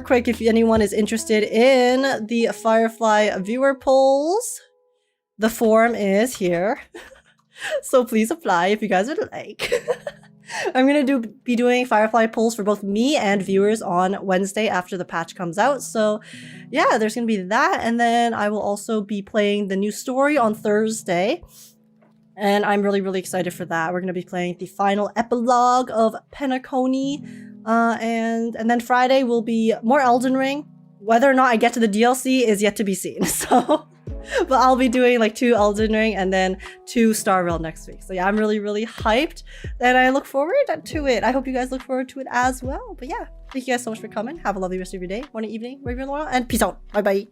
quick, if anyone is interested in the Firefly viewer polls, the form is here. So please apply if you guys would like. I'm gonna be doing Firefly polls for both me and viewers on Wednesday after the patch comes out. So yeah, there's gonna be that, and then I will also be playing the new story on Thursday. And I'm really excited for that. We're going to be playing the final epilogue of Penacony. And then Friday will be more Elden Ring. Whether or not I get to the DLC is yet to be seen. So, but I'll be doing like 2 Elden Ring and then 2 Star Rail next week. So yeah, I'm really hyped. And I look forward to it. I hope you guys look forward to it as well. But yeah, thank you guys so much for coming. Have a lovely rest of your day, morning, evening, wherever you're in the world. And peace out. Bye-bye.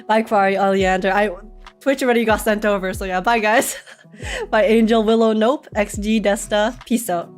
Bye, Quarry, Oleander. Twitch already got sent over, so yeah, bye guys. Bye Angel, Willow, Nope, XG, Desta, peace out.